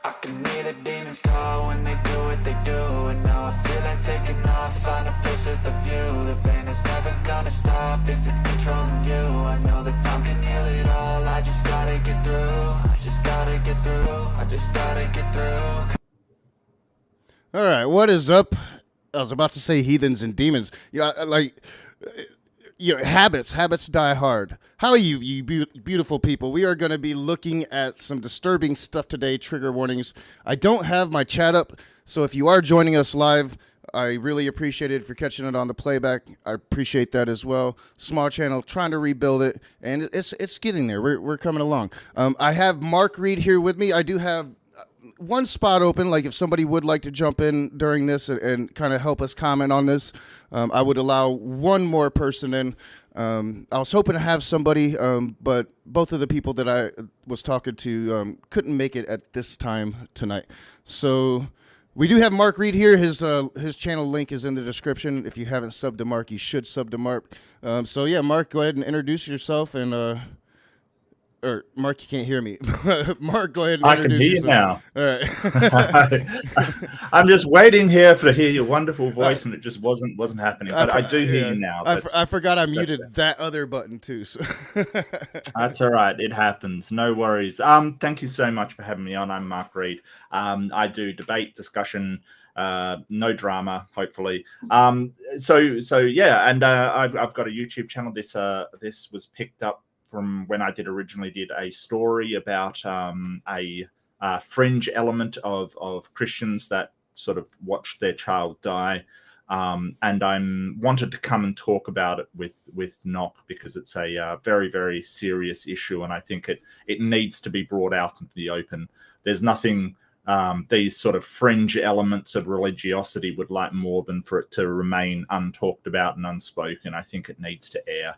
I can hear the demons call when they do what they do. And now I feel like taking off, find a place with a view. The pain is never gonna stop if it's controlling you. I know that time can heal it all, I just gotta get through. I just gotta get through, I just gotta get through. All right, what is up? I was about to say heathens and demons. Habits die hard. How are you beautiful people? We are going to be looking at some disturbing stuff today, trigger warnings. I don't have my chat up, so if you are joining us live, I really appreciate it for catching it on the playback. I appreciate that as well. Small channel, trying to rebuild it, and it's getting there. We're coming along. I have Mark Reed here with me. I do have one spot open, like if somebody would like to jump in during this and kind of help us comment on this, I would allow one more person in. I was hoping to have somebody, but both of the people that I was talking to couldn't make it at this time tonight. So we do have Mark Reed here. His channel link is in the description. If you haven't subbed to Mark, you should sub to Mark. Mark, go ahead and introduce yourself and or Mark, you can't hear me. Mark, go ahead and introduce yourself. I can hear you now. All right. I'm just waiting here to hear your wonderful voice, and it just wasn't happening. But I do hear you now. I forgot I muted that other button too. So. That's all right. It happens. No worries. Thank you so much for having me on. I'm Mark Reed. I do debate, discussion, no drama, hopefully. And I've got a YouTube channel. This was picked up from when I originally did a story about a fringe element of Christians that sort of watched their child die. And I wanted to come and talk about it with Nock because it's a very, very serious issue. And I think it needs to be brought out into the open. There's nothing these sort of fringe elements of religiosity would like more than for it to remain untalked about and unspoken. I think it needs to air.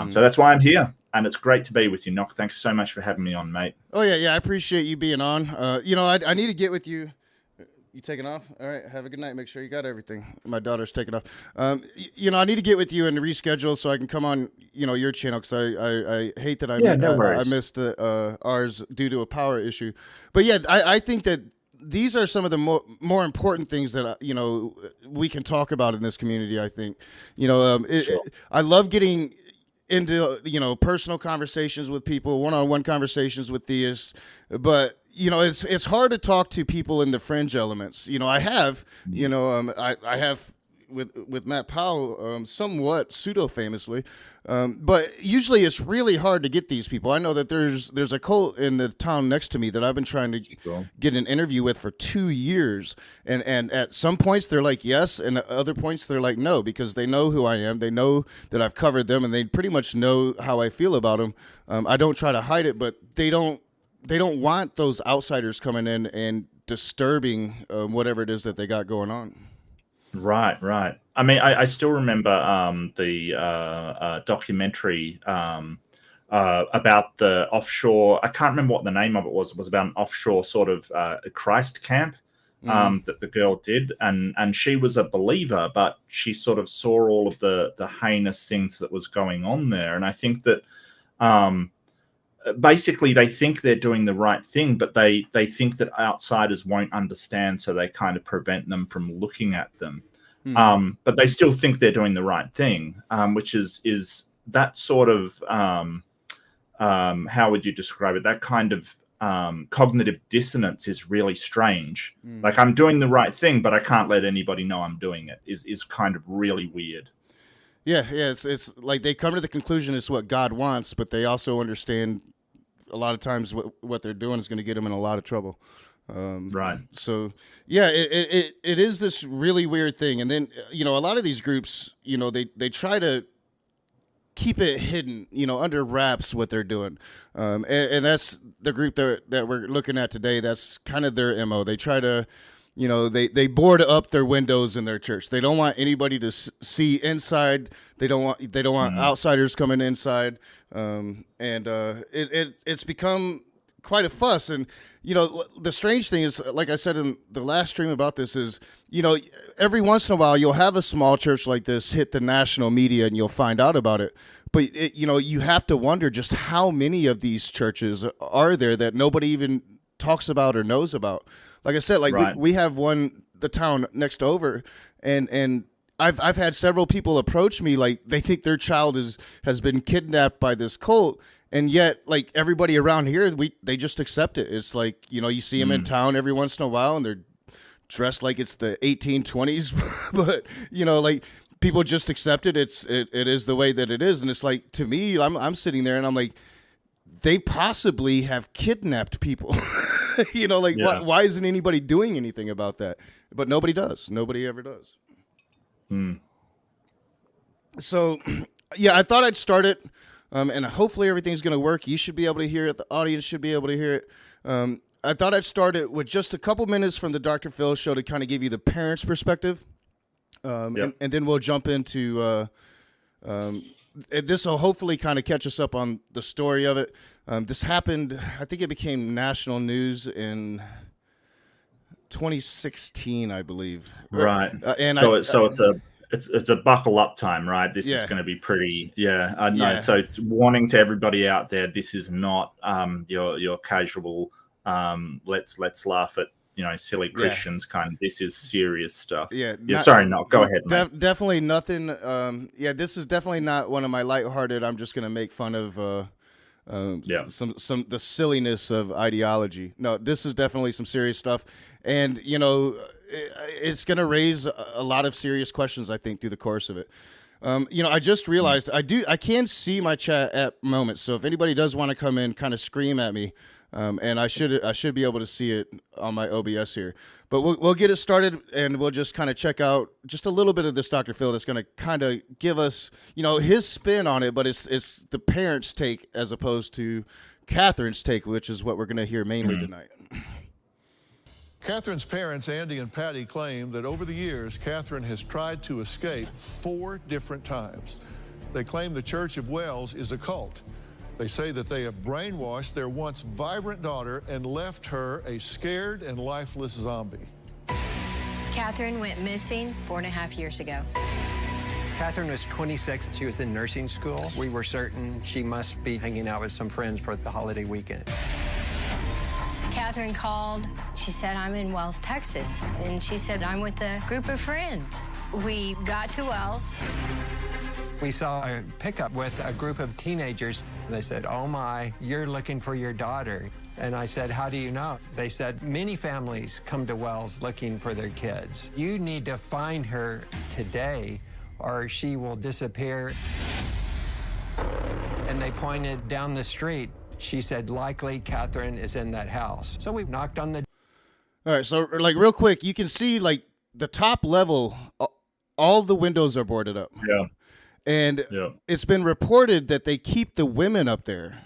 So that's why I'm here, and it's great to be with you, Nock. Thanks so much for having me on, mate. Oh, yeah, I appreciate you being on. I need to get with you. You taking off? All right, have a good night. Make sure you got everything. My daughter's taking off. I need to get with you and reschedule so I can come on, your channel because I hate that I missed ours due to a power issue. But, yeah, I think that these are some of the more important things that, we can talk about in this community, I think. Sure. I love getting into personal conversations with people, one-on-one conversations with theists, but it's hard to talk to people in the fringe elements. I have I have with Matt Powell somewhat pseudo famously, but usually it's really hard to get these people. I know that there's a cult in the town next to me that I've been trying to get an interview with for 2 years, and at some points they're like yes, and at other points they're like no, because they know who I am, they know that I've covered them, and they pretty much know how I feel about them. I don't try to hide it, but they don't want those outsiders coming in and disturbing whatever it is that they got going on. Right. I mean, I still remember the documentary about the offshore. I can't remember what the name of it was. It was about an offshore sort of Christ camp that the girl did, and she was a believer, but she sort of saw all of the heinous things that was going on there. And I think that basically they think they're doing the right thing, but they think that outsiders won't understand, so they kind of prevent them from looking at them. But they still think they're doing the right thing, which is that sort of how would you describe it? That kind of cognitive dissonance is really strange. Like, I'm doing the right thing, but I can't let anybody know I'm doing it is kind of really weird. Yeah, it's like they come to the conclusion it's what God wants, but they also understand a lot of times what they're doing is going to get them in a lot of trouble. Right. So, yeah, it is this really weird thing. And then, a lot of these groups, they try to keep it hidden, under wraps what they're doing. And that's the group that we're looking at today. That's kind of their MO. They try to, they board up their windows in their church. They don't want anybody to see inside. They don't want outsiders coming inside. It's become quite a fuss. And, the strange thing is, like I said in the last stream about this is, every once in a while you'll have a small church like this hit the national media and you'll find out about it. But, you have to wonder just how many of these churches are there that nobody even talks about or knows about. Like I said, like Right. we have the town next over, and I've had several people approach me like they think their child has been kidnapped by this cult, and yet like everybody around here they just accept it. It's like, you know, you see them in town every once in a while and they're dressed like it's the 1820s, but you know, like people just accept it. It is the way that it is, and it's like, to me, I'm sitting there and I'm like, they possibly have kidnapped people. You know, like why isn't anybody doing anything about that? But nobody does. Nobody ever does. So, yeah, I thought I'd start it, and hopefully everything's going to work. You should be able to hear it. The audience should be able to hear it. I thought I'd start it with just a couple minutes from the Dr. Phil show to kind of give you the parents' perspective, and then we'll jump into this will hopefully kind of catch us up on the story of it. This happened, I think it became national news in 2016, I believe. Right. And so it's a buckle up time, right? This is going to be pretty. Yeah, I know. Yeah. So warning to everybody out there: this is not your casual. Let's laugh at, you know, silly Christians kind of. This is serious stuff. Yeah. Sorry, no. Go ahead, mate. Definitely nothing. This is definitely not one of my lighthearted. I'm just gonna make fun of. Some the silliness of ideology. No, this is definitely some serious stuff, and you know, it's going to raise a lot of serious questions, I think, through the course of it. You know, I just realized I can see my chat at moments, so if anybody does want to come in, kind of scream at me, and I should be able to see it on my OBS here. But we'll get it started, and we'll just kind of check out just a little bit of this Dr. Phil that's going to kind of give us, you know, his spin on it, but it's the parents' take as opposed to Catherine's take, which is what we're going to hear mainly tonight. Catherine's parents, Andy and Patty, claim that over the years, Catherine has tried to escape 4 different times. They claim the Church of Wells is a cult. They say that they have brainwashed their once vibrant daughter and left her a scared and lifeless zombie. Catherine went missing 4.5 years ago. Catherine was 26. She was in nursing school. We were certain she must be hanging out with some friends for the holiday weekend. Catherine called. She said, I'm in Wells, Texas. And she said, I'm with a group of friends. We got to Wells. We saw a pickup with a group of teenagers. They said, oh my, you're looking for your daughter. And I said, how do you know? They said, many families come to Wells looking for their kids. You need to find her today or she will disappear. And they pointed down the street. She said, likely Catherine is in that house. So we knocked on the... All right, so like real quick, you can see like the top level, all the windows are boarded up. Yeah. And it's been reported that they keep the women up there,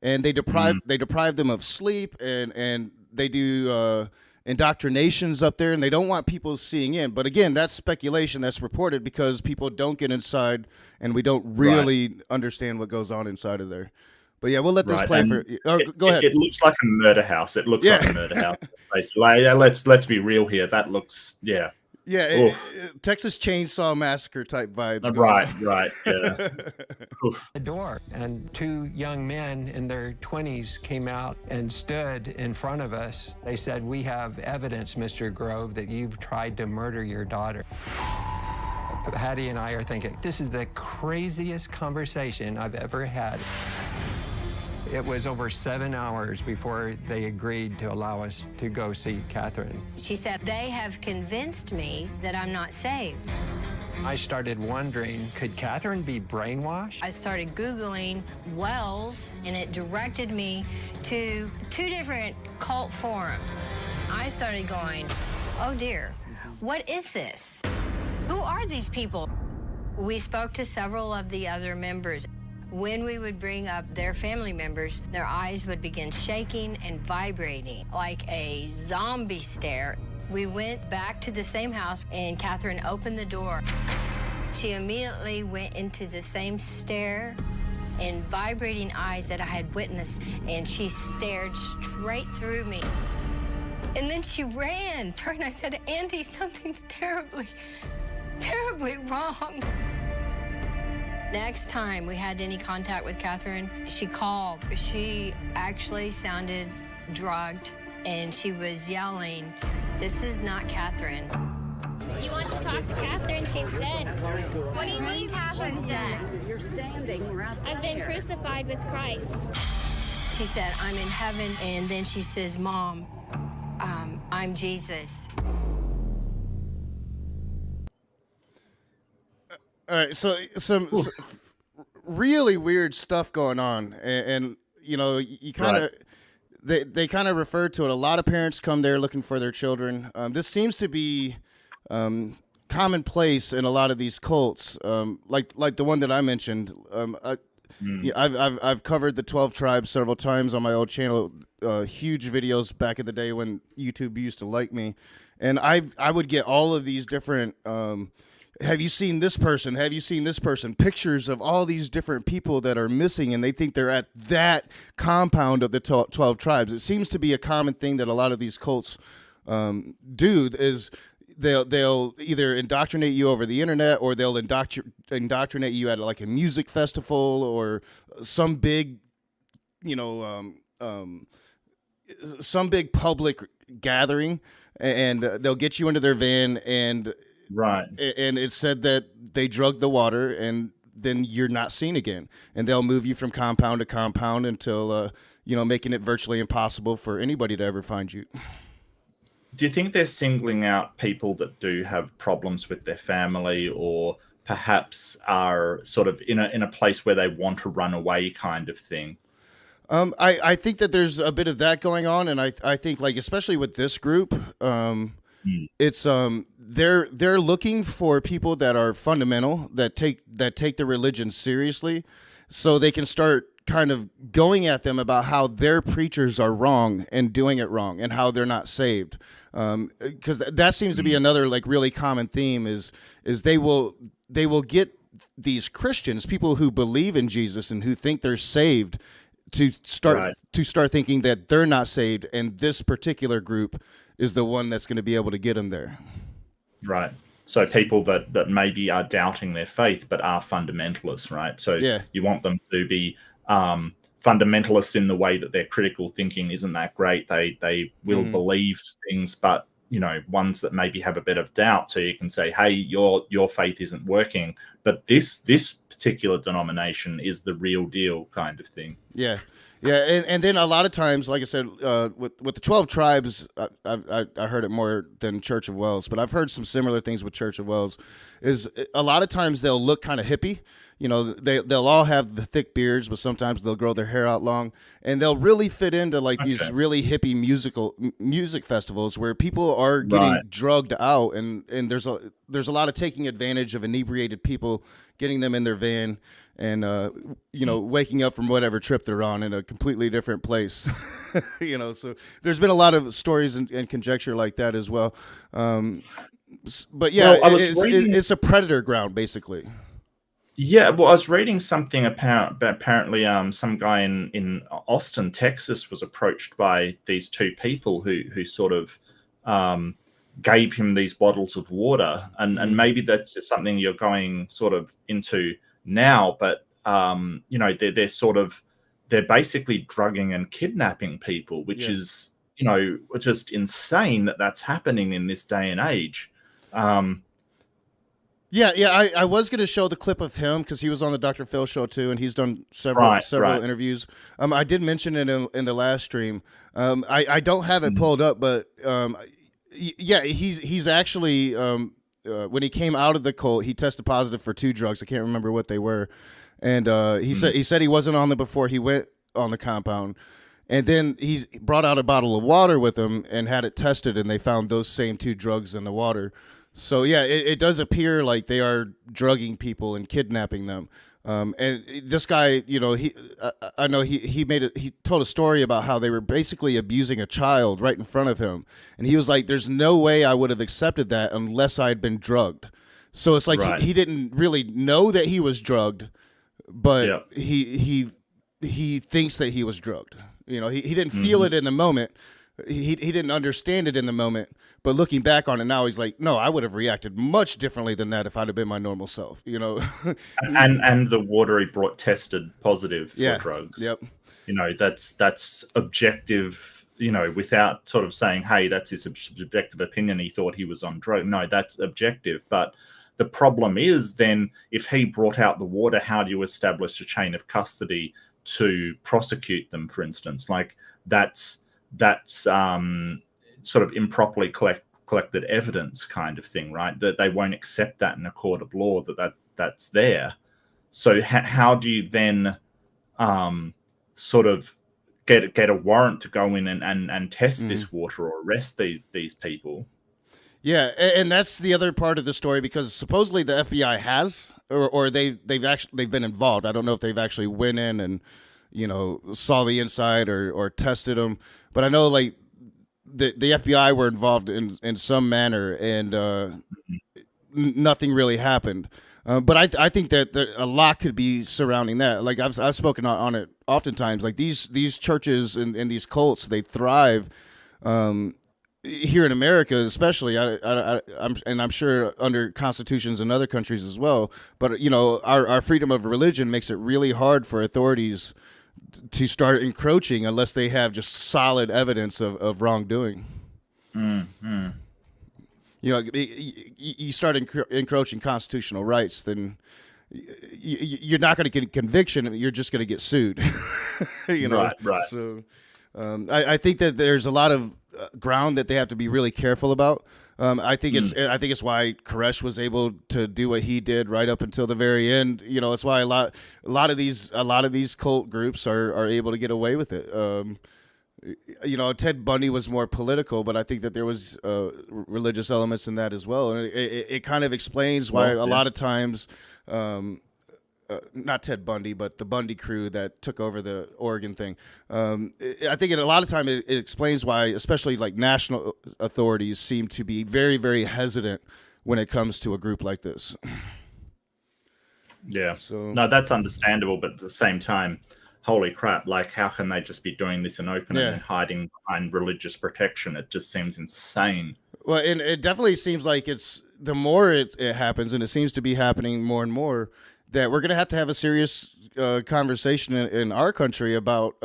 and they deprive them of sleep, and they do indoctrinations up there, and they don't want people seeing in. But again, that's speculation. That's reported because people don't get inside, and we don't really understand what goes on inside of there. But yeah, we'll let this play for. Go ahead. It looks like a murder house. It looks like a murder house. Basically, let's be real here. That looks Yeah, Texas Chainsaw Massacre type vibes. Right, yeah. the door, and 2 young men in their 20s came out and stood in front of us. They said, we have evidence, Mr. Grove, that you've tried to murder your daughter. Hattie and I are thinking, this is the craziest conversation I've ever had. It was over 7 hours before they agreed to allow us to go see Catherine. She said, they have convinced me that I'm not saved. I started wondering, could Catherine be brainwashed? I started Googling Wells, and it directed me to 2 different cult forums. I started going, oh dear, what is this? Who are these people? We spoke to several of the other members. When we would bring up their family members, their eyes would begin shaking and vibrating like a zombie stare. We went back to the same house, and Catherine opened the door. She immediately went into the same stare and vibrating eyes that I had witnessed, and she stared straight through me. And then she ran. Turned, I said, Andy, something's terribly wrong. Next time we had any contact with Catherine, she called. She actually sounded drugged, and she was yelling, "This is not Catherine." You want to talk to Catherine? She's dead. What do you mean Catherine's dead? You're standing right I've been there. crucified with Christ. She said, "I'm in heaven," and then she says, "Mom, I'm Jesus." All right, so some really weird stuff going on, and you know, you kind of they kind of refer to it. A lot of parents come there looking for their children. This seems to be commonplace in a lot of these cults, like the one that I mentioned. Yeah, I've covered the 12 tribes several times on my old channel, huge videos back in the day when YouTube used to like me, and I would get all of these different. Have you seen this person? Have you seen this person? Pictures of all these different people that are missing, and they think they're at that compound of the 12 tribes. It seems to be a common thing that a lot of these cults do. Is they'll either indoctrinate you over the internet, or they'll indoctrinate you at like a music festival or some big, some big public gathering, and they'll get you into their van, and it's said that they drug the water, and then you're not seen again, and they'll move you from compound to compound until making it virtually impossible for anybody to ever find you. Do you think they're singling out people that do have problems with their family, or perhaps are sort of in a place where they want to run away, kind of thing? I think that there's a bit of that going on, and I think, like, especially with this group, it's they're looking for people that are fundamental, that take the religion seriously, so they can start kind of going at them about how their preachers are wrong and doing it wrong, and how they're not saved. Because that seems to be another like really common theme is they will get these Christians, people who believe in Jesus and who think they're saved, to start thinking that they're not saved, and this particular group is the one that's going to be able to get them there. Right. So people that maybe are doubting their faith but are fundamentalists, right? So you want them to be fundamentalists in the way that their critical thinking isn't that great. They will believe things, but ones that maybe have a bit of doubt. So you can say, hey, your faith isn't working, but this particular denomination is the real deal, kind of thing. Yeah. And then a lot of times, like I said, with the 12 tribes, I heard it more than Church of Wells, but I've heard some similar things with Church of Wells. Is a lot of times they'll look kind of hippie. They'll all have the thick beards, but sometimes they'll grow their hair out long, and they'll really fit into like these really hippie music festivals where people are getting drugged out, and there's a lot of taking advantage of inebriated people, getting them in their van, and waking up from whatever trip they're on in a completely different place. So there's been a lot of stories and conjecture like that as well. But yeah, it's a predator ground basically. Yeah, well, I was reading something apparently some guy in Austin, Texas, was approached by these two people who sort of gave him these bottles of water, and maybe that's just something you're going sort of into now, but they're basically drugging and kidnapping people, which is just insane that that's happening in this day and age. I was going to show the clip of him because he was on the Dr. Phil show too, and he's done several interviews. I did mention it in the last stream. I don't have it pulled up, but he's actually when he came out of the cult, he tested positive for 2 drugs. I can't remember what they were, and he said he wasn't on them before he went on the compound. And then he brought out a bottle of water with him and had it tested, and they found those same 2 drugs in the water. So yeah, it does appear like they are drugging people and kidnapping them. And this guy, I know he told a story about how they were basically abusing a child right in front of him, and he was like, "There's no way I would have accepted that unless I'd been drugged." So it's like he didn't really know that he was drugged, but he thinks that he was drugged. He didn't feel it in the moment. He didn't understand it in the moment, but looking back on it now, he's like, no, I would have reacted much differently than that if I'd have been my normal self, and the water he brought tested positive for drugs. Yep. That's objective without sort of saying, hey, that's his subjective opinion, he thought he was on drugs. No, that's objective. But the problem is then if he brought out the water, how do you establish a chain of custody to prosecute them, for instance? Like that's sort of improperly collected evidence kind of thing, right? That they won't accept that in a court of law, that's there. So how do you then sort of get a warrant to go in and test this water or arrest these people? Yeah, and that's the other part of the story, because supposedly the FBI has, or they've been involved. I don't know if they've actually went in and saw the inside or tested them, but I know like the FBI were involved in some manner, and nothing really happened. But I think that a lot could be surrounding that. Like I've spoken on it oftentimes. Like these churches and these cults, they thrive here in America, especially. I'm sure under constitutions in other countries as well. But our freedom of religion makes it really hard for authorities to start encroaching unless they have just solid evidence of wrongdoing. Mm-hmm. You start encroaching constitutional rights, then you're not going to get a conviction. You're just going to get sued. Right. So I think that there's a lot of ground that they have to be really careful about. I think it's why Koresh was able to do what he did right up until the very end. It's why a lot of these cult groups are able to get away with it. Ted Bundy was more political, but I think that there was religious elements in that as well, and it kind of explains why a lot of times, not Ted Bundy, but the Bundy crew that took over the Oregon thing. I think a lot of time it explains why, especially like national authorities, seem to be very, very hesitant when it comes to a group like this. Yeah. So no, that's understandable, but at the same time, holy crap, like how can they just be doing this in open and hiding behind religious protection? It just seems insane. Well, and it definitely seems like it's the more it happens, and it seems to be happening more and more, that we're going to have a serious conversation in our country about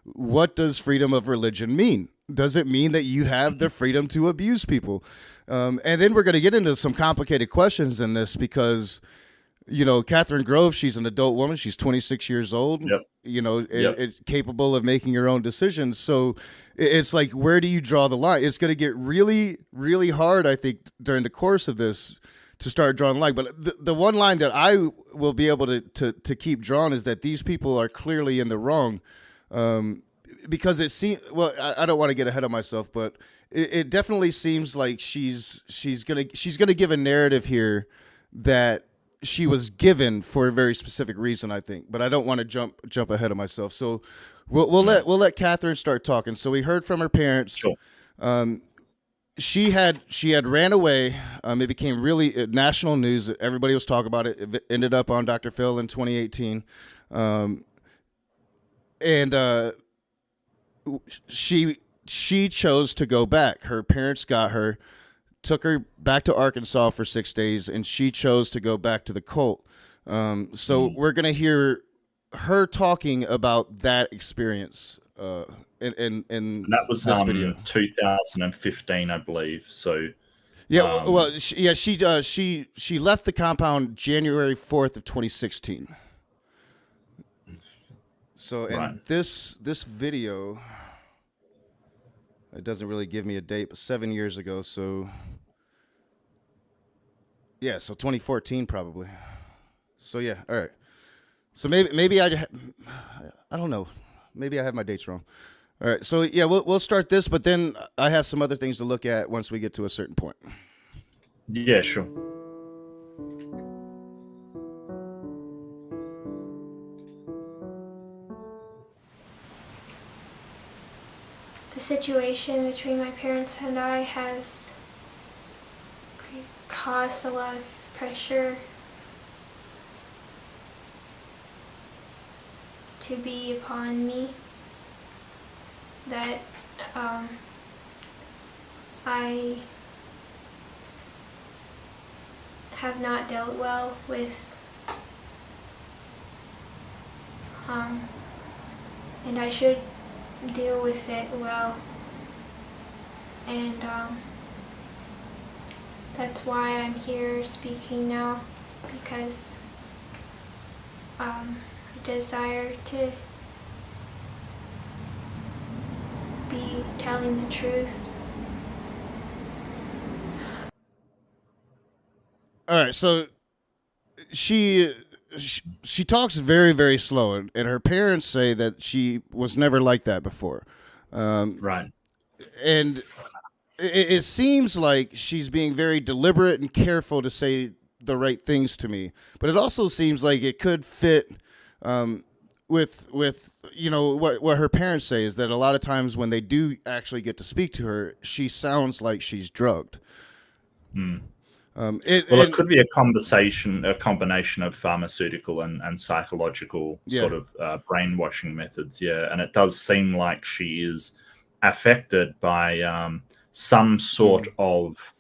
what does freedom of religion mean? Does it mean that you have the freedom to abuse people? And then we're going to get into some complicated questions in this because Catherine Grove, she's an adult woman. She's 26 years old, capable of making her own decisions. So it's like, where do you draw the line? It's going to get really, really hard, I think, during the course of this to start drawing the line. But the one line that I will be able to keep drawing is that these people are clearly in the wrong. Because it seems, well, I don't want to get ahead of myself, but it definitely seems like she's gonna give a narrative here that she was given for a very specific reason, I think, but I don't want to jump ahead of myself. So we'll let Catherine start talking. So we heard from her parents. Sure. She had ran away. It became really national news. Everybody was talking about it. It ended up on Dr. Phil in 2018. She chose to go back. Her parents got her, took her back to Arkansas for 6 days, and she chose to go back to the cult. So we're going to hear her talking about that experience in that was this video. 2015, I believe. So she left the compound January 4th of 2016. So and this video, it doesn't really give me a date, but 7 years ago. So yeah, so 2014 probably. So yeah, all right. So maybe I don't know. Maybe I have my dates wrong. All right. So yeah, we'll start this, but then I have some other things to look at once we get to a certain point. Yeah, sure. The situation between my parents and I has caused a lot of pressure to be upon me that I have not dealt well with, and I should deal with it well. And that's why I'm here speaking now, because I desire to be telling the truth. All right, so she talks very, very slow, and her parents say that she was never like that before. Right. And it seems like she's being very deliberate and careful to say the right things to me, but it also seems like it could fit with what her parents say is that a lot of times when they do actually get to speak to her, she sounds like she's drugged. It could be a combination of pharmaceutical and psychological sort of brainwashing methods. Yeah, and it does seem like she is affected by some sort of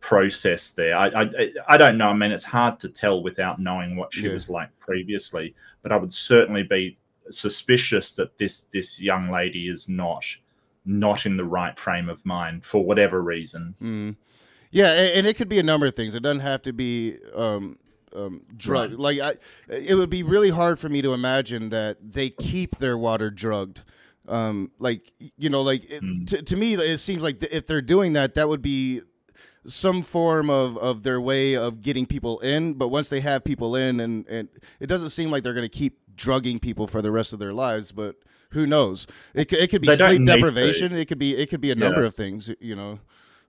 process there. I don't know. I mean, it's hard to tell without knowing what she was like previously, but I would certainly be suspicious that this young lady is not in the right frame of mind for whatever reason. Yeah, and it could be a number of things. It doesn't have to be drug. Right. Like it would be really hard for me to imagine that they keep their water drugged. To me, it seems like if they're doing that, that would be some form of their way of getting people in. But once they have people in, and it doesn't seem like they're going to keep drugging people for the rest of their lives. But who knows? It could be They don't sleep need deprivation. to. It could be a number of things.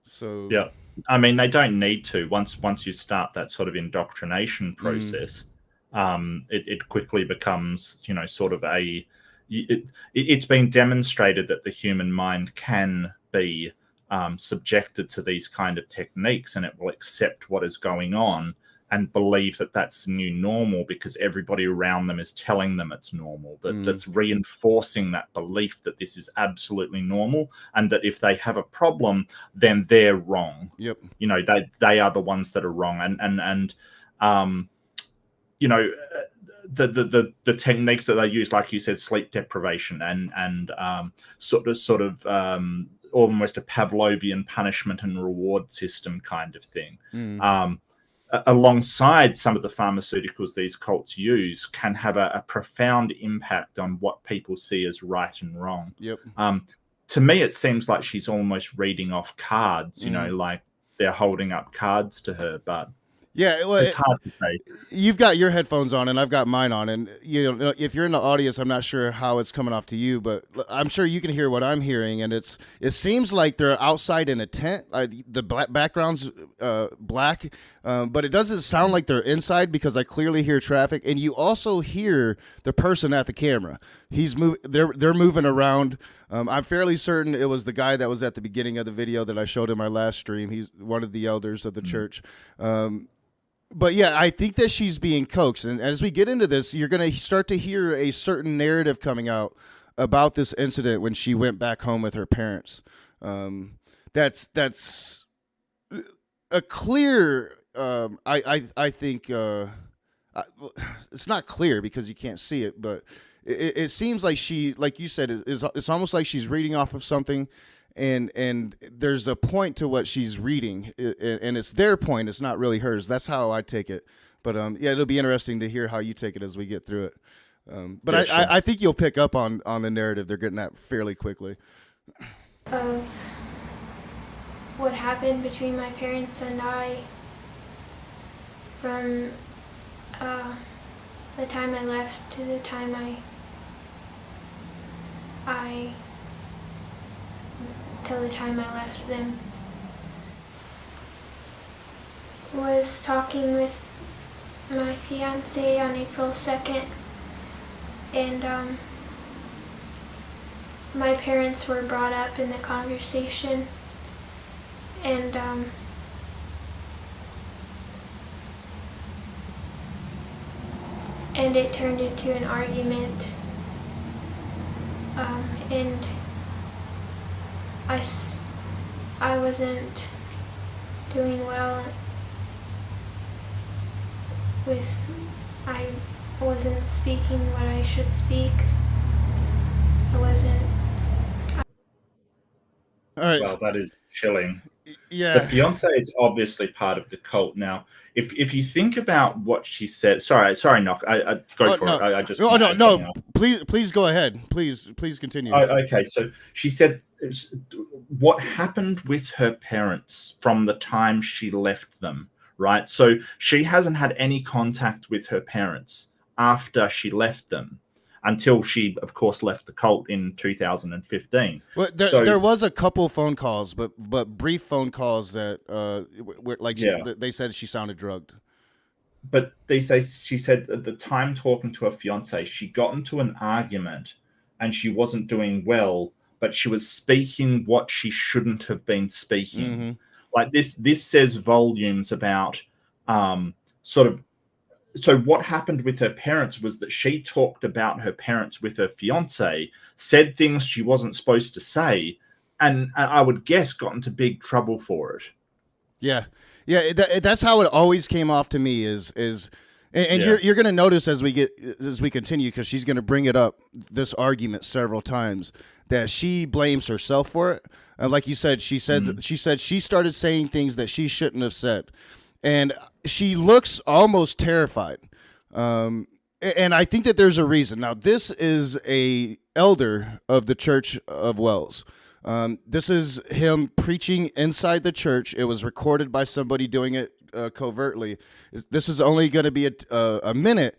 So yeah. I mean, they don't need to. Once you start that sort of indoctrination process, it quickly becomes, sort of it's been demonstrated that the human mind can be subjected to these kind of techniques, and it will accept what is going on and believe that that's the new normal because everybody around them is telling them it's normal. That's reinforcing that belief that this is absolutely normal, and that if they have a problem, then they're wrong. Yep. They are the ones that are wrong, and the techniques that they use, like you said, sleep deprivation and sort of almost a Pavlovian punishment and reward system kind of thing. Alongside some of the pharmaceuticals these cults use, can have a profound impact on what people see as right and wrong. Yep. To me, it seems like she's almost reading off cards, like they're holding up cards to her, but yeah, well, it's hard to say. You've got your headphones on, and I've got mine on, and if you're in the audience, I'm not sure how it's coming off to you, but I'm sure you can hear what I'm hearing, and it seems like they're outside in a tent. The background's black, but it doesn't sound like they're inside because I clearly hear traffic, and you also hear the person at the camera. They're moving around. I'm fairly certain it was the guy that was at the beginning of the video that I showed in my last stream. He's one of the elders of the church. But yeah, I think that she's being coaxed. And as we get into this, you're going to start to hear a certain narrative coming out about this incident when she went back home with her parents. That's a clear, I think, it's not clear because you can't see it, but it seems like she, like you said, it's almost like she's reading off of something. And there's a point to what she's reading, and it's their point. It's not really hers. That's how I take it. But it'll be interesting to hear how you take it as we get through it. But sure. I think you'll pick up on the narrative they're getting at fairly quickly. Of what happened between my parents and I from the time I left to the time till the time I left them. Was talking with my fiance on April 2nd, and my parents were brought up in the conversation, and it turned into an argument, and I wasn't doing well I wasn't speaking what I should speak, I wasn't. All right. Well, that is chilling. The Yeah. fiance is obviously part of the cult. Now, if you think about what she said, sorry, Knock, I go Oh, for no. it. I just No, wanna no, add something no. else. Please go ahead. Please continue. Okay, so she said what happened with her parents from the time she left them, right? So she hasn't had any contact with her parents after she left them until she, of course, left the cult in 2015. Well, So there was a couple phone calls, but brief phone calls that were like Yeah. they said she sounded drugged. but they say she said at the time talking to her fiance, she got into an argument and she wasn't doing well, but she was speaking what she shouldn't have been speaking. Mhm. Like this says volumes about sort of. So what happened with her parents was that she talked about her parents with her fiance, said things she wasn't supposed to say, and I would guess got into big trouble for it. Yeah, that's how it always came off to me. And Yeah. you're gonna notice as we continue, because she's gonna bring it up, this argument several times, that she blames herself for it. And like you said, she said she started saying things that she shouldn't have said, and she looks almost terrified. And I think that there's a reason. Now, this is a elder of the Church of Wells. This is him preaching inside the church. It was recorded by somebody doing it covertly. This is only going to be a minute,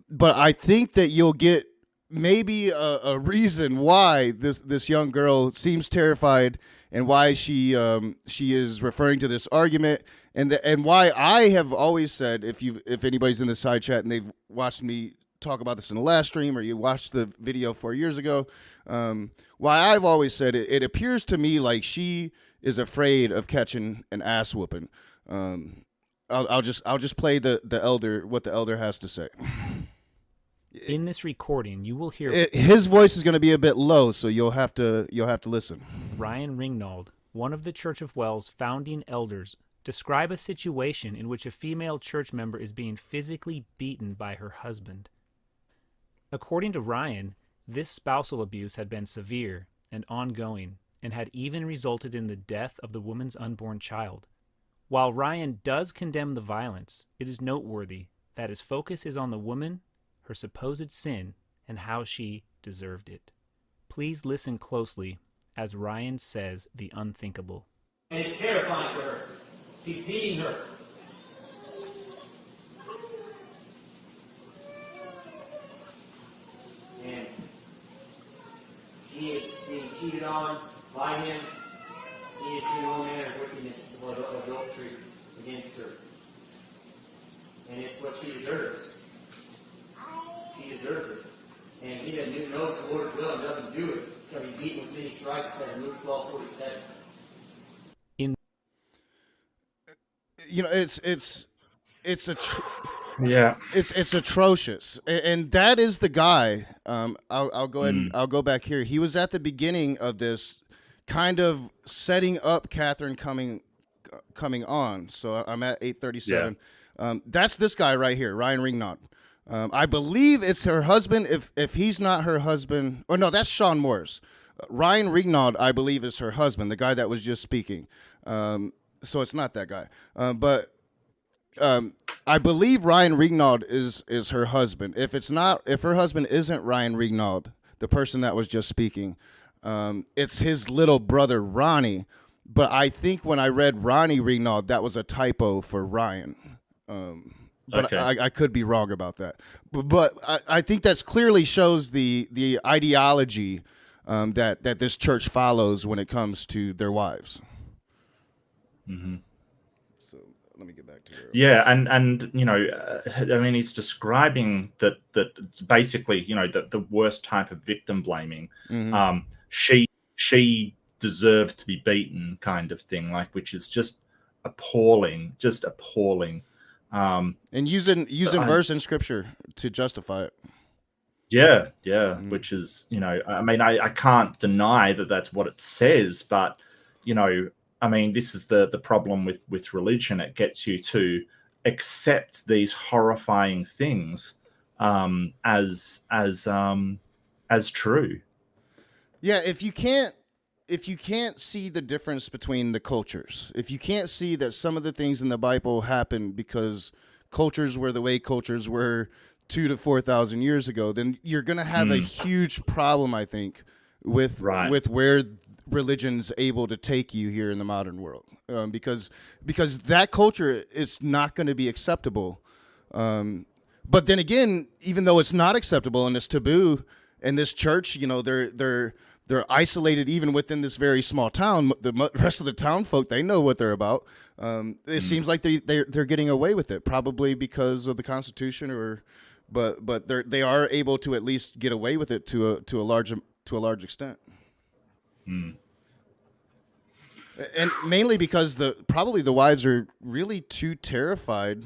but I think that you'll get maybe a reason why this young girl seems terrified, and why she is referring to this argument, and why I have always said, if anybody's in the side chat and they've watched me talk about this in the last stream, or you watched the video 4 years ago, why I've always said it appears to me like she is afraid of catching an ass whooping. I'll just play what the elder has to say. In this recording, you will hear His voice is going to be a bit low, so you'll have to listen. Ryan Ringnauld, one of the Church of Wells founding elders, describe a situation in which a female church member is being physically beaten by her husband. According to Ryan, this spousal abuse had been severe and ongoing, and had even resulted in the death of the woman's unborn child. While Ryan does condemn the violence, it is noteworthy that his focus is on the woman, her supposed sin, and how she deserved it. Please listen closely as Ryan says the unthinkable. And it's terrifying for her. She's beating her. And she is being cheated on by him. He is doing all manner of wickedness of adultery against her. And it's what she deserves. She deserves it. And he that knows the Lord's will and doesn't do it shall be beaten with many stripes, says in Luke 12:47. It's atrocious, and that is the guy. I'll go ahead and I'll go back here. He was at the beginning of this, kind of setting up Catherine coming on. So I'm at 8:37. That's this guy right here, Ryan Ringnauld. I believe it's her husband. If he's not her husband, oh no, that's Sean Morris. Ryan Ringnauld, I believe, is her husband, the guy that was just speaking. So it's not that guy. But I believe Ryan Ringnauld is her husband. If her husband isn't Ryan Ringnauld, the person that was just speaking, it's his little brother Ronnie. But I think when I read Ronnie Ringnauld, that was a typo for Ryan. But Okay. I could be wrong about that. But I think that's clearly shows the ideology that this church follows when it comes to their wives. Mm-hmm. So let me get back to her. Yeah, and you know, I mean, he's describing that basically, you know, the worst type of victim blaming. Mm-hmm. She deserved to be beaten, kind of thing, like, which is just appalling, And using verse in scripture to justify it. Yeah, which is, you know, I mean, I can't deny that that's what it says, but, you know, I mean, this is the problem with religion. It gets you to accept these horrifying things as true. Yeah, if you can't see the difference between the cultures, if you can't see that some of the things in the Bible happen because cultures were the way cultures were 2,000 to 4,000 years ago, then you're going to have a huge problem, I think, with where religion's able to take you here in the modern world, because that culture is not going to be acceptable. But then again, even though it's not acceptable and it's taboo, and this church, you know, they're isolated even within this very small town. The rest of the town folk, they know what they're about. It seems like they're getting away with it, probably because of the Constitution, but they are able to at least get away with it to a large extent. And mainly because probably the wives are really too terrified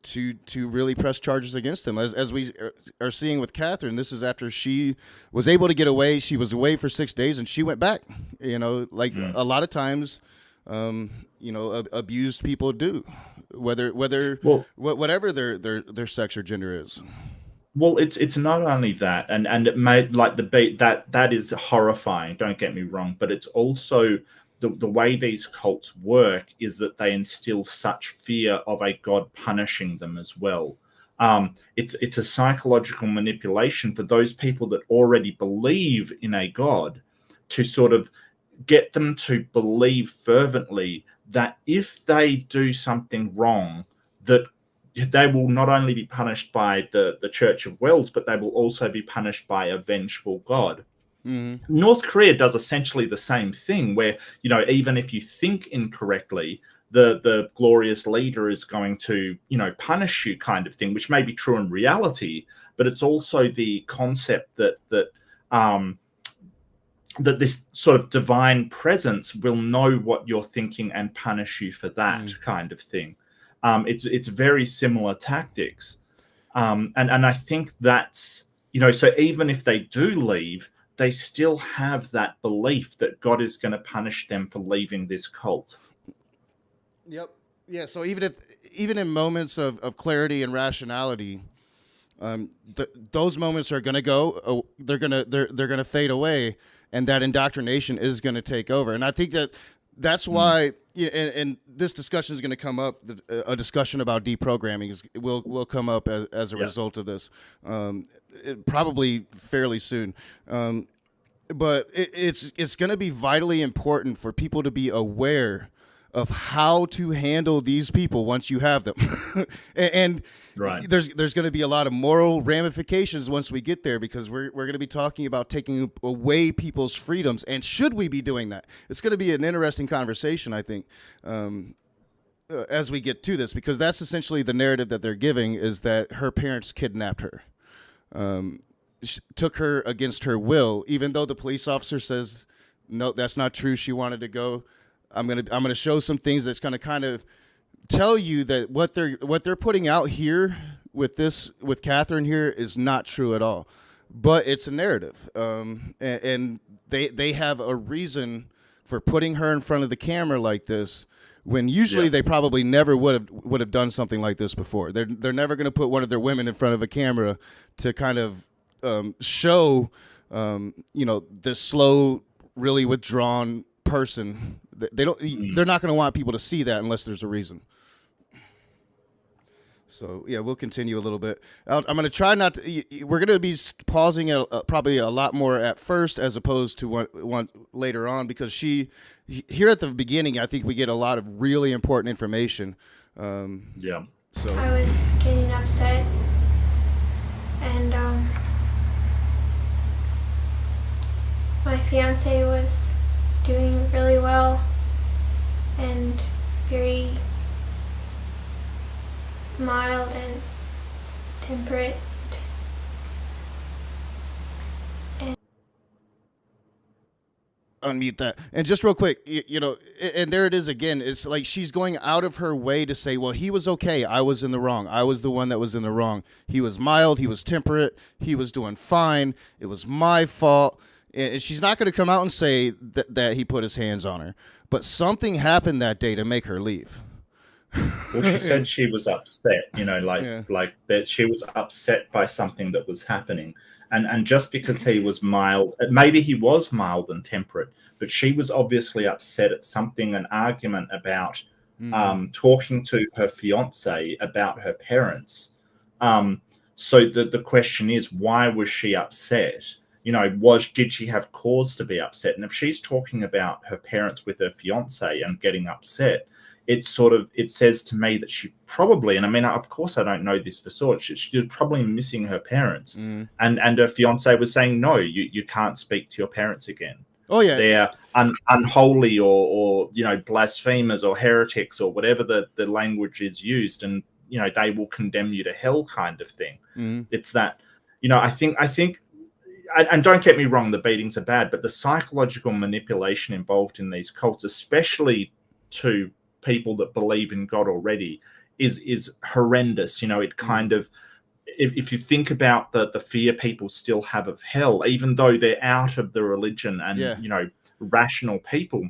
to really press charges against them. As we are seeing with Catherine, this is after she was able to get away. She was away for 6 days and she went back. You know, like a lot of times, abused people do, whatever their sex or gender is. Well, it's not only that, and it made like that is horrifying. Don't get me wrong, but it's also the way these cults work is that they instill such fear of a god punishing them as well. It's a psychological manipulation for those people that already believe in a god to sort of get them to believe fervently that if they do something wrong, that they will not only be punished by the Church of Wells, but they will also be punished by a vengeful god. North Korea does essentially the same thing where, you know, even if you think incorrectly, the glorious leader is going to, you know, punish you kind of thing, which may be true in reality, but it's also the concept that this sort of divine presence will know what you're thinking and punish you for that kind of thing. It's very similar tactics. And I think that's, you know, so even if they do leave, they still have that belief that God is going to punish them for leaving this cult. Yep. Yeah. So even in moments of clarity and rationality, those moments are going to go. They're gonna fade away, and that indoctrination is going to take over. And I think that's why. And this discussion is going to come up. A discussion about deprogramming will come up as a result of this, probably fairly soon. But it's going to be vitally important for people to be aware of how to handle these people once you have them, and there's going to be a lot of moral ramifications once we get there, because we're going to be talking about taking away people's freedoms, and should we be doing that? It's going to be an interesting conversation, I think, as we get to this, because that's essentially the narrative that they're giving, is that her parents kidnapped her, took her against her will, even though the police officer says no, that's not true. She wanted to go. I'm gonna show some things that's gonna kind of tell you that what they're putting out here with Catherine here is not true at all, but it's a narrative, and they have a reason for putting her in front of the camera like this, when usually they probably never would have done something like this before. They're never going to put one of their women in front of a camera to kind of show this slow, really withdrawn person. They're not going to want people to see that unless there's a reason. So yeah, we'll continue a little bit. I'm going to try not to. We're going to be pausing probably a lot more at first, as opposed to one later on, because here at the beginning, I think we get a lot of really important information. So I was getting upset, and my fiance was doing really well and very mild and temperate. Unmute that. And just real quick, and there it is again. It's like she's going out of her way to say, well, he was okay. I was in the wrong. I was the one that was in the wrong. He was mild. He was temperate. He was doing fine. It was my fault. And she's not going to come out and say that he put his hands on her. But something happened that day to make her leave. Well, she said she was upset, like that she was upset by something that was happening. And just because he was mild, maybe he was mild and temperate, but she was obviously upset at something, an argument about talking to her fiance about her parents. So the question is, why was she upset? You know, did she have cause to be upset? And if she's talking about her parents with her fiance and getting upset, it says to me that she probably, and I mean, of course I don't know this for sure, she was probably missing her parents. And her fiance was saying, no, you can't speak to your parents again. Oh yeah, they're unholy or you know, blasphemers or heretics or whatever the language is used, and you know, they will condemn you to hell kind of thing. It's that, you know, I think and don't get me wrong, the beatings are bad, but the psychological manipulation involved in these cults, especially to people that believe in God already, is horrendous. You know, it kind of, if you think about the fear people still have of hell, even though they're out of the religion and, you know, rational people,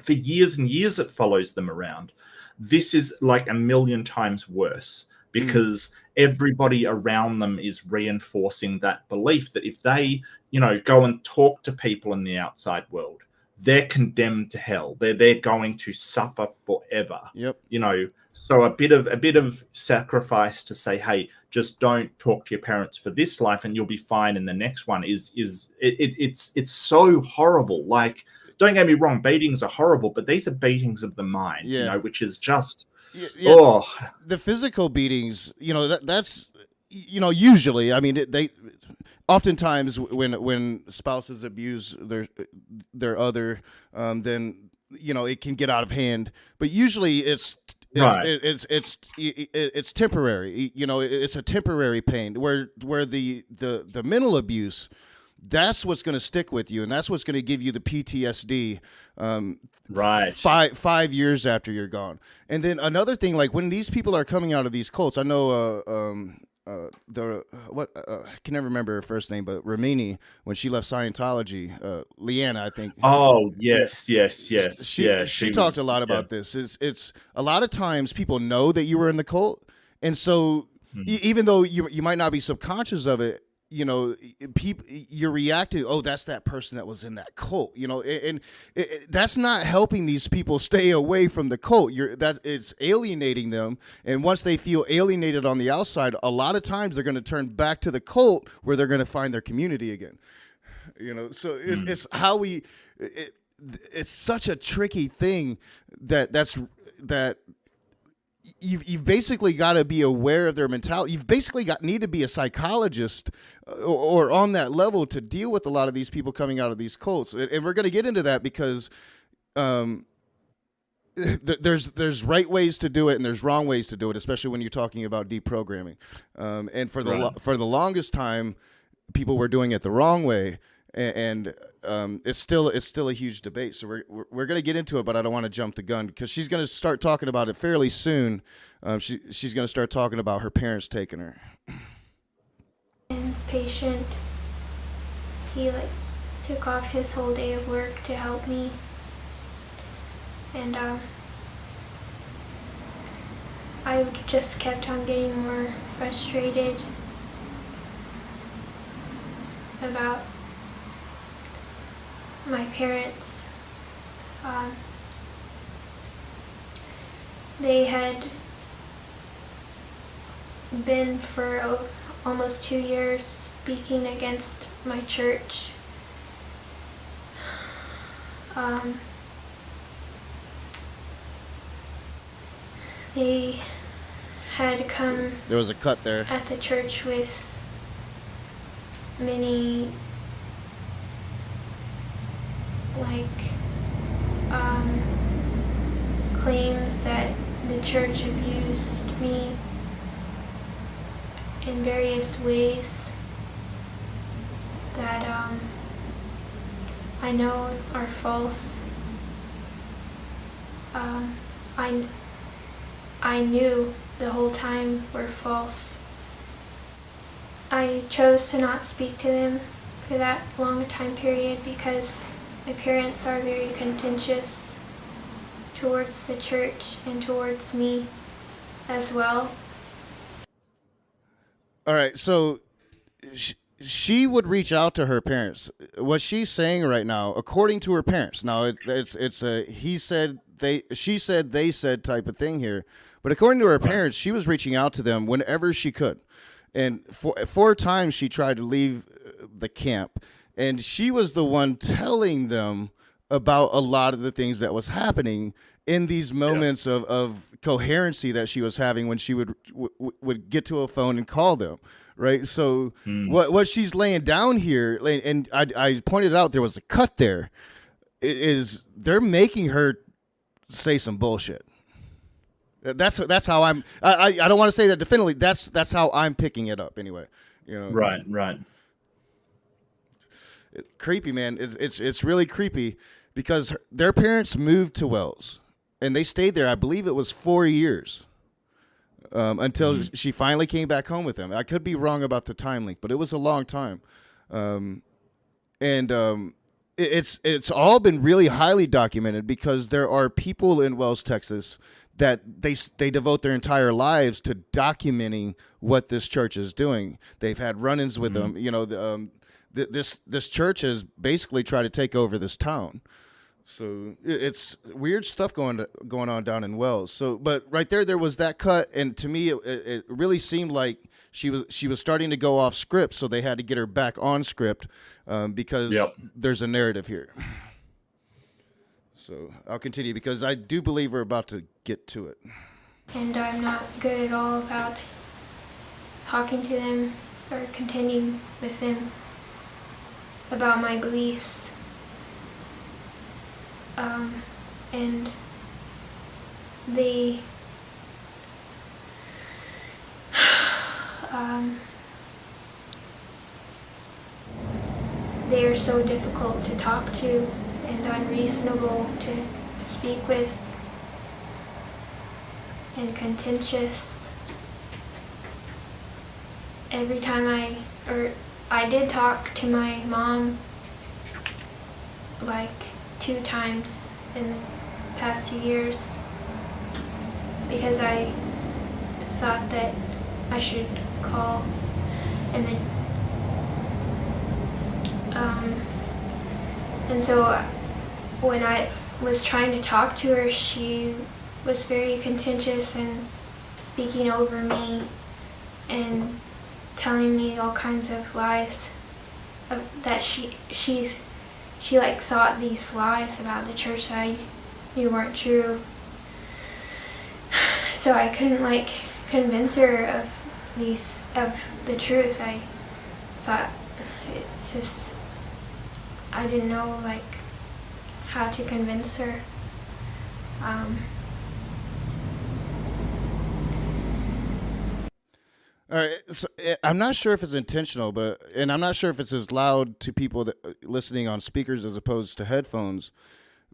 for years and years it follows them around. This is like a million times worse, because everybody around them is reinforcing that belief that if they, you know, go and talk to people in the outside world, they're condemned to hell. They're going to suffer forever. Yep. You know, so a bit of sacrifice to say, hey, just don't talk to your parents for this life and you'll be fine in the next one it's so horrible. Like, don't get me wrong, beatings are horrible, but these are beatings of the mind, you know, which is just the physical beatings, you know, that's, you know, usually, I mean, they oftentimes when spouses abuse their other, then, you know, it can get out of hand, but usually it's temporary. You know, it's a temporary pain where the mental abuse, that's what's going to stick with you, and that's what's going to give you the PTSD. 5 years after you're gone. And then another thing, like when these people are coming out of these cults, I know I can never remember her first name, but Ramini, when she left Scientology, Leanna, I think. Oh yes. She talked a lot about this. It's a lot of times people know that you were in the cult, and so even though you might not be subconscious of it, you know, you're reacting, oh, that's that person that was in that cult, you know, and that's not helping these people stay away from the cult. It's alienating them, and once they feel alienated on the outside, a lot of times they're going to turn back to the cult where they're going to find their community again. You know, so it's how it's such a tricky thing that You've basically got to be aware of their mentality. You've basically need to be a psychologist or on that level to deal with a lot of these people coming out of these cults. And we're going to get into that because there's right ways to do it and there's wrong ways to do it, especially when you're talking about deprogramming. And for the longest time, people were doing it the wrong way. And it's still a huge debate. So we're going to get into it, but I don't want to jump the gun because she's going to start talking about it fairly soon. She's going to start talking about her parents taking her. And patient, he took off his whole day of work to help me, and I just kept on getting more frustrated about my parents. They had been for almost 2 years speaking against my church. They had come. There was a cut there at the church with many claims that the church abused me in various ways that I know are false. I knew the whole time were false. I chose to not speak to them for that long a time period because my parents are very contentious towards the church and towards me as well. All right, so she would reach out to her parents. What she's saying right now, according to her parents, now it's a he said she said they said type of thing here, but according to her parents, she was reaching out to them whenever she could, and 4 times she tried to leave the camp, and she was the one telling them about a lot of the things that was happening in these moments of coherency that she was having when she would get to a phone and call them. Right. So what she's laying down here, and I pointed out there was a cut there, is they're making her say some bullshit. That's how I don't want to say that definitively. That's how I'm picking it up anyway. You know. Right. It's creepy, man. It's really creepy because their parents moved to Wells and they stayed there. I believe it was 4 years. Until she finally came back home with him. I could be wrong about the time length, but it was a long time. It's all been really highly documented because there are people in Wells, Texas, that they devote their entire lives to documenting what this church is doing. They've had run-ins with them. You know, this church has basically tried to take over this town. So it's weird stuff going on down in Wells. So, but right there was that cut, and to me, it really seemed like she was starting to go off script. So they had to get her back on script because there's a narrative here. So I'll continue because I do believe we're about to get to it. And I'm not good at all about talking to them or contending with them about my beliefs. And they are so difficult to talk to and unreasonable to speak with and contentious. Every time I did talk to my mom like 2 times in the past 2 years because I thought that I should call, and then and so when I was trying to talk to her, she was very contentious and speaking over me and telling me all kinds of lies that she like thought these lies about the church that I knew weren't true. So I couldn't like convince her of the truth. I thought it's just I didn't know like how to convince her. All right, so I'm not sure if it's intentional, and I'm not sure if it's as loud to people that listening on speakers as opposed to headphones.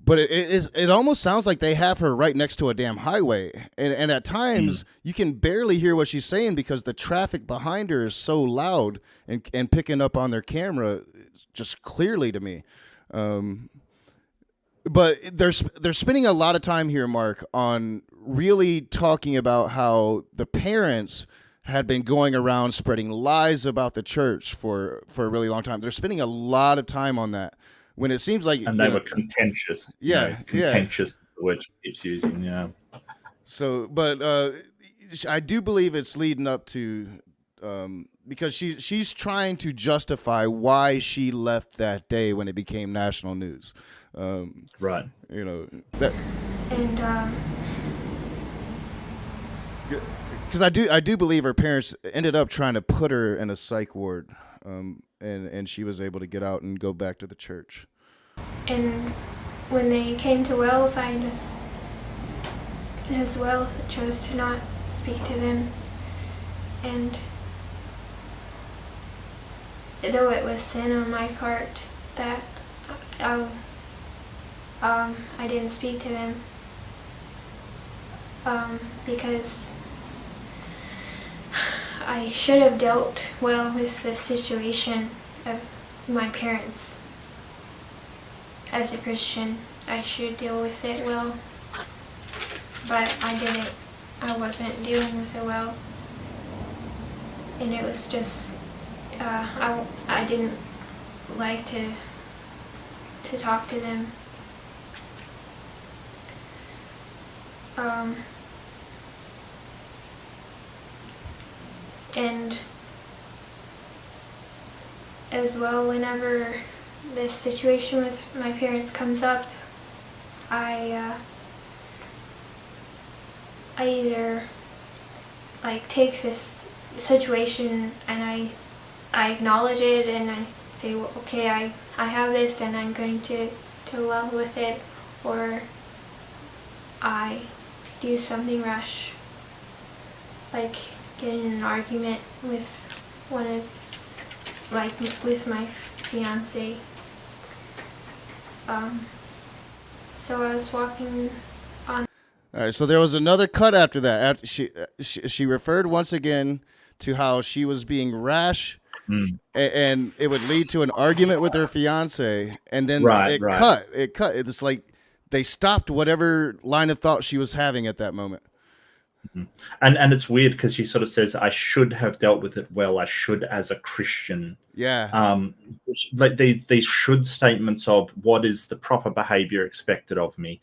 But it almost sounds like they have her right next to a damn highway, and at times you can barely hear what she's saying because the traffic behind her is so loud and picking up on their camera just clearly to me. But they're spending a lot of time here, Mark, on really talking about how the parents had been going around spreading lies about the church for a really long time. They're spending a lot of time on that when it seems like... And they were contentious. Contentious, which keeps using, So, but I do believe it's leading up to... because she's trying to justify why she left that day when it became national news. Right. You know, that... And... Because I do believe her parents ended up trying to put her in a psych ward, and she was able to get out and go back to the church. And when they came to Wells, I just as well chose to not speak to them. And though it was sin on my part that I didn't speak to them, because I should have dealt well with the situation of my parents. As a Christian, I should deal with it well, but I didn't. I wasn't dealing with it well, and it was just I didn't like to talk to them. And as well, whenever this situation with my parents comes up, I either like take this situation and I acknowledge it and I say, well, okay, I have this and I'm going to level with it, or I do something rash, like get in an argument with with my fiance. So I was walking on. All right, so there was another cut after that. She referred once again to how she was being rash, and it would lead to an argument with her fiance, and then it cut. It's like they stopped whatever line of thought she was having at that moment. And it's weird because she sort of says, I should have dealt with it well. I should as a Christian. Yeah. Like these should statements of what is the proper behavior expected of me.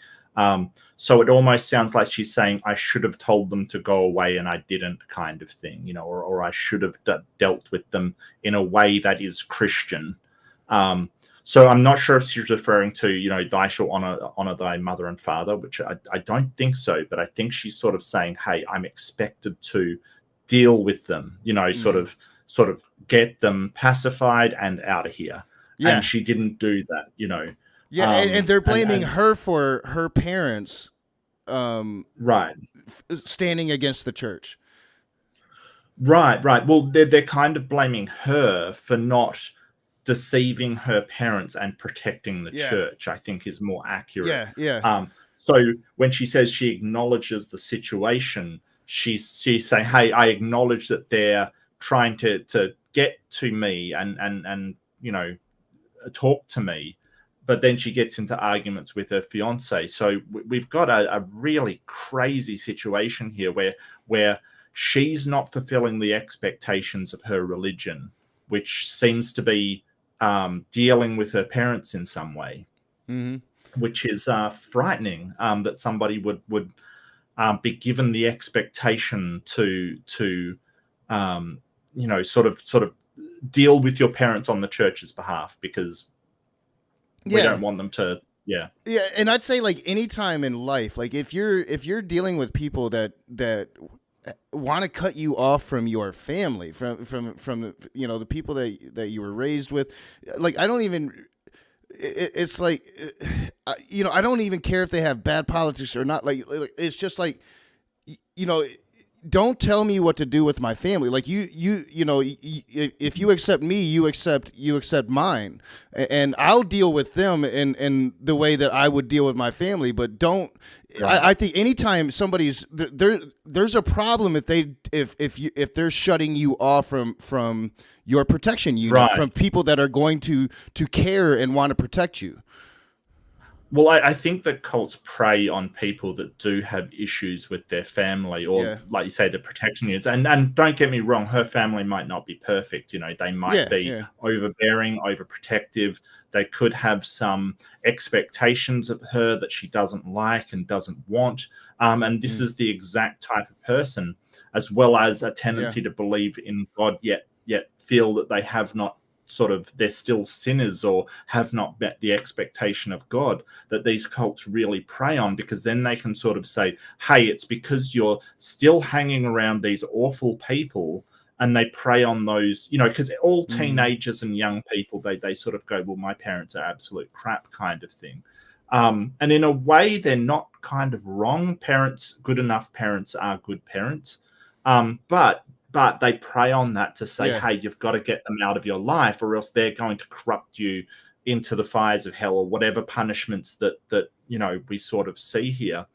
So it almost sounds like she's saying I should have told them to go away and I didn't, kind of thing, you know, or I should have dealt with them in a way that is Christian. So I'm not sure if she's referring to, you know, thou shalt honor thy mother and father, which I don't think so, but I think she's sort of saying, hey, I'm expected to deal with them, you know, sort of get them pacified and out of here. Yeah. And she didn't do that, you know. Yeah, and they're blaming her for her parents standing against the church. Right. Well, they're kind of blaming her for not deceiving her parents and protecting the church, I think is more accurate. Yeah. So when she says she acknowledges the situation, she's saying, hey, I acknowledge that they're trying to get to me and you know, talk to me. But then she gets into arguments with her fiance. So we've got a really crazy situation here where she's not fulfilling the expectations of her religion, which seems to be dealing with her parents in some way, which is frightening, that somebody would be given the expectation to you know, sort of deal with your parents on the church's behalf, because we don't want them to. Yeah. And I'd say, like, any time in life, like if you're dealing with people that want to cut you off from your family, from you know, the people that you were raised with, like, I don't even, it's like, you know, I don't even care if they have bad politics or not. Like it's just like, you know, don't tell me what to do with my family. Like you know, if you accept me, you accept mine, and I'll deal with them in the way that I would deal with my family. But don't. Right. I think anytime somebody's there's a problem if they're shutting you off from your protection unit, from people that are going to care and want to protect you. Well, I think that cults prey on people that do have issues with their family, or like you say, the protection units. And don't get me wrong, her family might not be perfect. You know, they might be overbearing, overprotective. They could have some expectations of her that she doesn't like and doesn't want. And this is the exact type of person, as well as a tendency to believe in God, yet feel that they have not they're still sinners or have not met the expectation of God, that these cults really prey on, because then they can sort of say, hey, it's because you're still hanging around these awful people, and they prey on those, you know, because all teenagers and young people, they sort of go, well, my parents are absolute crap, kind of thing. And in a way, they're not kind of wrong. Good enough parents are good parents. But they prey on that to say, hey, you've got to get them out of your life, or else they're going to corrupt you into the fires of hell, or whatever punishments that you know, we sort of see here.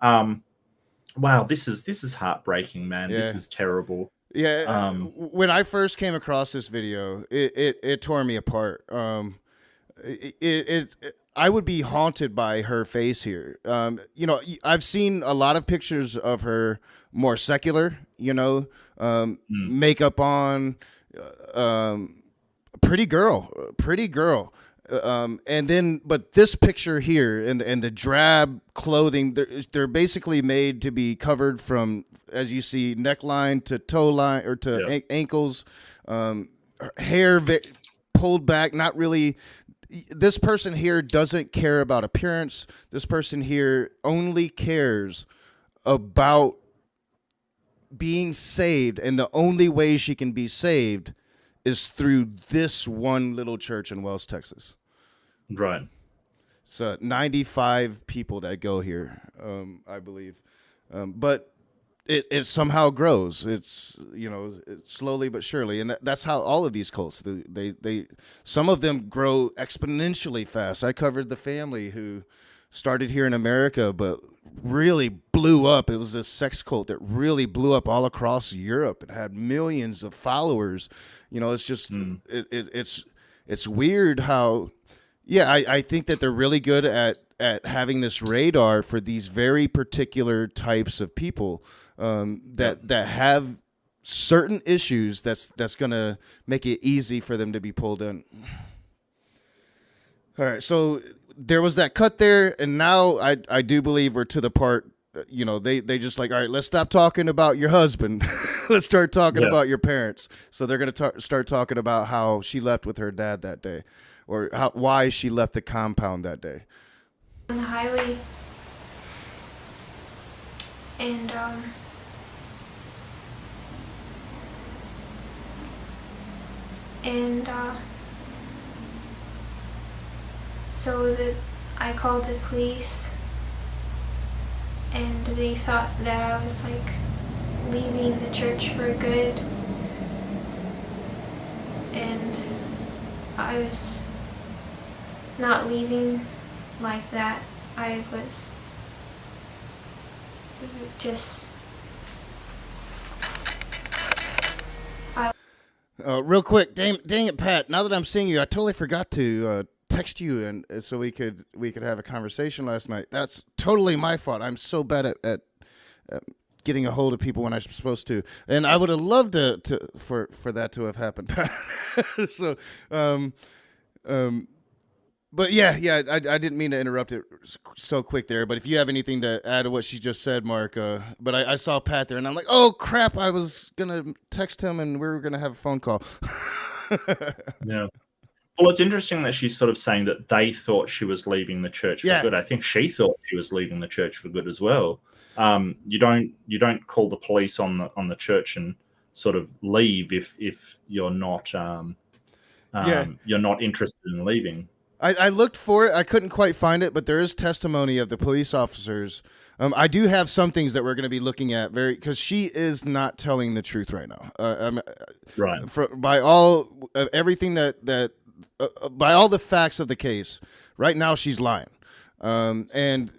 Wow, this is heartbreaking, man. This is terrible. Yeah. When I first came across this video, it tore me apart. I would be haunted by her face here. You know, I've seen a lot of pictures of her more secular, you know, makeup on, Pretty girl. And then, but this picture here and the drab clothing, they're basically made to be covered from, as you see, neckline to toe line or to ankles, hair pulled back, not really. This person here doesn't care about appearance. This person here only cares about being saved, and the only way she can be saved is through this one little church in Wells, Texas. Right. So 95 people that go here, I believe. But it somehow grows. It's, it's slowly but surely. And that's how all of these cults, they some of them grow exponentially fast. I covered the family who started here in America, but really blew up. It was a sex cult that really blew up all across Europe. It had millions of followers. It's just, it's weird how, I think that they're really good at having this radar for these very particular types of people that have certain issues that's going to make it easy for them to be pulled in. All right. So there was that cut there. And now I do believe we're to the part, they just like, all right, let's stop talking about your husband. Let's start talking about your parents. So they're going to start talking about how she left with her dad that day, or why she left the compound that day. On the highway, and so I called the police, and they thought that I was like leaving the church for good, and I was not leaving like that. I was just real quick, dang it, Pat, now that I'm seeing you, I totally forgot to text you and so we could have a conversation last night. That's totally my fault. I'm so bad at getting a hold of people when I'm supposed to, and I would have loved for that to have happened. So but I didn't mean to interrupt it so quick there, but if you have anything to add to what she just said, Mark, but I saw Pat there and I'm like, oh crap, I was gonna text him and we were gonna have a phone call. Yeah. Well, it's interesting that she's sort of saying that they thought she was leaving the church for good. I think she thought she was leaving the church for good as well. You don't call the police on the church and sort of leave if you're not you're not interested in leaving. I looked for it. I couldn't quite find it, but there is testimony of the police officers. I do have some things that we're going to be looking at because she is not telling the truth right now. Right. By all everything by all the facts of the case, right now she's lying. And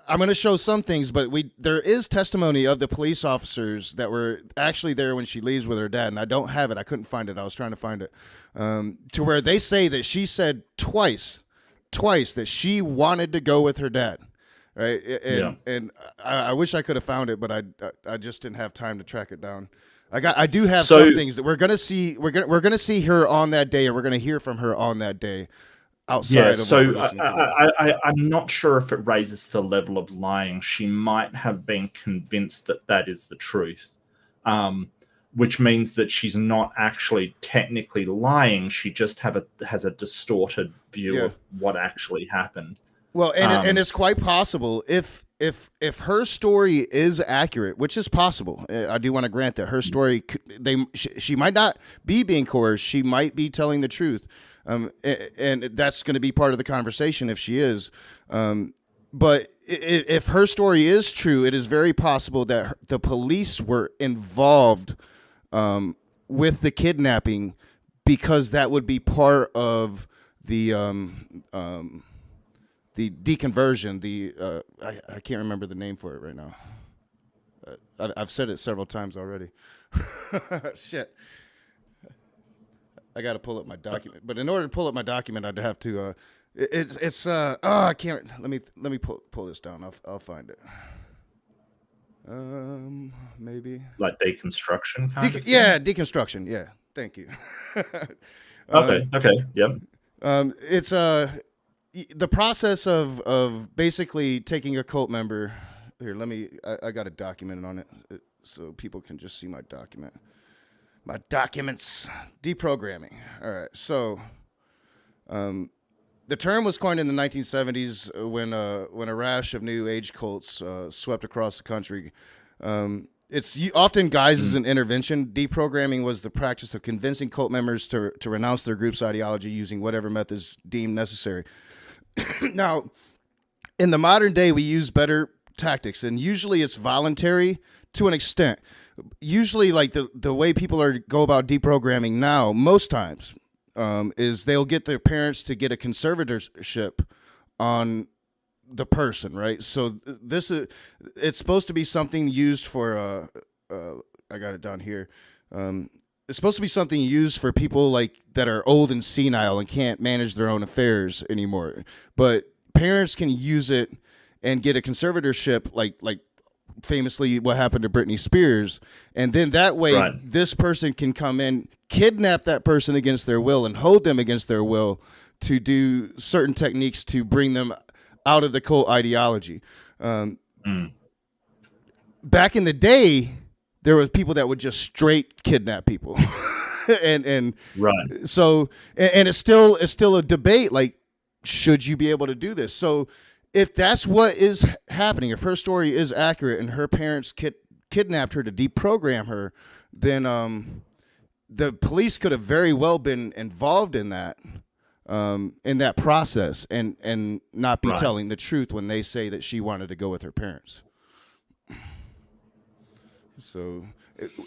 I'm going to show some things, but there is testimony of the police officers that were actually there when she leaves with her dad, and I don't have it. I couldn't find it. I was trying to find it. To where they say that she said twice that she wanted to go with her dad, right? And I wish I could have found it, but I just didn't have time to track it down. I do have some things that we're gonna see. We're gonna see her on that day, and we're gonna hear from her on that day. Outside of so I'm not sure if it raises the level of lying. She might have been convinced that is the truth, which means that she's not actually technically lying. She just has a distorted view of what actually happened. Well, and it's quite possible if her story is accurate, which is possible. I do want to grant that her story, she might not be being coerced. She might be telling the truth. And that's going to be part of the conversation if she is. But if her story is true, it is very possible that the police were involved with the kidnapping, because that would be part of the deconversion. I can't remember the name for it right now. I've said it several times already. Shit. I got to pull up my document, but in order to pull up my document, I'd have to. I can't. Let me pull this down. I'll find it. Maybe like deconstruction. Yeah, deconstruction. Yeah, Thank you. Okay. Yep. It's the process of basically taking a cult member. Here, I got it documented on it so people can just see my document. My documents. Deprogramming. All right. So, the term was coined in the 1970s when a rash of new age cults swept across the country. It's often guised as an intervention. Deprogramming was the practice of convincing cult members to renounce their group's ideology using whatever methods deemed necessary. Now, in the modern day, we use better tactics, and usually it's voluntary to an extent. Usually, like the way people go about deprogramming now, most times, is they'll get their parents to get a conservatorship on the person, right? So it's supposed to be something used for I got it down here. It's supposed to be something used for people like that are old and senile and can't manage their own affairs anymore. But parents can use it and get a conservatorship, like famously what happened to Britney Spears, and then that way this person can come in, kidnap that person against their will, and hold them against their will to do certain techniques to bring them out of the cult ideology. Back in the day, there were people that would just straight kidnap people, and so it's still a debate. Like, should you be able to do this? So, if that's what is happening, if her story is accurate, and her parents kidnapped her to deprogram her, then the police could have very well been involved in that process, and not be telling the truth when they say that she wanted to go with her parents. So,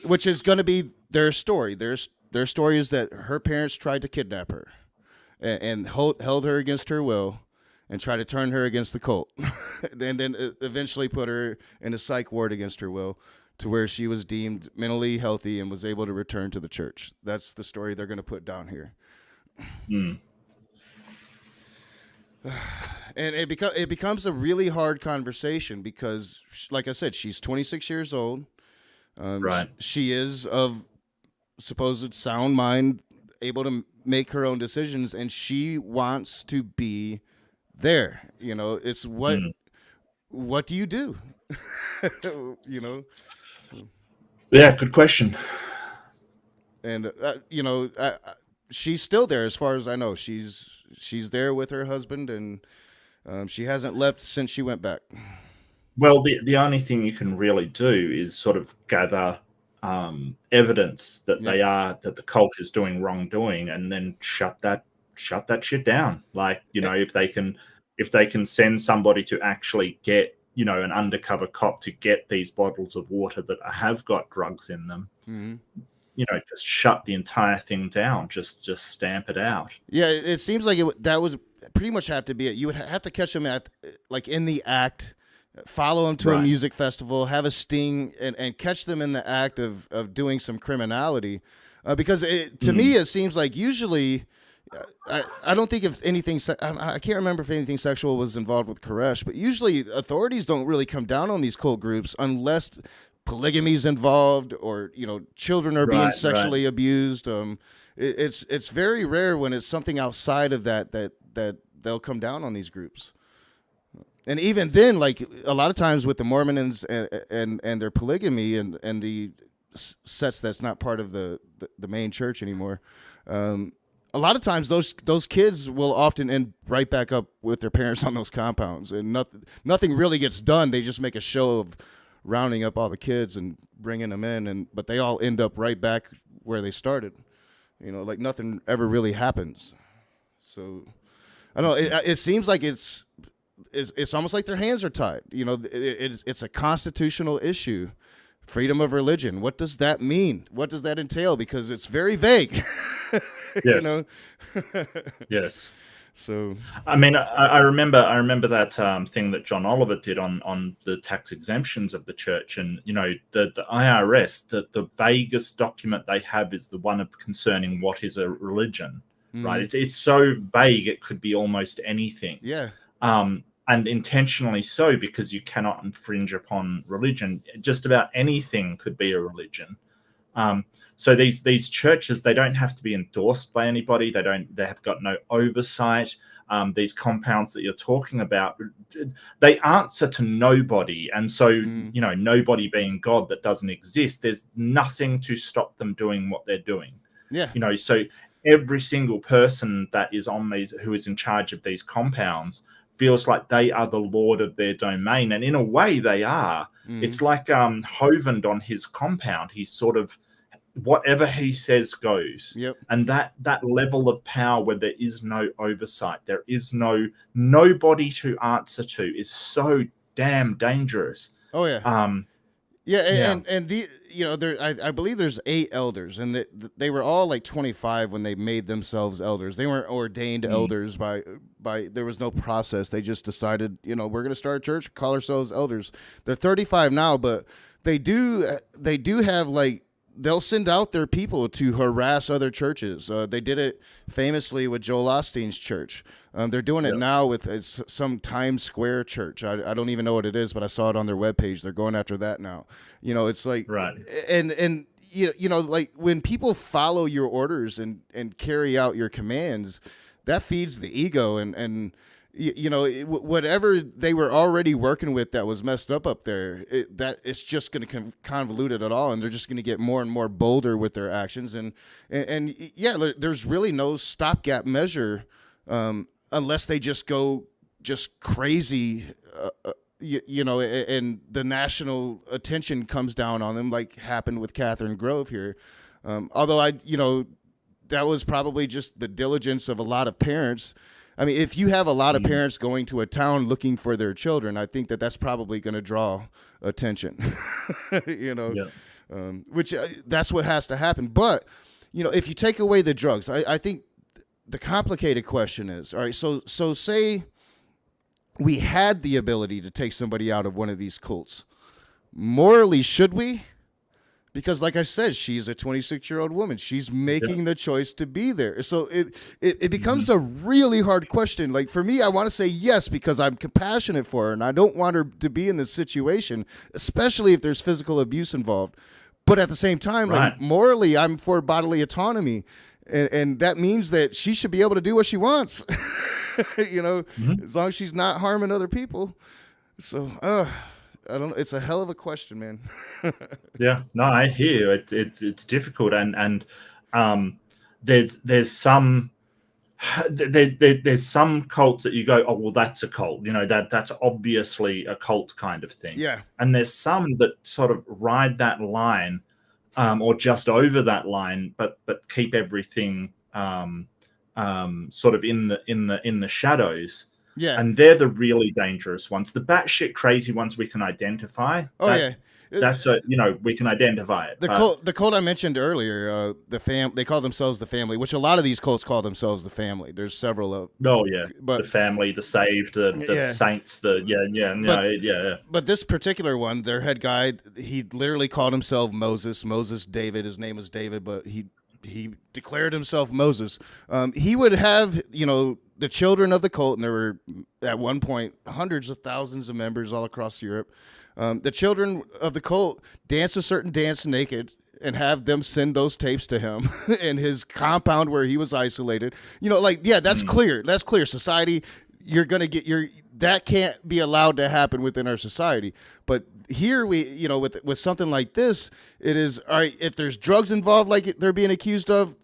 which is going to be their story. Their story is that her parents tried to kidnap her and held her against her will and try to turn her against the cult. And then eventually put her in a psych ward against her will, to where she was deemed mentally healthy and was able to return to the church. That's the story they're going to put down here. And it becomes a really hard conversation because, like I said, she's 26 years old. She is of supposed sound mind, able to make her own decisions, and she wants to be there. You know, it's what do you do? You know? Yeah, good question. And she's still there, as far as I know. She's there with her husband, and she hasn't left since she went back. Well, the only thing you can really do is sort of gather evidence that that the cult is doing wrongdoing, and then shut that shit down. Like, if they can send somebody to actually get, an undercover cop to get these bottles of water that have got drugs in them, just shut the entire thing down, just stamp it out. Yeah, it seems like that was pretty much have to be it. You would have to catch them in the act, follow them to a music festival, have a sting, and catch them in the act of doing some criminality. Because to me, it seems like usually, I don't think if anything, I can't remember if anything sexual was involved with Koresh, but usually authorities don't really come down on these cult groups unless polygamy is involved, or children are being sexually abused. It's very rare when it's something outside of that they'll come down on these groups. And even then, like a lot of times with the Mormons and their polygamy and the sets that's not part of the main church anymore, a lot of times those kids will often end right back up with their parents on those compounds, and nothing really gets done. They just make a show of rounding up all the kids and bringing them in, but they all end up right back where they started. Like nothing ever really happens. So I don't know. It seems like it's almost like their hands are tied. It's a constitutional issue. Freedom of religion. What does that mean? What does that entail? Because it's very vague. Yes. Yes. So I mean, I remember that thing that John Oliver did on the tax exemptions of the church, and the IRS, the vaguest document they have is the one concerning what is a religion, right? It's so vague it could be almost anything. Yeah. And intentionally so, because you cannot infringe upon religion. Just about anything could be a religion. So these churches, they don't have to be endorsed by anybody. They have got no oversight. These compounds that you're talking about, they answer to nobody. And so, nobody being God that doesn't exist, there's nothing to stop them doing what they're doing. Yeah. So every single person that is on these, who is in charge of these compounds, feels like they are the lord of their domain. And in a way they are. It's like Hovind on his compound. He's sort of, whatever he says goes. Yep. And that level of power where there is no oversight, there is nobody to answer to, is so damn dangerous. Oh yeah. And the there, I believe there's 8 elders, and they were all like 25 when they made themselves elders. They weren't ordained elders by there was no process. They just decided, we're going to start a church, call ourselves elders. They're 35 now, but they do have like, they'll send out their people to harass other churches. They did it famously with Joel Osteen's church. They're doing it now with some Times Square church. I don't even know what it is, but I saw it on their webpage. They're going after that now. It's like, right. And like when people follow your orders and carry out your commands, that feeds the ego and whatever they were already working with that was messed up there, that it's just going to convolute it at all, and they're just going to get more and more bolder with their actions, and there's really no stopgap measure unless they just go crazy, and the national attention comes down on them, like happened with Catherine Grove here. Although that was probably just the diligence of a lot of parents. I mean, if you have a lot of parents going to a town looking for their children, I think that's probably going to draw attention, which that's what has to happen. But, if you take away the drugs, I think the complicated question is, all right, so say we had the ability to take somebody out of one of these cults. Morally, should we? Because like I said, she's a 26-year-old woman. She's making the choice to be there. So it becomes a really hard question. Like for me, I want to say yes, because I'm compassionate for her and I don't want her to be in this situation, especially if there's physical abuse involved. But at the same time, like morally, I'm for bodily autonomy. And that means that she should be able to do what she wants, as long as she's not harming other people. So, I don't know. It's a hell of a question, man. Yeah, no, I hear you. It's difficult, and there's some cults that you go, oh well, that's a cult. That's obviously a cult kind of thing. Yeah. And there's some that sort of ride that line, or just over that line, but keep everything sort of in the shadows. Yeah. And they're the really dangerous ones. The batshit crazy ones we can identify. That's we can identify it. The cult I mentioned earlier, they call themselves the Family, which a lot of these cults call themselves the Family. There's several of. Oh yeah, but the Family, the Saved, the Saints, But this particular one, their head guy, he literally called himself Moses David. His name was David, but he declared himself Moses. He would have the children of the cult, and there were at one point hundreds of thousands of members all across Europe. The children of the cult dance a certain dance naked and have them send those tapes to him in his compound where he was isolated. That's clear. That's clear. Society, you're going to get that can't be allowed to happen within our society. But here we, with something like this, it is, all right, if there's drugs involved, like they're being accused of,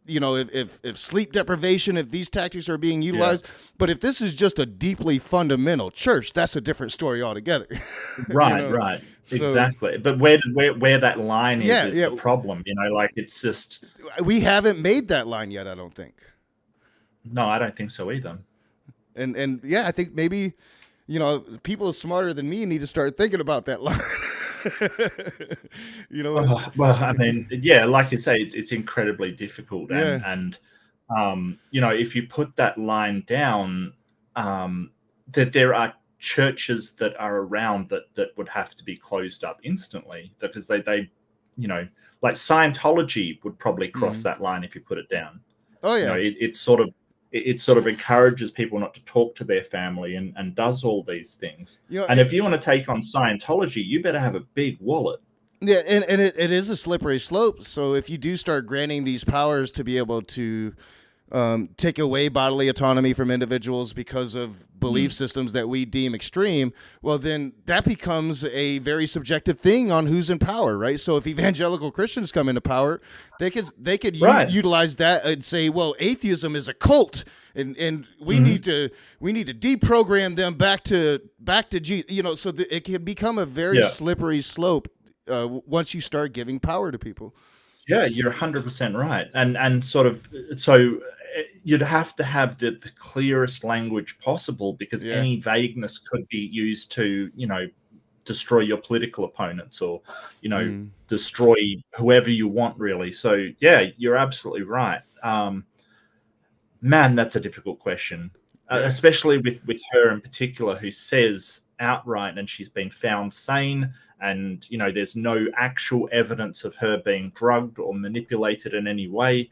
if sleep deprivation, if these tactics are being utilized, but if this is just a deeply fundamental church, that's a different story altogether. Right. So, exactly. But where that line is the problem, it's just, we haven't made that line yet. I don't think. No, I don't think so either. And I think maybe, people smarter than me need to start thinking about that line. Well, I mean, like you say, it's incredibly difficult, and if you put that line down, that there are churches that are around that would have to be closed up instantly, because they like Scientology would probably cross that line if you put it down. Oh yeah, it sort of encourages people not to talk to their family and does all these things. And if you want to take on Scientology, you better have a big wallet. Yeah, and it is a slippery slope. So if you do start granting these powers to be able to take away bodily autonomy from individuals because of belief systems that we deem extreme, well, then that becomes a very subjective thing on who's in power, right? So if evangelical Christians come into power, they could utilize that and say, well, atheism is a cult, and we need to deprogram them back to Jesus. You know, so it can become a very slippery slope once you start giving power to people. Yeah, you're 100% right, and sort of so. You'd have to have the clearest language possible, because any vagueness could be used to, destroy your political opponents or, destroy whoever you want, really. So, yeah, you're absolutely right. Man, that's a difficult question, especially with her in particular, who says outright, and she's been found sane, and, there's no actual evidence of her being drugged or manipulated in any way.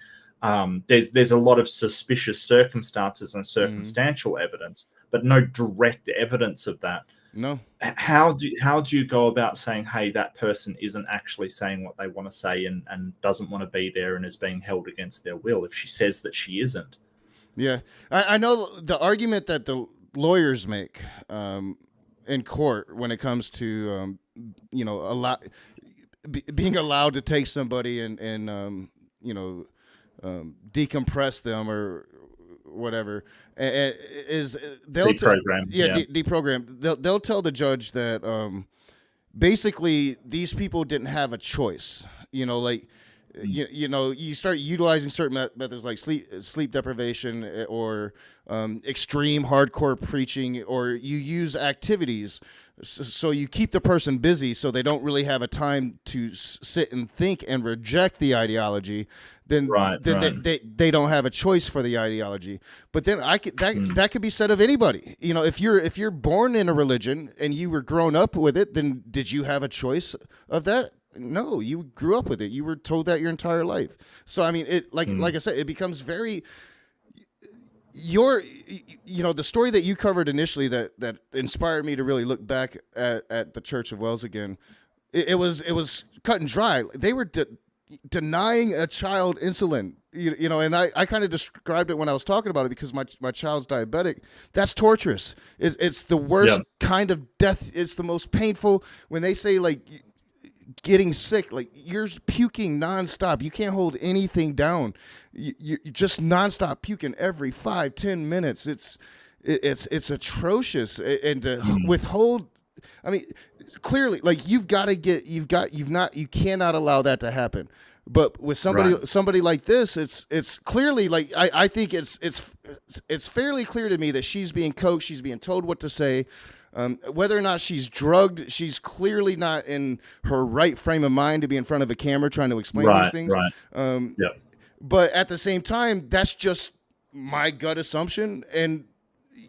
There's a lot of suspicious circumstances and circumstantial evidence, but no direct evidence of that. No. How do you go about saying, hey, that person isn't actually saying what they want to say and doesn't want to be there and is being held against their will if she says that she isn't? Yeah, I know the argument that the lawyers make in court when it comes to being allowed to take somebody and decompress them or whatever is they'll deprogram. Deprogram. They'll tell the judge that basically these people didn't have a choice. You start utilizing certain methods like sleep deprivation or extreme hardcore preaching, or you use activities so you keep the person busy so they don't really have a time to sit and think and reject the ideology. Then they don't have a choice for the ideology. But then that could be said of anybody. If you're born in a religion and you were grown up with it, then did you have a choice of that? No, you grew up with it. You were told that your entire life. So I mean, like I said, it becomes very the story that you covered initially that inspired me to really look back at the Church of Wells again. It was cut and dry. They were denying a child insulin, and I kind of described it when I was talking about it because my child's diabetic. That's torturous. It's the worst kind of death. It's the most painful when they say like getting sick, like you're puking nonstop. You can't hold anything down. You just nonstop puking every 5-10 minutes. It's atrocious. And to withhold, I mean, clearly, like you cannot allow that to happen. But with somebody like this, it's clearly like I think it's fairly clear to me that she's being coaxed. She's being told what to say. Whether or not she's drugged, she's clearly not in her right frame of mind to be in front of a camera trying to explain these things. But at the same time, that's just my gut assumption. And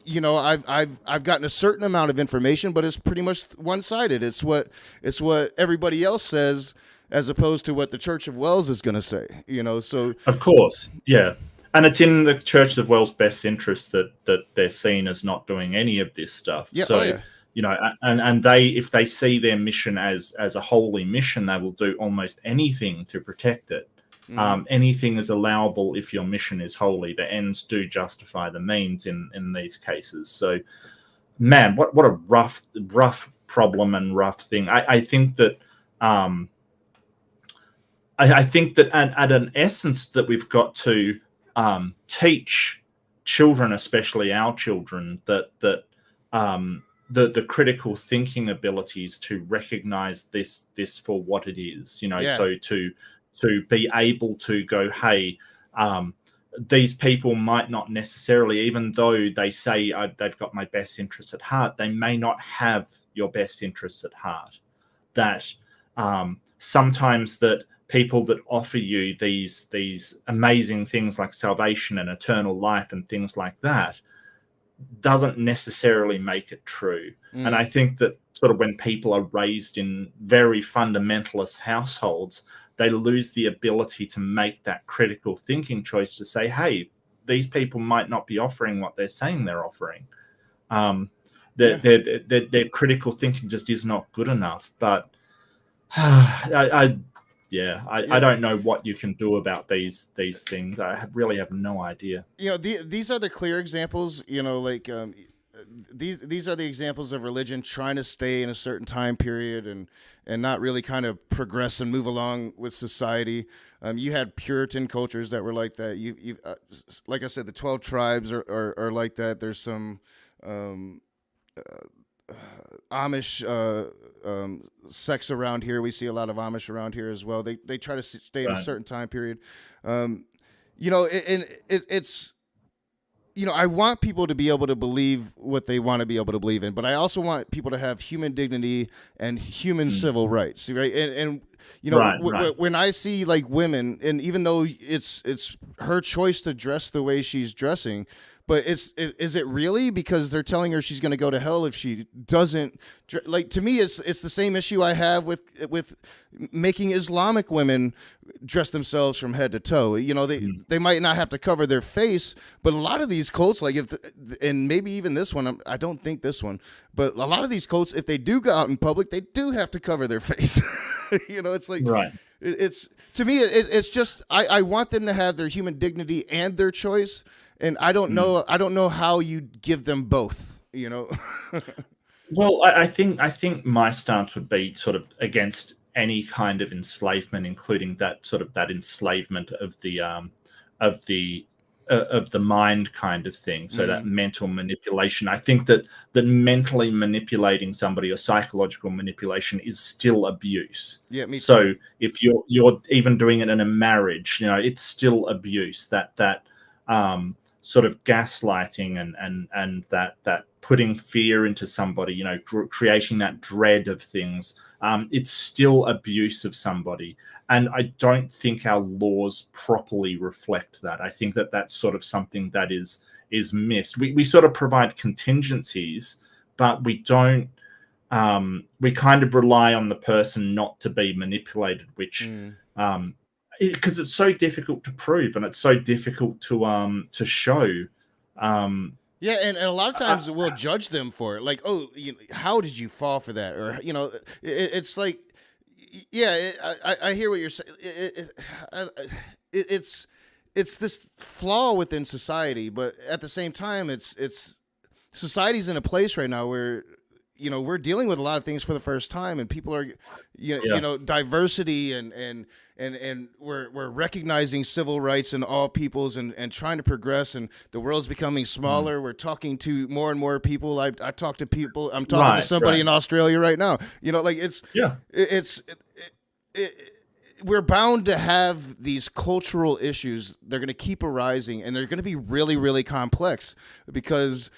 I've gotten a certain amount of information, but it's pretty much one-sided. It's what everybody else says, as opposed to what the Church of Wells is going to say. So of course, yeah. And it's in the Church of Wells' best interest that they're seen as not doing any of this stuff. Yeah, so, and if they see their mission as a holy mission, they will do almost anything to protect it. Anything is allowable if your mission is holy. The ends do justify the means in these cases. So, man, what a rough problem and rough thing. I think that I think that at an essence that we've got to teach children, especially our children, that the critical thinking abilities to recognize this for what it is, so to be able to go, hey, these people might not necessarily, even though they say they've got my best interests at heart, they may not have your best interests at heart. That sometimes that people that offer you these amazing things like salvation and eternal life and things like that doesn't necessarily make it true. And I think that sort of when people are raised in very fundamentalist households, they lose the ability to make that critical thinking choice to say, hey, these people might not be offering what they're saying they're offering. Their critical thinking just is not good enough. But I don't know what you can do about these things. Really have no idea. You know, these are the clear examples. You know, like these are the examples of religion trying to stay in a certain time period and not really kind of progress and move along with society. You had Puritan cultures that were like that. You like I said, the 12 tribes are like that. There's some Amish sects around here. We see a lot of Amish around here as well. They try to stay in a certain time period. You know, it's you know, I want people to be able to believe what they want to be able to believe in, but I also want people to have human dignity and human civil rights, right? And you know, when I see like women, and even though it's her choice to dress the way she's dressing, but is it really because they're telling her she's going to go to hell if she doesn't? Like, to me, it's the same issue I have with making Islamic women dress themselves from head to toe. You know, they might not have to cover their face, but a lot of these cults, like and maybe even this one, I don't think this one, but a lot of these cults, if they do go out in public, they do have to cover their face. You know, it's like, it's to me, it's just I want them to have their human dignity and their choice. And I don't know how you give them both, you know. Well, I think my stance would be sort of against any kind of enslavement, including that enslavement of the mind kind of thing. So that mental manipulation. I think that mentally manipulating somebody or psychological manipulation is still abuse. Yeah, me too. So if you're even doing it in a marriage, you know, it's still abuse. That sort of gaslighting and that putting fear into somebody, you know, creating that dread of things. It's still abuse of somebody. And I don't think our laws properly reflect that. I think that that's sort of something that is missed. We sort of provide contingencies, but we don't, we kind of rely on the person not to be manipulated, which, because it's so difficult to prove and it's so difficult to show. Yeah, and a lot of times we'll judge them for it. Like, oh, how did you fall for that? Or, you know, it's like, yeah, I hear what you're saying. It's this flaw within society, but at the same time, it's society's in a place right now where, you know, we're dealing with a lot of things for the first time, and people are, you know, diversity and we're recognizing civil rights in all peoples and trying to progress, and the world's becoming smaller. We're talking to more and more people. I talk to people. I'm talking to somebody in Australia right now. You know, like we're bound to have these cultural issues. They're going to keep arising, and they're going to be really, really complex because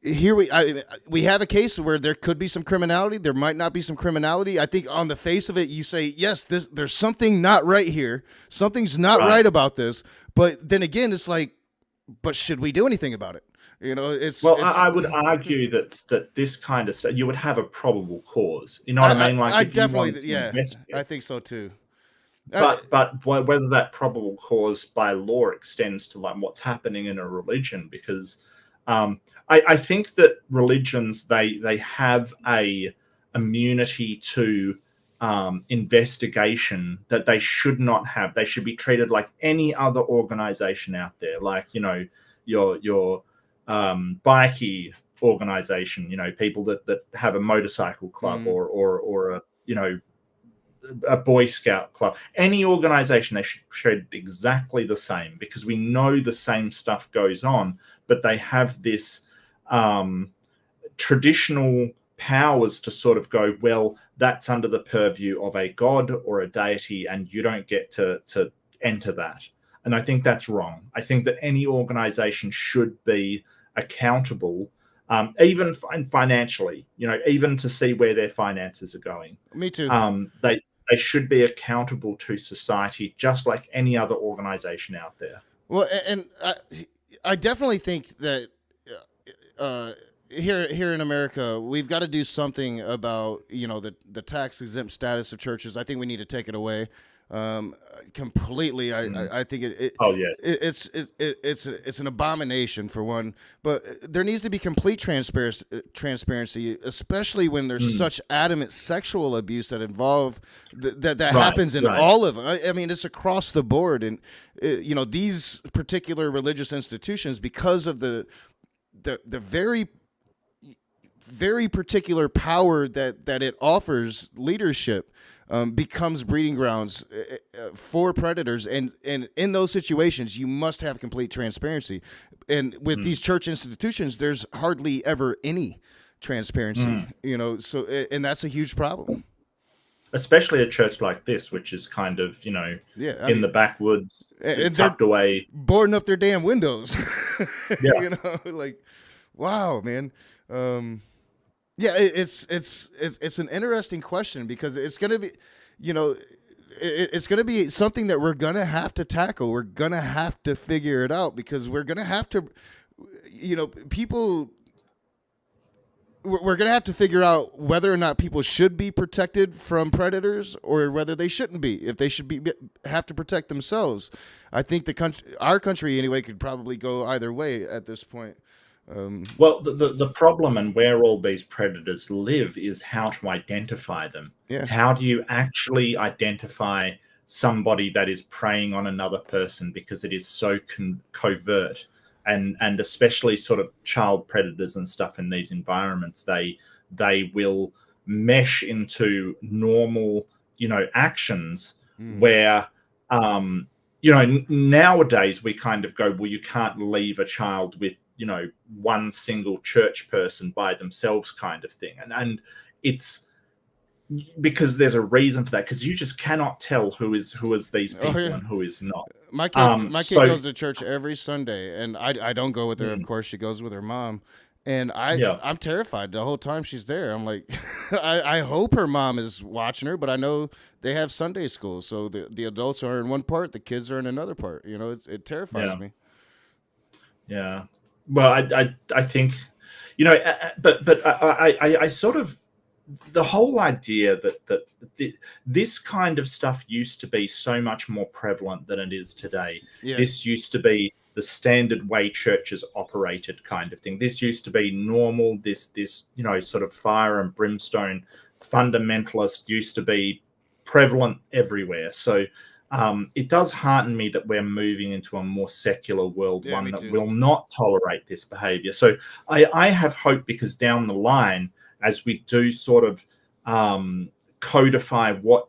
here we have a case where there could be some criminality. There might not be some criminality. I think on the face of it, you say, yes, there's something not right here. Something's not right about this. But then again, it's like, but should we do anything about it? You know, I would argue that this kind of stuff, you would have a probable cause. You know what I mean? Like, I definitely, I think so too. But whether that probable cause by law extends to like what's happening in a religion, because I think that religions, they have a immunity to investigation that they should not have. They should be treated like any other organization out there, like, you know, your bikie organization, you know, people that have a motorcycle club or a, you know, a Boy Scout club, any organization, they should be treated exactly the same, because we know the same stuff goes on, but they have this traditional powers to sort of go, well, that's under the purview of a god or a deity, and you don't get to enter that. And I think that's wrong. I think that any organization should be accountable, even financially, you know, even to see where their finances are going. Me too. They should be accountable to society, just like any other organization out there. Well, and I definitely think that here in America, we've got to do something about, you know, the tax exempt status of churches. I think we need to take it away. Completely. I think Oh yes. it's an abomination for one, but there needs to be complete transparency, especially when there's such adamant sexual abuse that involve that happens in all of them. I mean, it's across the board, and these particular religious institutions, because of the very very particular power that it offers leadership, becomes breeding grounds for predators, and in those situations you must have complete transparency. And with these church institutions, there's hardly ever any transparency. So and that's a huge problem, especially a church like this, which is kind of in the backwoods, and tucked away, boarding up their damn windows. Yeah. Like, wow, man. Yeah, it's an interesting question, because it's going to be, it's going to be something that we're going to have to tackle. We're going to have to figure it out, because we're going to have to, we're going to have to figure out whether or not people should be protected from predators, or whether they shouldn't be, if they should have to protect themselves. I think our country anyway could probably go either way at this point. Well, the problem and where all these predators live is how to identify them. Yeah. How do you actually identify somebody that is preying on another person, because it is so covert, and especially sort of child predators and stuff in these environments, they will mesh into normal actions where nowadays we kind of go, well, you can't leave a child with one single church person by themselves, kind of thing. And it's because there's a reason for that, because you just cannot tell who is these people and who is not. My kid goes to church every Sunday, and I don't go with her. Of course, she goes with her mom. And I'm terrified the whole time she's there. I'm like, I hope her mom is watching her, but I know they have Sunday school, so the adults are in one part, the kids are in another part. It terrifies me. Yeah. Well, I think, but I sort of, the whole idea that this kind of stuff used to be so much more prevalent than it is today. Yeah. This used to be the standard way churches operated, kind of thing. This used to be normal. This sort of fire and brimstone fundamentalist used to be prevalent everywhere. So it does hearten me that we're moving into a more secular world, one that will not tolerate this behavior. So I have hope, because down the line, as we do sort of codify what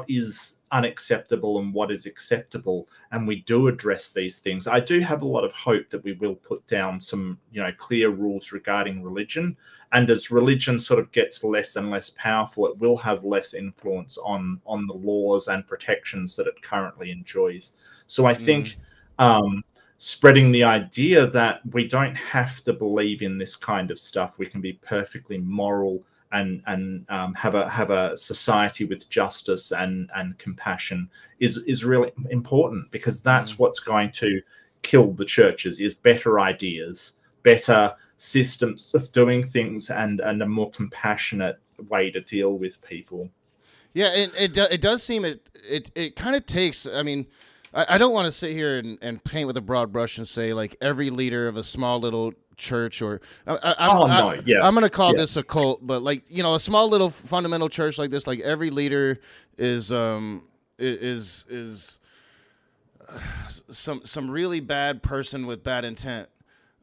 is unacceptable and what is acceptable, and we do address these things, I do have a lot of hope that we will put down some clear rules regarding religion. And as religion sort of gets less and less powerful, it will have less influence on the laws and protections that it currently enjoys. So I think spreading the idea that we don't have to believe in this kind of stuff, we can be perfectly moral and have a society with justice and compassion is really important, because that's what's going to kill the churches, is better ideas, better systems of doing things, and a more compassionate way to deal with people. Yeah, and it does seem it kind of takes, I mean, I don't want to sit here and paint with a broad brush and say like every leader of a small little church, or I'm going to call this a cult, but like, a small little fundamental church like this, like every leader is some really bad person with bad intent.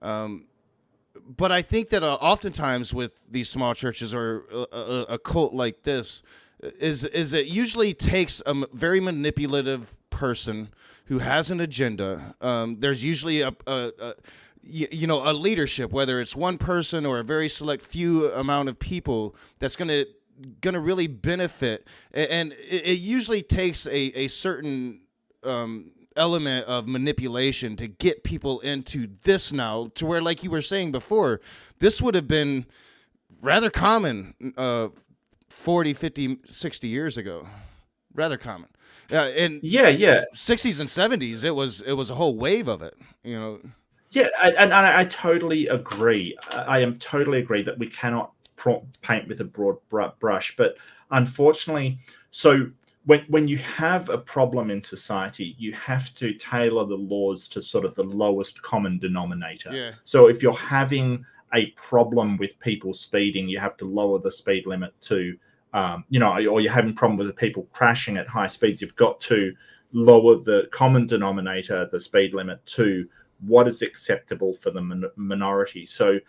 But I think that oftentimes with these small churches, or a cult like this, is it usually takes a very manipulative person who has an agenda. There's usually a leadership, whether it's one person or a very select few amount of people, that's gonna really benefit, and it usually takes a certain element of manipulation to get people into this now, to where, like you were saying before, this would have been rather common 40, 50, 60 years ago. Rather common. In 60s and 70s, it was a whole wave of it, Yeah, and I totally agree. I am totally agree that we cannot paint with a broad brush, but unfortunately, so when you have a problem in society, you have to tailor the laws to sort of the lowest common denominator. Yeah. So if you're having a problem with people speeding, you have to lower the speed limit to, or you're having a problem with people crashing at high speeds, you've got to lower the common denominator, the speed limit, to what is acceptable for the minority. So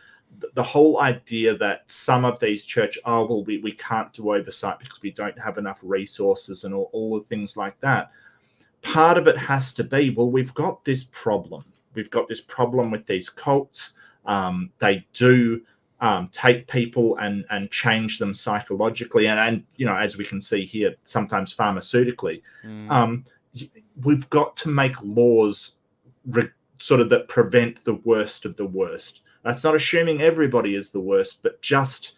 the whole idea that some of these we can't do oversight because we don't have enough resources and all the things like that. Part of it has to be, well, we've got this problem. We've got this problem with these cults. They do take people and change them psychologically. And, as we can see here, sometimes pharmaceutically. We've got to make laws sort of that prevent the worst of the worst. That's not assuming everybody is the worst, but just,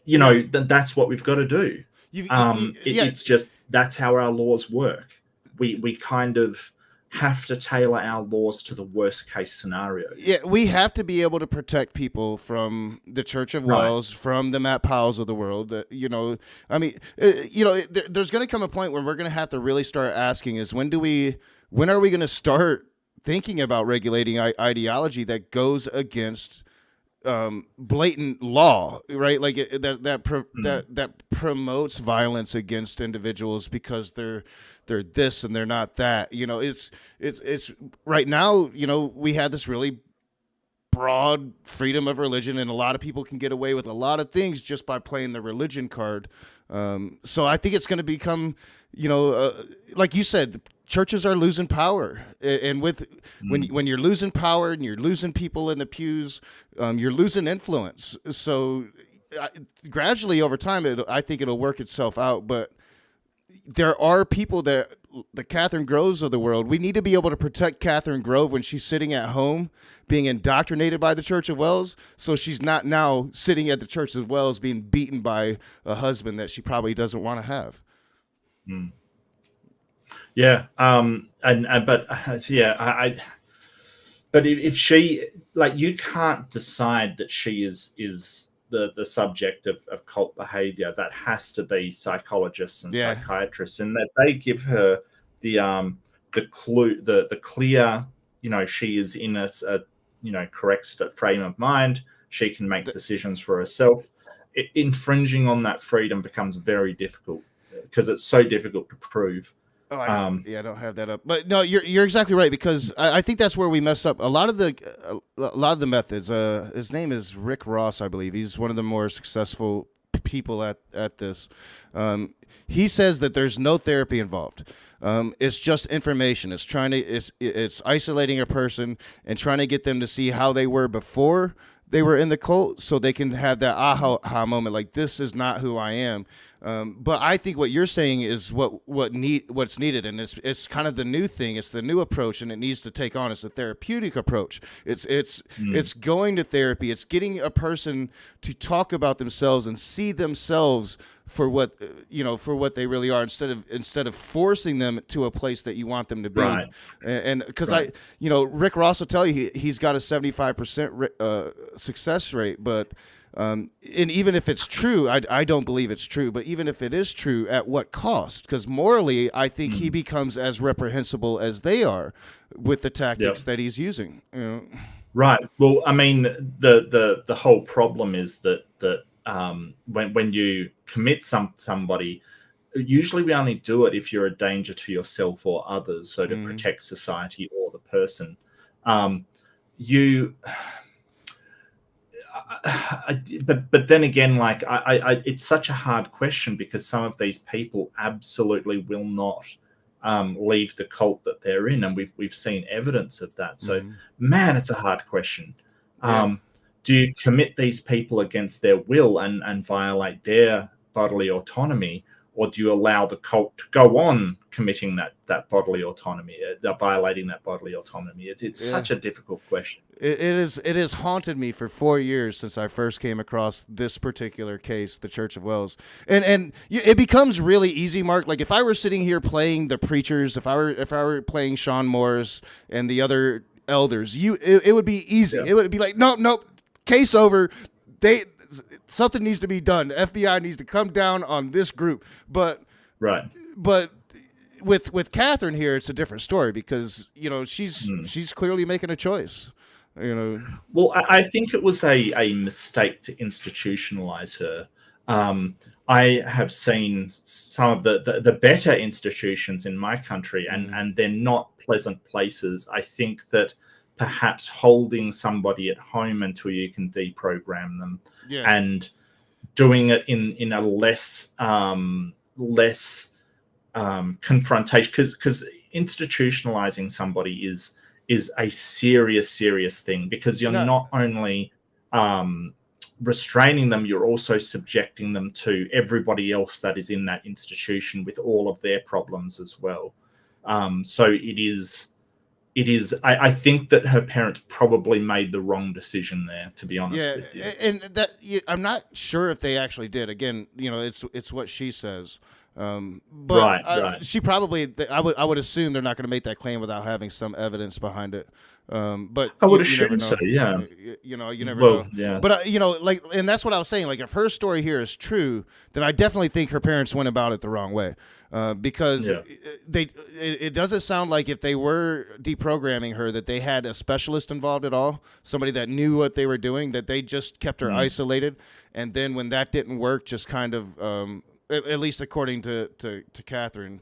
that's what we've got to do. It's just, that's how our laws work. We kind of have to tailor our laws to the worst case scenario. Yeah, we have to be able to protect people from the Church of Wells, from the Matt Powells of the world. There's going to come a point where we're going to have to really start asking is when are we going to start thinking about regulating ideology that goes against blatant law, right? Like that promotes violence against individuals because they're this and they're not that. It's right now. We have this really broad freedom of religion, and a lot of people can get away with a lot of things just by playing the religion card. So I think it's going to become, like you said, churches are losing power, and when you're losing power and you're losing people in the pews, you're losing influence. So gradually over time, I think it'll work itself out. But there are people that the Catherine Groves of the world. We need to be able to protect Catherine Grove when she's sitting at home being indoctrinated by the Church of Wells, so she's not now sitting at the Church of Wells being beaten by a husband that she probably doesn't want to have. Yeah. But if she, like, you can't decide that she is the subject of cult behavior. That has to be psychologists and psychiatrists, and that they give her the clue, the clear, she is in a correct frame of mind. She can make decisions for herself. Infringing on that freedom becomes very difficult because it's so difficult to prove. I don't have that up, but no, you're exactly right, because I think that's where we mess up. A lot of the methods. His name is Rick Ross, I believe. He's one of the more successful people at this. He says that there's no therapy involved. It's just information. It's isolating a person and trying to get them to see how they were before they were in the cult, so they can have that aha moment, like, this is not who I am. But I think what you're saying is what's needed, and it's kind of the new thing. It's the new approach, and it needs to take on. It's a therapeutic approach. It's going to therapy. It's getting a person to talk about themselves and see themselves for what they really are, instead of forcing them to a place that you want them to be. Right. And because Rick Ross will tell you he's got a 75% success rate, but. And even if it's true, I don't believe it's true, but even if it is true, at what cost? Because morally, I think he becomes as reprehensible as they are with the tactics that he's using. Right. Well, I mean, the whole problem is that when you commit somebody, usually we only do it if you're a danger to yourself or others, so to protect society or the person. But then again, like it's such a hard question, because some of these people absolutely will not leave the cult that they're in, and we've seen evidence of that. So, man, it's a hard question. Do you commit these people against their will and violate their bodily autonomy, or do you allow the cult to go on committing that bodily autonomy, violating that bodily autonomy? It's such a difficult question. It has haunted me for 4 years since I first came across this particular case, the Church of Wells, and it becomes really easy, Mark. Like, if I were sitting here playing the preachers, if I were playing Sean Morris and the other elders, it would be easy. Yeah. It would be like, nope, case over. Something needs to be done. The FBI needs to come down on this group, but. Right. But with Catherine here, it's a different story because she's clearly making a choice. Well, I think it was a mistake to institutionalize her. I have seen some of the better institutions in my country, and they're not pleasant places. I think that perhaps holding somebody at home until you can deprogram them, and doing it in a less confrontation, because institutionalizing somebody is a serious thing, because you're not only restraining them, you're also subjecting them to everybody else that is in that institution with all of their problems as well. So it is. I think that her parents probably made the wrong decision there, to be honest with you. And that I'm not sure if they actually did. Again, it's what she says. But right. She probably. I would assume they're not going to make that claim without having some evidence behind it. But I would assume so. Yeah. You never know. Yeah. But and that's what I was saying. Like, if her story here is true, then I definitely think her parents went about it the wrong way. Because it doesn't sound like, if they were deprogramming her, that they had a specialist involved at all, somebody that knew what they were doing, that they just kept her isolated. And then when that didn't work, just kind of, at least according to Catherine,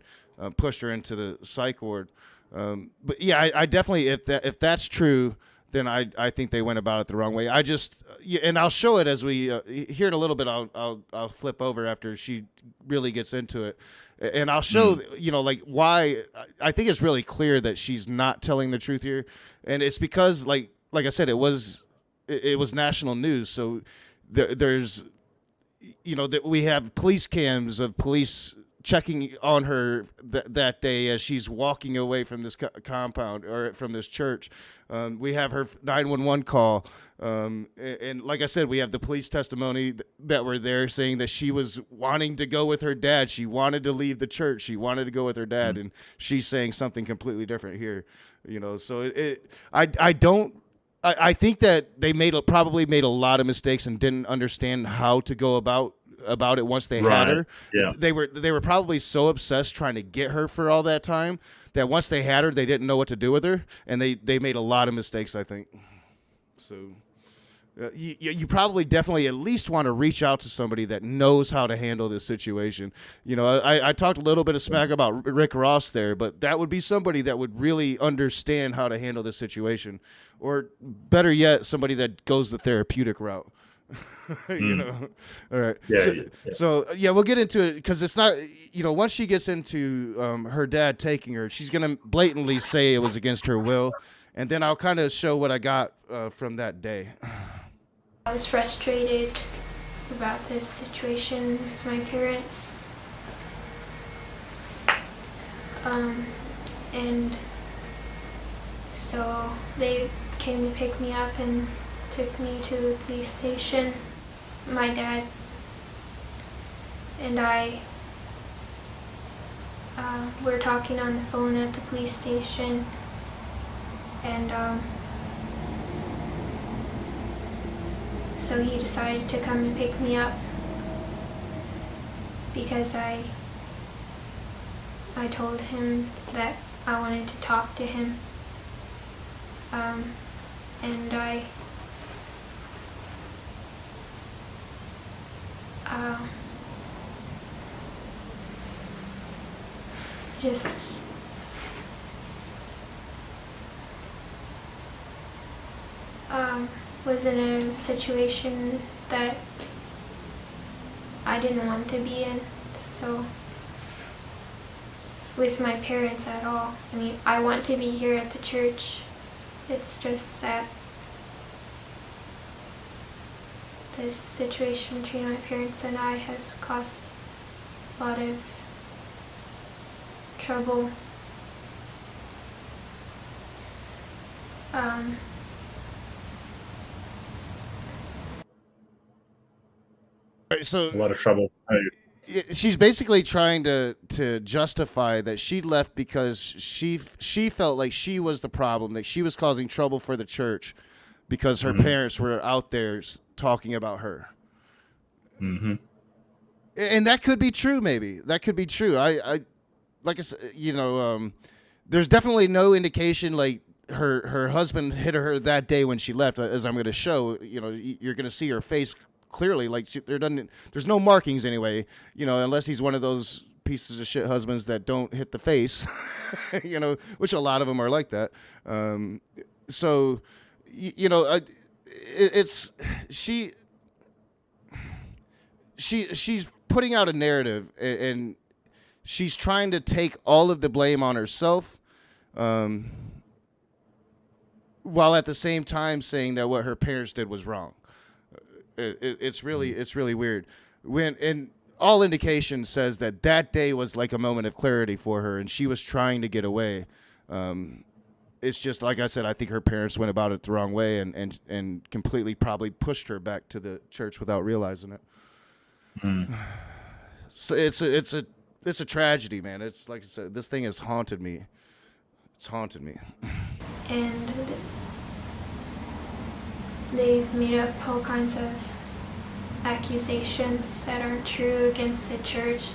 pushed her into the psych ward. But yeah, I definitely, if that's true, then I think they went about it the wrong way. I just, and I'll show it as we hear it a little bit. I'll flip over after she really gets into it. And I'll show, why I think it's really clear that she's not telling the truth here. And it's because, like I said, it was national news. So there's, that we have police cams of police checking on her that day as she's walking away from this compound or from this church. We have her 911 call. And like I said, we have the police testimony that were there saying that she was wanting to go with her dad. She wanted to leave the church. She wanted to go with her dad. And she's saying something completely different here, so I think that they probably made a lot of mistakes and didn't understand how to go about it once they had her. Yeah. They were probably so obsessed trying to get her for all that time that once they had her, they didn't know what to do with her, and they made a lot of mistakes, I think. So you probably definitely at least want to reach out to somebody that knows how to handle this situation. I talked a little bit of smack about Rick Ross there, but that would be somebody that would really understand how to handle this situation, or better yet, somebody that goes the therapeutic route. All right. So we'll get into it, because it's not, once she gets into her dad taking her, she's going to blatantly say it was against her will. And then I'll kind of show what I got from that day. I was frustrated about this situation with my parents. And so they came to pick me up and took me to the police station. My dad and I were talking on the phone at the police station, and so he decided to come and pick me up because I told him that I wanted to talk to him, and I just was in a situation that I didn't want to be in, so with my parents at all. I mean, I want to be here at the church. It's just that this situation between my parents and I has caused a lot of trouble. So a lot of trouble. She's basically trying to justify that she left because she felt like she was the problem, that she was causing trouble for the church because her parents were out there talking about her. Mm-hmm. And that could be true. Maybe that could be true. I like I said, there's definitely no indication like her husband hit her that day when she left. As I'm going to show, you're going to see her face clearly. Like there's no markings anyway. Unless he's one of those pieces of shit husbands that don't hit the face. Which a lot of them are like that. It's she's putting out a narrative and she's trying to take all of the blame on herself, while at the same time saying that what her parents did was wrong. It's really weird. And all indication says that day was like a moment of clarity for her, and she was trying to get away. It's just like I said, I think her parents went about it the wrong way and completely probably pushed her back to the church without realizing it. So it's a tragedy, man. It's like I said, this thing has haunted me. It's haunted me. And they've made up all kinds of accusations that aren't true against the church.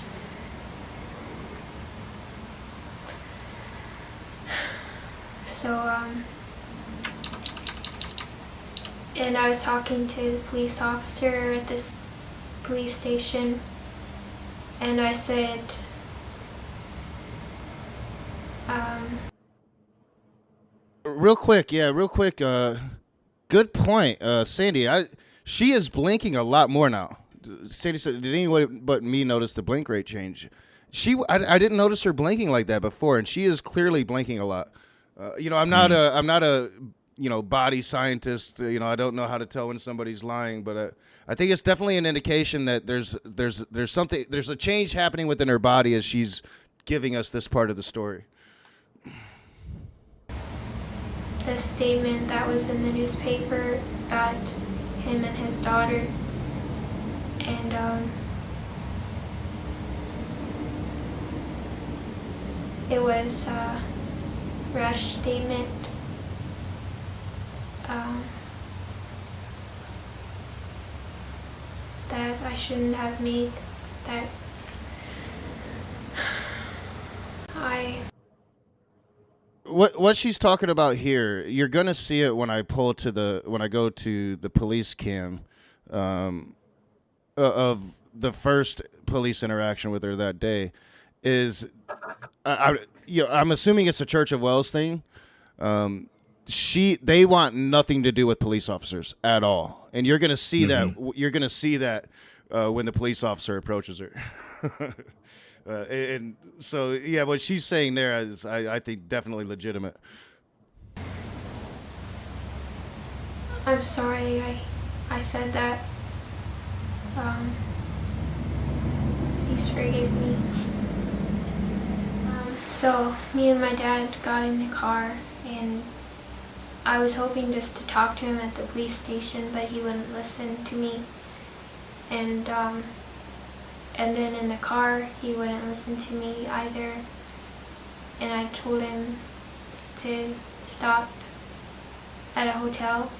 So, and I was talking to the police officer at this police station, and I said, real quick. Good point, Sandy. She is blinking a lot more now. Sandy said, "Did anyone but me notice the blink rate change?" I didn't notice her blinking like that before, and she is clearly blinking a lot. I'm not a body scientist. I don't know how to tell when somebody's lying, but I think it's definitely an indication that there's a change happening within her body as she's giving us this part of the story. the statement that was in the newspaper about him and his daughter. And it was a rash statement. That I shouldn't have made, that What she's talking about here, you're gonna see it when I go to the police cam of the first police interaction with her that day. Is I'm assuming it's a Church of Wells thing. They want nothing to do with police officers at all, and you're gonna see that. You're gonna see that when the police officer approaches her. And so, yeah, what she's saying there is, I think, definitely legitimate. I'm sorry I said that. Please forgive me. So me and my dad got in the car, and I was hoping just to talk to him at the police station, but he wouldn't listen to me. And then in the car, he wouldn't listen to me either. And I told him to stop at a hotel,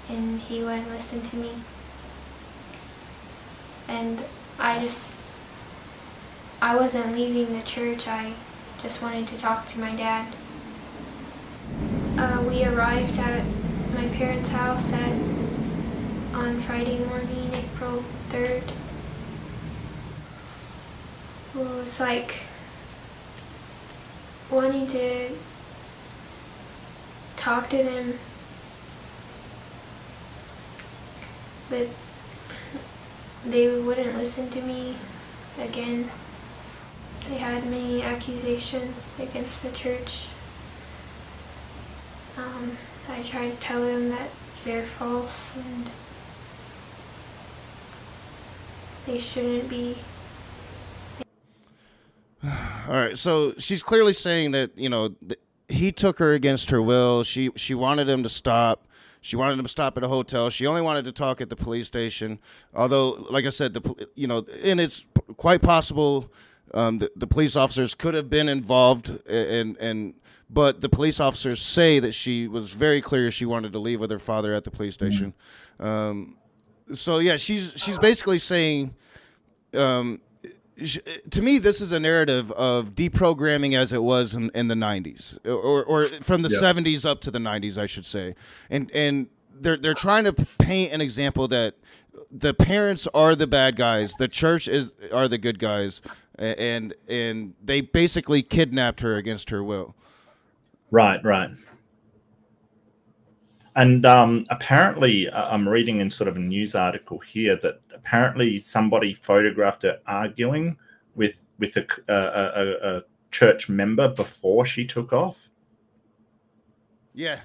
and he wouldn't listen to me. And I wasn't leaving the church. I just wanted to talk to my dad. We arrived at my parents' house on Friday morning, April 3rd. It was like wanting to talk to them, but they wouldn't listen to me again. They had many accusations against the church. I tried to tell them that they're false and they shouldn't be. All right, so she's clearly saying that he took her against her will. She wanted him to stop. She wanted him to stop at a hotel. She only wanted to talk at the police station. Although, like I said, and it's quite possible the police officers could have been involved, but the police officers say that she was very clear she wanted to leave with her father at the police station. So yeah, she's basically saying to me, this is a narrative of deprogramming as it was in the 90s, or from the 70s up to the 90s, I should say. And they're trying to paint an example that the parents are the bad guys, the church are the good guys, and they basically kidnapped her against her will. Right. And apparently, I'm reading in sort of a news article here that apparently somebody photographed her arguing with a church member before she took off. Yeah,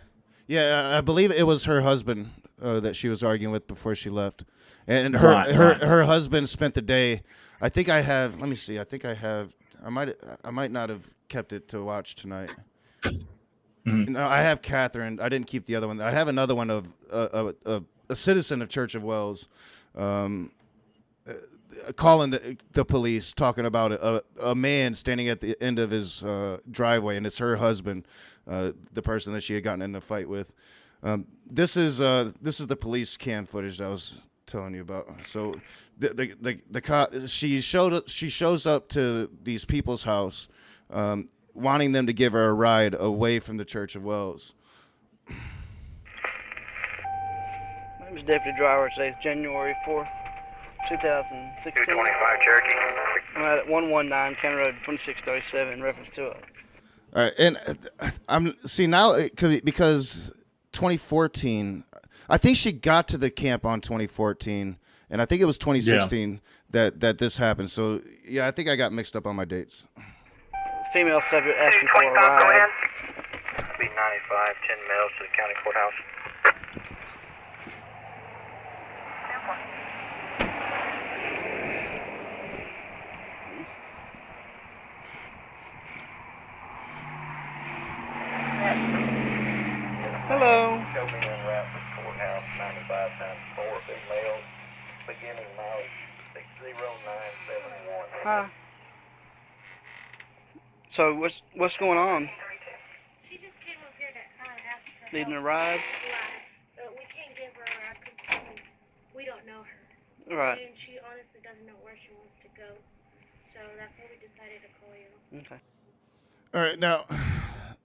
I believe it was her husband that she was arguing with before she left, and her husband spent the day. I think I have. Let me see. I think I have. I might not have kept it to watch tonight. No, I have Catherine. I didn't keep the other one. I have another one of a citizen of Church of Wells calling the police, talking about a man standing at the end of his driveway, and it's her husband, the person that she had gotten in a fight with. This is the police cam footage that I was telling you about. So the cop, she shows up to these people's house, wanting them to give her a ride away from the Church of Wells. My name is Deputy Driver. Today is January 4th, 2016. 225 Cherokee. I'm at 119 County Road 2637 in reference to it. All right, and I'm see now because 2014, I think she got to the camp on 2014, and I think it was 2016 that this happened. So yeah, I think I got mixed up on my dates. Female subject asking for a ride. Go ahead. Speed 95, 10 miles to the county courthouse. Hello. Show me en route to the courthouse, 95 times 4 females, beginning mileage 60971. Hi. So what's going on? She just came up here to ask her Needing a help. ride? Right. But we can't give her a ride because we don't know her. Right. And she honestly doesn't know where she wants to go. So that's why we decided to call you. Okay. All right, now,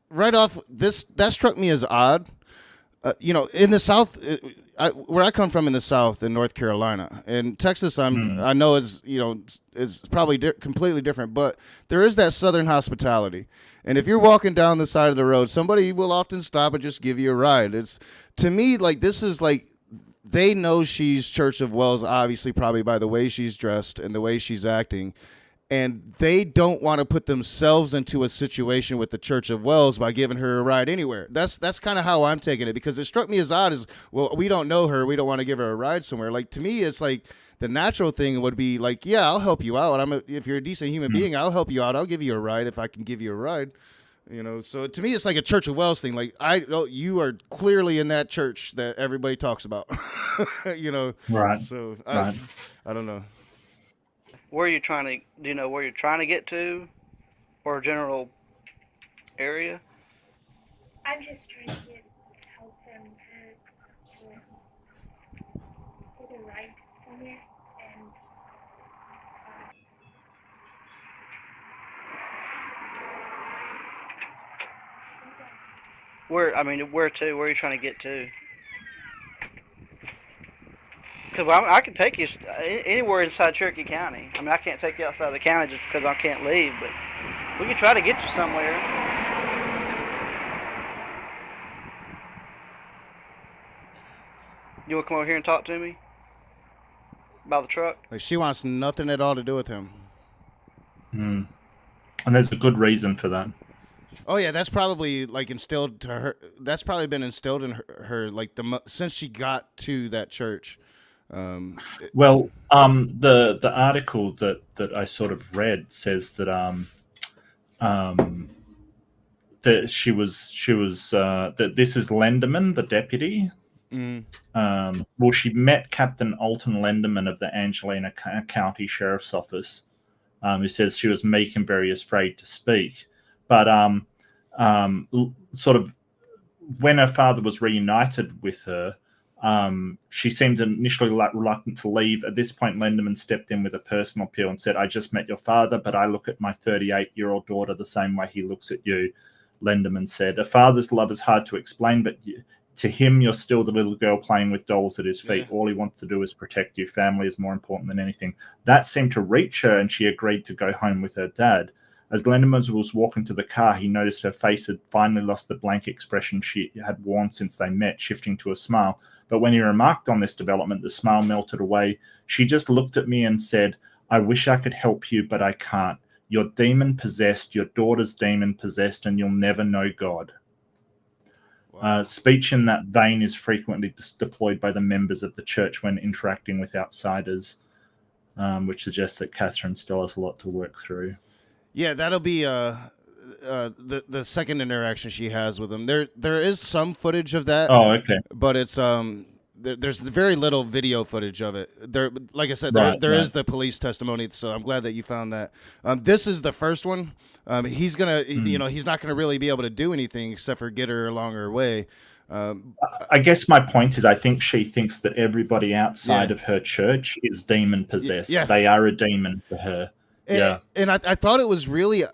right off, that struck me as odd. In the South, where I come from in the South, in North Carolina, and Texas, I know is probably completely different, but there is that Southern hospitality. And if you're walking down the side of the road, somebody will often stop and just give you a ride. It's, to me, like, this is like, they know she's Church of Wells, obviously, probably by the way she's dressed and the way she's acting. And they don't want to put themselves into a situation with the Church of Wells by giving her a ride anywhere. That's kind of how I'm taking it, because it struck me as odd as, well, we don't know her, we don't want to give her a ride somewhere. Like, to me, it's like the natural thing would be like, yeah, I'll help you out. If you're a decent human being, I'll help you out. I'll give you a ride if I can give you a ride. So to me, it's like a Church of Wells thing. Like, you are clearly in that church that everybody talks about. Right. So right. I don't know. Where are you trying to? Do you know where you're trying to get to, or a general area? I'm just trying to help them to get a ride somewhere, and Where to? Where are you trying to get to? Because I can take you anywhere inside Cherokee County. I mean, I can't take you outside the county just because I can't leave, but we can try to get you somewhere. You want to come over here and talk to me about the truck? Like, she wants nothing at all to do with him. And there's a good reason for that. Oh yeah, that's probably like instilled to her. That's probably been instilled in her like since she got to that church. The article that I sort of read says that that she was that this is Lenderman, the deputy. She met Captain Alton Lenderman of the Angelina County Sheriff's Office, who says she was meek and very afraid to speak. But sort of when her father was reunited with her, She seemed initially reluctant to leave. At this point, Lenderman stepped in with a personal appeal and said, "I just met your father, but I look at my 38-year-old daughter the same way he looks at you." Lenderman said, "A father's love is hard to explain, but to him, you're still the little girl playing with dolls at his feet. All he wants to do is protect you. Family is more important than anything." That seemed to reach her, and she agreed to go home with her dad. As Lenderman was walking to the car, he noticed her face had finally lost the blank expression she had worn since they met, shifting to a smile. But when he remarked on this development, the smile melted away. "She just looked at me and said, 'I wish I could help you, but I can't. You're demon-possessed, your daughter's demon-possessed, and you'll never know God.'" Wow. Speech in that vein is frequently deployed by the members of the church when interacting with outsiders, which suggests that Catherine still has a lot to work through. Yeah, that'll be the second interaction she has with him. There is some footage of that. Oh, okay. But it's there's very little video footage of it. There, like I said, there is the police testimony. So I'm glad that you found that. This is the first one. He's gonna, he's not gonna really be able to do anything except for get her along her way. I guess my point is, I think she thinks that everybody outside of her church is demon possessed. Yeah. They are a demon to her. And I thought it was really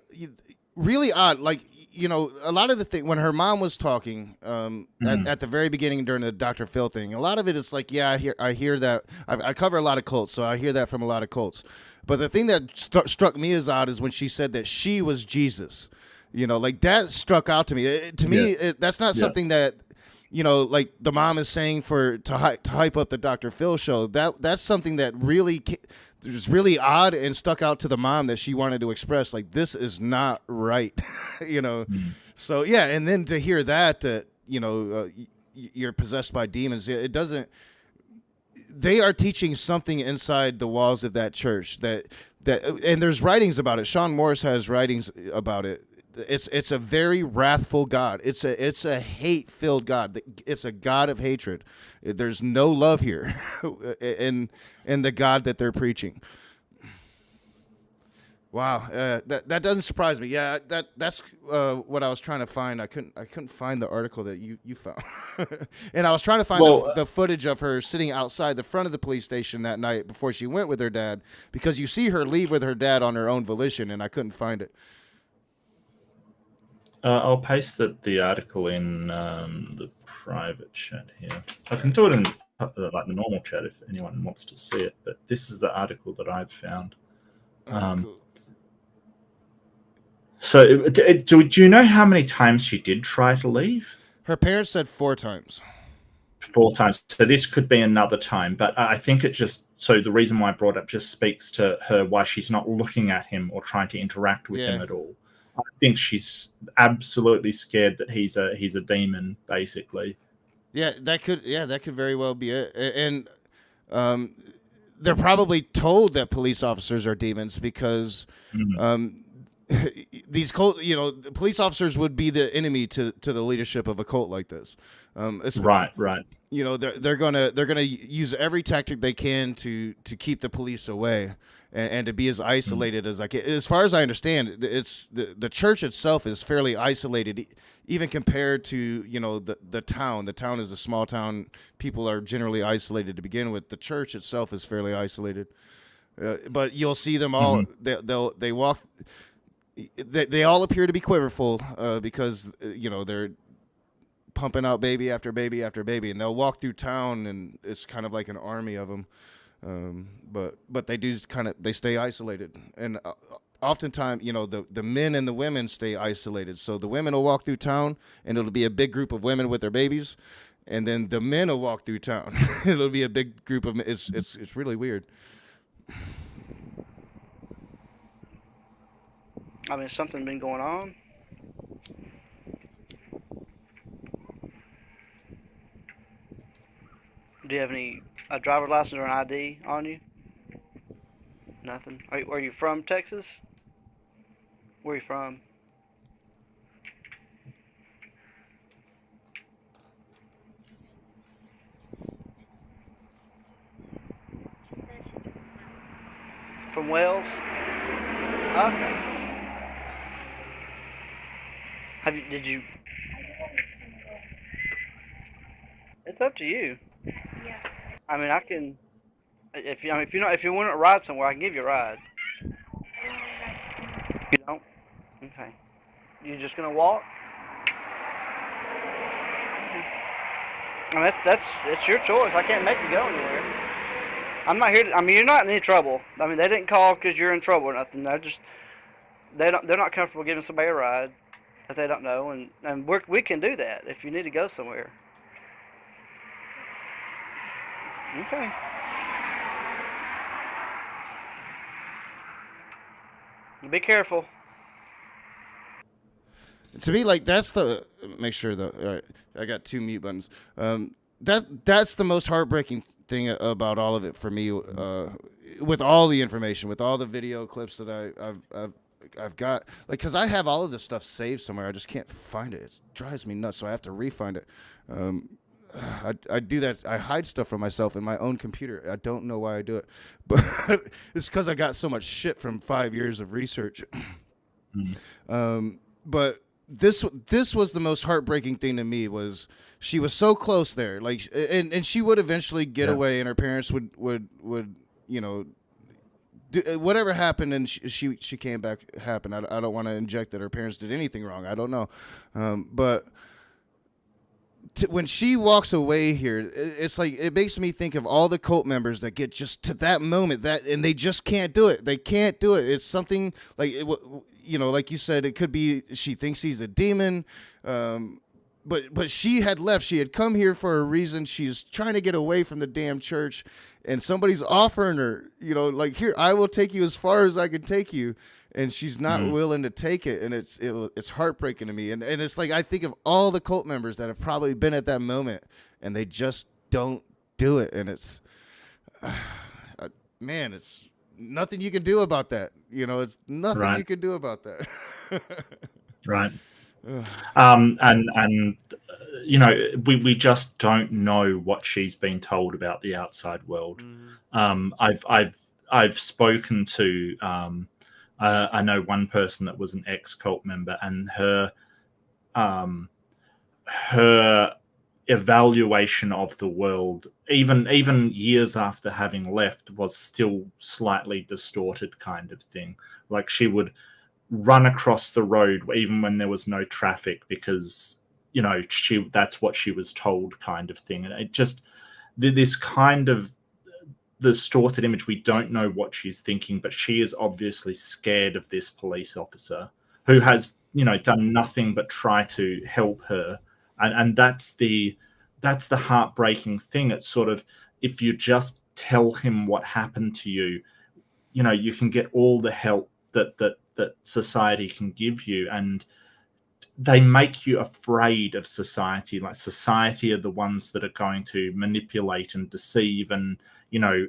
odd. Like, a lot of the thing when her mom was talking at the very beginning during the Dr. Phil thing, a lot of it is like, I hear that. I cover a lot of cults, so I hear that from a lot of cults. But the thing that struck me as odd is when she said that she was Jesus. Like that struck out to me. To me, that's not something that, like the mom is saying to hype up the Dr. Phil show. That's something that really was really odd and stuck out to the mom that she wanted to express, like, this is not right, So and then to hear that you're possessed by demons, it doesn't. They are teaching something inside the walls of that church that and there's writings about it. Sean Morris has writings about it. It's a very wrathful God. It's a hate-filled God. It's a God of hatred. There's no love here in the God that they're preaching. Wow, that doesn't surprise me. Yeah, that's what I was trying to find. I couldn't find the article that you found, and I was trying to find the footage of her sitting outside the front of the police station that night before she went with her dad, because you see her leave with her dad on her own volition, and I couldn't find it. I'll paste the article in the private chat here. I can do it in like the normal chat if anyone wants to see it, but this is the article that I've found. Cool. So, do you know how many times she did try to leave? Her parents said 4 times. 4 times. So this could be another time, but I think it just. So the reason why I brought up just speaks to her why she's not looking at him or trying to interact with him at all. I think she's absolutely scared that he's a demon, basically. Yeah, that could very well be it. And they're probably told that police officers are demons because these cult, police officers would be the enemy to the leadership of a cult like this. Right. They're gonna use every tactic they can to keep the police away. And to be as isolated as I can. As far as I understand, it's the church itself is fairly isolated, even compared to the town. The town is a small town. People are generally isolated to begin with. The church itself is fairly isolated, but you'll see them all. They walk. They all appear to be quiverful because they're pumping out baby after baby after baby, and they'll walk through town, and it's kind of like an army of them. But they do they stay isolated, and oftentimes the men and the women stay isolated. So the women will walk through town, and it'll be a big group of women with their babies, and then the men will walk through town. It'll be a big group of men. It's really weird. I mean, something been going on. Do you have a driver's license or an ID on you? Nothing. Are you from Texas? Where are you from? From Wales? Huh? Did you? It's up to you. I mean, I can. If you, I mean, if you want to ride somewhere, I can give you a ride. You don't? Okay. You just gonna walk? I mean, that's your choice. I can't make you go anywhere. I'm not here. I mean, you're not in any trouble. I mean, they didn't call because you're in trouble or nothing. They're not comfortable giving somebody a ride that they don't know, and we can do that if you need to go somewhere. Okay. Be careful. To me, like, that's the make sure the all right, I got 2 mute buttons. That's the most heartbreaking thing about all of it for me. With all the information, with all the video clips that I've got, like, because I have all of this stuff saved somewhere, I just can't find it. It drives me nuts, so I have to re-find it. I do that. I hide stuff from myself in my own computer. I don't know why I do it, but it's because I got so much shit from 5 years of research. But this was the most heartbreaking thing to me. Was she was so close there, like, and she would eventually get away, and her parents would you know, do, whatever happened, and she came back happened. I don't want to inject that her parents did anything wrong. I don't know, but. When she walks away here, it's like, it makes me think of all the cult members that get just to that moment and they just can't do it. They can't do it. It's something like, you know, like you said, it could be she thinks he's a demon, but she had left. She had come here for a reason. She's trying to get away from the damn church, and somebody's offering her, you know, like, here, I will take you as far as I can take you. And she's not willing to take it, and it's heartbreaking to me. And it's like, I think of all the cult members that have probably been at that moment, and they just don't do it. And it's, man, it's nothing you can do about that. You know, it's nothing you can do about that. Right. And you know, we just don't know what she's been told about the outside world. I've spoken to. I know one person that was an ex-cult member, and her evaluation of the world, even years after having left, was still slightly distorted, kind of thing. Like, she would run across the road even when there was no traffic because, you know, that's what she was told, kind of thing. And it just, this kind of the distorted image, we don't know what she's thinking, but she is obviously scared of this police officer who has, you know, done nothing but try to help her. And that's the heartbreaking thing. It's sort of, if you just tell him what happened to you, you know, you can get all the help that society can give you. And they make you afraid of society. Like, society are the ones that are going to manipulate and deceive and, you know,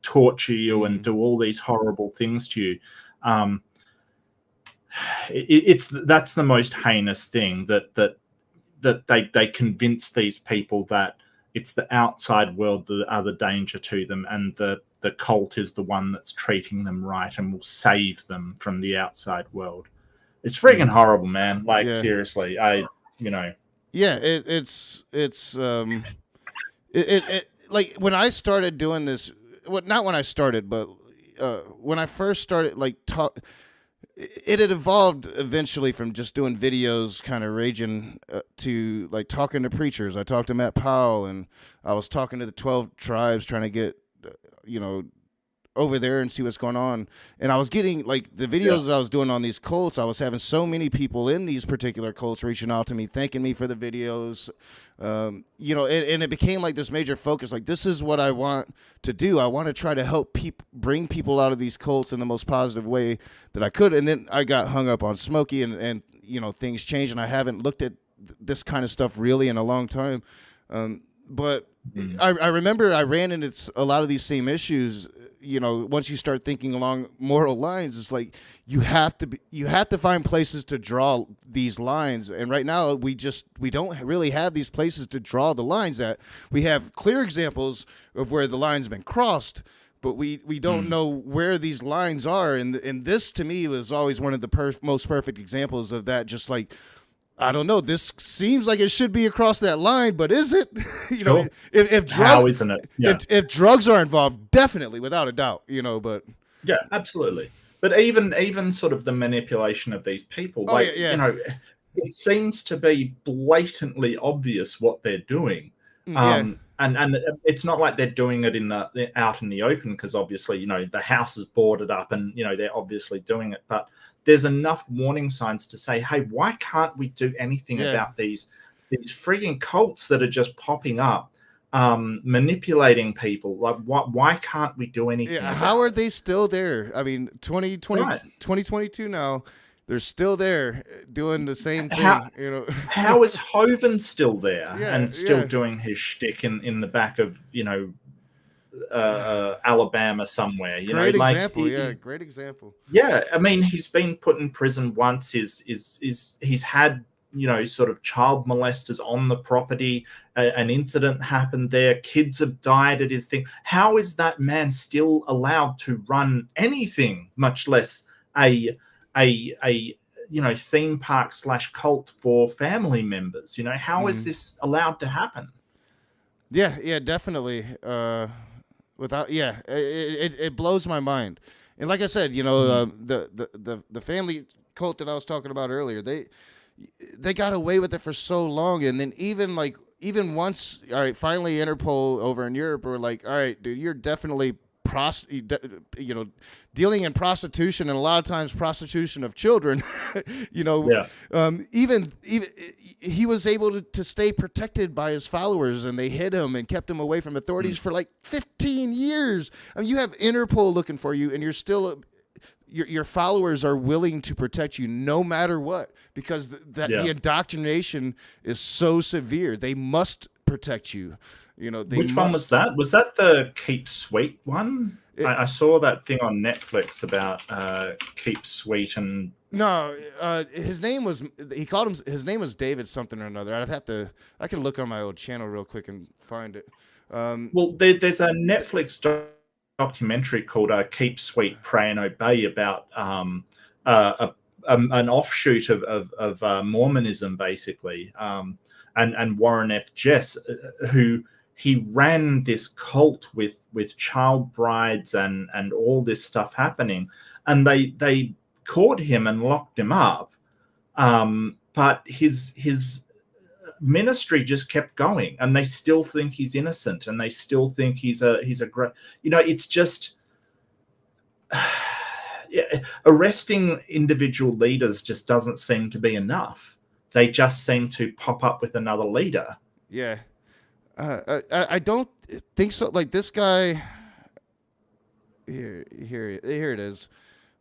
torture you and do all these horrible things to you. That's the most heinous thing, that they convince these people that it's the outside world that are the danger to them, and the cult is the one that's treating them right and will save them from the outside world. It's freaking horrible, man. Like, seriously, you know. Yeah, it's like, when I started doing this, well, not when I started, but when I first started, like, it had evolved eventually from just doing videos, kind of raging, to, like, talking to preachers. I talked to Matt Powell, and I was talking to the 12 tribes, trying to get, you know, over there and see what's going on. And I was getting, like, the videos that I was doing on these cults, I was having so many people in these particular cults reaching out to me, thanking me for the videos, you know, and it became like this major focus. Like, this is what I want to do. I want to try to help bring people out of these cults in the most positive way that I could. And then I got hung up on Smokey, and you know, things changed, and I haven't looked at this kind of stuff really in a long time. But I remember I ran into a lot of these same issues. You know, once you start thinking along moral lines, it's like you have to find places to draw these lines. And right now we don't really have these places to draw the lines at. We have clear examples of where the line's been crossed, but we don't know where these lines are. And this, to me, was always one of the most perfect examples of that. Just like, I don't know. This seems like it should be across that line, but is it? You know, Sure. if How drugs, isn't it? Yeah. if drugs are involved, definitely, without a doubt. You know, but Yeah, absolutely. But even sort of the manipulation of these people, Oh, like yeah. you know, it seems to be blatantly obvious what they're doing. Yeah. And it's not like they're doing it out in the open, because obviously, you know, the house is boarded up and, you know, they're obviously doing it. But there's enough warning signs to say, hey, why can't we do anything Yeah. about these freaking cults that are just popping up, manipulating people? Like, why can't we do anything? Yeah, about how are it? they still there? I mean, 2022 now, they're still there doing the same thing. How- You know, How is Hovind still there Yeah, and still yeah. doing his shtick in the back of, you know, Alabama somewhere? You great know, like example. Yeah, great example. yeah. I mean, he's been put in prison once. He's had, you know, sort of child molesters on the property. An incident happened there. Kids have died at his thing. How is that man still allowed to run anything, much less a you know, theme park / cult for family members? You know, how is this allowed to happen? Yeah, definitely. Without, it blows my mind. And like I said, you know, the family cult that I was talking about earlier, they got away with it for so long, and then even once, all right, finally Interpol over in Europe were like, all right, dude, you're definitely you know, dealing in prostitution, and a lot of times prostitution of children. You know, even he was able to stay protected by his followers, and they hid him and kept him away from authorities for like 15 years. I mean, you have Interpol looking for you, and you're still your followers are willing to protect you no matter what, because the indoctrination is so severe. They must protect you. You know, Which one was that? Was that the Keep Sweet one? I saw that thing on Netflix about Keep Sweet and no, his name was his name was David something or another. I can look on my old channel real quick and find it. Well, there's a Netflix documentary called "Keep Sweet, Pray and Obey" about an offshoot of Mormonism, basically, and Warren F. Jess, who he ran this cult with child brides and all this stuff happening, and they caught him and locked him up, but his ministry just kept going, and they still think he's innocent, and they still think he's a great, you know, it's just arresting individual leaders just doesn't seem to be enough. They just seem to pop up with another leader. Yeah. I don't think so. Like this guy here it is.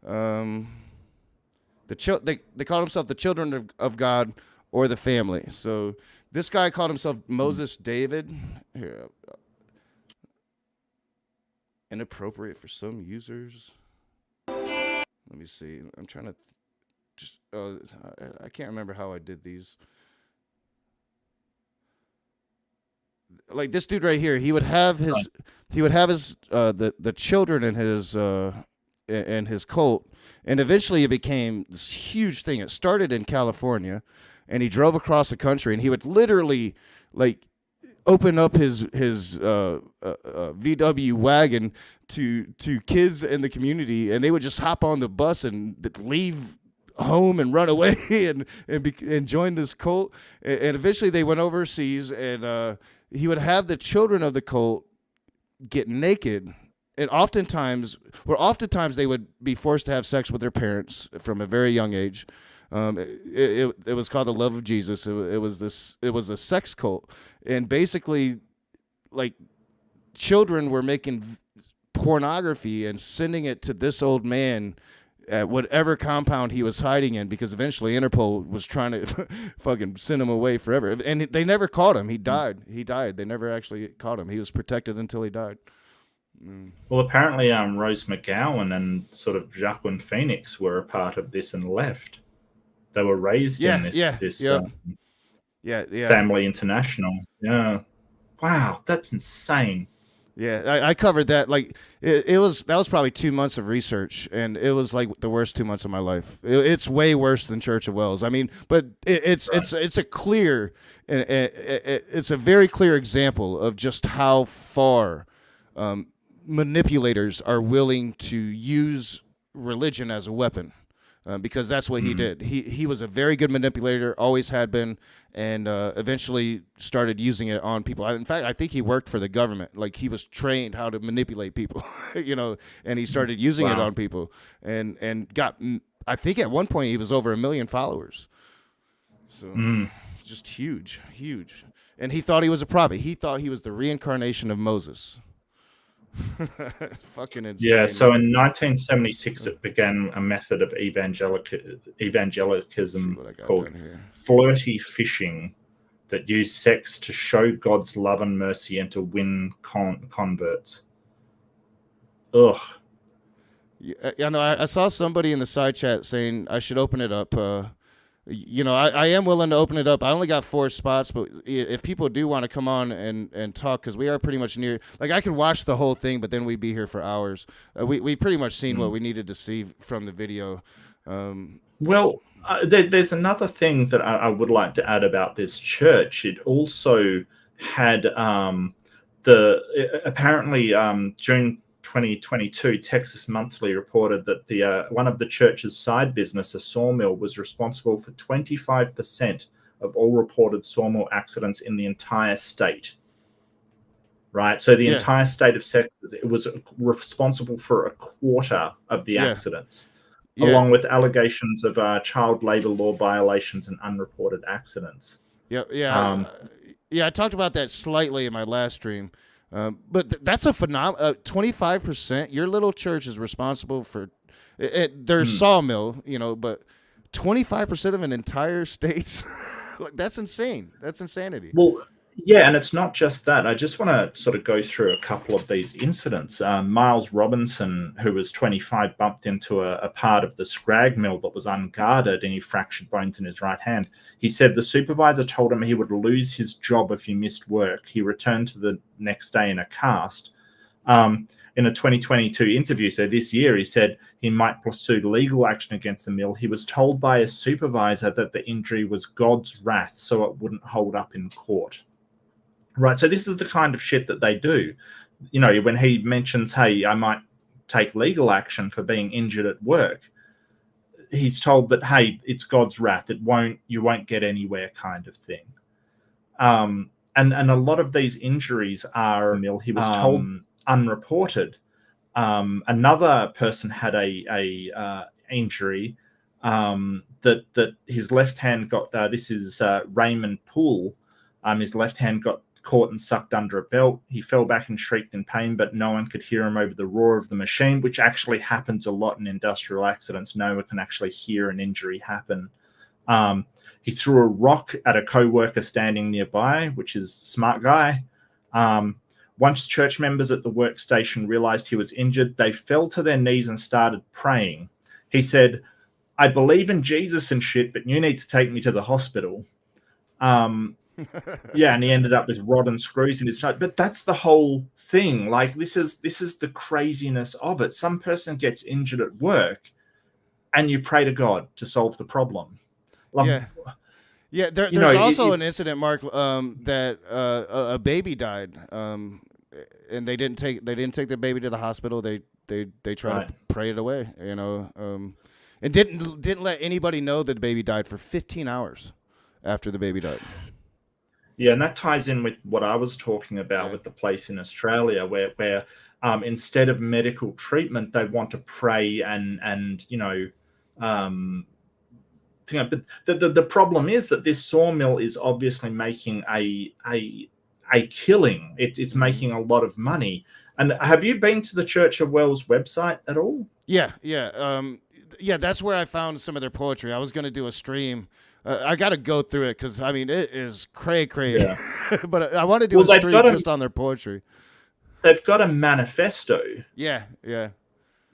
They call themselves the Children of God or the Family. So this guy called himself Moses David. Here, inappropriate for some users. Let me see. I'm trying to just. I can't remember how I did these. Like this dude right here, he would have his the children in his cult, and eventually it became this huge thing. It started in California, and he drove across the country, and he would literally like open up his VW wagon to kids in the community, and they would just hop on the bus and leave home and run away and join this cult. And eventually they went overseas, and he would have the children of the cult get naked, and oftentimes they would be forced to have sex with their parents from a very young age. It was called the Love of Jesus. It was a sex cult, and basically, like, children were making pornography and sending it to this old man at whatever compound he was hiding in, because eventually Interpol was trying to fucking send him away forever. And they never caught him. He died. They never actually caught him. He was protected until he died. Well, apparently Rose McGowan and sort of Jacqueline Phoenix were a part of this and left. They were raised in this Family International. Yeah. Wow, that's insane. Yeah, I covered that. Like that was probably 2 months of research, and it was like the worst 2 months of my life. It's way worse than Church of Wells. I mean, but it's a clear, it's a very clear example of just how far manipulators are willing to use religion as a weapon. Because that's what he did. He was a very good manipulator, always had been, and eventually started using it on people. In fact, I think he worked for the government. Like, he was trained how to manipulate people, and he started using it on people, and got. I think at one point he was over 1 million followers. So just huge. And he thought he was a prophet. He thought he was the reincarnation of Moses. Fucking insane. Yeah, so in 1976 it began a method of evangelicism called flirty fishing that used sex to show God's love and mercy and to win converts. Ugh. Yeah, I saw somebody in the side chat saying I should open it up. I am willing to open it up. I only got 4 spots, but if people do want to come on and talk, because we are pretty much near. Like, I could watch the whole thing, but then we'd be here for hours. We pretty much seen what we needed to see from the video. There's another thing that I would like to add about this church. It also had apparently June 2022, Texas Monthly reported that one of the church's side business, a sawmill, was responsible for 25% of all reported sawmill accidents in the entire state. Right, so the entire state of Texas, it was responsible for a quarter of the accidents, along with allegations of child labor law violations and unreported accidents. I talked about that slightly in my last stream. But that's a phenomenal 25%. Your little church is responsible for their sawmill, but 25% of an entire state's like, that's insane. That's insanity. Well, yeah, and it's not just that. I just want to sort of go through a couple of these incidents. Miles Robinson, who was 25, bumped into a part of the scrag mill that was unguarded, and he fractured bones in his right hand. He said the supervisor told him he would lose his job if he missed work. He returned to the next day in a cast. In a 2022 interview, so this year, he said he might pursue legal action against the mill. He was told by a supervisor that the injury was God's wrath, so it wouldn't hold up in court. Right, so this is the kind of shit that they do. When he mentions, hey, I might take legal action for being injured at work, he's told that, hey, it's God's wrath. You won't get anywhere, kind of thing. And a lot of these injuries are, he was told unreported. Another person had a injury that his left hand got, this is Raymond Poole, his left hand got caught and sucked under a belt. He fell back and shrieked in pain, but no one could hear him over the roar of the machine, which actually happens a lot in industrial accidents. No one can actually hear an injury happen. He threw a rock at a co-worker standing nearby, which is a smart guy. Once church members at the workstation realized he was injured, they fell to their knees and started praying. He said, I believe in Jesus and shit, but you need to take me to the hospital. And he ended up with rod and screws in his nose. But that's the whole thing. Like, this is the craziness of it. Some person gets injured at work, and you pray to God to solve the problem. There's also an incident, Mark, that a baby died, and they didn't take the baby to the hospital. They tried to pray it away, and didn't let anybody know that the baby died for 15 hours after the baby died. Yeah, and that ties in with what I was talking about with the place in Australia where instead of medical treatment, they want to pray and but the problem is that this sawmill is obviously making a killing. It's making a lot of money. And have you been to the Church of Wells website at all? Yeah. That's where I found some of their poetry. I was going to do a stream. I got to go through it because, it is cray. Yeah. But I want to do a stream just on their poetry. They've got a manifesto. Yeah.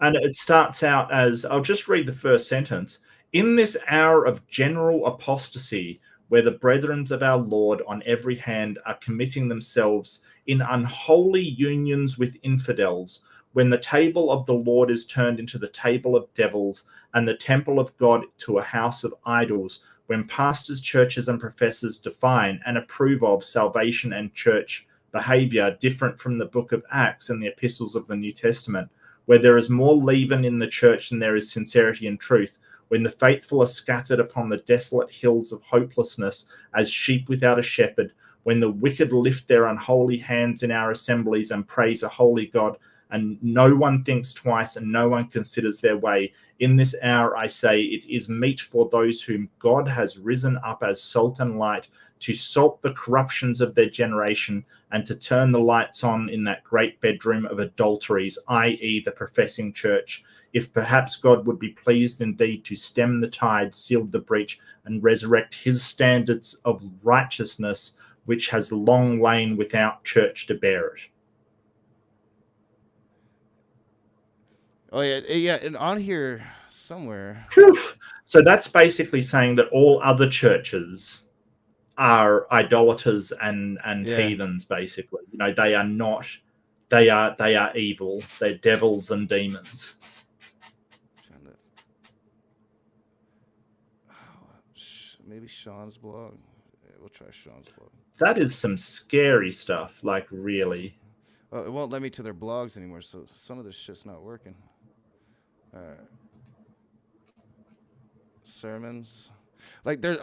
And it starts out as, I'll just read the first sentence. In this hour of general apostasy, where the brethren of our Lord on every hand are committing themselves in unholy unions with infidels, when the table of the Lord is turned into the table of devils, and the temple of God to a house of idols, when pastors, churches, and professors define and approve of salvation and church behavior different from the book of Acts and the epistles of the New Testament, where there is more leaven in the church than there is sincerity and truth, when the faithful are scattered upon the desolate hills of hopelessness as sheep without a shepherd, when the wicked lift their unholy hands in our assemblies and praise a holy God, and no one thinks twice and no one considers their way. In this hour, I say, it is meet for those whom God has risen up as salt and light to salt the corruptions of their generation and to turn the lights on in that great bedroom of adulteries, i.e. the professing church. If perhaps God would be pleased indeed to stem the tide, seal the breach, and resurrect his standards of righteousness, which has long lain without church to bear it. Oh yeah, and on here somewhere. Whew. So that's basically saying that all other churches are idolaters and heathens. Basically, they are not. They are evil. They're devils and demons. Maybe Sean's blog. Yeah, we'll try Sean's blog. That is some scary stuff. Like, really. Well, it won't let me to their blogs anymore, so some of this shit's not working. Sermons, like there's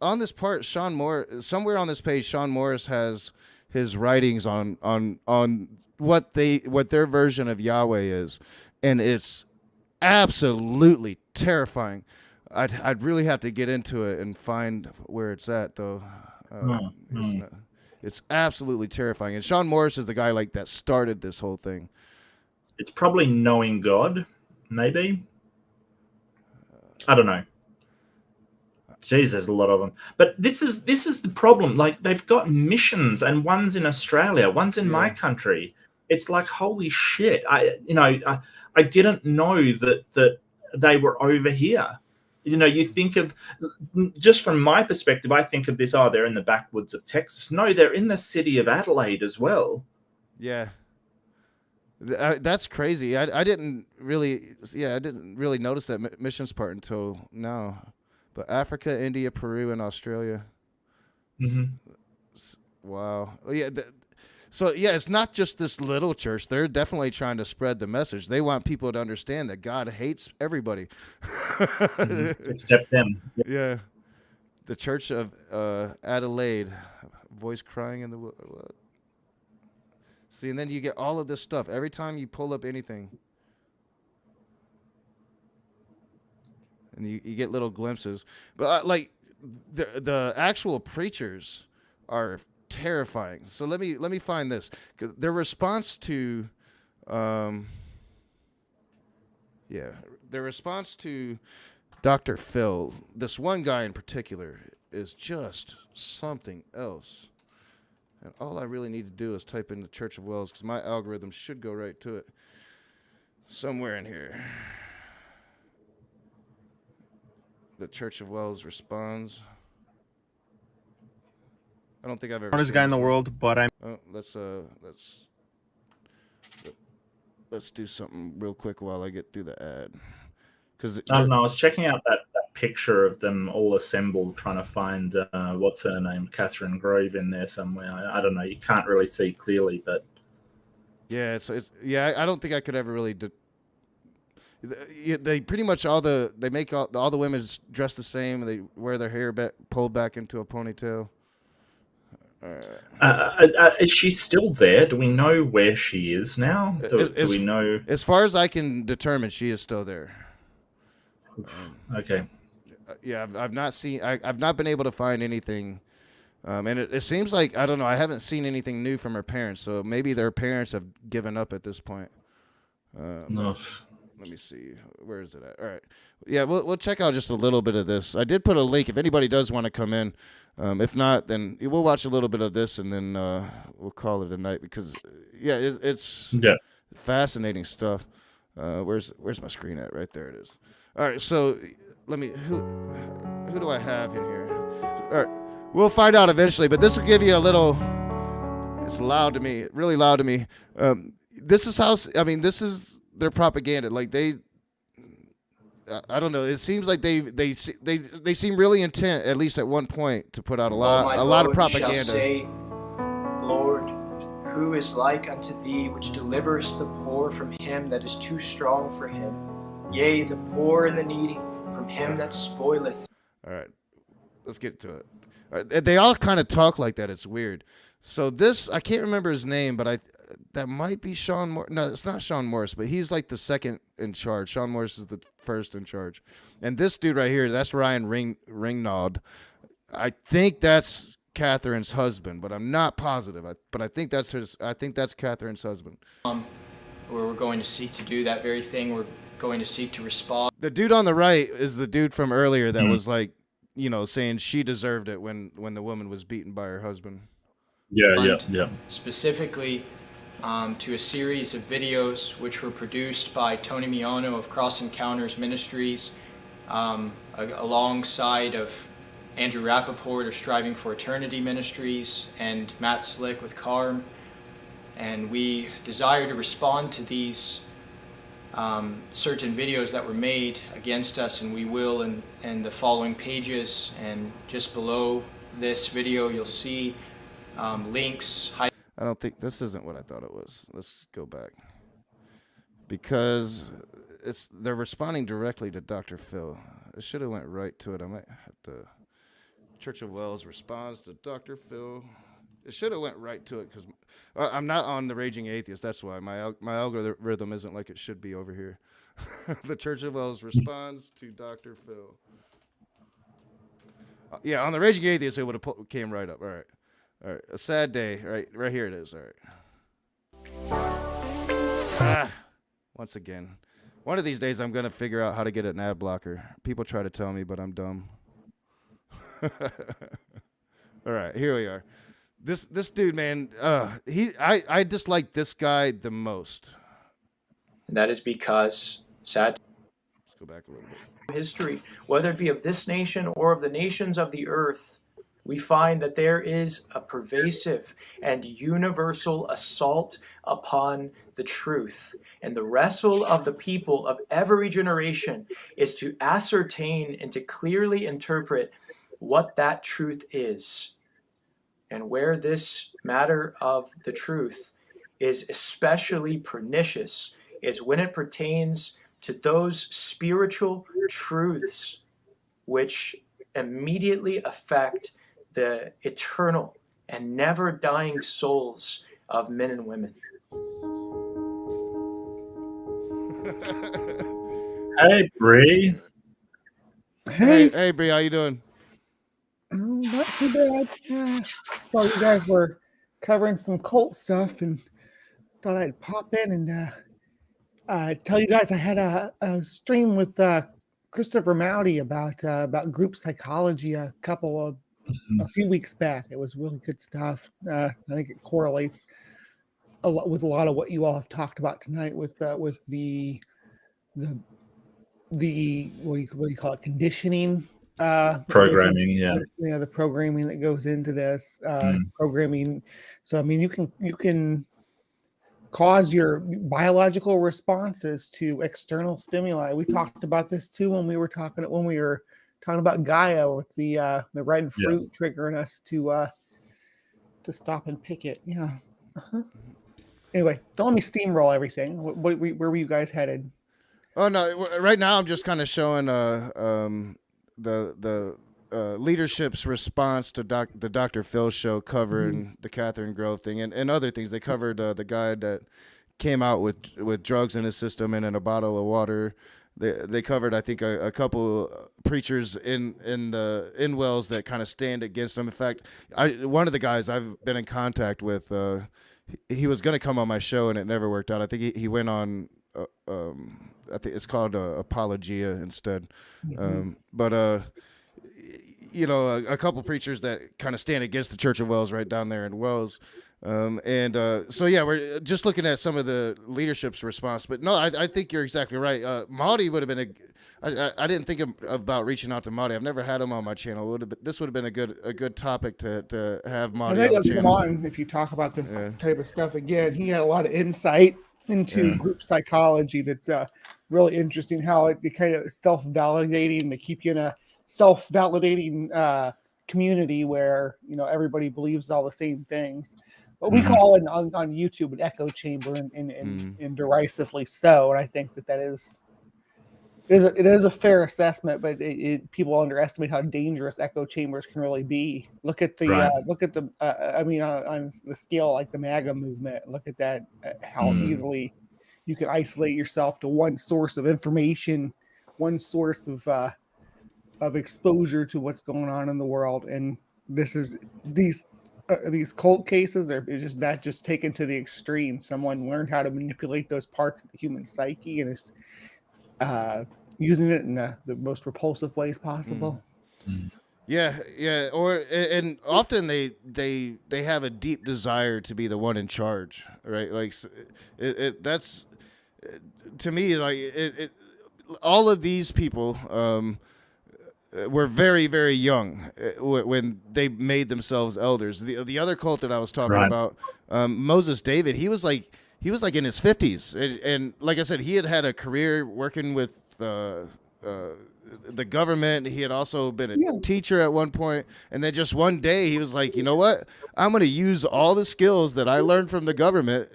on this part, Sean Moore, somewhere on this page, Sean Morris has his writings on what their version of Yahweh is, and it's absolutely terrifying. I'd really have to get into it and find where it's at, though. It's absolutely terrifying. And Sean Morris is the guy like that started this whole thing. It's probably knowing God, maybe. I don't know. Jeez, there's a lot of them. But this is the problem. Like, they've got missions, and one's in Australia, one's in my country. It's like, holy shit. I didn't know that they were over here. You think of, just from my perspective, I think of this, they're in the backwoods of Texas. No, they're in the city of Adelaide as well. Yeah. That's crazy. I didn't really notice that missions part until now. But Africa, India, Peru, and Australia. Mm-hmm. Wow. Yeah. It's not just this little church. They're definitely trying to spread the message. They want people to understand that God hates everybody. Except them. Yeah. The Church of Adelaide. Voice crying in the... What? See, and then you get all of this stuff. Every time you pull up anything. And you get little glimpses. But the actual preachers are terrifying. So let me find this. Their response to Dr. Phil, this one guy in particular, is just something else. And all I really need to do is type in the Church of Wells, because my algorithm should go right to it. Somewhere in here. The Church of Wells responds. I don't think I've ever Smartest seen guy in the this. world, but I'm... Oh, let's do something real quick while I get through the ad. I don't know. I was checking out that picture of them all assembled, trying to find what's her name, Catherine Grove, in there somewhere. I don't know. You can't really see clearly, but yeah, I don't think I could ever really. They pretty much they make all the women dress the same. They wear their hair pulled back into a ponytail. Is she still there? Do we know where she is now? Do we know? As far as I can determine, she is still there. Okay. Yeah, I've not seen. I've not been able to find anything, and it seems like, I don't know. I haven't seen anything new from her parents, so maybe their parents have given up at this point. No. Let me see. Where is it at? All right. Yeah, we'll check out just a little bit of this. I did put a link if anybody does want to come in. If not, then we'll watch a little bit of this, and then we'll call it a night, because it's fascinating stuff. Where's my screen at? Right there it is. All right, so let me. Who do I have in here? All right. We'll find out eventually, but this will give you a little. It's loud to me, really loud to me. This is how. I mean, this is their propaganda. Like they. I don't know. It seems like they seem really intent, at least at one point, to put out a lot of propaganda. Shall say, Lord, who is like unto thee, which deliverest the poor from him that is too strong for him? Yea, the poor and the needy from him that spoileth. All right, let's get to it. All right, they all kind of talk like that. It's weird. So this, I can't remember his name, but that might be Sean Morris. No, it's not Sean Morris, but he's like the second in charge. Sean Morris is the first in charge. And this dude right here, that's Ryan Ringnaud. I think that's Catherine's husband, but I'm not positive. But I think that's Catherine's husband. Where we're going to seek to do that very thing. We're going to seek to respond. The dude on the right is the dude from earlier that was like, saying she deserved it when the woman was beaten by her husband. Yeah. Specifically to a series of videos which were produced by Tony Miano of Cross Encounters Ministries alongside of Andrew Rappaport of Striving for Eternity Ministries and Matt Slick with CARM. And we desire to respond to these certain videos that were made against us, and we will in the following pages. And just below this video you'll see links. I don't think this isn't what I thought it was. Let's go back, because they're responding directly to Dr. Phil. It should have went right to it. I might have to. Church of Wells responds to Dr. Phil. It should have went right to it because I'm not on the Raging Atheist. That's why my algorithm isn't like it should be over here. The Church of Wells responds to Dr. Phil. Yeah, on the Raging Atheist, it would have came right up. All right. A sad day. Right here it is. All right. Once again. One of these days, I'm going to figure out how to get an ad blocker. People try to tell me, but I'm dumb. All right, here we are. This dude, man, I dislike this guy the most. And that is because, let's go back a little bit. History, whether it be of this nation or of the nations of the earth, we find that there is a pervasive and universal assault upon the truth. And the wrestle of the people of every generation is to ascertain and to clearly interpret what that truth is. And where this matter of the truth is especially pernicious is when it pertains to those spiritual truths which immediately affect the eternal and never dying souls of men and women. Hey, Bree. Hey, Bree, how you doing? Not too bad. Saw you guys were covering some cult stuff and thought I'd pop in and tell you guys I had a stream with Christopher Mowdy about group psychology a few weeks back. It was really good stuff. I think it correlates a lot with a lot of what you all have talked about tonight with the what do you call it, conditioning. Programming, the programming that goes into this programming. So I mean, you can cause your biological responses to external stimuli. We talked about this too when we were talking about Gaia with the red fruit triggering us to stop and pick it. Yeah. Anyway, don't let me steamroll everything. Where were you guys headed? Oh no! Right now I'm just kind of showing the leadership's response to the Dr. Phil show, covering the Catherine Grove thing and other things. They covered the guy that came out with drugs in his system and in a bottle of water. They covered, I think, a couple preachers in Wells that kind of stand against him. In fact, one of the guys I've been in contact with, he was going to come on my show and it never worked out. I think he went on. I think it's called Apologia instead. But a couple preachers that kind of stand against the Church of Wells right down there in Wells. So yeah, we're just looking at some of the leadership's response. But no, I think you're exactly right. Mahdi would have been I didn't think about reaching out to Marty. I've never had him on my channel. This would have been a good topic to have Marty I on the think come channel. on if you talk about this type of stuff again. He had a lot of insight into group psychology that's really interesting. How it kind of self-validating to keep you in a self-validating community where everybody believes all the same things. What we call on YouTube an echo chamber, and derisively so. And I think that it is a fair assessment, but people underestimate how dangerous echo chambers can really be. Look at the on the scale like the MAGA movement. Look at that, how easily you can isolate yourself to one source of information, one source of exposure to what's going on in the world. And these cult cases are just taken to the extreme. Someone learned how to manipulate those parts of the human psyche and is using it in the most repulsive ways possible. Yeah. And often they have a deep desire to be the one in charge, right? Like that's to me like all of these people were very, very young when they made themselves elders. The other cult that I was talking about, Moses David, he was like in his 50s, and like I said, he had a career working with the government. He had also been a teacher at one point, and then just one day he was like, you know what? I'm going to use all the skills that I learned from the government,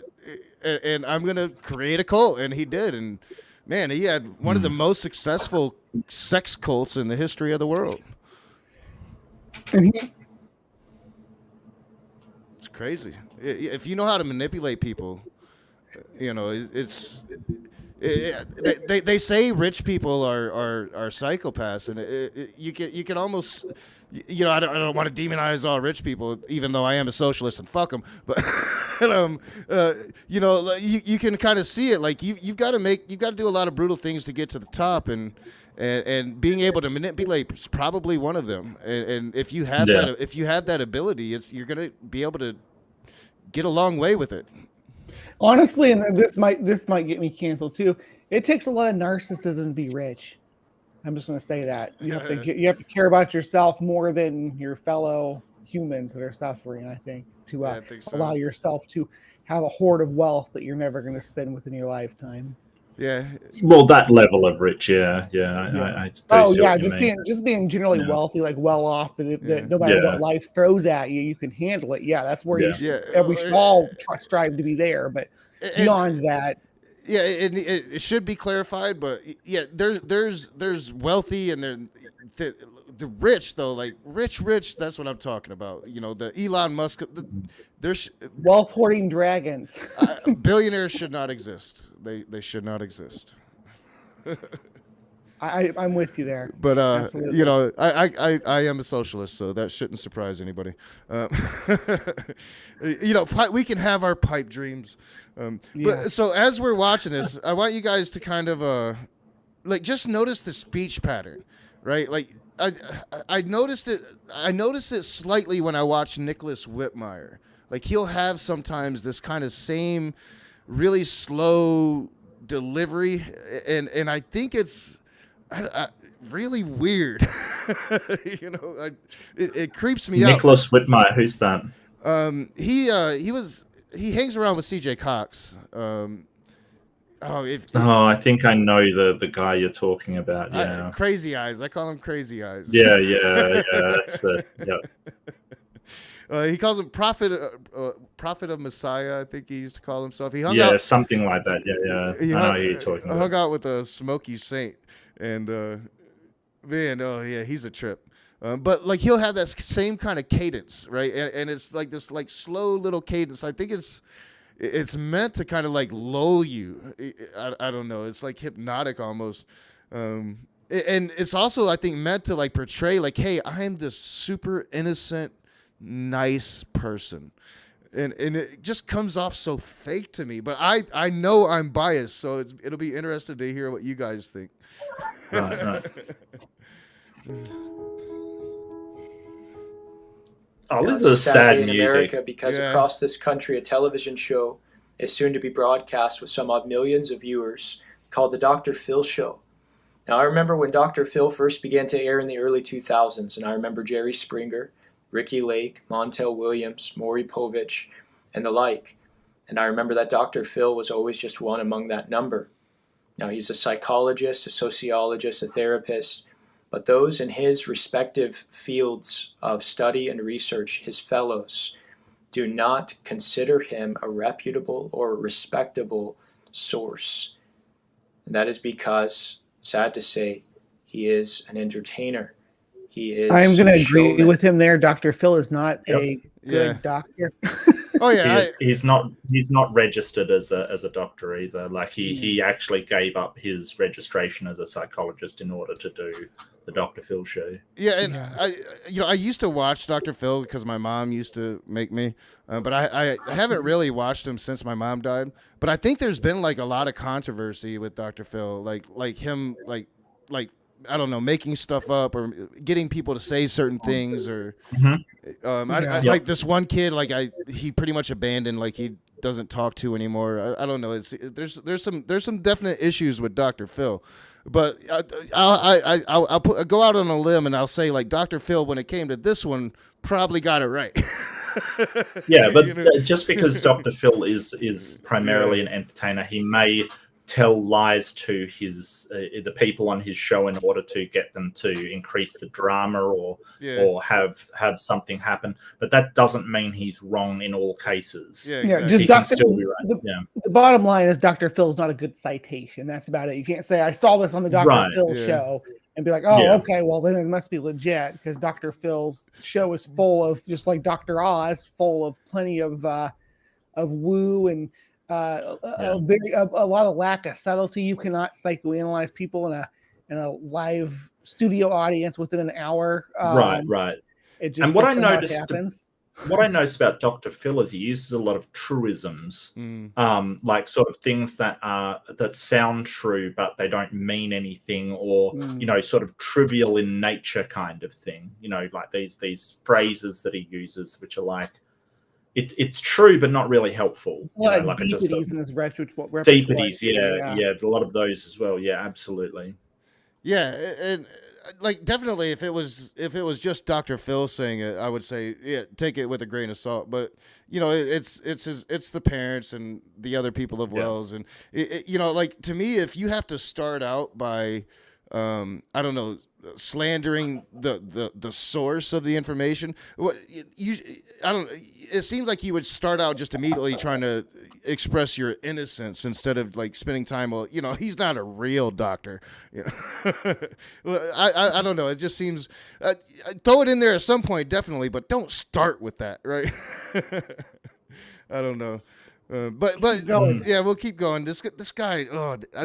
and I'm going to create a cult, and he did. And man, he had one of the most successful sex cults in the history of the world. It's crazy. If you know how to manipulate people, they say rich people are psychopaths, and you can almost, I don't want to demonize all rich people, even though I am a socialist and fuck them, but you can kind of see it. Like you've got to do a lot of brutal things to get to the top, and being able to manipulate is probably one of them. And if you have that ability, you're gonna be able to get a long way with it. Honestly, and this might get me canceled too. It takes a lot of narcissism to be rich. I'm just going to say that you have to care about yourself more than your fellow humans that are suffering. I think to allow yourself to have a hoard of wealth that you're never going to spend within your lifetime. Yeah. Well, that level of rich, I just being generally wealthy, like well off. That no matter what life throws at you, you can handle it. Yeah, that's where we should all strive to be there. But beyond that, it should be clarified. But there's wealthy and the rich though, like rich. That's what I'm talking about. The Elon Musk. There's wealth hoarding dragons. Billionaires should not exist. They should not exist. I'm with you there. But I am a socialist, so that shouldn't surprise anybody. We can have our pipe dreams. But so as we're watching this, I want you guys to kind of just notice the speech pattern, right? Like I noticed it. I noticed it slightly when I watched Nicholas Whitmire. Like he'll have sometimes this kind of same really slow delivery, and I think it's really weird. It creeps me out. Nicholas Whitmire, who's that? He hangs around with CJ Cox. I think I know the guy you're talking about. Yeah, Crazy Eyes. I call him Crazy Eyes. Yeah. That's he calls him Prophet of Messiah. I think he used to call himself. He hung out, something like that. Yeah. I know who you're talking about. Hung out with a Smokey Saint, and he's a trip. But like he'll have that same kind of cadence, right? And it's like this like slow little cadence. I think it's meant to kind of like lull you. I don't know. It's like hypnotic almost. And it's also, I think, meant to like portray like, hey, I am this super innocent, nice person. And it just comes off so fake to me. But I know I'm biased, so it'll be interesting to hear what you guys think. Right. Oh, this is sad in music. America, because across this country, a television show is soon to be broadcast with some odd millions of viewers called The Dr. Phil Show. Now, I remember when Dr. Phil first began to air in the early 2000s, and I remember Jerry Springer, Ricky Lake, Montel Williams, Maury Povich, and the like. And I remember that Dr. Phil was always just one among that number. Now, he's a psychologist, a sociologist, a therapist, but those in his respective fields of study and research, his fellows, do not consider him a reputable or respectable source. And that is because, sad to say, he is an entertainer. He is. I'm going to agree showman. with him there. Dr. Phil is not a good doctor. Oh yeah, he's not registered as a doctor either. Like he actually gave up his registration as a psychologist in order to do the Dr. Phil show. Yeah, and I used to watch Dr. Phil because my mom used to make me, but I haven't really watched him since my mom died. But I think there's been like a lot of controversy with Dr. Phil, like him, like I don't know, making stuff up or getting people to say certain things, or like this one kid, like he pretty much abandoned, like he doesn't talk to anymore. I don't know. There's some definite issues with Dr. Phil, but I'll go out on a limb and I'll say like Dr. Phil, when it came to this one, probably got it right. Yeah, but just because Dr. Phil is primarily an entertainer, he may tell lies to his the people on his show in order to get them to increase the drama or have something happen. But that doesn't mean he's wrong in all cases. Yeah, exactly. Just he can still be right. The bottom line is Dr. Phil is not a good citation. That's about it. You can't say I saw this on the Dr. Phil show and be like, oh, okay, well then it must be legit, because Dr. Phil's show is full of, just like Dr. Oz, full of plenty of woo and a lot of lack of subtlety. You cannot psychoanalyze people in a live studio audience within an hour. Right. It just, and what I noticed happens. What I noticed about Dr. Phil is he uses a lot of truisms, like sort of things that sound true, but they don't mean anything, or sort of trivial in nature kind of thing. Like these phrases that he uses, which are like, it's true, but not really helpful. Like it just doesn't. In his repertoire. Deepities, yeah, a lot of those as well. Yeah, absolutely. Yeah, and like definitely, if it was just Dr. Phil saying it, I would say take it with a grain of salt. But it's the parents and the other people of Wells, and like to me, if you have to start out by I don't know, slandering the source of the information, it seems like you would start out just immediately trying to express your innocence instead of like spending time. Well, he's not a real doctor. I don't know. It just seems throw it in there at some point, definitely, but don't start with that, right? I don't know. But yeah, we'll keep going. This guy,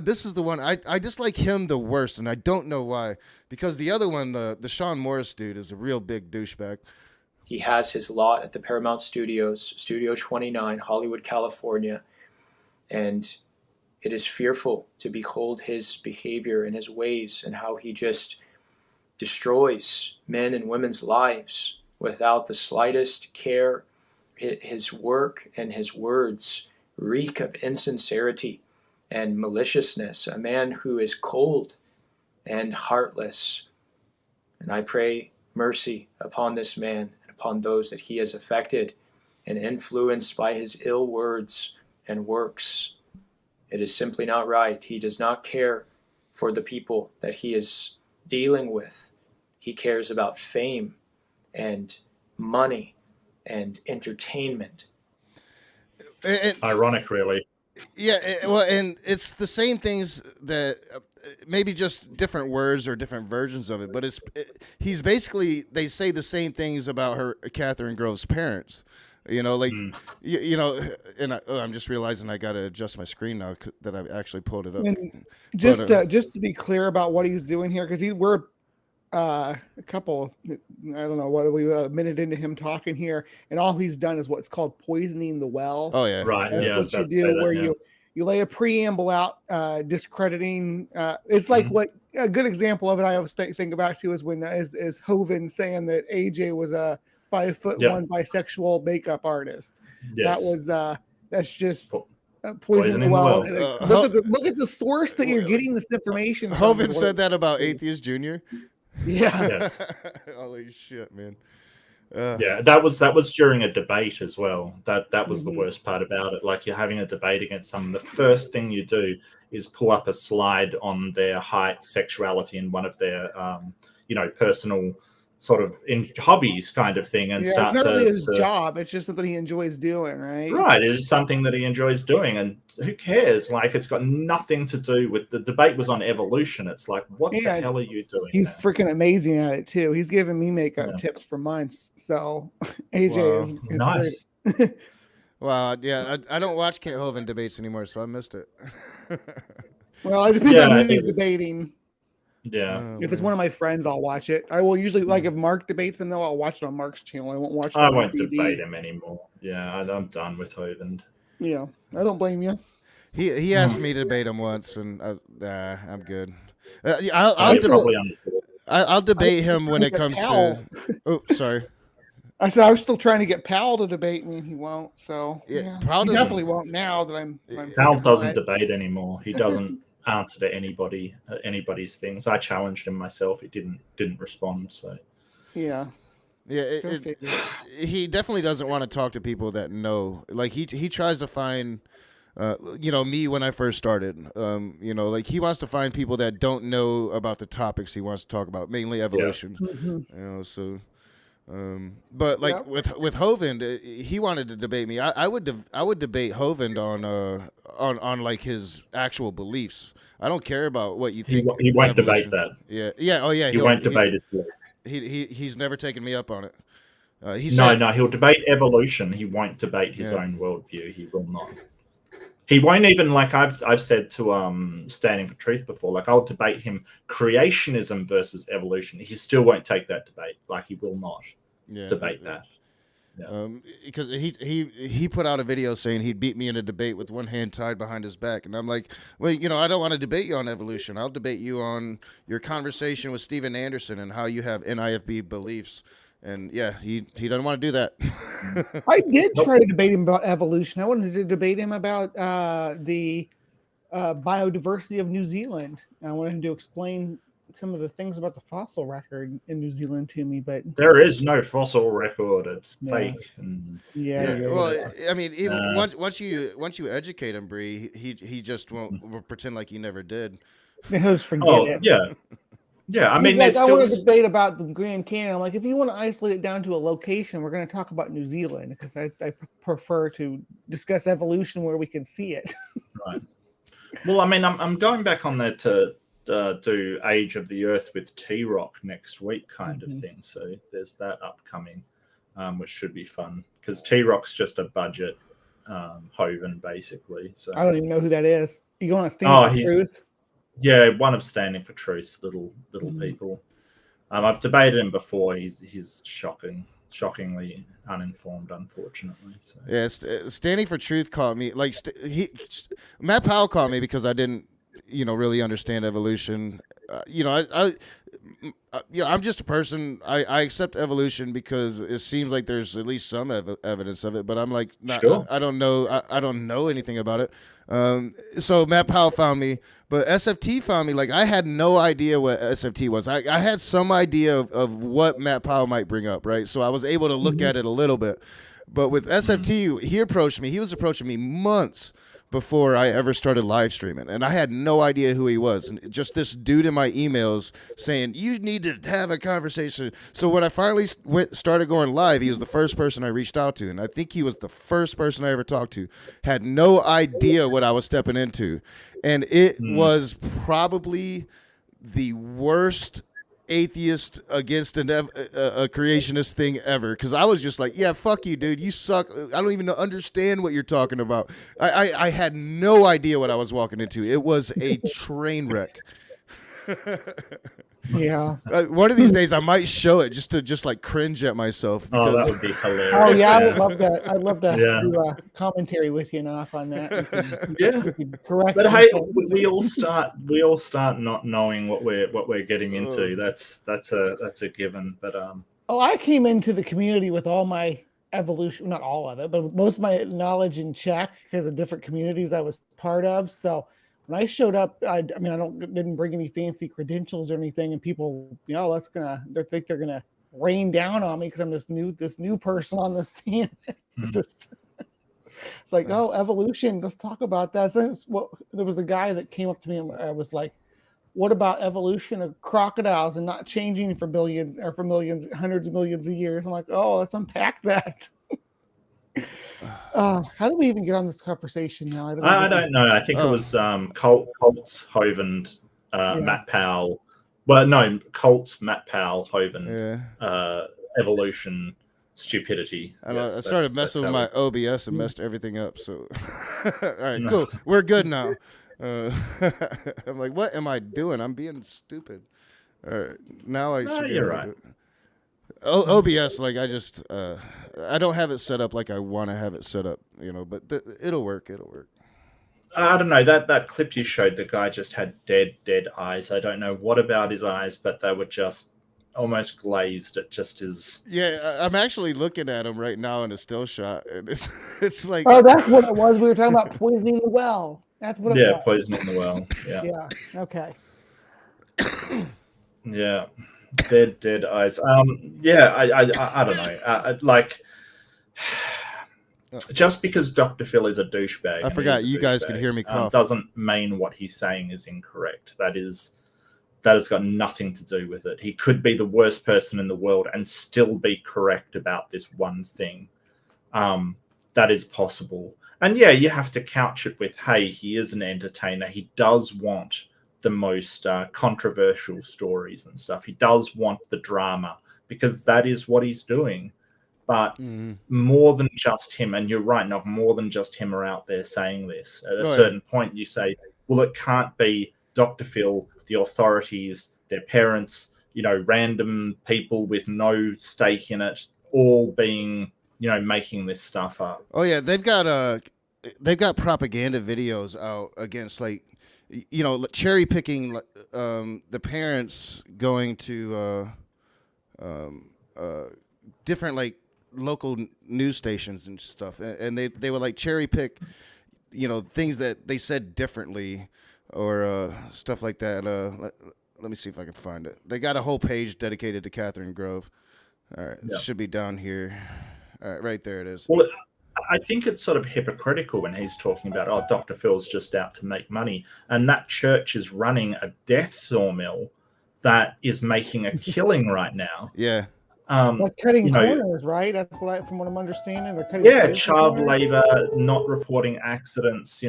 this is the one I dislike him the worst, and I don't know why. Because the other one, the Sean Morris dude, is a real big douchebag. He has his lot at the Paramount Studios, Studio 29, Hollywood, California, and it is fearful to behold his behavior and his ways and how he just destroys men and women's lives without the slightest care. His work and his words reek of insincerity and maliciousness, a man who is cold and heartless. And I pray mercy upon this man and upon those that he has affected and influenced by his ill words and works. It is simply not right. He does not care for the people that he is dealing with. He cares about fame and money and entertainment. Ironic, really. Yeah, well, and it's the same things that maybe just different words or different versions of it, but he's basically, they say the same things about Catherine Grove's parents. And I'm just realizing I got to adjust my screen now that I've actually pulled it up. And just to be clear about what he's doing here, because we're a couple, I don't know, what are we, a minute into him talking here, and all he's done is what's called poisoning the well. Oh yeah, right. That's what you do, where you lay a preamble out, discrediting. It's like what a good example of it I always think about too is when is Hovind saying that AJ was a 5'1" bisexual makeup artist. Yes. That was that's just Poisoning the well. Uh, Look at the source that you're getting this information from. Hovind said that about Atheist Jr. Yeah. Yes. Holy shit, man. Yeah, that was during a debate as well. That was the worst part about it. Like, you're having a debate against someone. The first thing you do is pull up a slide on their height, sexuality, and one of their personal sort of hobbies kind of thing, and start it's not really to his job. It's just something he enjoys doing, right? Right, it is something that he enjoys doing, and who cares? Like, it's got nothing to do with the debate. Was on evolution. It's like, what the hell are you doing? He's freaking amazing at it too. He's giving me makeup tips for months. So AJ is nice. Wow, yeah, I don't watch Kate Hovind debates anymore, so I missed it. Well, it depends on who he's debating. Yeah. If it's one of my friends, I'll watch it. I will usually, like, if Mark debates him, though, I'll watch it on Mark's channel. I won't watch it I on won't TV. debate him anymore. Yeah, I'm done with Hovind. Yeah, I don't blame you. He asked me to debate him once, and I'm good. I'll debate him when it comes to. Oh, sorry. I said I was still trying to get Powell to debate me, and he won't. So Yeah, he Powell doesn't- definitely won't now that I'm Powell doesn't debate anymore. He doesn't answer to anybody's things. I challenged him myself. He didn't respond. So yeah. Yeah, he definitely doesn't want to talk to people that know. Like, he tries to find, me when I first started. Like, he wants to find people that don't know about the topics he wants to talk about, mainly evolution. Mhm. But like with Hovind, he wanted to debate me. I would debate Hovind on like his actual beliefs. I don't care about what you think. He won't evolution. debate that. Yeah. Oh yeah. He won't debate his beliefs. He's never taken me up on it. He'll debate evolution. He won't debate his own worldview. He will not. He won't even, like I've said to Standing for Truth before, like, I'll debate him creationism versus evolution. He still won't take that debate. Like, he will not debate that. Yeah. Because he put out a video saying he'd beat me in a debate with one hand tied behind his back, and I'm like, well, I don't want to debate you on evolution. I'll debate you on your conversation with Steven Anderson and how you have NIFB beliefs. And yeah, he doesn't want to do that. I did try to debate him about evolution. I wanted to debate him about the biodiversity of New Zealand. I wanted him to explain some of the things about the fossil record in New Zealand to me, but there is no fossil record. It's fake. And Well, I mean, even once you educate him, Bree, he just won't pretend like he never did. He'll just forget it. Yeah, I mean, I want to debate about the Grand Canyon. I'm like, if you want to isolate it down to a location, we're going to talk about New Zealand, because I prefer to discuss evolution where we can see it. Right. Well, I mean, I'm going back on there to do Age of the Earth with T-Rock next week, kind of thing. So there's that upcoming, which should be fun, because T-Rock's just a budget Hovind, basically. So I don't even know who that is. You going to Stand for Truth? Yeah, one of Standing for Truth's little people. I've debated him before. He's shockingly uninformed, unfortunately. So. Yeah, Standing for Truth caught me. Like Matt Powell caught me because I didn't, really understand evolution. I'm just a person. I accept evolution because it seems like there's at least some evidence of it. But I'm like, Sure. I don't know. I don't know anything about it. So Matt Powell found me, but SFT found me. Like, I had no idea what SFT was. I had some idea of what Matt Powell might bring up, right? So I was able to look at it a little bit. But with SFT, he approached me. He was approaching me months before I ever started live streaming, and I had no idea who he was. And just this dude in my emails saying, you need to have a conversation. So when I finally started going live, he was the first person I reached out to, and I think he was the first person I ever talked to. Had no idea what I was stepping into, and it was probably the worst atheist against a creationist thing ever, because I was just like, yeah, fuck you, dude, you suck. I don't even understand what you're talking about. I had no idea what I was walking into. It was a train wreck. Yeah. One of these days I might show it just to like cringe at myself. Oh, that would be hilarious. Oh yeah, I would love that. I'd love to Yeah. do a commentary with you enough on that. Yeah. Correct. But hey, we all start not knowing what we're getting into. That's a given. But Oh, I came into the community with all my evolution, not all of it, but most of my knowledge in check because of different communities I was part of. So when I showed up, I didn't bring any fancy credentials or anything, and people, they think they're gonna rain down on me because I'm this new person on the scene. It's like, oh, evolution. Let's talk about that. So there was a guy that came up to me and I was like, what about evolution of crocodiles and not changing for billions or for millions, hundreds of millions of years? I'm like, oh, let's unpack that. How did we even get on this conversation now? I don't know. I think it was Colts, Hovind, Matt Powell. Well, no, Colts, Matt Powell, Hovind, evolution, stupidity. I started messing with my OBS and messed everything up. So, all right, cool. We're good now. I'm like, what am I doing? I'm being stupid. All right, now I should. You're right. OBS, like I don't have it set up like I want to have it set up, but it'll work. It'll work. I don't know, that clip you showed, the guy just had dead eyes. I don't know what about his eyes, but they were just almost glazed. It just is. Yeah, I'm actually looking at him right now in a still shot, and it's like. Oh, that's what it was. We were talking about poisoning the well. That's what it was. Yeah, poisoning the well. Yeah. Yeah. Okay. Yeah. Dead eyes. Yeah, I don't know. Like, just because Dr. Phil is a douchebag, I forgot you guys could hear me cough. Doesn't mean what he's saying is incorrect. That has got nothing to do with it. He could be the worst person in the world and still be correct about this one thing. That is possible. And yeah, you have to couch it with, hey, he is an entertainer. He does want the most controversial stories and stuff. He does want the drama because that is what he's doing. But more than just him, and you're right, not more than just him are out there saying this. At a certain point, you say, well, it can't be Dr. Phil, the authorities, their parents, random people with no stake in it, all being, making this stuff up. Oh yeah, they've got propaganda videos out against cherry picking the parents going to different local news stations and stuff, and they would cherry pick things that they said differently or stuff like that. Let me see if I can find it. They got a whole page dedicated to Catherine Grove. All right, it should be down here. All right, right there it is. Well, I think it's sort of hypocritical when he's talking about, Dr. Phil's just out to make money. And that church is running a death sawmill that is making a killing right now. Yeah. Cutting corners, right? That's from what I'm understanding. They're cutting child labor, not reporting accidents,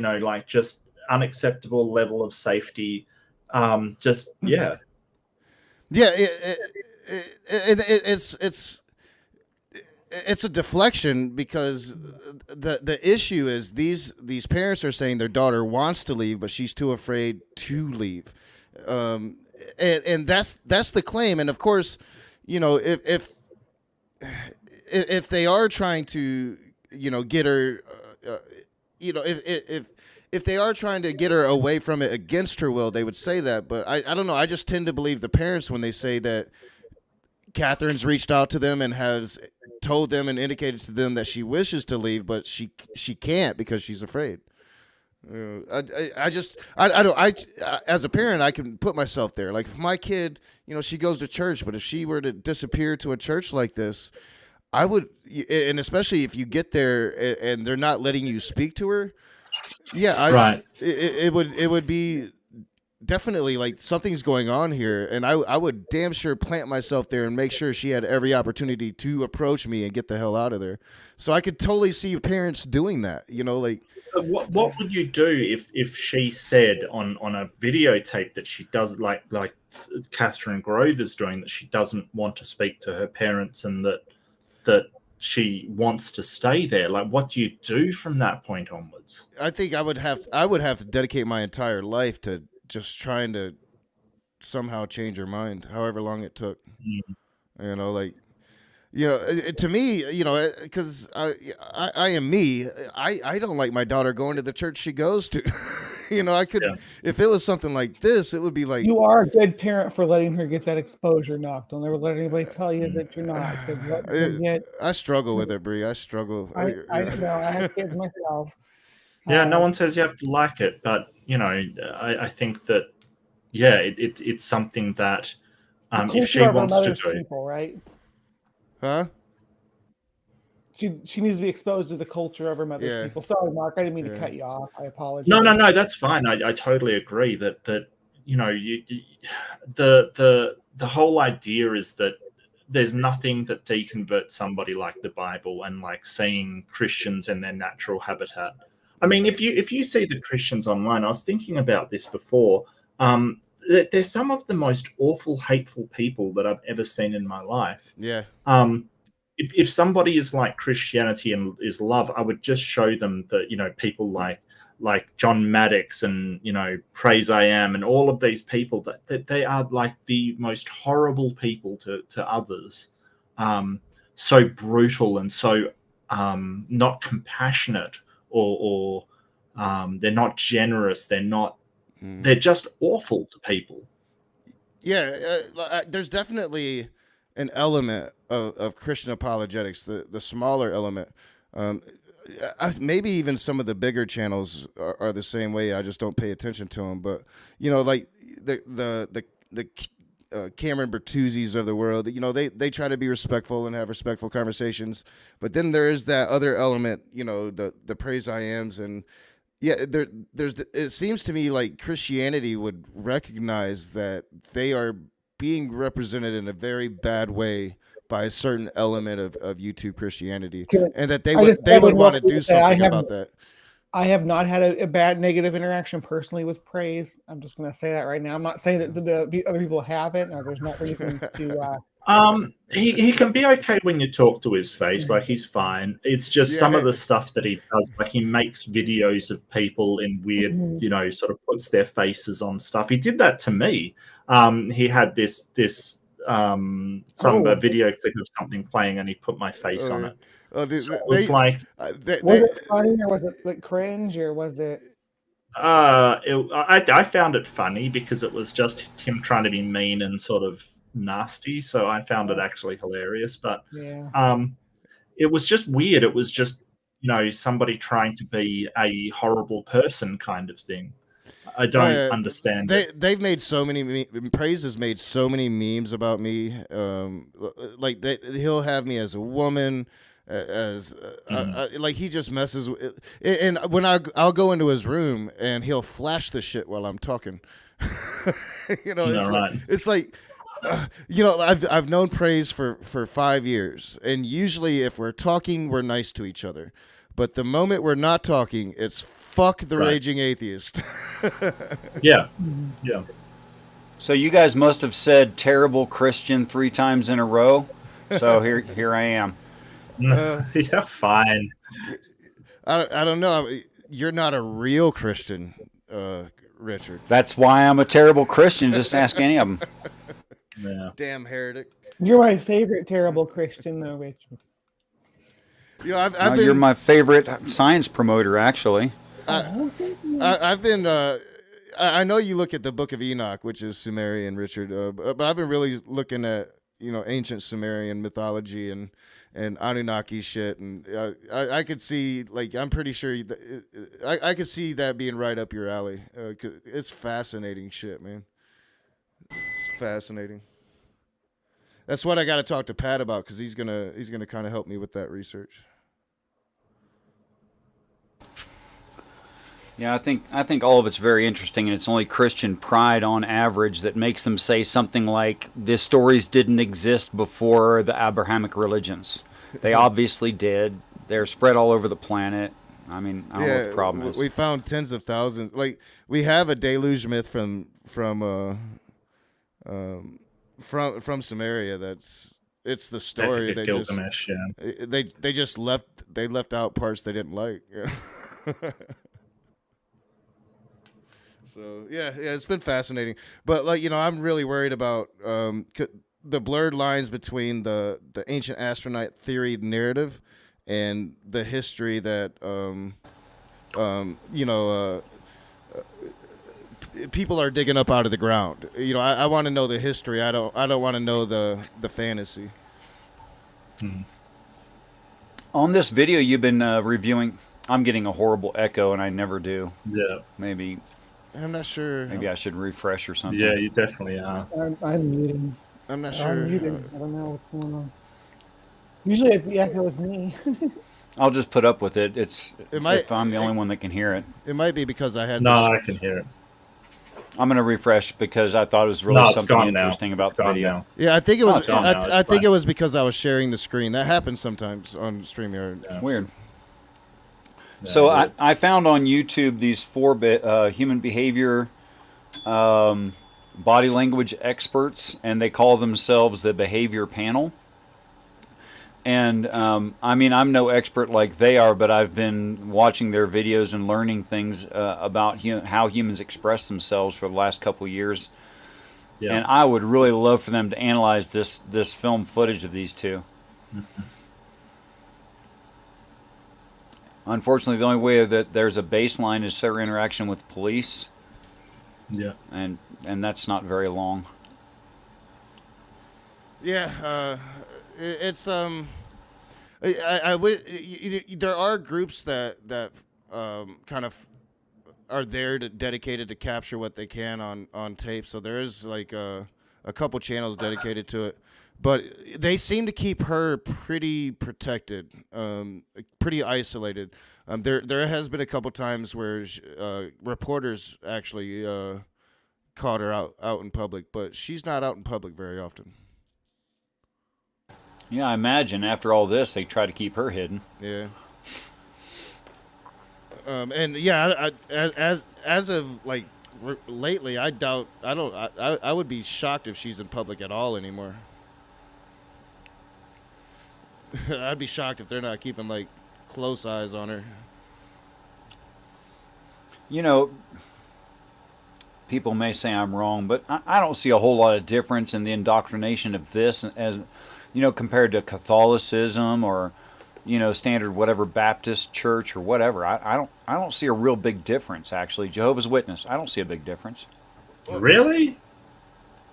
just unacceptable level of safety. Yeah. Yeah, it's a deflection because the issue is these parents are saying their daughter wants to leave, but she's too afraid to leave, and that's the claim. And of course, if they are trying to get her, if they are trying to get her away from it against her will, they would say that. But I don't know. I just tend to believe the parents when they say that Catherine's reached out to them and has told them and indicated to them that she wishes to leave, but she can't because she's afraid. As a parent, I can put myself there. Like if my kid, she goes to church, but if she were to disappear to a church like this, I would, and especially if you get there and they're not letting you speak to her. Yeah, it would be definitely something's going on here, and I would damn sure plant myself there and make sure she had every opportunity to approach me and get the hell out of there. So I could totally see parents doing that, What would you do if she said on a videotape that she does like Catherine Grove is doing, that she doesn't want to speak to her parents and that she wants to stay there? What do you do from that point onwards? I think I would have to dedicate my entire life to just trying to somehow change her mind, however long it took. To me, because I am me. I don't like my daughter going to the church she goes to. You know, I could, if it was something like this, it would be like, You are a good parent for letting her get that exposure, Knock. Don't ever let anybody tell you that you're not. 'cause what you get, I struggle with it, Bree. I struggle. I know. I have kids myself. Yeah, no one says you have to like it, but you know, I think that it's something that if she wants to do, people, right? Huh? She needs to be exposed to the culture of her mother's people. Sorry, Mark, I didn't mean to cut you off. I apologize. No, that's fine. I totally agree that you know the whole idea is that there's nothing that deconverts somebody like the Bible and like seeing Christians in their natural habitat. I mean, if you see the Christians online, I was thinking about this before. They're some of the most awful, hateful people that I've ever seen in my life. Yeah. If somebody is like Christianity and is love, I would just show them that, you know, people like John Maddox and, you know, Praise I Am and all of these people that they are like the most horrible people to others. So brutal and so not compassionate or they're not generous. They're just awful to people. Yeah, there's definitely an element of Christian apologetics, the smaller element. Maybe even some of the bigger channels are the same way. I just don't pay attention to them. But you know, like the Cameron Bertuzzis of the world, you know, they try to be respectful and have respectful conversations. But then there is that other element, you know, the Praise I Ams and. Yeah, it seems to me like Christianity would recognize that they are being represented in a very bad way by a certain element of YouTube Christianity, and that they would want to do something about that. I have not had a bad negative interaction personally with Praise. I'm just going to say that right now. I'm not saying that the other people haven't, or there's not reasons to. He can be okay when you talk to his face, like he's fine. It's just some of the stuff that he does, like he makes videos of people in weird, you know, sort of puts their faces on stuff. He did that to me. He had this video clip of something playing, and he put my face on it. So it was like, was it funny or was it like cringe or was it? I found it funny because it was just him trying to be mean and sort of nasty, so I found it actually hilarious. But it was just weird. It was just, you know, somebody trying to be a horrible person kind of thing. I don't understand. They've made so many. Praise has made so many memes about me. Like he'll have me as a woman. Like he just messes with it. And when I'll go into his room and he'll flash the shit while I'm talking. You know, it's like you know, I've known Praise for 5 years, and usually if we're talking, we're nice to each other. But the moment we're not talking, it's fuck the raging atheist. Yeah. So you guys must have said terrible Christian 3 times in a row. So here I am. Yeah, fine. I don't know. You're not a real Christian, Richard. That's why I'm a terrible Christian. Just ask any of them. Yeah. Damn heretic. You're my favorite terrible Christian, though, Richard. You know, you're my favorite science promoter, actually. I've been. I know you look at the Book of Enoch, which is Sumerian, Richard, but I've been really looking at, you know, ancient Sumerian mythology and Anunnaki shit, and I could see, like, I'm pretty sure I could see that being right up your alley. It's fascinating shit, man. It's fascinating. That's what I got to talk to Pat about, because he's gonna kind of help me with that research. Yeah, I think all of it's very interesting, and it's only Christian pride on average that makes them say something like, "These stories didn't exist before the Abrahamic religions." They obviously did. They're spread all over the planet. I mean, I don't know what the problem is. We found tens of thousands. Like, we have a deluge myth from Samaria. It's the story. They just left out parts they didn't like. So yeah, it's been fascinating. But, like, you know, I'm really worried about the blurred lines between the ancient astronaut theory narrative and the history that you know, people are digging up out of the ground. You know, I want to know the history. I don't want to know the fantasy. On this video you've been reviewing, I'm getting a horrible echo, and I never do. Yeah. Maybe. I'm not sure. Maybe I should refresh or something. Yeah, you definitely are. I'm muting. I'm not sure. I'm muted. I don't know what's going on. Usually if the echo is me. I'll just put up with it. might- if I'm the only one that can hear it. It might be because I had. No, I can hear it. I'm going to refresh because I thought it was really No, it's something gone now. interesting about It's the gone video. now. Yeah, I think it was. it's gone now. It's I think fine. it was because I was sharing the screen. That happens sometimes on StreamYard. Weird. Yeah, So weird. I found on YouTube these 4 human behavior body language experts, and they call themselves the Behavior Panel. And I mean, I'm no expert like they are, but I've been watching their videos and learning things about how humans express themselves for the last couple of years. Yeah. And I would really love for them to analyze this film footage of these two. Unfortunately, the only way that there's a baseline is their interaction with police. Yeah. And that's not very long. Yeah, it's I would. There are groups that kind of are there dedicated to capture what they can on tape. So there is like a couple channels dedicated to it, but they seem to keep her pretty protected, pretty isolated. There has been a couple times where reporters actually caught her out in public, but she's not out in public very often. Yeah, I imagine after all this, they try to keep her hidden. Yeah. And yeah, as of like lately, I would be shocked if she's in public at all anymore. I'd be shocked if they're not keeping like close eyes on her. You know, people may say I'm wrong, but I don't see a whole lot of difference in the indoctrination of this as, you know, compared to Catholicism or, you know, standard whatever Baptist church or whatever. I don't see a real big difference, actually. Jehovah's Witness, I don't see a big difference. Really?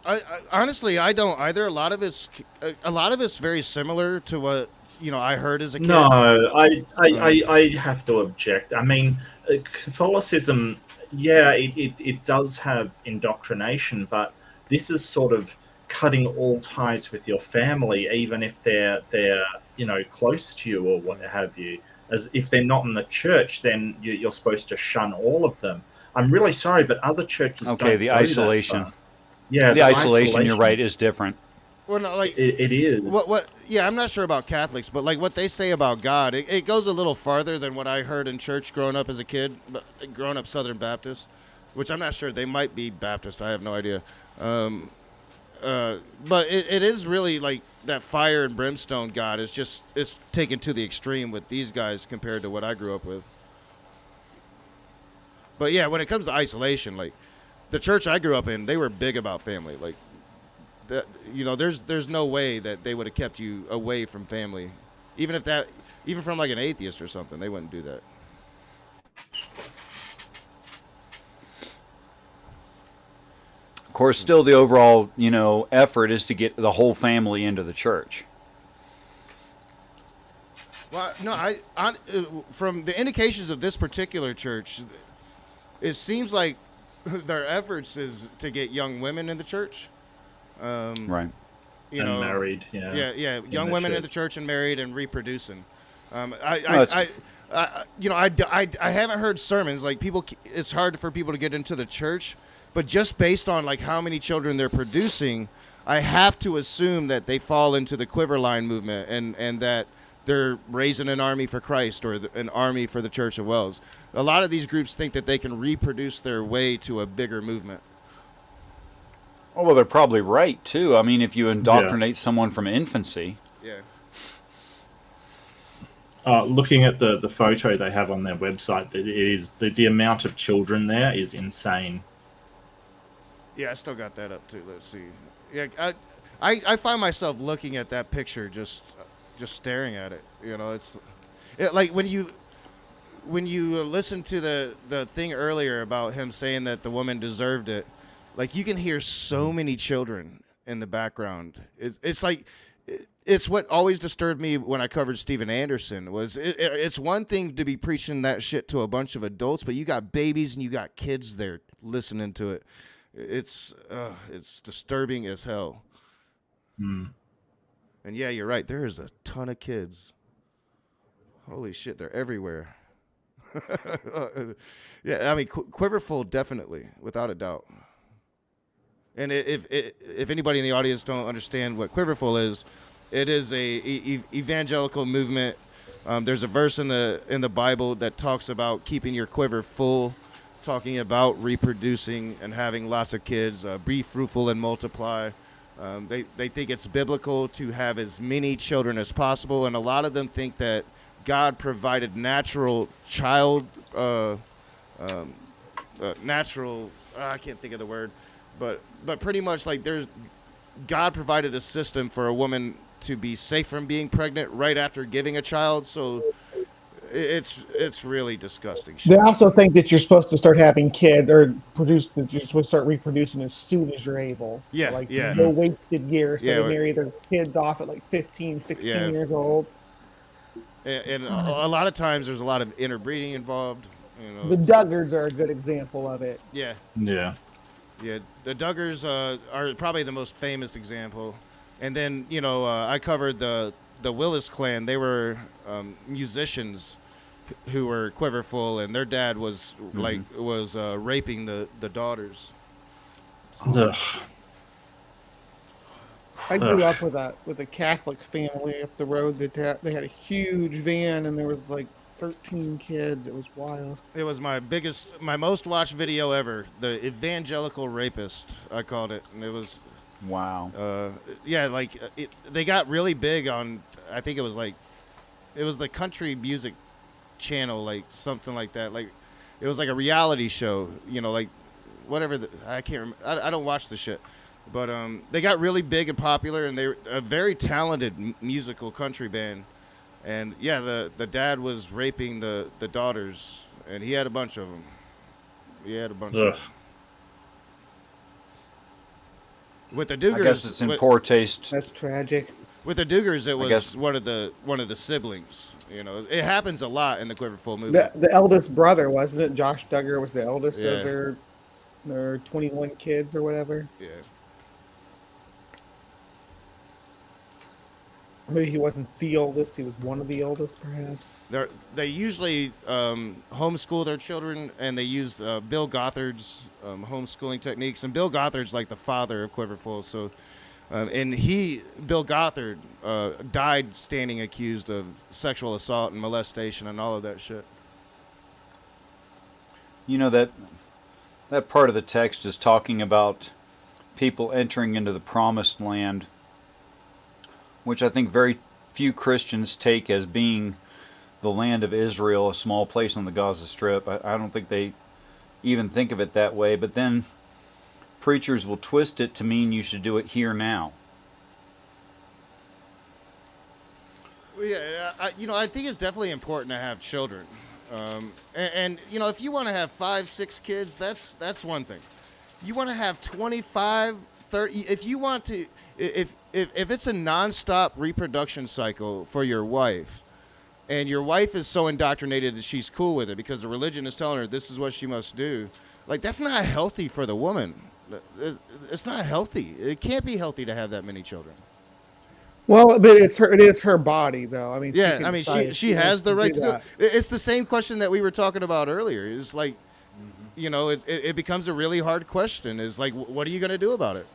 I honestly, I don't either. A lot of it's very similar to what, you know, I heard as a kid. No, I have to object. I mean, Catholicism, yeah, it does have indoctrination, but this is sort of cutting all ties with your family, even if they're you know, close to you or what have you. As if they're not in the church, then you're supposed to shun all of them. I'm really sorry, but other churches don't Okay, the go that isolation. far. Yeah, the isolation, you're right, is different. Well, no, like it is. What? Yeah, I'm not sure about Catholics, but like what they say about God, it goes a little farther than what I heard in church growing up as a kid, growing up Southern Baptist, which I'm not sure. They might be Baptist. I have no idea. But it is really like that fire and brimstone God is just it's taken to the extreme with these guys compared to what I grew up with. But yeah, when it comes to isolation, like the church I grew up in, they were big about family. Like that, you know, there's no way that they would have kept you away from family, even from like an atheist or something. They wouldn't do that. Of course, still the overall, you know, effort is to get the whole family into the church. Well, no, I from the indications of this particular church, it seems like their efforts is to get young women in the church. Right. You And know, married, yeah. Yeah, in young the women in church. the church and married and reproducing. it's- I haven't heard sermons like people. It's hard for people to get into the church, but just based on like how many children they're producing, I have to assume that they fall into the Quiver Line movement and that they're raising an army for Christ or an army for the Church of Wells. A lot of these groups think that they can reproduce their way to a bigger movement. Oh, well, they're probably right, too. I mean, if you indoctrinate someone from infancy. Yeah. Looking at the photo they have on their website, it is the amount of children there is insane. Yeah, I still got that up too. Let's see. Yeah, I find myself looking at that picture, just staring at it. You know, it's like when when you listen to the thing earlier about him saying that the woman deserved it, like you can hear so many children in the background. It's like it's what always disturbed me when I covered Steven Anderson was it's one thing to be preaching that shit to a bunch of adults, but you got babies and you got kids there listening to it. It's disturbing as hell. And yeah, you're right. There is a ton of kids. Holy shit, they're everywhere. Yeah, I mean, Quiverful, definitely, without a doubt. And if anybody in the audience don't understand what Quiverful is, it is a evangelical movement. There's a verse in the Bible that talks about keeping your quiver full, talking about reproducing and having lots of kids, be fruitful and multiply. They think it's biblical to have as many children as possible, and a lot of them think that God provided natural child, natural. I can't think of the word, but pretty much like God provided a system for a woman to be safe from being pregnant right after giving a child. So it's really disgusting shit. They also think that you're supposed to start having kids or that you're supposed to start reproducing as soon as you're able. Yeah, like yeah. no wasted years. So Yeah, they marry their kids off at like 15, 16 years old. And a lot of times there's a lot of interbreeding involved. You know, The Duggards are a good example of it. Yeah. Yeah. Yeah, the Duggars are probably the most famous example. And then, I covered the Willis clan. They were musicians who were quiverful, and their dad was raping the daughters. Ugh. I grew up with a Catholic family up the road that they had a huge van, and there was like 13 kids. It was wild. It was my most watched video ever. The Evangelical Rapist, I called it, and it was wow. They got really big on. I think it was the country music channel, like something like that. Like it was like a reality show, like whatever. I can't remember. I don't watch the shit. But they got really big and popular, and they're a very talented musical country band. And yeah, the dad was raping the daughters, and he had a bunch of them. He had a bunch of them. With the Duggars, I guess it's in poor taste. That's tragic. With the Duggars, it was one of the siblings. It happens a lot in the Quiverful movement. The eldest brother, wasn't it? Josh Duggar was the eldest Yeah. of their 21 kids or whatever. Yeah. Maybe he wasn't the oldest. He was one of the oldest, perhaps. They usually homeschool their children, and they use Bill Gothard's homeschooling techniques. And Bill Gothard's like the father of Quiverful. So, Bill Gothard died standing accused of sexual assault and molestation and all of that shit. That part of the text is talking about people entering into the promised land, which I think very few Christians take as being the land of Israel, a small place on the Gaza Strip. I don't think they even think of it that way, but then preachers will twist it to mean you should do it here now. Well, yeah, I think it's definitely important to have children. And if you want to have 5-6 kids, that's one thing. You want to have 25, 30, if you want to, if it's a nonstop reproduction cycle for your wife, and your wife is so indoctrinated that she's cool with it because the religion is telling her this is what she must do, like that's not healthy for the woman. It's not healthy. It can't be healthy to have that many children. Well, but it is her body, though. I mean, she has the right to do it. It's the same question that we were talking about earlier. It's like, it becomes a really hard question. Is like, what are you going to do about it?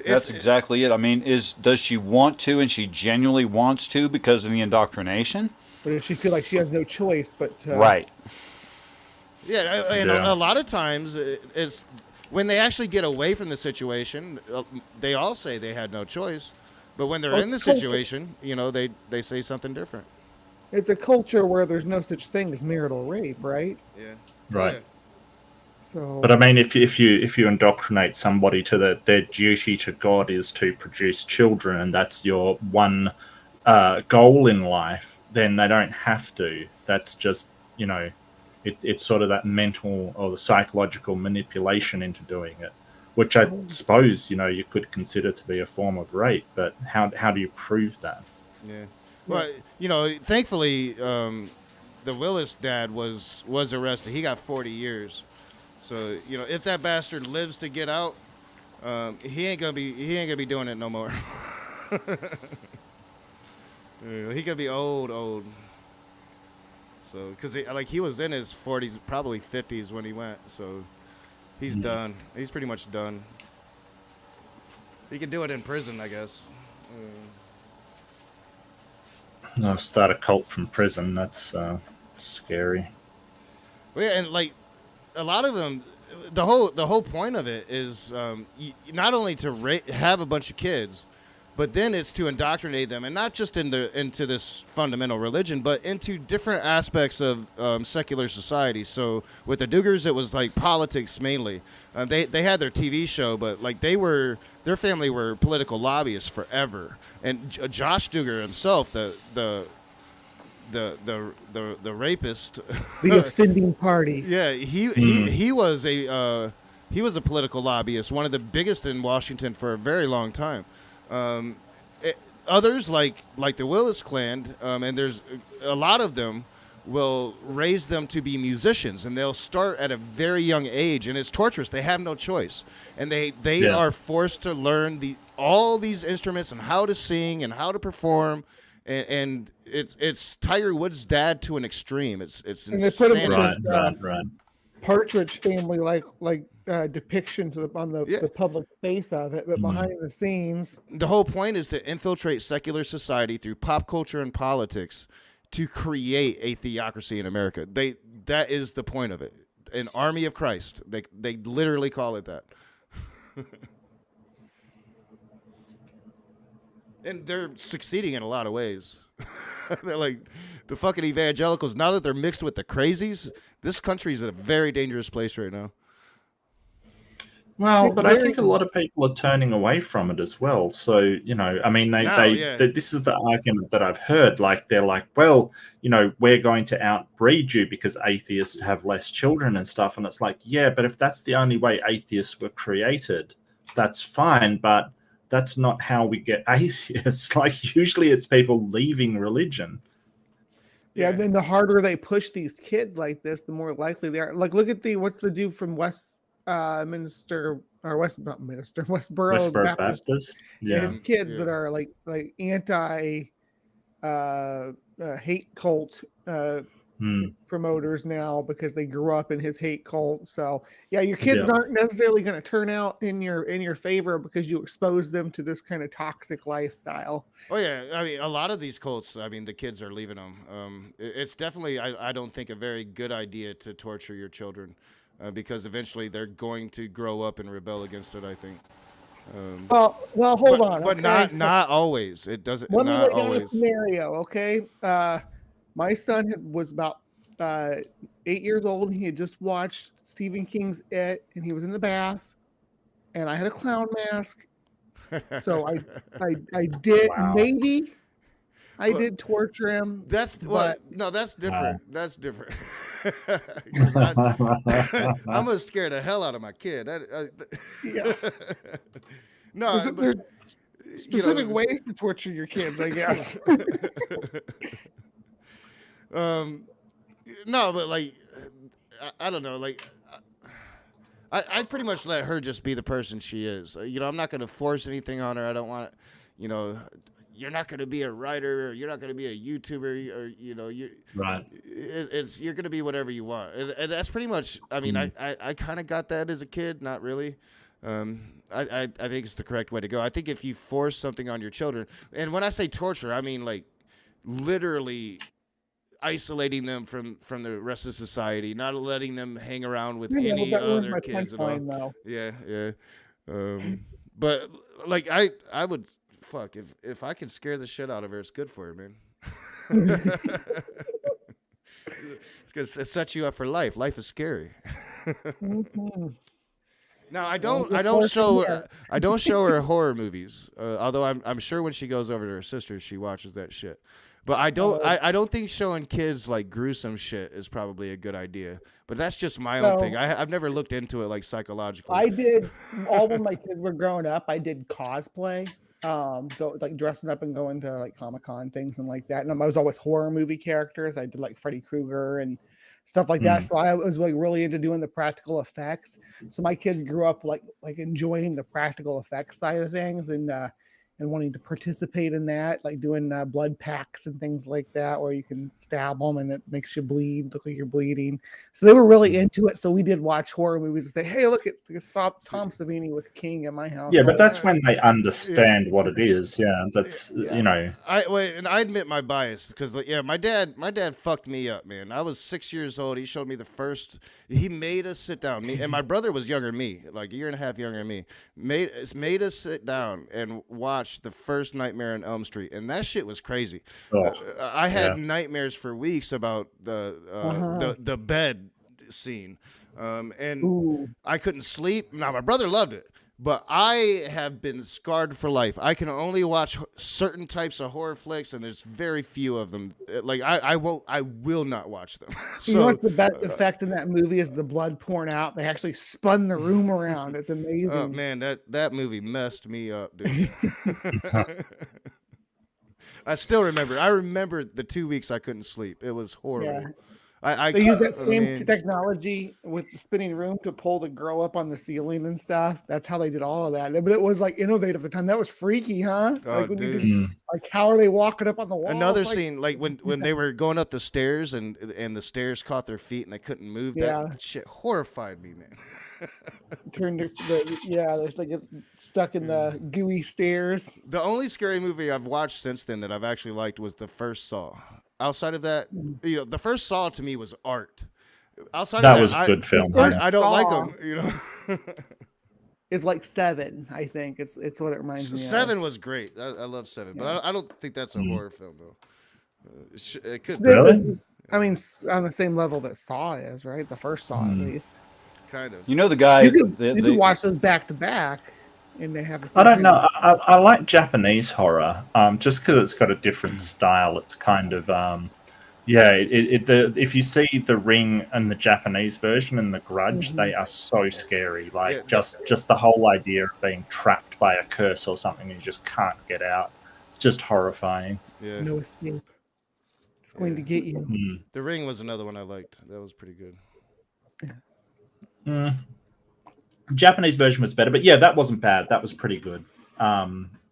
That's exactly it. I mean, does she want to, and she genuinely wants to because of the indoctrination? Or does she feel like she has no choice but to... Right. Yeah, and a lot of times it's when they actually get away from the situation, they all say they had no choice. But when they're in the situation, they say something different. It's a culture where there's no such thing as marital rape, right? Yeah. Right. Yeah. So, but I mean, if you indoctrinate somebody to their duty to God is to produce children, and that's your one goal in life, then they don't have to. That's just, you know, it's sort of that mental or the psychological manipulation into doing it, which I suppose, you know, you could consider to be a form of rape. But how do you prove that? Yeah. Well, you know, thankfully, the Willis dad was arrested. He got 40 years. So, you know, if that bastard lives to get out, he ain't gonna be doing it no more. Yeah, he could be old. So, because he was in his 40s, probably 50s when he went. So, he's done. He's pretty much done. He can do it in prison, I guess. No, start a cult from prison. That's scary. Well, yeah, and like a lot of them, the whole point of it is not only to have a bunch of kids, but then it's to indoctrinate them, and not just into this fundamental religion, but into different aspects of secular society. So with the Duggars, it was like politics mainly. They had their TV show, but like their family were political lobbyists forever. And Josh Duggar himself, the rapist, the offending party. Yeah, he was a political lobbyist, one of the biggest in Washington for a very long time. Others like the Willis clan, and there's a lot of them, will raise them to be musicians, and they'll start at a very young age, and it's torturous. They have no choice, and they are forced to learn all these instruments and how to sing and how to perform, and it's Tiger Woods' dad to an extreme. It's and they put him insanity. in this, Partridge Family like depictions on the public face of it, but behind the scenes, the whole point is to infiltrate secular society through pop culture and politics to create a theocracy in America. That is the point of it. An army of Christ. They literally call it that. And they're succeeding in a lot of ways. They're like the fucking evangelicals. Now that they're mixed with the crazies, this country is a very dangerous place right now. Well, but I think a lot of people are turning away from it as well. So, you know, I mean, this is the argument that I've heard. Like, they're like, well, you know, we're going to outbreed you because atheists have less children and stuff. And it's like, yeah, but if that's the only way atheists were created, that's fine. But that's not how we get atheists. Like, usually it's people leaving religion. Yeah, and then the harder they push these kids like this, the more likely they are. Like, look at what's the dude from Westboro Baptist. Yeah, his kids that are like anti hate cult promoters now because they grew up in his hate cult. So yeah, your kids aren't necessarily going to turn out in your favor because you expose them to this kind of toxic lifestyle. Oh yeah, I mean, a lot of these cults, I mean, the kids are leaving them. It's definitely, I don't think, a very good idea to torture your children. Because eventually they're going to grow up and rebel against it, I think. Well, hold on. But okay? not always. It doesn't. Let me not lay down always. a scenario, okay? My son was about 8 years old, and he had just watched Stephen King's It, and he was in the bath, and I had a clown mask, so I did maybe I did torture him. That's different. That's different. I'm gonna scare the hell out of my kid. No, there's specific ways to torture your kids, I guess. No, but like, I don't know. Like, I pretty much let her just be the person she is. You know, I'm not gonna force anything on her. I don't want, you know. You're not going to be a writer, or you're not going to be a YouTuber, or you know, you're going to be whatever you want, and that's pretty much. I mean, I kind of got that as a kid, not really. I think it's the correct way to go. I think if you force something on your children, and when I say torture, I mean like literally isolating them from the rest of society, not letting them hang around with any other kids at all. Yeah. But like I would. Fuck, if I can scare the shit out of her, it's good for her, man. It's gonna set you up for life. Life is scary. Now I don't show her horror movies. Although I'm sure when she goes over to her sister, she watches that shit. But I don't think showing kids like gruesome shit is probably a good idea. But that's just my own thing. I've never looked into it like psychologically. I did all when my kids were growing up. I did cosplay, so like dressing up and going to like Comic-Con things and like that. And I was always horror movie characters. I did like Freddy Krueger and stuff like that. So I was like really into doing the practical effects. So my kids grew up like enjoying the practical effects side of things and wanting to participate in that, like doing blood packs and things like that, where you can stab them and it makes you bleed, look like you're bleeding. So they were really into it. So we did watch horror movies and say, hey, look, stop Tom Savini was king in my house. Yeah, but that's when they understand what it is. Yeah, that's you know. And I admit my bias because my dad fucked me up, man. I was 6 years old. He showed me the first. He made us sit down. Me and my brother was younger than me, like a year and a half younger than me. Made us sit down and watch the first Nightmare on Elm Street, and that shit was crazy. I had nightmares for weeks about the bed scene, and I couldn't sleep. Now my brother loved it, but I have been scarred for life. I can only watch certain types of horror flicks, and there's very few of them. Like I will not watch them. You know what's the best effect in that movie is the blood pouring out. They actually spun the room around. It's amazing. Oh man, that movie messed me up, dude. I still remember. I remember the 2 weeks I couldn't sleep. It was horrible. Yeah. They use that same technology with the spinning room to pull the girl up on the ceiling and stuff. That's how they did all of that. But it was like innovative at the time. That was freaky, huh? Oh, like dude. Like how are they walking up on the wall? Another scene, like when they were going up the stairs and the stairs caught their feet and they couldn't move. That shit horrified me, man. Turned they're like stuck in the gooey stairs. The only scary movie I've watched since then that I've actually liked was the first Saw. Outside of that, the first Saw to me was art. Outside that of that, was a good film. I don't like them. It's like 7, I think. It's what it reminds me of. 7 was great. I love 7, but I don't think that's a horror film though. It could really. I mean, on the same level that Saw is, right? The first Saw, at least. Kind of. You know the guy. You can watch those back to back, and they have. I don't know. I like Japanese horror, just because it's got a different style. It's kind of, if you see The Ring and the Japanese version and The Grudge, they are so scary. Like just the whole idea of being trapped by a curse or something and you just can't get out. It's just horrifying. Yeah. No escape. It's going to get you. The Ring was another one I liked. That was pretty good. Japanese version was better, but yeah, that wasn't bad. That was pretty good. I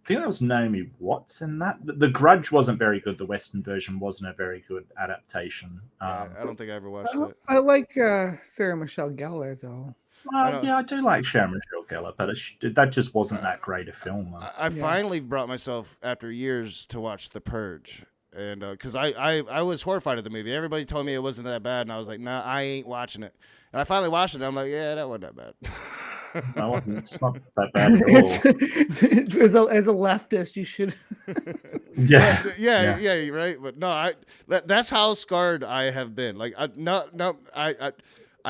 think that was Naomi Watts in that. The Grudge wasn't very good. The Western version wasn't a very good adaptation. I don't think I ever watched it. I like Sarah Michelle Gellar though. I do like Sarah Michelle Gellar, but that just wasn't that great a film. I finally brought myself after years to watch The Purge. And because I was horrified at the movie. Everybody told me it wasn't that bad, and I was like, nah, I ain't watching it. And I finally watched it, and I'm like, yeah, that wasn't that bad. It's not that bad at all. As a leftist, you should. yeah, right. But no, that's how scarred I have been. Like, I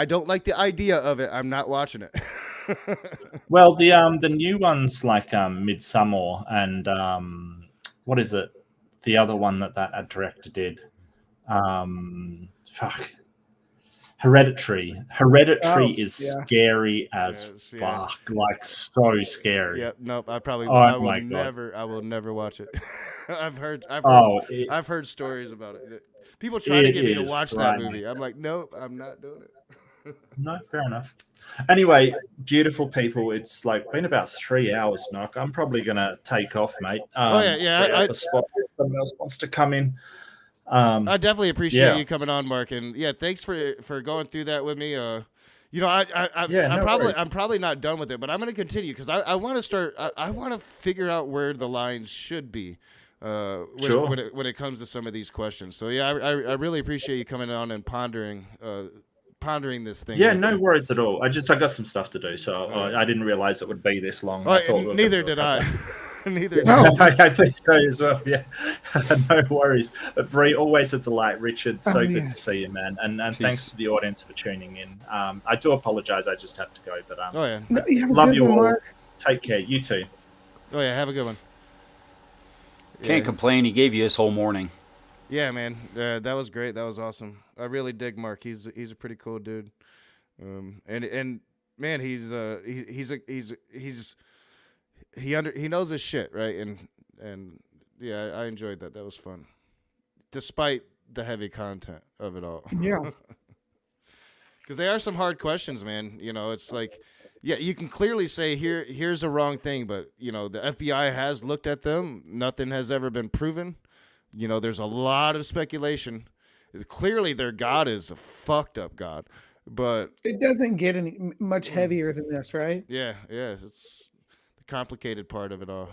don't like the idea of it. I'm not watching it. Well, the new ones like Midsommar and what is it? The other one that director did. Hereditary. Hereditary is scary as fuck. Like so scary. Yeah, nope. I will never watch it. I've heard stories about it. People try to get me to watch that movie. I'm like, nope, I'm not doing it. No, fair enough. Anyway, beautiful people. It's like been about 3 hours, Knock. I'm probably gonna take off, mate. Someone else wants to come in. I definitely appreciate you coming on, Mark, and thanks for going through that with me. I'm probably not done with it, but I'm going to continue because I want to start. I want to figure out where the lines should be when it comes to some of these questions. So I really appreciate you coming on and pondering this thing. Yeah, no worries at all. I got some stuff to do, so I didn't realize it would be this long. Neither did I. Neither. No, I think so as well. Yeah, no worries. But Bree, always a delight. Richard, so good to see you, man. And thanks to the audience for tuning in. I do apologize. I just have to go. But love you all. Mark. Take care. You too. Oh yeah, have a good one. Can't complain. He gave you his whole morning. Yeah, man, that was great. That was awesome. I really dig Mark. He's a pretty cool dude. And man, he knows his shit, right? And yeah, I enjoyed that. That was fun, despite the heavy content of it all. Yeah. Because they are some hard questions, man. You know, it's like, yeah, you can clearly say here's a wrong thing, but you know, the FBI has looked at them. Nothing has ever been proven. You know, there's a lot of speculation. Clearly, their God is a fucked up God, but It doesn't get any much heavier than this, right? yeah, it's the complicated part of it all.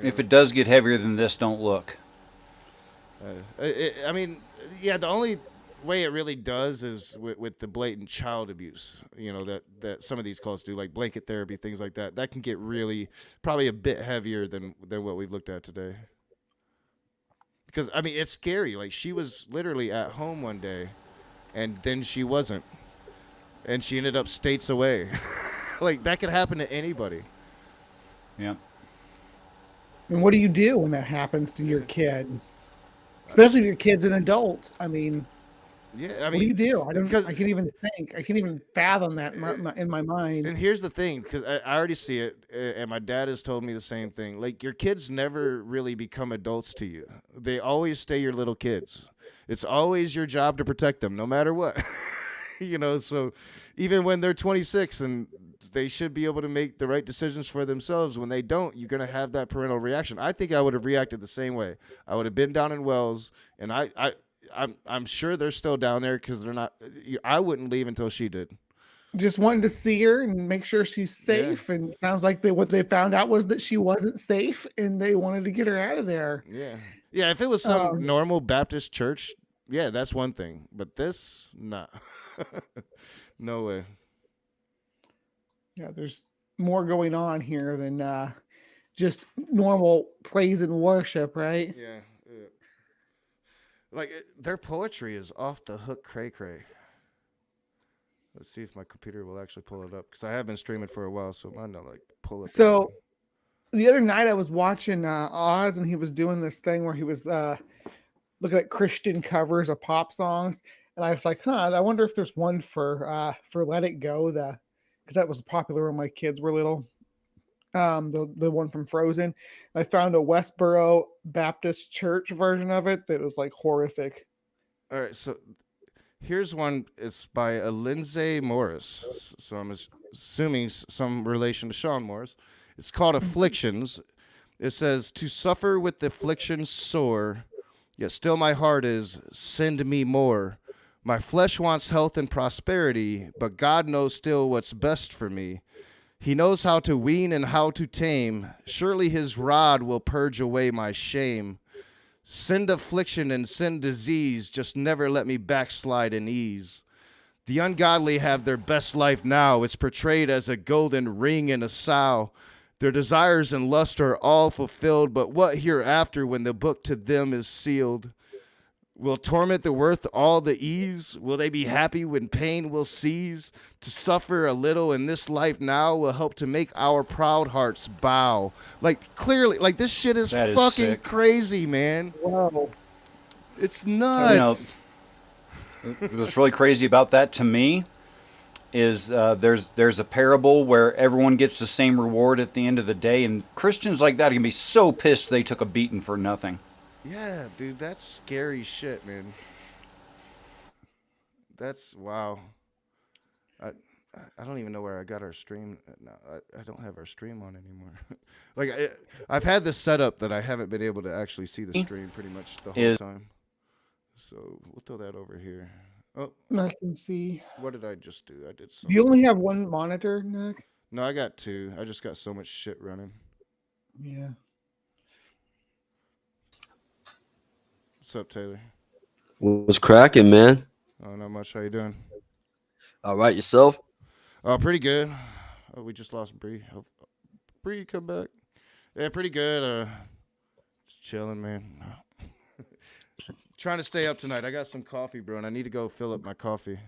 If it does get heavier than this, don't look. I mean, yeah, the only way it really does is with the blatant child abuse, you know, that some of these cults do, like blanket therapy, things like that. That can get really probably a bit heavier than what we've looked at today. Because, I mean, it's scary. Like, she was literally at home one day, and then she wasn't. And she ended up states away. Like, that could happen to anybody. Yeah. And what do you do when that happens to your kid? Especially if your kid's an adult. I mean, yeah. I what mean, do you do? I can't even think. I can't even fathom that in my mind. And here's the thing, because I already see it, and my dad has told me the same thing. Like, your kids never really become adults to you. They always stay your little kids. It's always your job to protect them, no matter what. You know, so even when they're 26 and they should be able to make the right decisions for themselves, when they don't, you're going to have that parental reaction. I think I would have reacted the same way. I would have been down in Wells, and I'm sure they're still down there because they're not. I wouldn't leave until she did. Just wanted to see her and make sure she's safe. Yeah. And it sounds like what they found out was that she wasn't safe, and they wanted to get her out of there. Yeah, yeah. If it was some normal Baptist church, yeah, that's one thing. But this, nah, no way. Yeah, there's more going on here than just normal praise and worship, right? Yeah. Like, their poetry is off the hook cray-cray. Let's see if my computer will actually pull it up, because I have been streaming for a while, so it might not, like, pull it. So, the other night I was watching Oz, and he was doing this thing where he was looking at Christian covers of pop songs, and I was like, I wonder if there's one for Let It Go, because that was popular when my kids were little. The one from Frozen. I found a Westboro Baptist Church version of it that was like horrific. All right, so here's one. It's by a Lindsay Morris. So I'm assuming some relation to Sean Morris. It's called Afflictions. It says, "To suffer with affliction sore, yet still my heart is, send me more. My flesh wants health and prosperity, but God knows still what's best for me. He knows how to wean and how to tame. Surely his rod will purge away my shame. Send affliction and send disease, just never let me backslide in ease. The ungodly have their best life now. It's portrayed as a golden ring in a sow. Their desires and lust are all fulfilled, but what hereafter when the book to them is sealed? Will torment the worth all the ease? Will they be happy when pain will cease? To suffer a little in this life now will help to make our proud hearts bow." Like, clearly, like, this shit is fucking crazy, man. Wow. It's nuts. You know, what's really crazy about that to me is there's a parable where everyone gets the same reward at the end of the day, and Christians like that can be so pissed they took a beating for nothing. Yeah, dude, that's scary shit, man. That's, wow. I don't even know where I got our stream. No, I don't have our stream on anymore. Like, I've had this set up that I haven't been able to actually see the stream pretty much the whole time. So we'll throw that over here. Oh, I can see. What did I just do? I did something. You only have one monitor, Nick? No, I got two. I just got so much shit running. Yeah. What's up, Taylor? What's cracking, man? Oh, not much. How you doing? All right, yourself? Oh, pretty good. Oh, we just lost Bree. Bree, come back. Yeah, pretty good. Just chilling, man. Trying to stay up tonight. I got some coffee, bro, and I need to go fill up my coffee.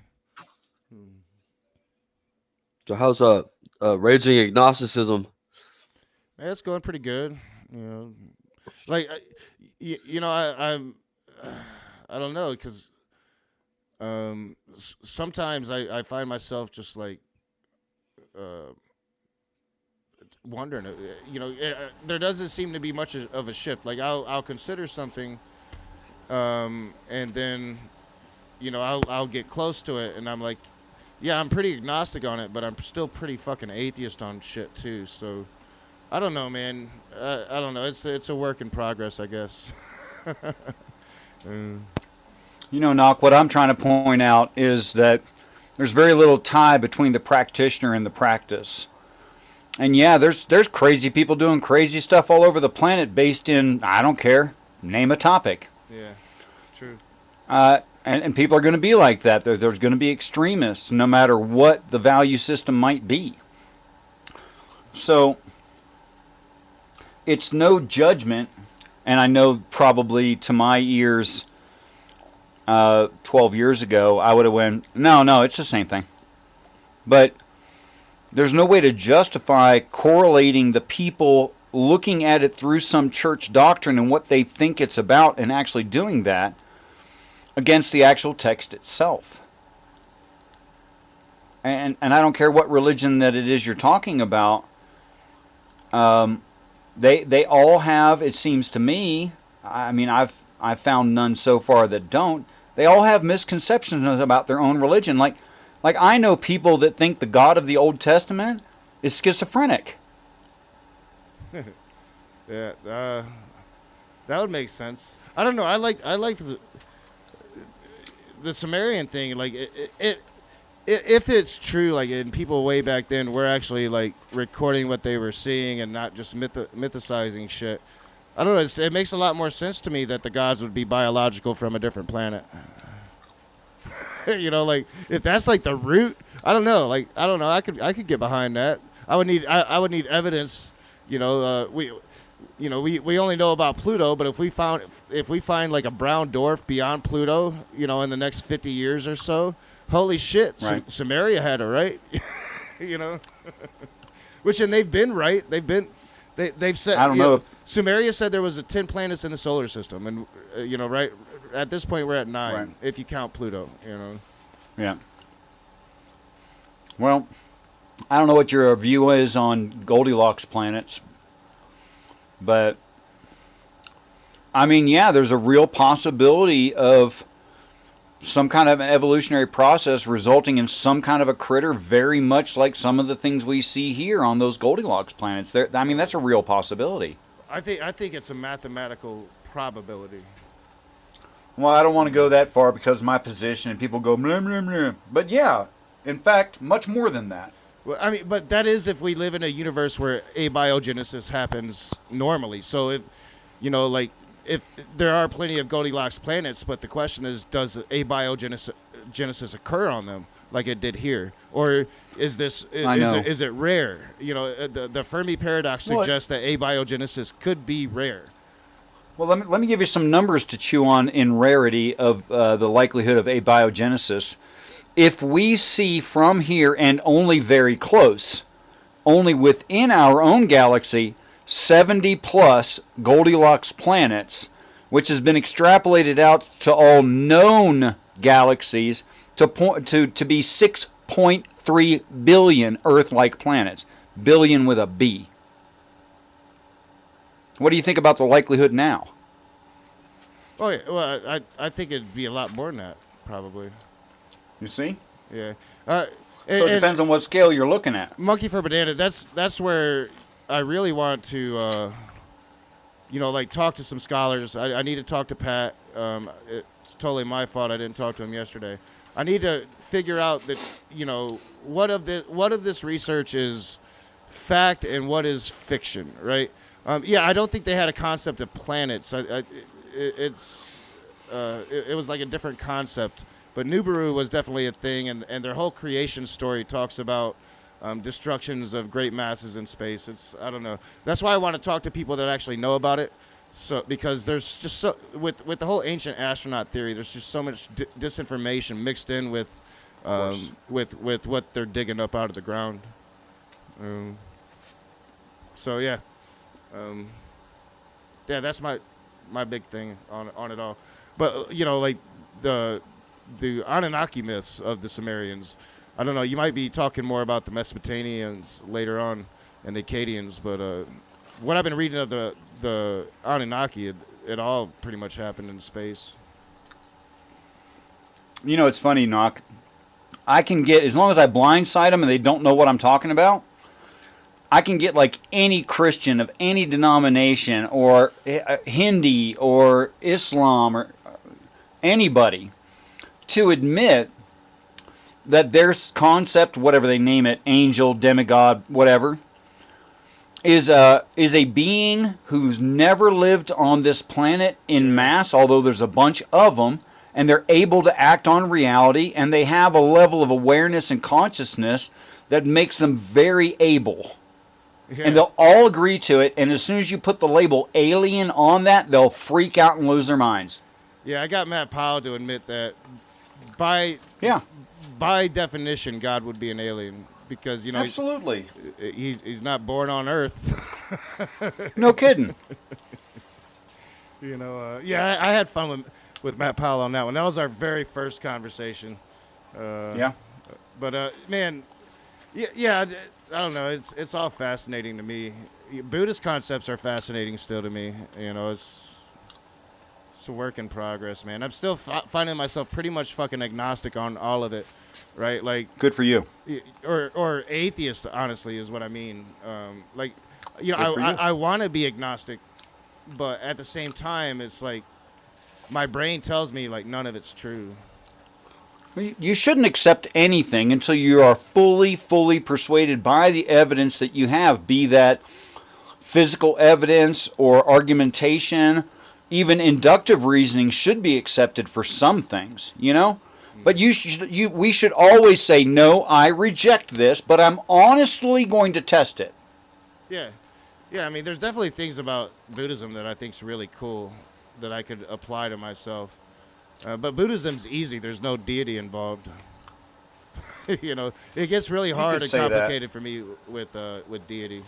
So how's raging agnosticism? Yeah, it's going pretty good. You know, Like, you know, I don't know, because sometimes I find myself just like wondering. You know, there doesn't seem to be much of a shift. Like, I'll consider something, and then, you know, I'll get close to it, and I'm like, yeah, I'm pretty agnostic on it, but I'm still pretty fucking atheist on shit too. So, I don't know, man. I don't know. It's a work in progress, I guess. You know, Knock, what I'm trying to point out is that there's very little tie between the practitioner and the practice. And yeah, there's crazy people doing crazy stuff all over the planet based in, I don't care, name a topic. Yeah, true. And people are going to be like that. There's going to be extremists, no matter what the value system might be. So, it's no judgment, and I know probably to my ears, 12 years ago, I would have went, no, it's the same thing. But there's no way to justify correlating the people looking at it through some church doctrine and what they think it's about and actually doing that against the actual text itself. And I don't care what religion that it is you're talking about. They all have, it seems to me, I mean, I've found none so far that don't. They all have misconceptions about their own religion. Like I know people that think the God of the Old Testament is schizophrenic. Yeah, that would make sense. I don't know. I like the Sumerian thing. Like if it's true, like, and people way back then were actually like recording what they were seeing and not just mythicizing shit. I don't know. It makes a lot more sense to me that the gods would be biological from a different planet. You know, like, if that's like the root, I don't know. Like, I don't know. I could get behind that. I would need evidence. You know, we only know about Pluto, but if we find like a brown dwarf beyond Pluto, you know, in the next 50 years or so, holy shit, right. Sumeria had it right. You know, and they've been right. They've said, I don't know. Sumeria said there was 10 planets in the solar system, and you know, right at this point we're at 9, right, if you count Pluto. You know. Yeah. Well, I don't know what your view is on Goldilocks planets, but I mean, yeah, there's a real possibility of some kind of evolutionary process resulting in some kind of a critter very much like some of the things we see here on those Goldilocks planets. I mean, that's a real possibility. I think it's a mathematical probability. Well, I don't want to go that far because of my position, and people go, blah, blah, blah. But yeah, in fact, much more than that. Well, I mean, but that is if we live in a universe where abiogenesis happens normally. So if, you know, like, if there are plenty of Goldilocks planets, but the question is, does abiogenesis occur on them like it did here, or is it rare? You know, the Fermi paradox suggests that abiogenesis could be rare. Well, let me give you some numbers to chew on in rarity of the likelihood of abiogenesis. If we see from here, and only very close, only within our own galaxy, 70 plus Goldilocks planets, which has been extrapolated out to all known galaxies to be 6.3 billion Earth-like planets. Billion with a B. What do you think about the likelihood now? Oh, yeah, well, I think it'd be a lot more than that, probably. You see? Yeah. So it depends on what scale you're looking at. Monkey for Banana, that's where I really want to, you know, like, talk to some scholars. I need to talk to Pat. It's totally my fault I didn't talk to him yesterday. I need to figure out that, you know, what of this research is fact and what is fiction, right? Yeah, I don't think they had a concept of planets. It was like a different concept. But Nibiru was definitely a thing, and their whole creation story talks about destructions of great masses in space. I don't know. That's why I want to talk to people that actually know about it. So, because there's just so with the whole ancient astronaut theory, there's just so much disinformation mixed in with what they're digging up out of the ground. So yeah, Yeah, that's my big thing on it all. But you know, like the Anunnaki myths of the Sumerians. I don't know. You might be talking more about the Mesopotamians later on and the Akkadians, but what I've been reading of the Anunnaki, it all pretty much happened in space. You know, it's funny, Knock. I can get, as long as I blindside them and they don't know what I'm talking about, I can get like any Christian of any denomination or Hindi or Islam or anybody to admit that their concept, whatever they name it, angel, demigod, whatever, is a being who's never lived on this planet in mass, although there's a bunch of them, and they're able to act on reality, and they have a level of awareness and consciousness that makes them very able. Yeah. And they'll all agree to it, and as soon as you put the label alien on that, they'll freak out and lose their minds. Yeah, I got Matt Powell to admit that by definition, God would be an alien because, you know, absolutely, he's not born on Earth. No kidding. You know, yeah, I had fun with Matt Powell on that one. That was our very first conversation. Yeah. But man, yeah, I don't know. It's all fascinating to me. Buddhist concepts are fascinating still to me. You know, it's a work in progress, man. I'm still finding myself pretty much fucking agnostic on all of it, right? Like, good for you. Or atheist, honestly, is what I mean. Like, you know, I want to be agnostic, but at the same time, it's like my brain tells me like none of it's true. You shouldn't accept anything until you are fully persuaded by the evidence that you have, be that physical evidence or argumentation. Even inductive reasoning should be accepted for some things, you know? But we should always say, no, I reject this, but I'm honestly going to test it. Yeah. Yeah, I mean, there's definitely things about Buddhism that I think is really cool that I could apply to myself. But Buddhism's easy. There's no deity involved. You know, it gets really hard and complicated for me with deity.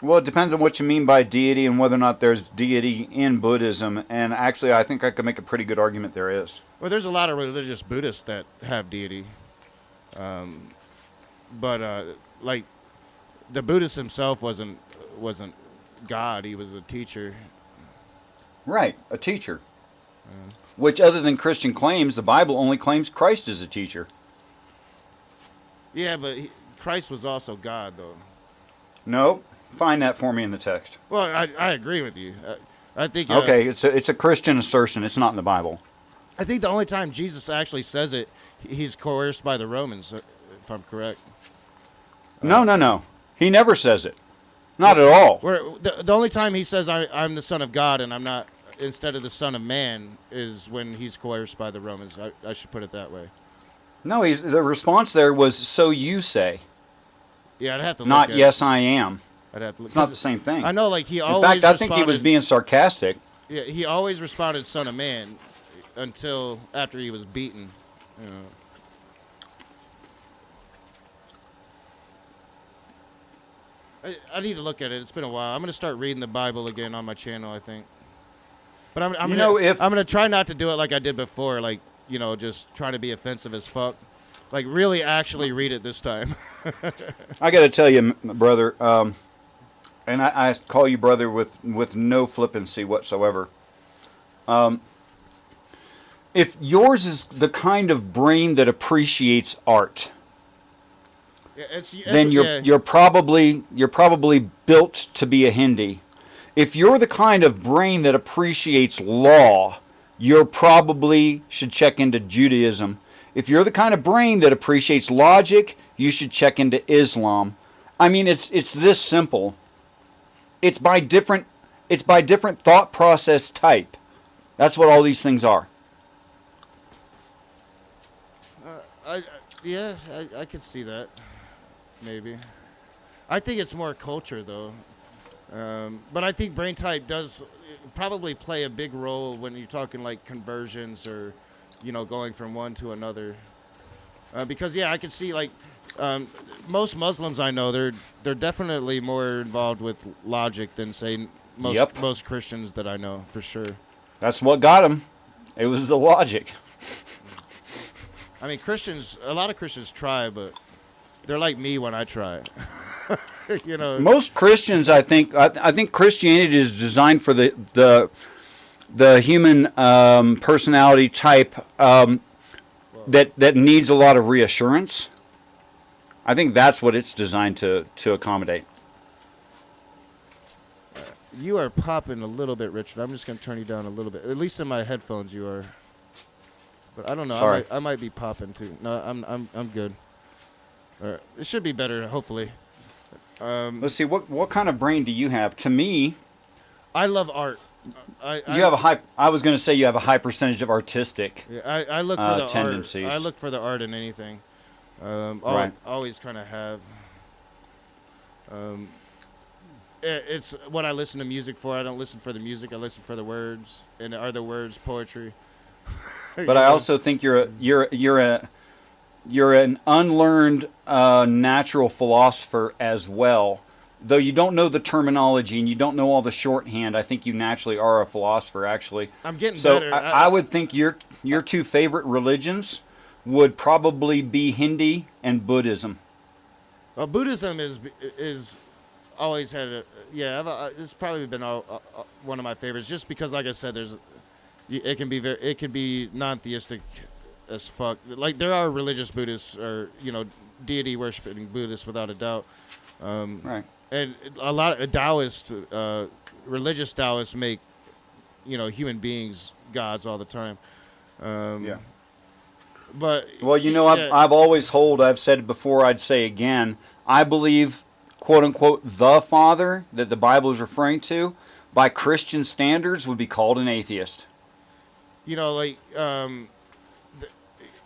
Well, it depends on what you mean by deity and whether or not there's deity in Buddhism. And actually, I think I could make a pretty good argument there is. Well, there's a lot of religious Buddhists that have deity. But like, the Buddhist himself wasn't God. He was a teacher. Right, a teacher. Which, other than Christian claims, the Bible only claims Christ is a teacher. Yeah, but Christ was also God, though. No. Find that for me in the text. Well, I agree with you. I think. Okay, it's a Christian assertion. It's not in the Bible. I think the only time Jesus actually says it, he's coerced by the Romans, if I'm correct. No. He never says it. Not at all. The only time he says I'm the Son of God and I'm not, instead of the Son of Man, is when he's coerced by the Romans. I should put it that way. No, the response there was, so you say. Yeah, I'd have to look not at yes, I am. I'd have to look. It's not the same thing. I know, like, he always In fact, I think he was being sarcastic. Yeah, he always responded Son of Man until after he was beaten. You know. I need to look at it. It's been a while. I'm going to start reading the Bible again on my channel, I think. But I'm going to try not to do it like I did before, like, you know, just trying to be offensive as fuck. Like, really actually read it this time. I got to tell you, brother, and I call you brother with no flippancy whatsoever. If yours is the kind of brain that appreciates art, then you're probably built to be a Hindi. If you're the kind of brain that appreciates law, you probably should check into Judaism. If you're the kind of brain that appreciates logic, you should check into Islam. I mean, it's this simple. It's by different thought process type. That's what all these things are. I could see that. Maybe. I think it's more culture, though. But I think brain type does probably play a big role when you're talking like conversions or, you know, going from one to another. Because, yeah, I could see, like, Most Muslims I know, they're definitely more involved with logic than say most Yep. most Christians that I know, for sure. That's what got him. It was the logic. I mean, a lot of Christians try, but they're like me when I try. You know, Most Christians, I think Christianity is designed for the human personality type that needs a lot of reassurance. I think that's what it's designed to accommodate. You are popping a little bit, Richard. I'm just gonna turn you down a little bit. At least in my headphones, you are. But I don't know. All right. I might be popping too. No, I'm good. All right. It should be better, hopefully. Let's see. What kind of brain do you have? To me, I love art. you have a high. I was going to say you have a high percentage of artistic. Yeah, I look for the tendencies. art. I look for the art in anything. Right. Always kind of have. It's what I listen to music for. I don't listen for the music. I listen for the words. And are the words poetry? But I also think you're an unlearned natural philosopher as well. Though you don't know the terminology and you don't know all the shorthand, I think you naturally are a philosopher. Actually, I'm getting so better. I would think your two favorite religions would probably be Hindi and Buddhism. Well, Buddhism is always had it's probably been one of my favorites, just because, like I said, it can be non-theistic as fuck. Like, there are religious Buddhists, or deity worshiping Buddhists, without a doubt. Right. And a lot of Taoists, religious Taoists, make human beings gods all the time. Yeah. But I've always I've said it before, I'd say again, I believe, quote unquote, the Father that the Bible is referring to, by Christian standards, would be called an atheist.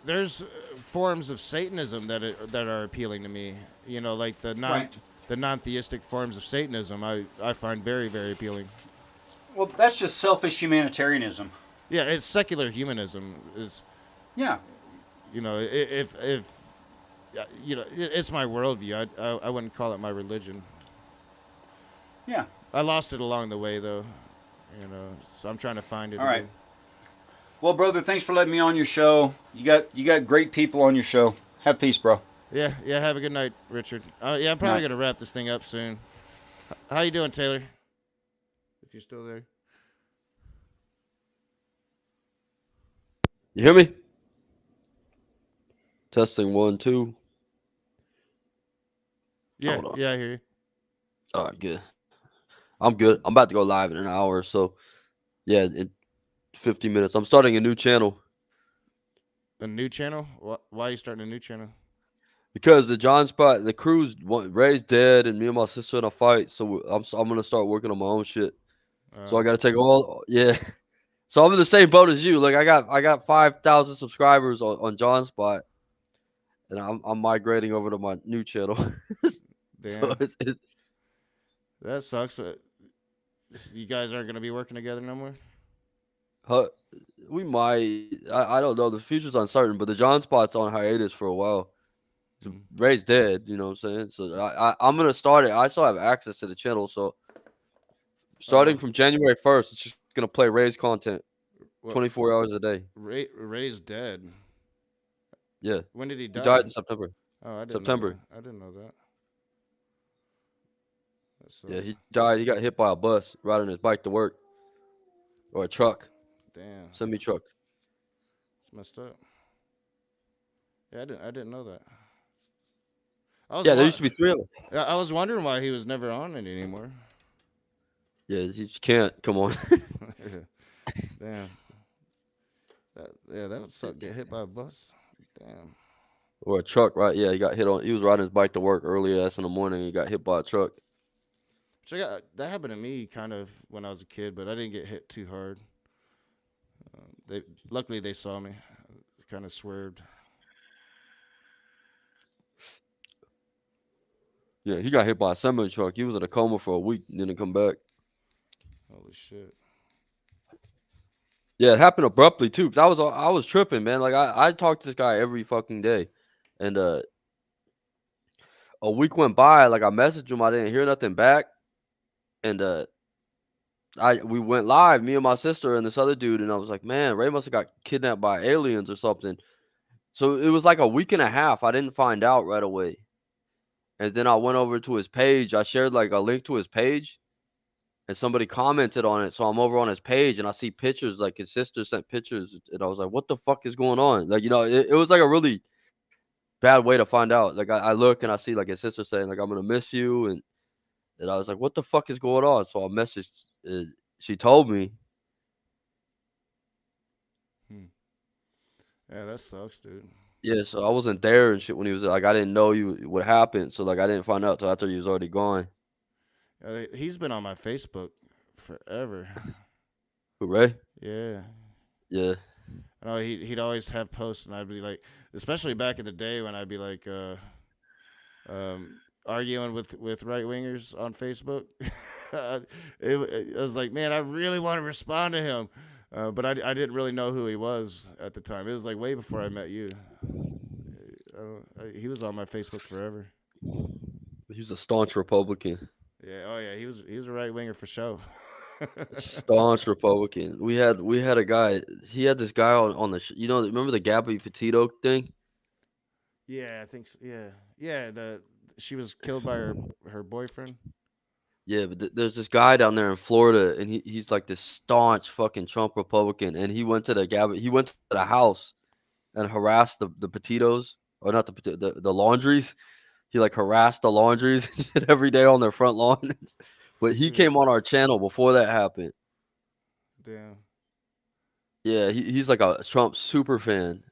There's forms of Satanism that are appealing to me. Like the non-theistic forms of Satanism, I find very, very appealing. Well, that's just selfish humanitarianism. Yeah, it's secular humanism. Yeah. If it's my worldview. I wouldn't call it my religion. Yeah. I lost it along the way, though. So I'm trying to find it. All right. Well, brother, thanks for letting me on your show. You got great people on your show. Have peace, bro. Yeah. Have a good night, Richard. I'm probably gonna wrap this thing up soon. How you doing, Taylor? If you're still there. You hear me? Testing 1, 2. Yeah, I hear you. All right, good. I'm good. I'm about to go live in an hour or so. Yeah, in 50 minutes. I'm starting a new channel. A new channel? Why are you starting a new channel? Because the John Spot, the crew's Ray's dead, and me and my sister in a fight. So I'm gonna start working on my own shit. So I gotta take yeah. So I'm in the same boat as you. Like I got 5,000 subscribers on John Spot, and I'm migrating over to my new channel. Damn. So that sucks. You guys aren't gonna be working together no more? We might. I don't know. The future's uncertain, but the John Spot's on hiatus for a while. Ray's dead, you know what I'm saying? So I'm gonna start it. I still have access to the channel, so starting from January 1st, it's just gonna play Ray's content 24 hours a day. Ray's dead. Yeah. When did he die? He died in September. Oh, I didn't September. Know that. I didn't know that. Yeah, he died. He got hit by a bus riding his bike to work, or a truck. Damn. Semi truck. It's messed up. Yeah, I didn't know that. There used to be 3 of them. I was wondering why he was never on it anymore. Yeah, you just can't. Come on. Damn. That would suck. Get hit by a bus. Damn. Or a truck, right? Yeah, he got hit on. He was riding his bike to work early ass in the morning. He got hit by a truck. That happened to me kind of when I was a kid, but I didn't get hit too hard. Luckily they saw me. Kind of swerved. Yeah, he got hit by a semi truck. He was in a coma for a week and didn't come back. Holy shit. Yeah, it happened abruptly too. Cause I was tripping, man. Like I talk to this guy every fucking day, and a week went by. Like I messaged him, I didn't hear nothing back, and we went live, me and my sister and this other dude, and I was like, man, Ray must have got kidnapped by aliens or something. So it was like a week and a half. I didn't find out right away. And then I went over to his page. I shared like a link to his page, and somebody commented on it. So I'm over on his page and I see pictures, like his sister sent pictures, and I was like, what the fuck is going on? Like, it was like a really bad way to find out. Like I look and I see like his sister saying like, I'm gonna miss you, and I was like, what the fuck is going on? So I messaged, she told me. Yeah, that sucks, dude. Yeah, so I wasn't there and shit when he was like, I didn't know what happened. So like I didn't find out till after he was already gone. He's been on my Facebook forever. Who, Ray? Yeah. Yeah. I know he'd always have posts, and I'd be like, especially back in the day when I'd be like, arguing with right wingers on Facebook. It was like, man, I really want to respond to him, but I didn't really know who he was at the time. It was like way before I met you. He was on my Facebook forever. He was a staunch Republican. Yeah, oh yeah, he was a right winger for sure. Staunch Republican. We had a guy. He had this guy on the. Remember the Gabby Petito thing? Yeah, I think so. Yeah. She was killed by her boyfriend. Yeah, but there's this guy down there in Florida, and he's like this staunch fucking Trump Republican, and he went to the house and harassed the Petitos, or not the laundries. He like harassed the laundries every day on their front lawn. But he came on our channel before that happened. Damn. Yeah, he's like a Trump super fan,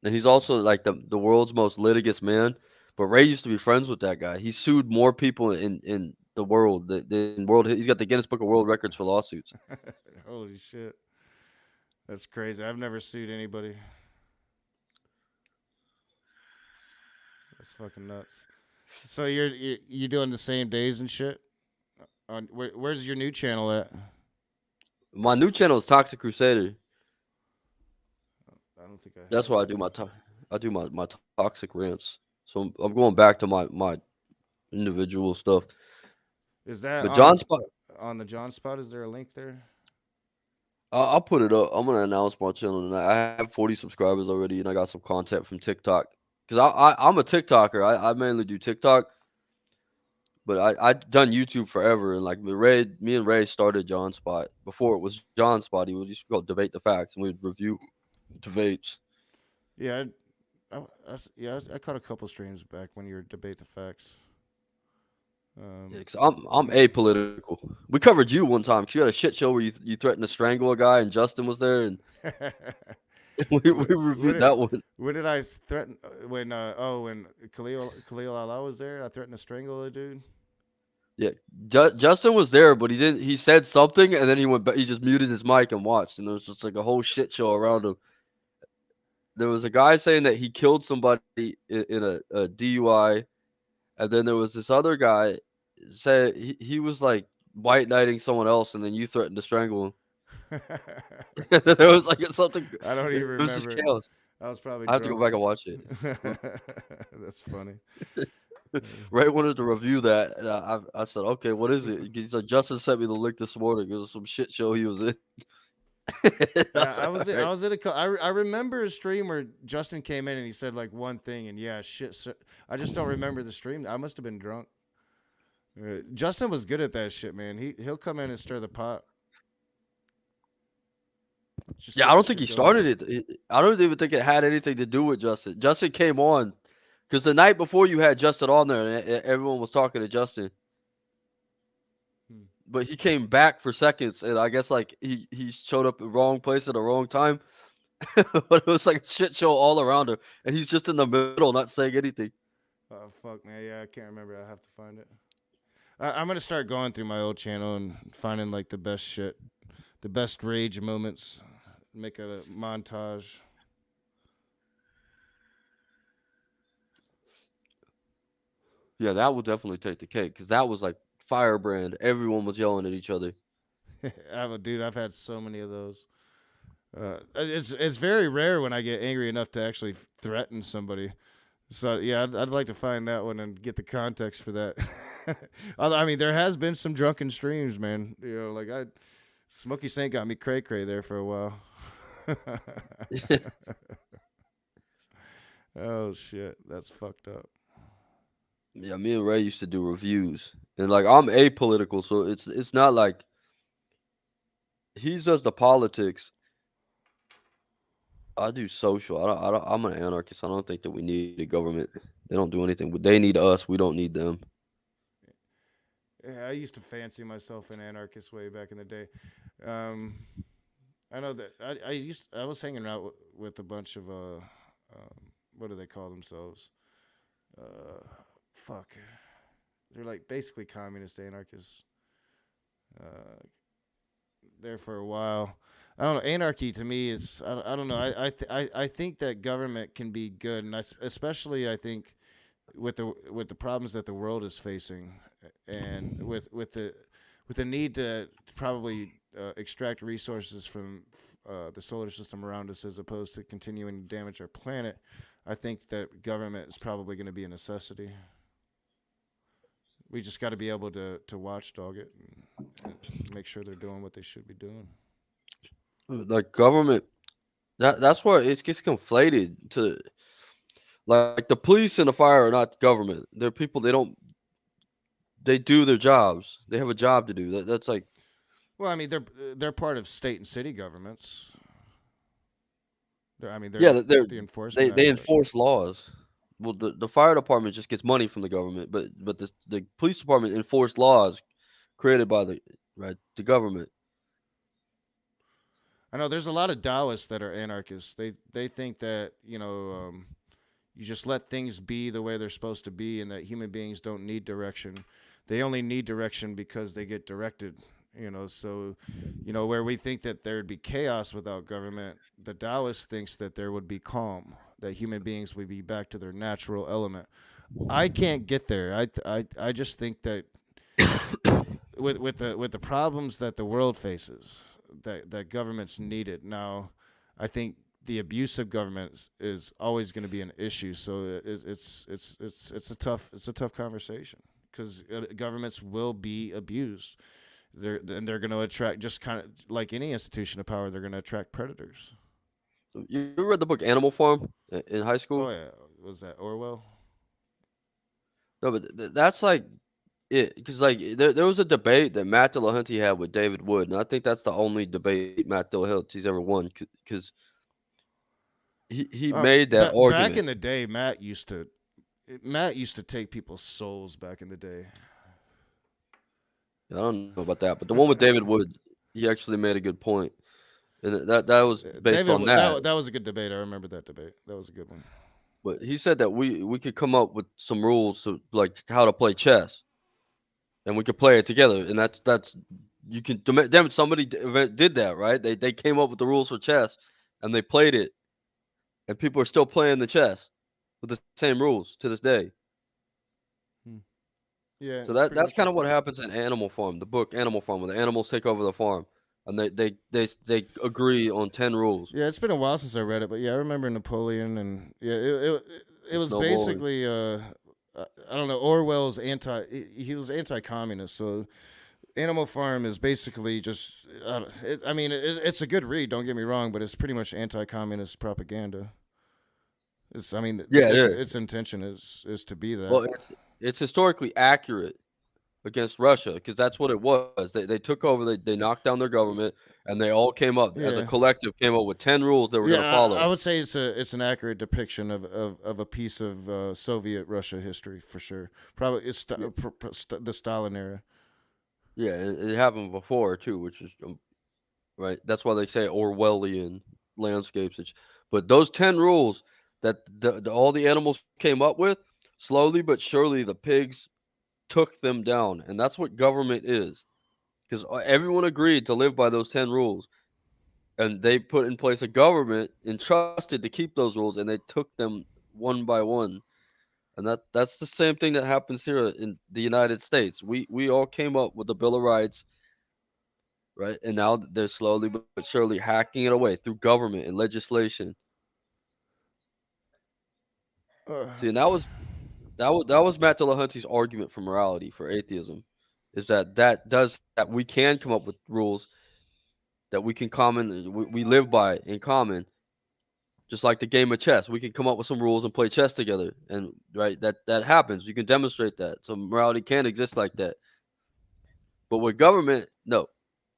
and he's also like the world's most litigious man. But Ray used to be friends with that guy. He sued more people in the world than world. He's got the Guinness Book of World Records for lawsuits. Holy shit, that's crazy. I've never sued anybody. That's fucking nuts. So you're doing the same days and shit. Where's your new channel at? My new channel is Toxic Crusader. I don't think I. That's why I do my toxic rants. So I'm going back to my individual stuff. Is that but John Spot on the John Spot? Is there a link there? I'll put it up. I'm gonna announce my channel tonight. I have 40 subscribers already, and I got some content from TikTok. Because I'm a TikToker. I mainly do TikTok. But I've done YouTube forever, and like me and Ray started John Spot. Before it was John Spot, he used to go Debate the Facts, and we'd review debates. Yeah, I caught a couple streams back when you were Debate the Facts. Yeah, cause I'm apolitical. We covered you one time because you had a shit show where you threatened to strangle a guy, and Justin was there, and we reviewed that one. When did I threaten? When Khalil Allah was there, I threatened to strangle a dude. Yeah, Justin was there, but he didn't. He said something, and then he went. He just muted his mic and watched, and there was just like a whole shit show around him. There was a guy saying that he killed somebody in a DUI, and then there was this other guy say he was like white knighting someone else, and then you threatened to strangle him. There was like something. I don't even remember. I was probably. I have to go back and watch it. That's funny. Ray wanted to review that, and I said, "Okay, what is it?" He's like, "Justin sent me the link this morning. It was some shit show he was in." I was in I remember a stream where Justin came in and he said like one thing, and yeah, shit. I just don't remember the stream. I must have been drunk. Justin was good at that shit, man. He'll come in and stir the pot. Yeah, I don't think he started it. I don't even think it had anything to do with Justin. Justin came on because the night before you had Justin on there, and everyone was talking to Justin. But he came back for seconds, and I guess like he showed up at the wrong place at the wrong time. But it was like a shit show all around him, and he's just in the middle, not saying anything. Oh fuck, man! Yeah, I can't remember. I have to find it. I'm gonna start going through my old channel and finding like the best shit, the best rage moments. Make a montage. Yeah, that would definitely take the cake because that was like firebrand. Everyone was yelling at each other. Dude, I've had so many of those. It's very rare when I get angry enough to actually threaten somebody. So yeah, I'd like to find that one and get the context for that. I mean, there has been some drunken streams, man. Like Smokey Saint got me cray there for a while. Oh shit, that's fucked up. Yeah, me and Ray used to do reviews, and like I'm apolitical, so it's not like he does the politics. I do social. I'm an anarchist. I don't think that we need a government. They don't do anything, but they need us. We don't need them. Yeah, I used to fancy myself an anarchist way back in the day. I know that I was hanging out with a bunch of what do they call themselves? Fuck. They're like basically communist anarchists. There for a while. I don't know. Anarchy to me is I don't know. I think that government can be good, and especially I think with the problems that the world is facing, and with the need to probably extract resources from the solar system around us as opposed to continuing to damage our planet. I think that government is probably going to be a necessity. We just got to be able to watchdog it and make sure they're doing what they should be doing. Like government, that's where it gets conflated to, like the police and the fire are not government. They're people. They do their jobs. They have a job to do. That's like. Well, I mean, they're part of state and city governments. They're the enforcement. They enforce laws. Well, the fire department just gets money from the government, but the police department enforce laws created by the government. I know there's a lot of Taoists that are anarchists. They think that you just let things be the way they're supposed to be, and that human beings don't need direction. They only need direction because they get directed. So where we think that there'd be chaos without government, the Taoist thinks that there would be calm, that human beings would be back to their natural element. I can't get there. I just think that with the problems that the world faces, that government's needed. Now, I think the abuse of government is always going to be an issue. So it's a tough conversation because governments will be abused. They're going to attract, just kind of like any institution of power, they're going to attract predators. You read the book Animal Farm in high school? Oh yeah, was that Orwell? No, but that's like it, because like there was a debate that Matt Dillahunty had with David Wood, and I think that's the only debate Matt Dillahunty's ever won because he made that argument. Back in the day, Matt used to take people's souls back in the day. I don't know about that, but the one with David Wood, he actually made a good point, and that was based on that. That was a good debate. I remember that debate. That was a good one. But he said that we could come up with some rules to like how to play chess, and we could play it together. And that's you can damn somebody did that, right? They came up with the rules for chess, and they played it, and people are still playing the chess with the same rules to this day. Yeah. So that's kind of what happens in Animal Farm, the book Animal Farm, where the animals take over the farm, and they agree on 10 rules. Yeah, it's been a while since I read it, but yeah, I remember Napoleon, and yeah, it was basically I don't know, Orwell's he was anti-communist, so Animal Farm is basically just it's a good read, don't get me wrong, but it's pretty much anti-communist propaganda. Its intention is to be that. Well, it's historically accurate against Russia because that's what it was. They took over, they knocked down their government, and they all came up as a collective, came up with 10 rules they were going to follow. I would say it's an accurate depiction of a piece of Soviet Russia history for sure. Probably it's the Stalin era. Yeah, it happened before too, which is right. That's why they say Orwellian landscapes. But those 10 rules that all the animals came up with, slowly but surely the pigs took them down. And that's what government is. Because everyone agreed to live by those 10 rules. And they put in place a government entrusted to keep those rules, and they took them one by one. And that's the same thing that happens here in the United States. We all came up with the Bill of Rights, right? And now they're slowly but surely hacking it away through government and legislation. See, and that was Matt Dillahunty's argument for morality, for atheism, is that we can come up with rules that we live by in common, just like the game of chess. We can come up with some rules and play chess together, and right, that happens. You can demonstrate that. So morality can exist like that. But with government, no,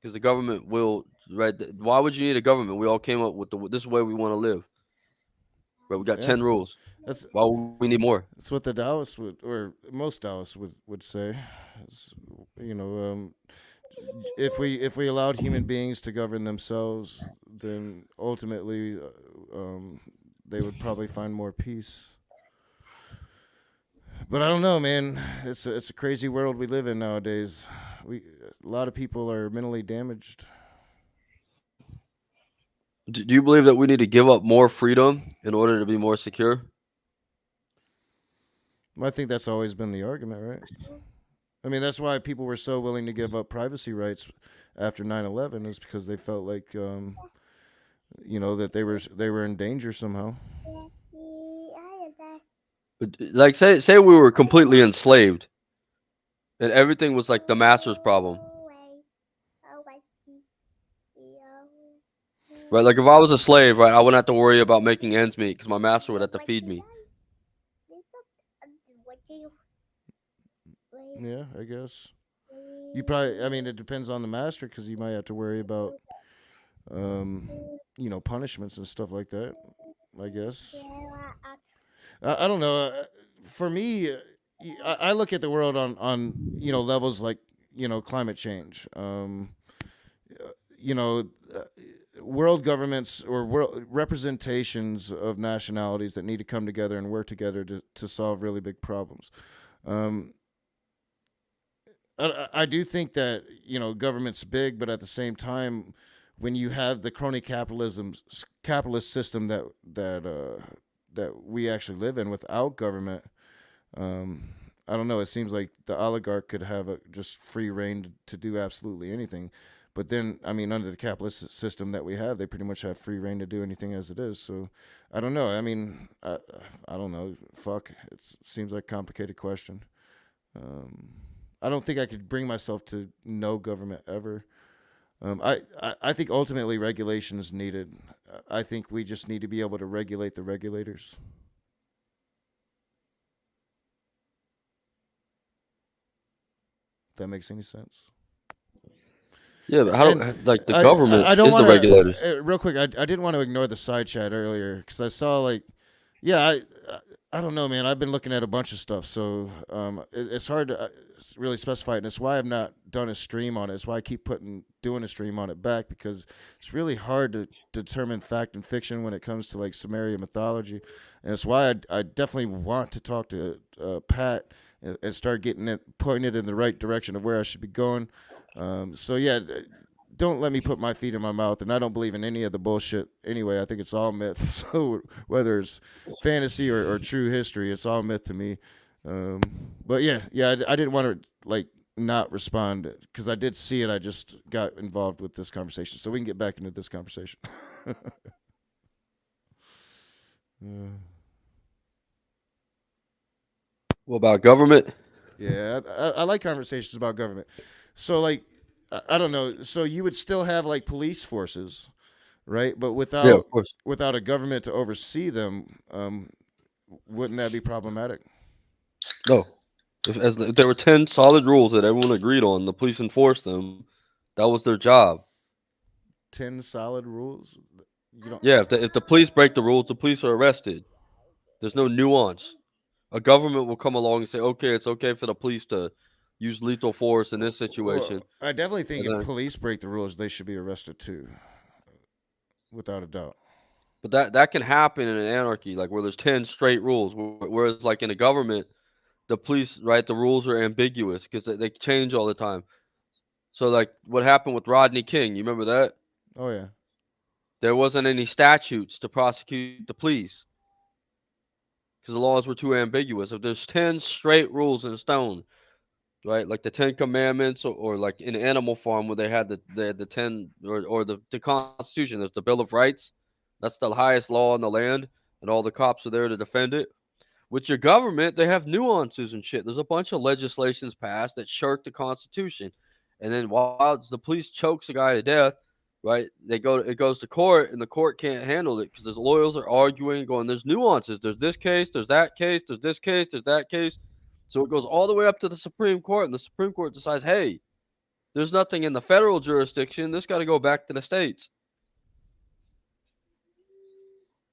because the government will, right? Why would you need a government? We all came up with this is the way we want to live. Right? We got 10 rules. Why would we need more? That's what the Taoists would, or most Taoists would say. You know, if we allowed human beings to govern themselves, then ultimately they would probably find more peace. But I don't know, man. It's a crazy world we live in nowadays. A lot of people are mentally damaged. Do you believe that we need to give up more freedom in order to be more secure? I think that's always been the argument, right? I mean, that's why people were so willing to give up privacy rights after 9/11, is because they felt like, you know, that they were in danger somehow. Like, say we were completely enslaved, and everything was like the master's problem. Right, like if I was a slave, right, I wouldn't have to worry about making ends meet because my master would have to feed me. Yeah, I guess. You probably, I mean, it depends on the master, because you might have to worry about, you know, punishments and stuff like that, I guess. I don't know. For me, I look at the world on you know, levels like, you know, climate change. You know, world governments or world representations of nationalities that need to come together and work together to solve really big problems. I do think that, you know, government's big, but at the same time, when you have the crony capitalist system that we actually live in without government, I don't know. It seems like the oligarch could have just free reign to do absolutely anything. But then, I mean, under the capitalist system that we have, they pretty much have free reign to do anything as it is. So, I don't know. I mean, I don't know. Fuck. It seems like a complicated question. I don't think I could bring myself to no government ever. I think ultimately regulation is needed. I think we just need to be able to regulate the regulators. If that makes any sense. Yeah, but how like the government I don't is wanna, the regulator. real quick, I didn't want to ignore the side chat earlier, because I saw, like, yeah, I don't know, man. I've been looking at a bunch of stuff, so it's hard to really specify it. And it's why I've not done a stream on it. It's why I keep doing a stream on it back, because it's really hard to determine fact and fiction when it comes to, like, Sumerian mythology. And it's why I definitely want to talk to Pat and start getting it pointed in the right direction of where I should be going. So yeah, don't let me put my feet in my mouth, and I don't believe in any of the bullshit anyway. I think it's all myth. So whether it's fantasy or true history, it's all myth to me. But yeah, I didn't want to, like, not respond, because I did see it. I just got involved with this conversation, so we can get back into this conversation. What about government? Yeah, I like conversations about government. So, like, I don't know. So you would still have, like, police forces, right? But without Yeah, of course. without a government to oversee them, wouldn't that be problematic? No. If there were 10 solid rules that everyone agreed on, the police enforced them. That was their job. 10 solid rules? You don't. Yeah, if the police break the rules, the police are arrested. There's no nuance. A government will come along and say, okay, it's okay for the police to use lethal force in this situation. Well, I definitely think And if then- police break the rules, they should be arrested too, without a doubt. But that can happen in an anarchy, like where there's 10 straight rules. Whereas, like in a government, the police, right, the rules are ambiguous because they change all the time. So, like, what happened with Rodney King, you remember that? Oh yeah. There wasn't any statutes to prosecute the police because the laws were too ambiguous. If there's 10 straight rules in stone, right, like the 10 Commandments, or like in Animal Farm where they had the 10 or the Constitution, there's the Bill of Rights. That's the highest law in the land, and all the cops are there to defend it. With your government, they have nuances and shit. There's a bunch of legislations passed that shirk the Constitution, and then while the police chokes a guy to death, right? It goes to court, and the court can't handle it because the lawyers are arguing, going, "There's nuances. There's this case. There's that case. There's this case. There's that case." So it goes all the way up to the Supreme Court, and the Supreme Court decides, "Hey, there's nothing in the federal jurisdiction. This got to go back to the states."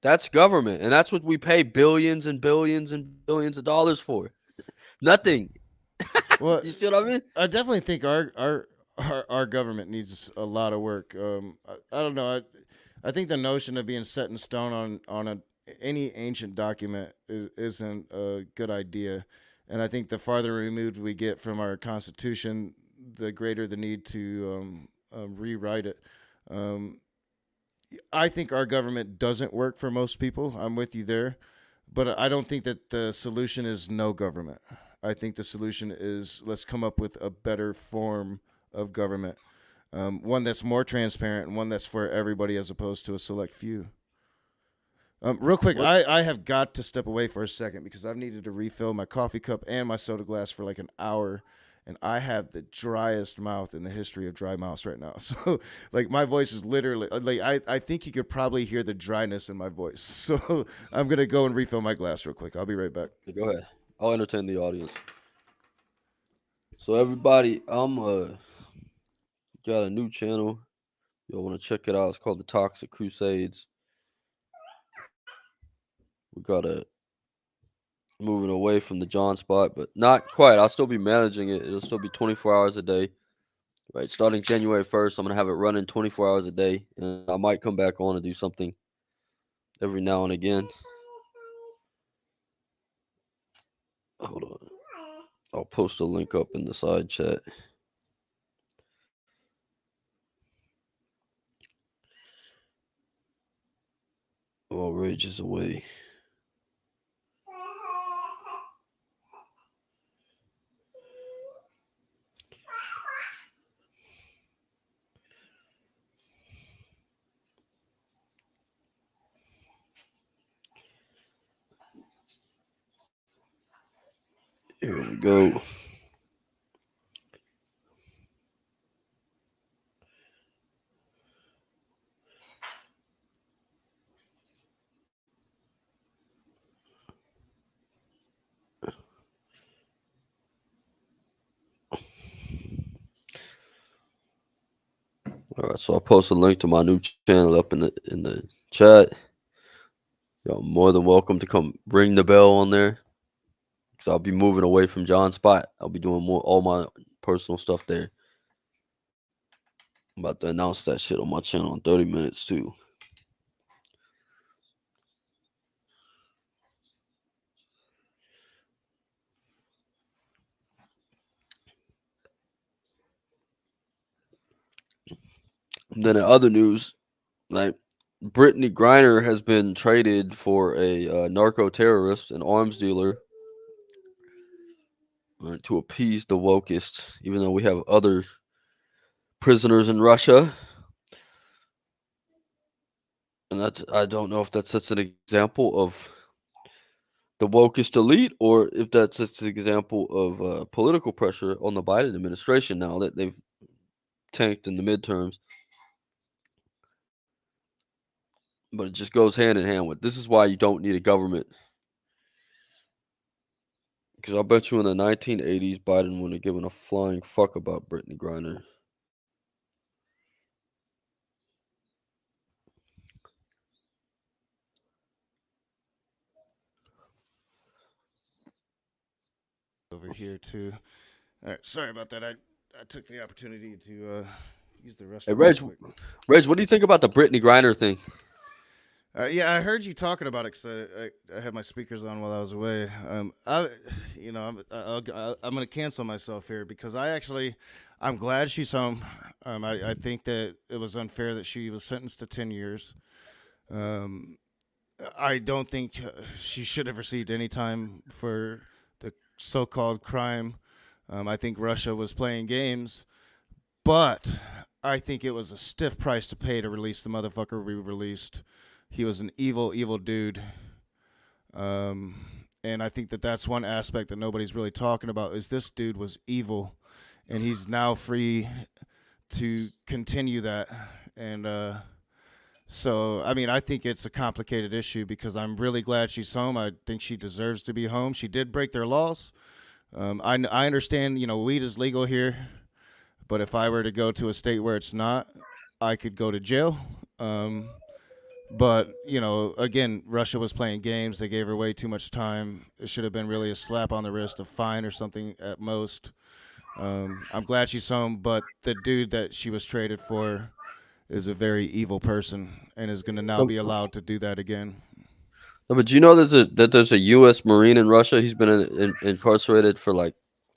That's government, and that's what we pay billions and billions and billions of dollars for. Nothing. Well, you see what I mean? I definitely think our government needs a lot of work. I don't know. I think the notion of being set in stone on any ancient document isn't a good idea, and I think the farther removed we get from our Constitution, the greater the need to rewrite it. I think our government doesn't work for most people. I'm with you there. But I don't think that the solution is no government. I think the solution is let's come up with a better form of government, one that's more transparent and one that's for everybody as opposed to a select few. Real quick, I have got to step away for a second because I've needed to refill my coffee cup and my soda glass for like an hour. And I have the driest mouth in the history of dry mouths right now. So, like, my voice is literally, like, I think you could probably hear the dryness in my voice. So, I'm going to go and refill my glass real quick. I'll be right back. Go ahead. I'll entertain the audience. So, everybody, I'm got a new channel. Y'all want to check it out. It's called The Toxic Crusades. We got a moving away from the John Spot, but not quite. I'll still be managing it. It'll still be 24 hours a day. Right, starting January 1st, I'm going to have it running 24 hours a day, and I might come back on and do something every now and again. Hold on. I'll post a link up in the side chat. All rage is away. Here we go. All right, so I'll post a link to my new channel up in the chat. Y'all more than welcome to come ring the bell on there. So I'll be moving away from John Spot. I'll be doing all my personal stuff there. I'm about to announce that shit on my channel in 30 minutes too. And then in other news, like Brittany Griner has been traded for a narco terrorist, an arms dealer, to appease the wokists, even though we have other prisoners in Russia. And I don't know if that sets an example of the wokest elite or if that sets an example of political pressure on the Biden administration now that they've tanked in the midterms. But it just goes hand in hand with this is why you don't need a government. Because I bet you in the 1980s, Biden wouldn't have given a flying fuck about Brittany Griner. Over here, too. All right, sorry about that. I took the opportunity to use the restroom. Hey, Reg, what do you think about the Brittany Griner thing? Yeah, I heard you talking about it because I had my speakers on while I was away. I'm going to cancel myself here because I'm glad she's home. I think that it was unfair that she was sentenced to 10 years. I don't think she should have received any time for the so-called crime. I think Russia was playing games, but I think it was a stiff price to pay to release the motherfucker we released. He was an evil, evil dude. And And I think that that's one aspect that nobody's really talking about is this dude was evil, and he's now free to continue that. And so, I mean, I think it's a complicated issue because I'm really glad she's home. I think she deserves to be home. She did break their laws. I understand, weed is legal here, but if I were to go to a state where it's not, I could go to jail. But, again, Russia was playing games. They gave her way too much time. It should have been really a slap on the wrist, a fine or something at most. I'm glad she's home, but the dude that she was traded for is a very evil person and is going to now be allowed to do that again. No, but do you know there's a U.S. Marine in Russia? He's been incarcerated for like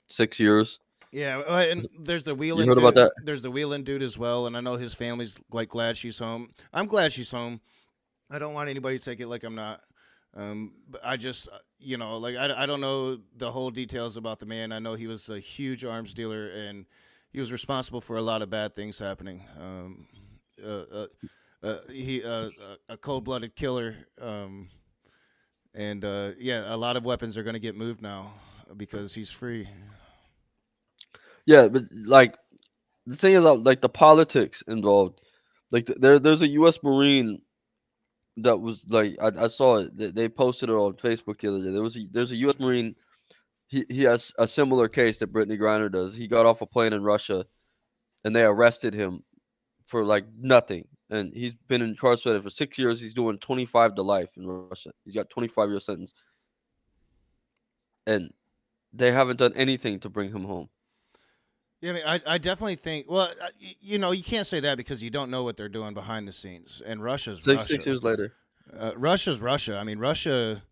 6 years. Yeah, and there's the Whelan. You heard about that? There's the Whelan dude as well, and I know his family's like glad she's home. I'm glad she's home. I don't want anybody to take it like I'm not. But I just, I don't know the whole details about the man. I know he was a huge arms dealer, and he was responsible for a lot of bad things happening. He a cold-blooded killer, and a lot of weapons are going to get moved now because he's free. Yeah, but like the thing is, like the politics involved. Like there's a U.S. Marine that was like I saw it. They posted it on Facebook the other day. There's a U.S. Marine. He has a similar case that Brittany Griner does. He got off a plane in Russia, and they arrested him for like nothing. And he's been incarcerated for 6 years. He's doing 25 to life in Russia. He's got 25-year sentence, and they haven't done anything to bring him home. Yeah, I mean, I definitely think. Well, you can't say that because you don't know what they're doing behind the scenes. And Russia's Russia. 6 years later, Russia's Russia. I mean, Russia.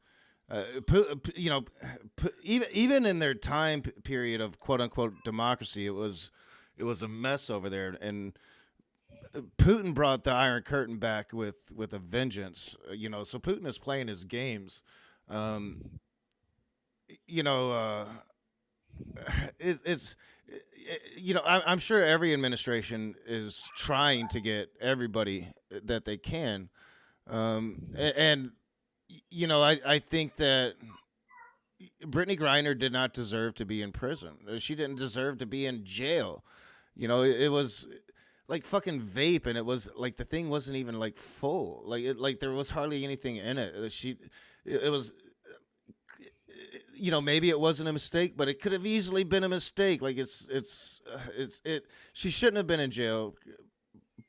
Even in their time period of quote unquote democracy, it was a mess over there. And Putin brought the Iron Curtain back with a vengeance. So Putin is playing his games. I'm sure every administration is trying to get everybody that they can. I think that Brittany Griner did not deserve to be in prison. She didn't deserve to be in jail. It was like fucking vape, and it was like the thing wasn't even like full. Like there was hardly anything in it. It was. Maybe it wasn't a mistake, but it could have easily been a mistake. Like she shouldn't have been in jail,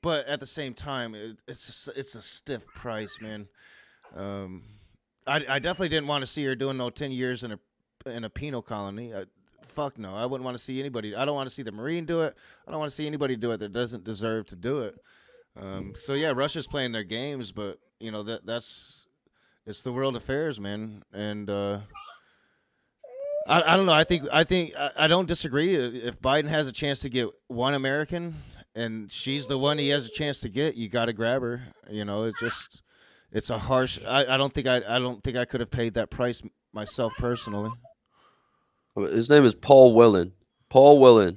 but at the same time, it's a stiff price, man. I definitely didn't want to see her doing 10 years in a penal colony. Fuck no, I wouldn't want to see anybody. I don't want to see the Marine do it. I don't want to see anybody do it that doesn't deserve to do it. So yeah, Russia's playing their games, but that's it's the world affairs, man, and. I don't know. I think I don't disagree. If Biden has a chance to get one American, and she's the one he has a chance to get, you got to grab her. It's a harsh. I don't think I could have paid that price myself personally. His name is Paul Whelan. Paul Whelan,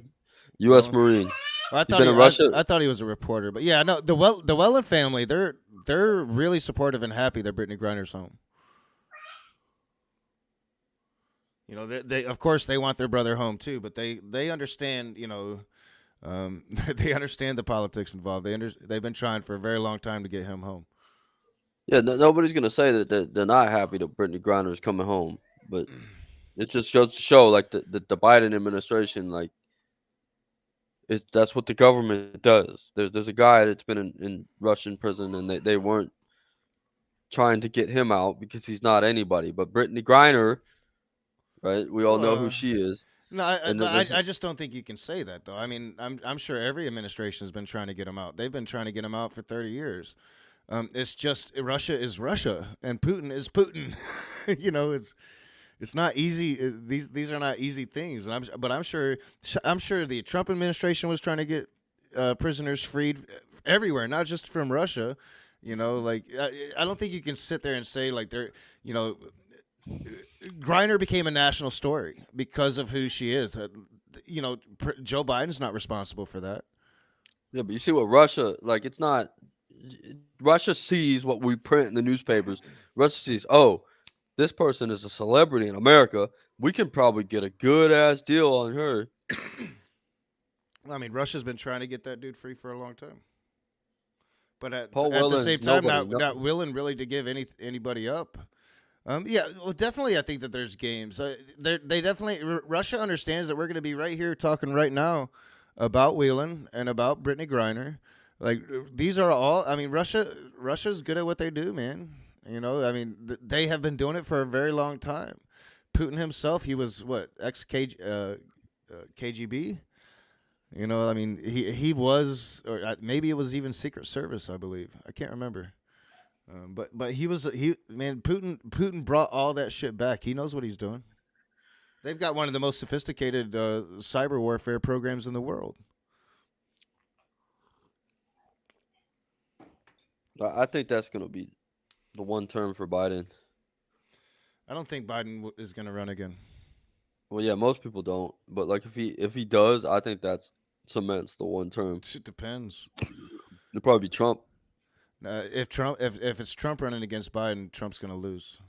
U.S. Marine. I thought he was a reporter, but yeah, no. The Whelan family, they're really supportive and happy that Brittany Griner's home. They of course they want their brother home too, but they understand, they understand the politics involved. They've been trying for a very long time to get him home. Yeah, nobody's gonna say that they're not happy that Brittany Griner is coming home, but it just goes to show like the Biden administration, like that's what the government does. There's a guy that's been in Russian prison, and they weren't trying to get him out because he's not anybody. But Brittany Griner. Right, we all know who she is. No, I just don't think you can say that though. I mean, I'm sure every administration has been trying to get him out. They've been trying to get him out for 30 years. It's just Russia is Russia and Putin is Putin. It's not easy. These are not easy things. But I'm sure the Trump administration was trying to get prisoners freed everywhere, not just from Russia. I don't think you can sit there and say like they're Griner became a national story because of who she is. Joe Biden's not responsible for that. Yeah, but you see what Russia, like it's not, Russia sees what we print in the newspapers. Russia sees, this person is a celebrity in America. We can probably get a good ass deal on her. I mean, Russia's been trying to get that dude free for a long time, but at Paul the Whelan's same time, nobody, not willing really to give anybody up. Yeah, well, definitely. I think that there's games. They definitely. Russia understands that we're going to be right here talking right now about Whelan and about Brittany Griner. Like these are all. I mean, Russia's good at what they do, man. You know, I mean, they have been doing it for a very long time. Putin himself, he was what KGB. You know, I mean, he was, or maybe it was even Secret Service, I believe. I can't remember. But Putin brought all that shit back. He knows what he's doing. They've got one of the most sophisticated cyber warfare programs in the world. I think that's going to be the one term for Biden. I don't think Biden is going to run again. Well, yeah, most people don't. But like if he does, I think that's cements the one term. It depends. It'll probably be Trump. If it's Trump running against Biden, Trump's going to lose.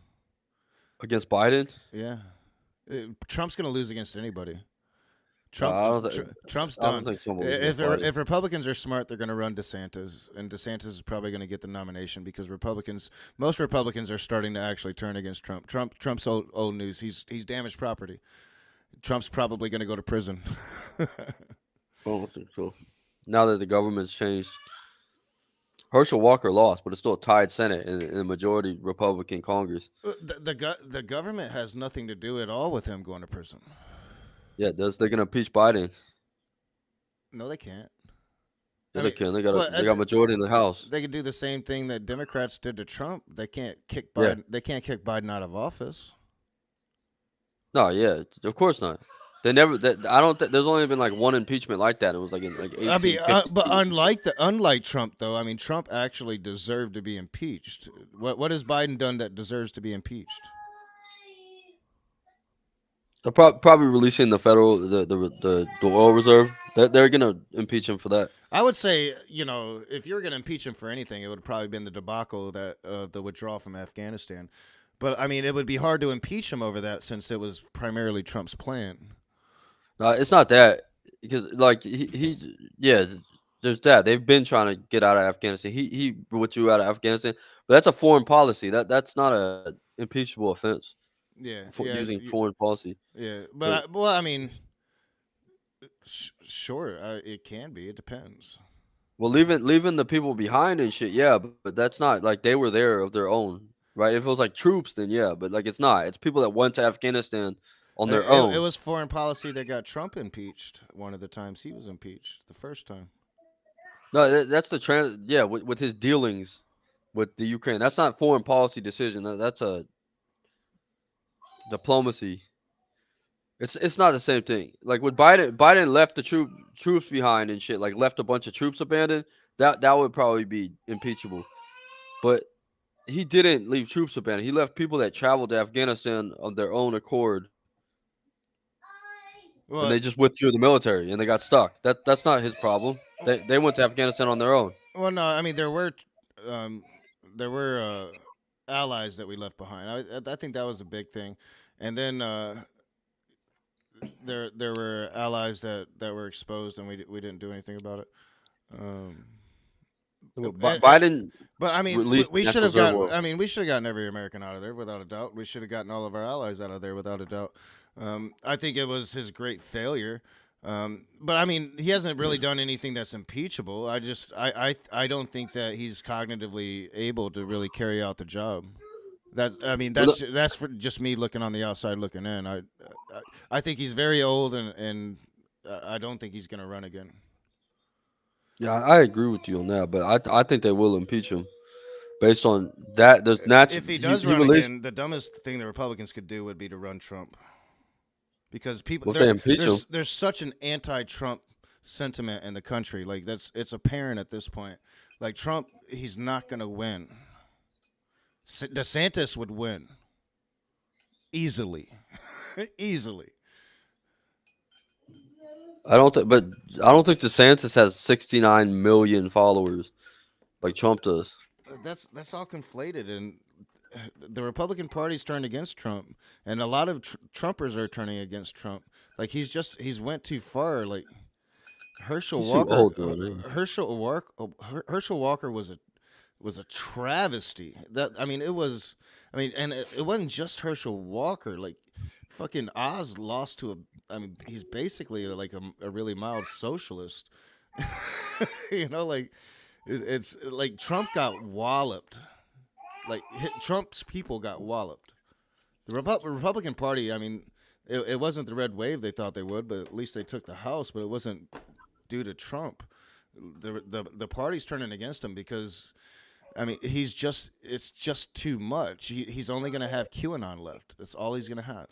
Against Biden? Yeah. Trump's going to lose against anybody. Trump's I done. don't think Trump will lose against Biden. If Republicans are smart, they're going to run DeSantis, and DeSantis is probably going to get the nomination because most Republicans are starting to actually turn against Trump. Trump's old news. He's damaged property. Trump's probably going to go to prison. I don't think so. Now that the government's changed. Herschel Walker lost, but it's still a tied Senate and a majority Republican Congress. The government has nothing to do at all with him going to prison. Yeah, they're going to impeach Biden. No, they can't. Yeah, they can. They got majority in the House. They could do the same thing that Democrats did to Trump. They can't kick Biden. Yeah. They can't kick Biden out of office. No, yeah, of course not. They never. I don't think there's only been like one impeachment like that. It was like in like 1850. I mean, but unlike Trump though, I mean, Trump actually deserved to be impeached. What has Biden done that deserves to be impeached? They're probably releasing the federal the oil reserve. They're gonna impeach him for that. I would say, you know, if you're gonna impeach him for anything, it would have probably been the debacle that the withdrawal from Afghanistan. But I mean, it would be hard to impeach him over that since it was primarily Trump's plan. It's not that because like he there's that they've been trying to get out of Afghanistan. He withdrew out of Afghanistan, but that's a foreign policy. That's not a impeachable offense. Yeah, using foreign policy. Yeah, but I mean, sure, it can be. It depends. Well, leaving the people behind and shit, yeah, but that's not like they were there of their own, right? If it was like troops, then yeah, but like it's not. It's people that went to Afghanistan on their own. It was foreign policy that got Trump impeached one of the times he was impeached, the first time. No, that's the with his dealings with the Ukraine. That's not foreign policy decision. That's a diplomacy. It's not the same thing. Like when Biden left the troops behind and shit, like left a bunch of troops abandoned, that would probably be impeachable. But he didn't leave troops abandoned. He left people that traveled to Afghanistan on their own accord. Well, and they just withdrew the military and they got stuck. That's not his problem. They went to Afghanistan on their own. Well, no, I mean there were allies that we left behind. I think that was a big thing, and then there were allies that were exposed, and we didn't do anything about it. Biden, but I mean, we should have gotten. I mean, we should have gotten every American out of there without a doubt. We should have gotten all of our allies out of there without a doubt. I think it was his great failure. But I mean, he hasn't really done anything that's impeachable. I don't think that he's cognitively able to really carry out the job. That's for just me looking on the outside looking in. I think he's very old and I don't think he's going to run again. Yeah, I agree with you on that, but I think they will impeach him based on that. There's if he does run again, the dumbest thing the Republicans could do would be to run Trump. Because people, there's such an anti-Trump sentiment in the country. Like it's apparent at this point. Like Trump, he's not going to win. DeSantis would win easily, easily. I don't think DeSantis has 69 million followers like Trump does. That's all conflated, and the Republican Party's turned against Trump, and a lot of Trumpers are turning against Trump. Like he's went too far. Like Herschel He's too Walker, old, though, man. Herschel Walker was a travesty. It wasn't just Herschel Walker. Like fucking Oz lost to he's basically like a really mild socialist. It's like Trump got walloped. Like Trump's people got walloped. The Republican Party, it wasn't the red wave they thought they would, but at least they took the House. But it wasn't due to Trump. The party's turning against him because, it's just too much. He's only going to have QAnon left. That's all he's going to have.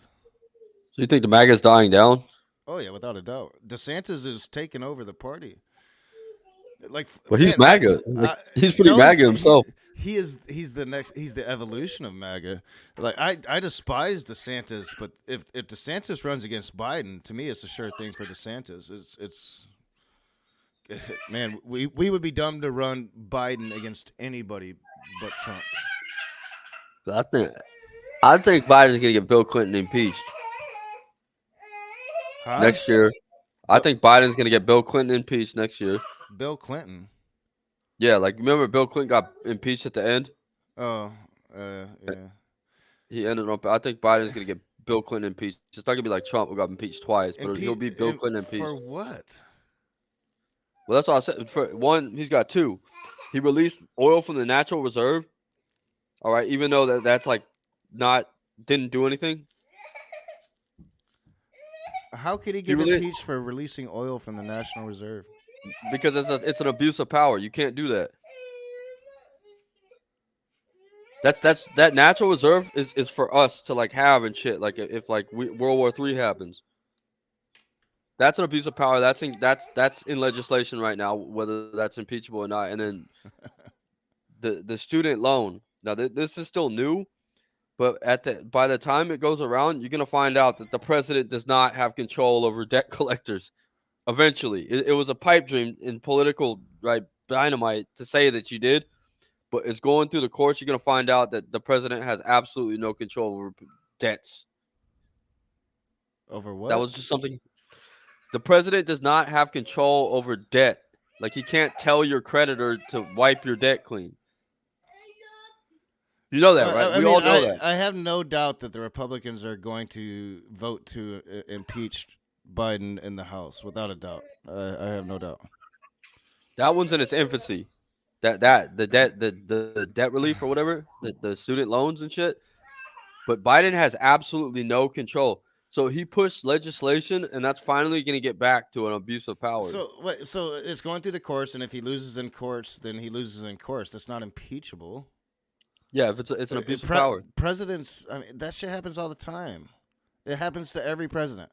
So you think the MAGA's dying down? Oh yeah, without a doubt. DeSantis is taking over the party. Well, he's MAGA. He's pretty MAGA himself. He's the evolution of MAGA. Like I despise DeSantis, but if DeSantis runs against Biden, to me it's a sure thing for DeSantis. It's man, we would be dumb to run Biden against anybody but Trump. I think Biden's gonna get Bill Clinton impeached next year. I think Biden's gonna get Bill Clinton impeached next year. Bill Clinton. Yeah, like remember Bill Clinton got impeached at the end? Oh, yeah. He ended up. I think Biden's gonna get Bill Clinton impeached. It's not gonna be like Trump who got impeached twice, but he'll be Bill Clinton impeached. For what? Well, that's all I said. For one, he's got two. He released oil from the natural reserve. All right, even though that's like didn't do anything. How could he get impeached for releasing oil from the National Reserve? Because it's an abuse of power. You can't do that. That natural reserve is for us to like have and shit. Like if World War III happens, that's an abuse of power. That's in legislation right now, whether that's impeachable or not. And then the student loan. Now this is still new, but by the time it goes around, you're gonna find out that the president does not have control over debt collectors. Eventually, it was a pipe dream in political dynamite to say that you did, but it's going through the courts. You're going to find out that the president has absolutely no control over debts. Over what? That was just something. The president does not have control over debt. Like he can't tell your creditor to wipe your debt clean. You know that, right? We all know that. I have no doubt that the Republicans are going to vote to impeach Biden in the House, without a doubt. I have no doubt. That one's in its infancy. The debt relief or whatever, the student loans and shit. But Biden has absolutely no control. So he pushed legislation, and that's finally going to get back to an abuse of power. So it's going through the courts, and if he loses in courts, then he loses in courts. That's not impeachable. Yeah, if it's an abuse of power. Presidents, that shit happens all the time. It happens to every president.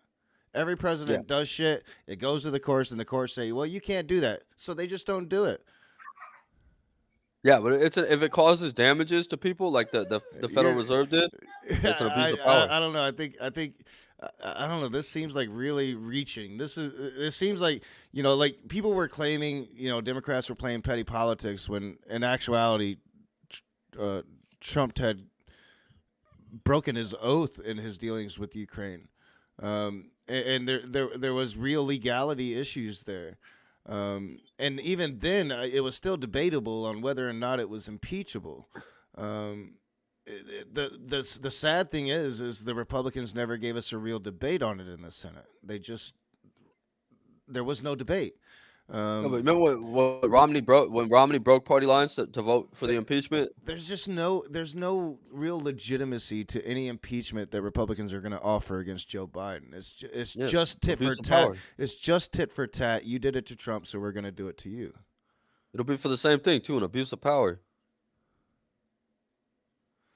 Every president does shit. It goes to the courts, and the courts say, "Well, you can't do that," so they just don't do it. Yeah, but if it causes damages to people, like the Federal Reserve did, it's an abuse of power. I don't know. I think I don't know. This seems like really reaching. This seems like like people were claiming Democrats were playing petty politics when in actuality, Trump had broken his oath in his dealings with Ukraine. And there was real legality issues there, and even then it was still debatable on whether or not it was impeachable. The sad thing is the Republicans never gave us a real debate on it in the Senate. There was no debate. No, but remember what Romney broke when Romney broke party lines to vote for the impeachment? There's no real legitimacy to any impeachment that Republicans are going to offer against Joe Biden. It's just tit for tat. It's just tit for tat. You did it to Trump, so we're going to do it to you. It'll be for the same thing too, an abuse of power.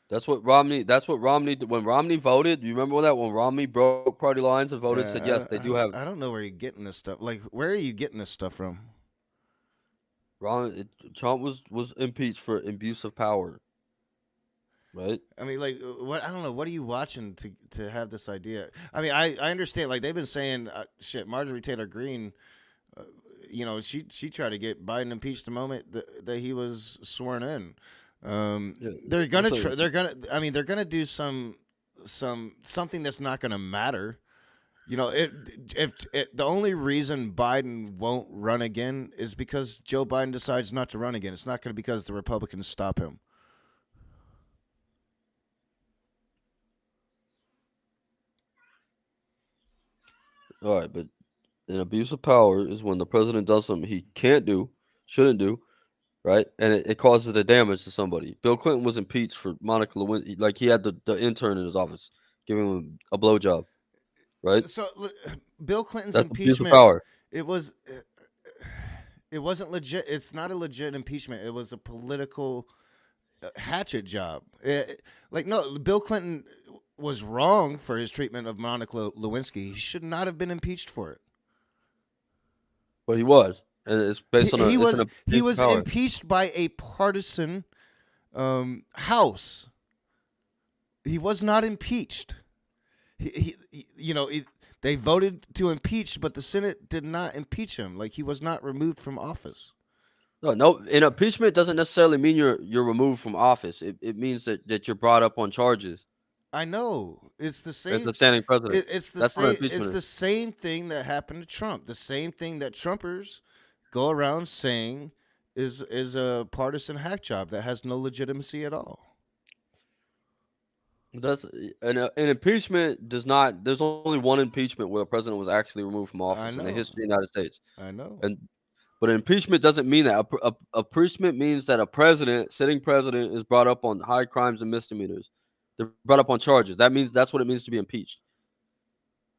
That's what Romney did. When Romney voted, you remember that when Romney broke party lines and voted, said yes, they do have. I don't know where you're getting this stuff. Like, where are you getting this stuff from? Trump was impeached for abuse of power. Right? Like, what? I don't know. What are you watching to have this idea? I understand. Like, they've been saying, Marjorie Taylor Greene, she tried to get Biden impeached the moment that he was sworn in. They're gonna they're gonna do something that's not gonna matter. If the only reason Biden won't run again is because Joe Biden decides not to run again. It's not going to be because the Republicans stop him. All right, but an abuse of power is when the president does something he can't do, shouldn't do, right? And it causes the damage to somebody. Bill Clinton was impeached for Monica Lewinsky. Like, he had the intern in his office giving him a blowjob, right? So Bill Clinton's That's abuse of impeachment, power. it wasn't legit. It's not a legit impeachment. It was a political hatchet job. Bill Clinton was wrong for his treatment of Monica Lewinsky. He should not have been impeached for it. But he was, and it's based on He was power. impeached by a partisan House. He was not impeached. They voted to impeach, but the Senate did not impeach him. Like, he was not removed from office. No, an impeachment doesn't necessarily mean you're removed from office. It means that you're brought up on charges. I know. It's the same. As the standing president. It's the That's what same. impeachment It's is. the same thing that happened to Trump. The same thing that Trumpers go around saying is a partisan hack job that has no legitimacy at all. That's an impeachment does not. There's only one impeachment where a president was actually removed from office in the know. history of the United States. I know. But impeachment doesn't mean that. Impeachment means that a sitting president, is brought up on high crimes and misdemeanors. They're brought up on charges. That's what it means to be impeached.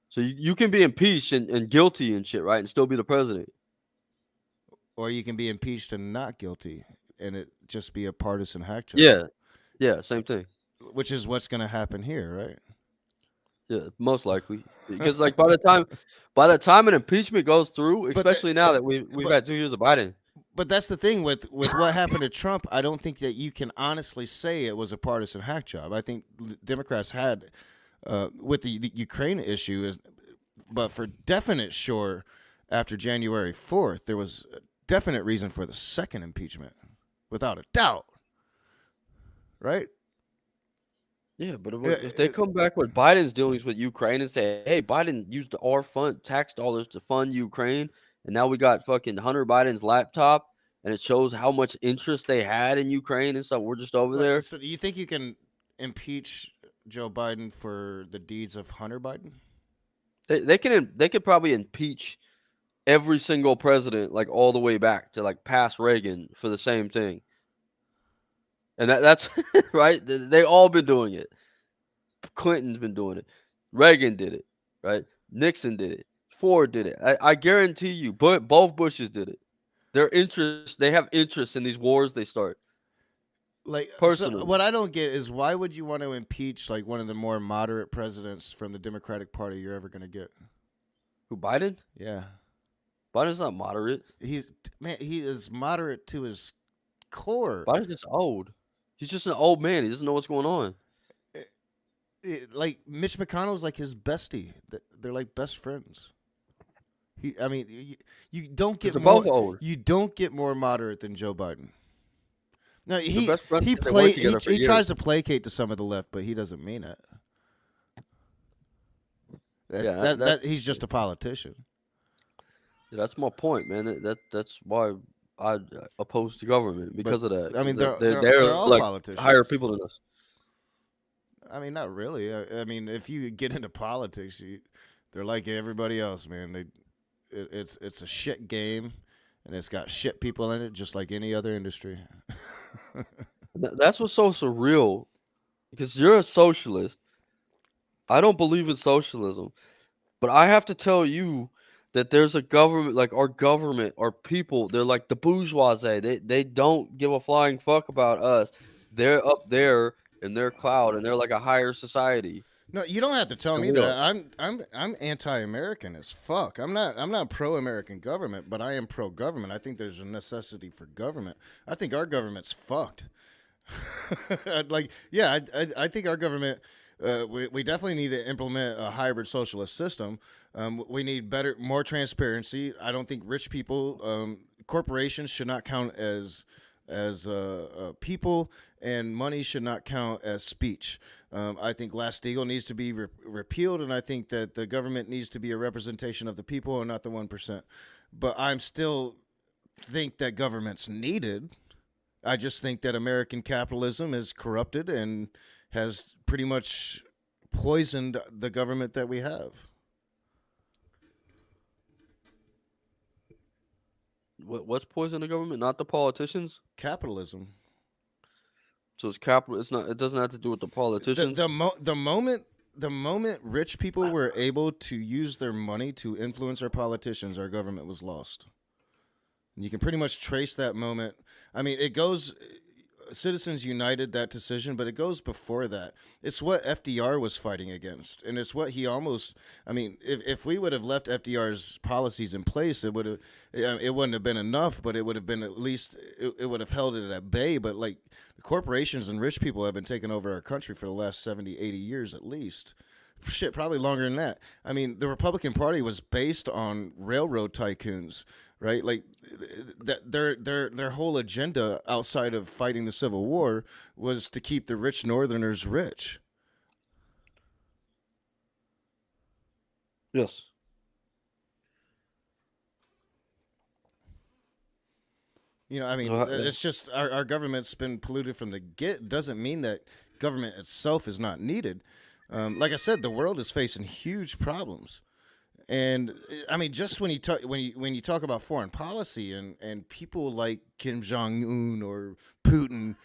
So you can be impeached and guilty and shit, right, and still be the president. Or you can be impeached and not guilty, and it just be a partisan hack job. Yeah, same thing. Which is what's going to happen here, right? Yeah, most likely, because like by the time an impeachment goes through, especially now that we've had 2 years of Biden. But that's the thing with what happened to Trump. I don't think that you can honestly say it was a partisan hack job. I think Democrats had with the Ukraine issue, but for definite sure after January 4th, there was a definite reason for the second impeachment, without a doubt. Right? Yeah, but if they come back with Biden's dealings with Ukraine and say, hey, Biden used our tax dollars to fund Ukraine, and now we got fucking Hunter Biden's laptop, and it shows how much interest they had in Ukraine and stuff. We're just over there. So do you think you can impeach Joe Biden for the deeds of Hunter Biden? They could probably impeach every single president, like all the way back to like past Reagan, for the same thing. And that's right. They all been doing it. Clinton's been doing it. Reagan did it, right? Nixon did it. Ford did it. I guarantee you, both Bushes did it. They have interest in these wars they start. Like, personally. So what I don't get is, why would you want to impeach like one of the more moderate presidents from the Democratic Party you're ever going to get? Who, Biden? Yeah. Biden's not moderate. He is moderate to his core. Biden's just old. He's just an old man. He doesn't know what's going on. Like, Mitch McConnell's like his bestie. They're like best friends. You don't get both old. You don't get more moderate than Joe Biden. No, he tries to placate to some of the left, but he doesn't mean it. He's just a politician. Yeah, that's my point, man. That's why I oppose the government, because of that. I mean, they're all like politicians. higher people than us. I mean, not really. I mean, if you get into politics, they're like everybody else, man. It's a shit game, and it's got shit people in it, just like any other industry. That's what's so surreal, because you're a socialist. I don't believe in socialism, but I have to tell you that there's a government, like our government, our people, they're like the bourgeoisie. They don't give a flying fuck about us. They're up there in their cloud, and they're like a higher society. No, you don't have to tell me that. I'm anti-American as fuck. I'm not pro-American government, but I am pro-government. I think there's a necessity for government. I think our government's fucked. I think our government. We definitely need to implement a hybrid socialist system. We need more transparency. I don't think rich people, corporations should not count as as people, and money should not count as speech. I think Glass-Steagall needs to be repealed, and I think that the government needs to be a representation of the people and not the 1%. But I'm still think that government's needed. I just think that American capitalism is corrupted and has pretty much poisoned the government that we have. What's poison the government? Not the politicians. Capitalism. So it's capital. It's not. It doesn't have to do with the politicians. The moment rich people were able to use their money to influence our politicians, our government was lost. And you can pretty much trace that moment. I mean, it goes Citizens United, that decision, but it goes before that. It's what FDR was fighting against, and it's what he almost. I mean, if we would have left FDR's policies in place, it would have. It wouldn't have been enough, but it would have been at least. It would have held it at bay. But like the corporations and rich people have been taking over our country for the last 70, 80 years at least. Shit, probably longer than that. I mean, the Republican Party was based on railroad tycoons. Right, like their whole agenda outside of fighting the Civil War was to keep the rich Northerners rich. Yes. You know, I mean, it's just our government's been polluted from the get. Doesn't mean that government itself is not needed. Like I said, the world is facing huge problems. And I mean, just when you talk about foreign policy and people like Kim Jong-un or Putin,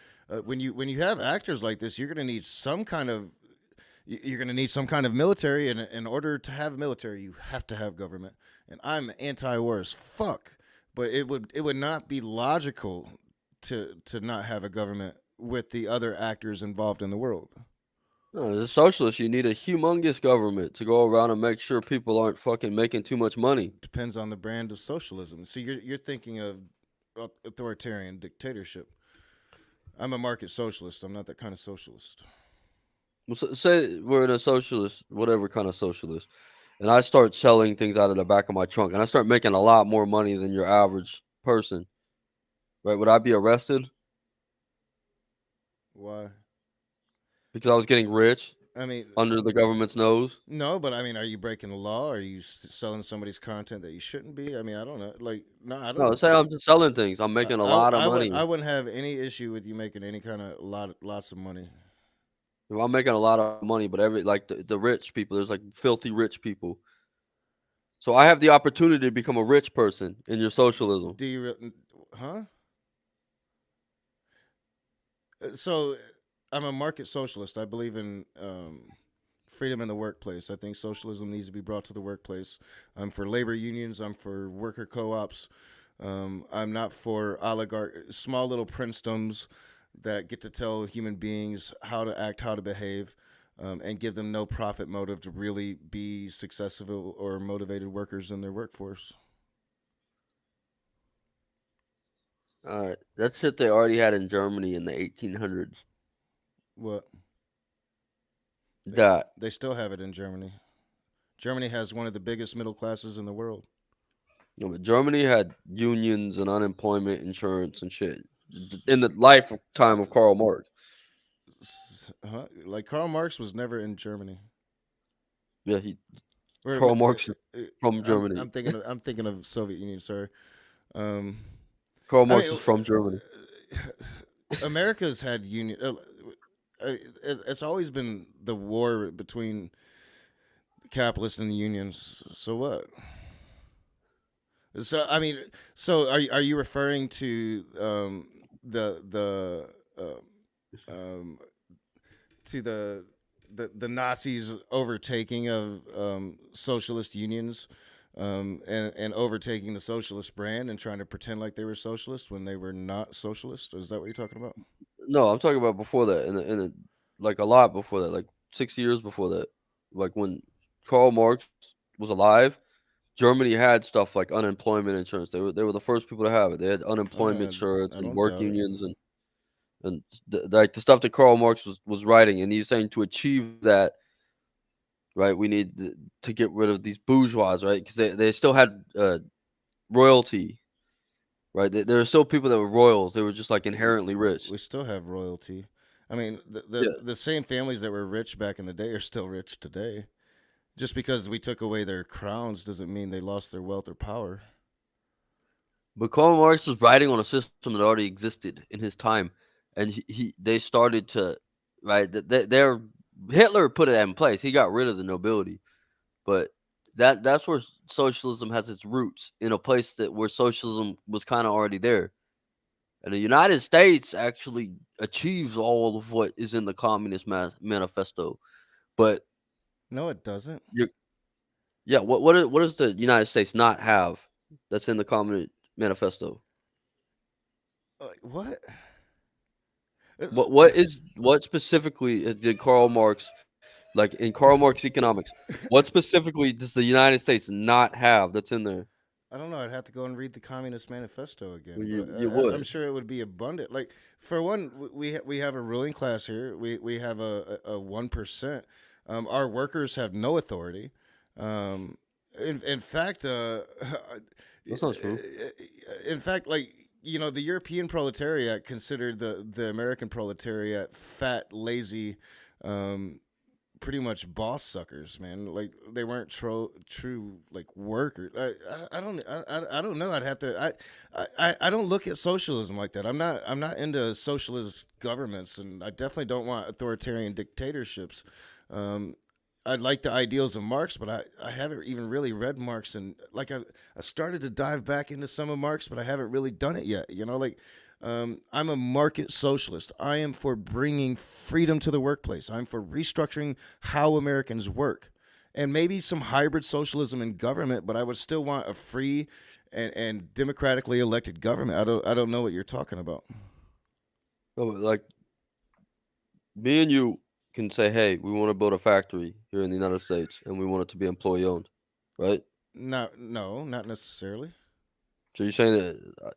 when you have actors like this, you're going to need some kind of military. And in order to have military, you have to have government. And I'm anti-war as fuck, but it would not be logical to not have a government with the other actors involved in the world. No, as a socialist, you need a humongous government to go around and make sure people aren't fucking making too much money. Depends on the brand of socialism. So you're thinking of authoritarian dictatorship. I'm a market socialist. I'm not that kind of socialist. Well, say we're in a socialist, whatever kind of socialist, and I start selling things out of the back of my trunk, and I start making a lot more money than your average person. Right? Would I be arrested? Why? Because I was getting rich. I mean, under the government's nose. No, but I mean, are you breaking the law? Are you selling somebody's content that you shouldn't be? I mean, I don't know. Like, no, I don't. No, say I'm just selling things. I'm making a lot of money. I wouldn't have any issue with you making any kind of lots of money. I'm making a lot of money, but the rich people, there's like filthy rich people. So I have the opportunity to become a rich person in your socialism. Do you? Huh? So. I'm a market socialist. I believe in freedom in the workplace. I think socialism needs to be brought to the workplace. I'm for labor unions. I'm for worker co-ops. I'm not for small little princedoms that get to tell human beings how to act, how to behave, and give them no profit motive to really be successful or motivated workers in their workforce. All right. That shit they already had in Germany in the 1800s. What? That they still have it in Germany. Germany has one of the biggest middle classes in the world. No, but Germany had unions and unemployment insurance and shit in the lifetime of Karl Marx. Like Karl Marx was never in Germany. Yeah, Karl Marx is from Germany. I'm thinking of Soviet Union. Sorry. Karl Marx is from Germany. America's had union. It's always been the war between the capitalists and the unions. So what? So I mean, so are you referring to the Nazis overtaking of socialist unions and overtaking the socialist brand and trying to pretend like they were socialist when they were not socialist? Is that what you're talking about? No, I'm talking about before that, in like a lot before that, like 6 years before that, like when Karl Marx was alive. Germany had stuff like unemployment insurance. They were the first people to have it. They had unemployment insurance and work unions and like the stuff that Karl Marx was writing. And he's saying to achieve that, right, we need to get rid of these bourgeois, right? Because they still had royalty right? There are still people that were royals. They were just like inherently rich. We still have royalty. I mean, Yeah. the same families that were rich back in the day are still rich today. Just because we took away their crowns doesn't mean they lost their wealth or power. But Karl Marx was writing on a system that already existed in his time, and they started to, right? They're Hitler put it in place. He got rid of the nobility, but that's where socialism has its roots, in a place where socialism was kind of already there. And the United States actually achieves all of what is in the Communist Manifesto, but No, it doesn't. yeah, what does the United States not have that's in the Communist Manifesto? What? What specifically did Karl Marx, like in Karl Marx economics, what specifically does the United States not have that's in there? I don't know. I'd have to go and read the Communist Manifesto again. Well, but you would. I'm sure it would be abundant. Like, for one, we have a ruling class here. We have a 1%. Our workers have no authority. In fact, That's not true. in fact, like, you know, the European proletariat considered the American proletariat fat, lazy, pretty much boss suckers, man. Like, they weren't true like workers. I don't know. I'd have to. I don't look at socialism like that. I'm not into socialist governments, and I definitely don't want authoritarian dictatorships. I like the ideals of Marx, but I haven't even really read Marx, and like I started to dive back into some of Marx, but I haven't really done it yet. You know, like, I'm a market socialist. I am for bringing freedom to the workplace. I'm for restructuring how Americans work, and maybe some hybrid socialism in government, but I would still want a free and democratically elected government. I don't know what you're talking about. No, but like me and you can say, hey, we want to build a factory here in the United States, and we want it to be employee owned, right? No, not necessarily. So you're saying that?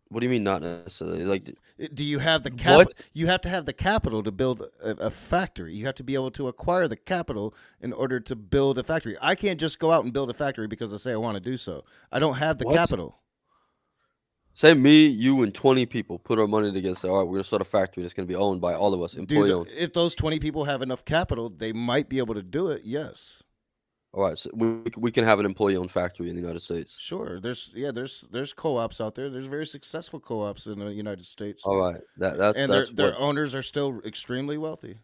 What do you mean not necessarily? Like, Do you have the capital? You have to have the capital to build a factory. You have to be able to acquire the capital in order to build a factory. I can't just go out and build a factory because I say I want to do so. I don't have the capital. Say me, you, and 20 people put our money together. Say, all right, we're gonna start a factory that's gonna be owned by all of us, employee owned. If those 20 people have enough capital, they might be able to do it. Yes. All right, so we can have an employee owned factory in the United States. Sure. There's co-ops out there. There's very successful co-ops in the United States. All right, that's their owners are still extremely wealthy.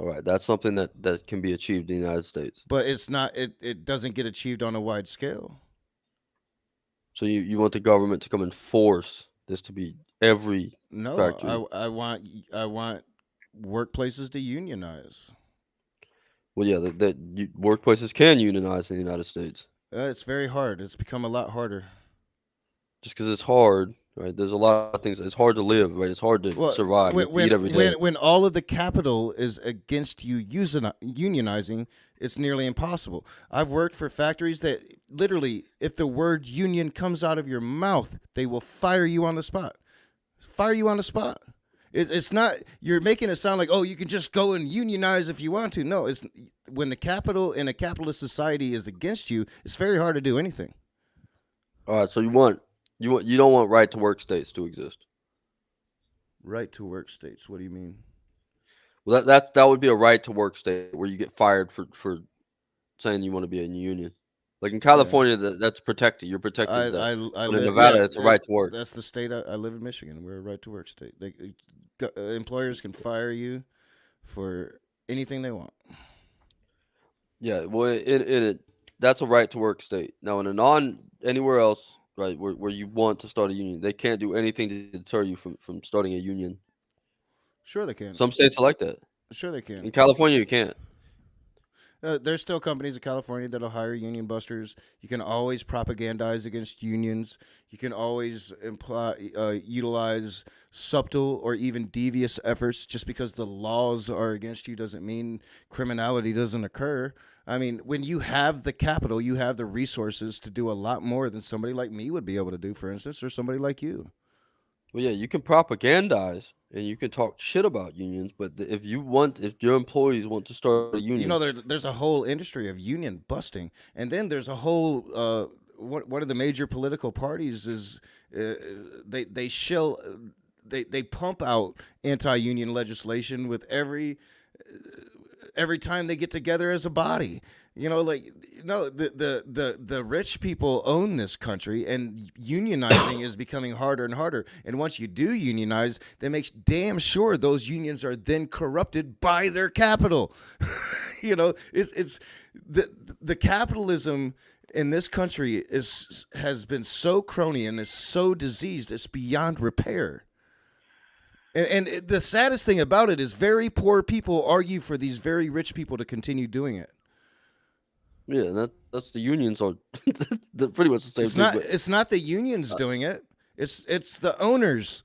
All right, that's something that can be achieved in the United States. But it's not. It doesn't get achieved on a wide scale. So you want the government to come and force this to be every factory? No, I want workplaces to unionize. Well, yeah, workplaces can unionize in the United States. It's very hard. It's become a lot harder. Just because it's hard, right? There's a lot of things. It's hard to live, right? It's hard to survive. Eat every day. When all of the capital is against you unionizing, it's nearly impossible. I've worked for factories that literally, if the word union comes out of your mouth, they will fire you on the spot. It's not, you're making it sound like, oh, you can just go and unionize if you want to. No, it's when the capital in a capitalist society is against you, it's very hard to do anything. All right, so you don't want right to work states to exist. Right to work states. What do you mean? Well, that would be a right to work state where you get fired for saying you want to be in a union. Like in California, that's protected. You're protected. But in Nevada, it's a right to work. That's the state. I live in Michigan. We're a right to work state. Employers can fire you for anything they want. Yeah, well, that's a right to work state. Now, in anywhere else, right, where you want to start a union, they can't do anything to deter you from starting a union. Sure, they can. Some states are like that. Sure, they can. In California, you can't. There's still companies in California that'll hire union busters. You can always propagandize against unions. You can always utilize subtle or even devious efforts. Just because the laws are against you doesn't mean criminality doesn't occur. I mean, when you have the capital, you have the resources to do a lot more than somebody like me would be able to do, for instance, or somebody like you. Well, yeah, you can propagandize and you can talk shit about unions, but if your employees want to start a union, you know, there's a whole industry of union busting, and then there's a whole one of the major political parties is They shill. They pump out anti-union legislation with every time they get together as a body. The rich people own this country, and unionizing is becoming harder and harder. And once you do unionize, they make damn sure those unions are then corrupted by their capital. It's the capitalism in this country has been so crony and is so diseased, it's beyond repair. And the saddest thing about it is very poor people argue for these very rich people to continue doing it. Yeah, that's the unions are they're pretty much the same thing. It's not the unions doing it. It's the owners.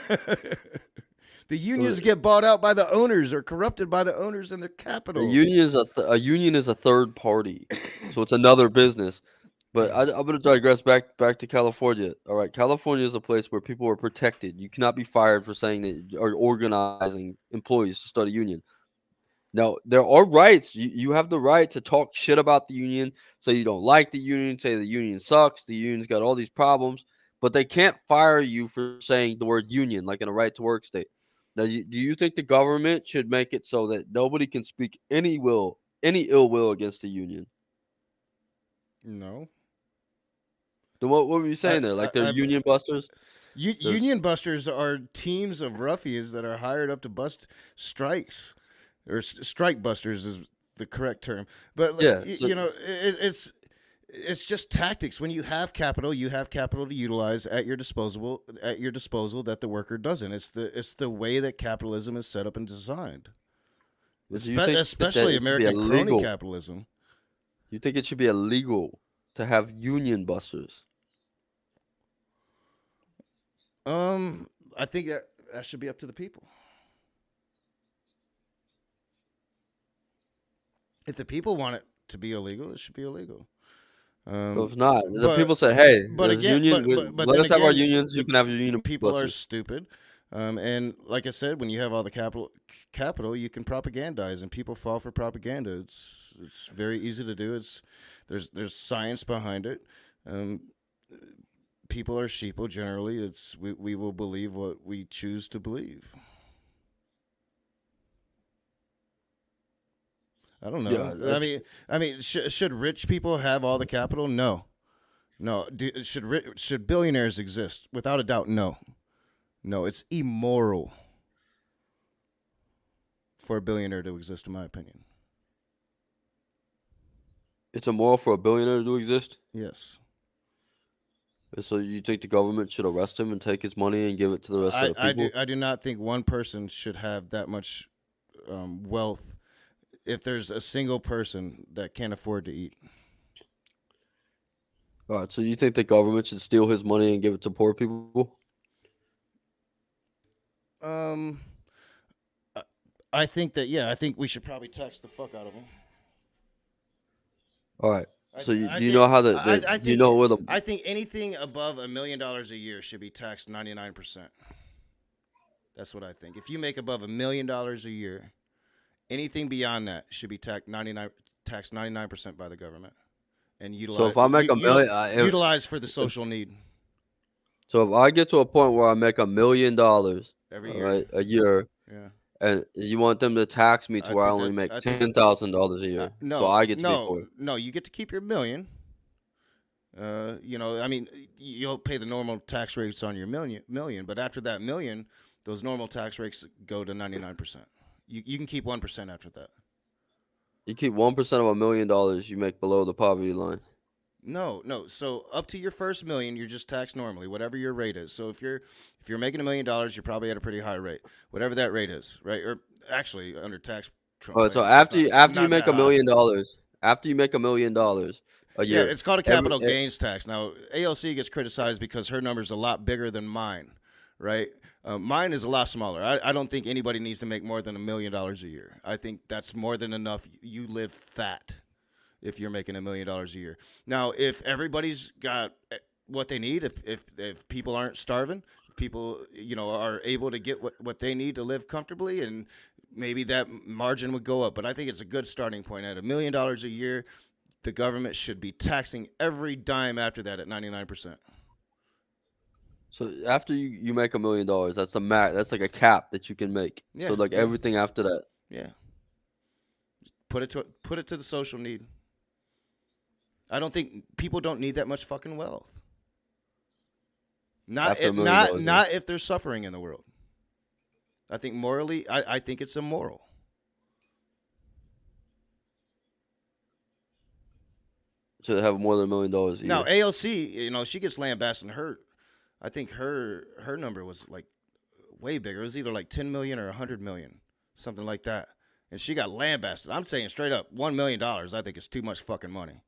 The unions get bought out by the owners or corrupted by the owners and their capital. A union is a third party, so it's another business. But I'm going to digress back to California. All right, California is a place where people are protected. You cannot be fired for saying that or organizing employees to start a union. Now, there are rights. You have the right to talk shit about the union, say you don't like the union, say the union sucks, the union's got all these problems, but they can't fire you for saying the word union, like in a right-to-work state. Now, do you think the government should make it so that nobody can speak any ill will against the union? No. Then what were you saying there? Like they're union busters? Union busters are teams of ruffians that are hired up to bust strikes, or strike busters is the correct term. But yeah, it's just tactics. When you have capital to utilize at your disposal that the worker doesn't. It's the way that capitalism is set up and designed. Especially American crony capitalism. You think it should be illegal to have union busters? I think that should be up to the people. If the people want it to be illegal, it should be illegal. So if not, the people say, "Hey, let us have our unions. You can have your union." People are stupid, and like I said, when you have all the capital, you can propagandize, and people fall for propaganda. It's very easy to do. There's science behind it. People are sheeple generally. We will believe what we choose to believe. I don't know. Yeah, I mean, should rich people have all the capital? No. Should billionaires exist? Without a doubt, no. No, it's immoral for a billionaire to exist, in my opinion. It's immoral for a billionaire to exist? Yes. So you think the government should arrest him and take his money and give it to the rest of the people? I do not think one person should have that much wealth if there's a single person that can't afford to eat. All right, so you think the government should steal his money and give it to poor people? I think that, I think we should probably tax the fuck out of him. All right. So do you know how I think anything above $1 million a year should be taxed 99%. That's what I think. If you make above $1 million a year, anything beyond that should be taxed 99% by the government, and utilize. So if I make utilize for the social need. So if I get to a point where I make $1 million every year, right, a year, yeah, and you want them to tax me to where I only make $10,000 a year, so I get to pay for it. No, you get to keep your $1 million. I mean, you'll pay the normal tax rates on your million, but after that $1 million, those normal tax rates go to 99%. You can keep 1% after that. You keep 1% of $1 million you make below the poverty line. No. So up to your first $1 million, you're just taxed normally, whatever your rate is. So if you're making $1 million, you're probably at a pretty high rate, whatever that rate is, right? Or actually under tax. Trump, right? So after you make $1 million, after you make $1 million a year, it's called a capital gains tax. Now ALC gets criticized because her number's a lot bigger than mine, right? Mine is a lot smaller. I don't think anybody needs to make more than $1 million a year. I think that's more than enough. You live fat if you're making $1 million a year. Now, if everybody's got what they need, if people aren't starving, if people are able to get what they need to live comfortably, and maybe that margin would go up. But I think it's a good starting point. At $1 million a year, the government should be taxing every dime after that at 99%. So after you make $1 million, that's the max. That's like a cap that you can make. Yeah, So like yeah. everything after that. Yeah. Put it to the social need. I don't think people don't need that much fucking wealth. Not After if, $1 million, not if they're suffering in the world. I think morally, I think it's immoral. to have more than $1 million a year. Now AOC, you know, she gets lambasted. I think her number was like way bigger. It was either like 10 million or 100 million, something like that. And she got lambasted. I'm saying straight up, $1 million. I think it's too much fucking money.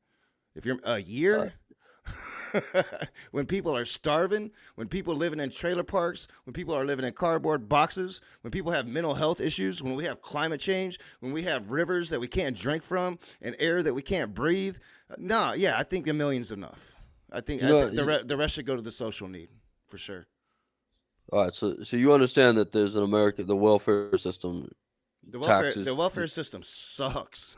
If you're a year, when people are starving, when people are living in trailer parks, when people are living in cardboard boxes, when people have mental health issues, when we have climate change, when we have rivers that we can't drink from and air that we can't breathe. I think $1 million's enough. I think the rest should go to the social need for sure. All right, so you understand that there's an the welfare system. The welfare system sucks.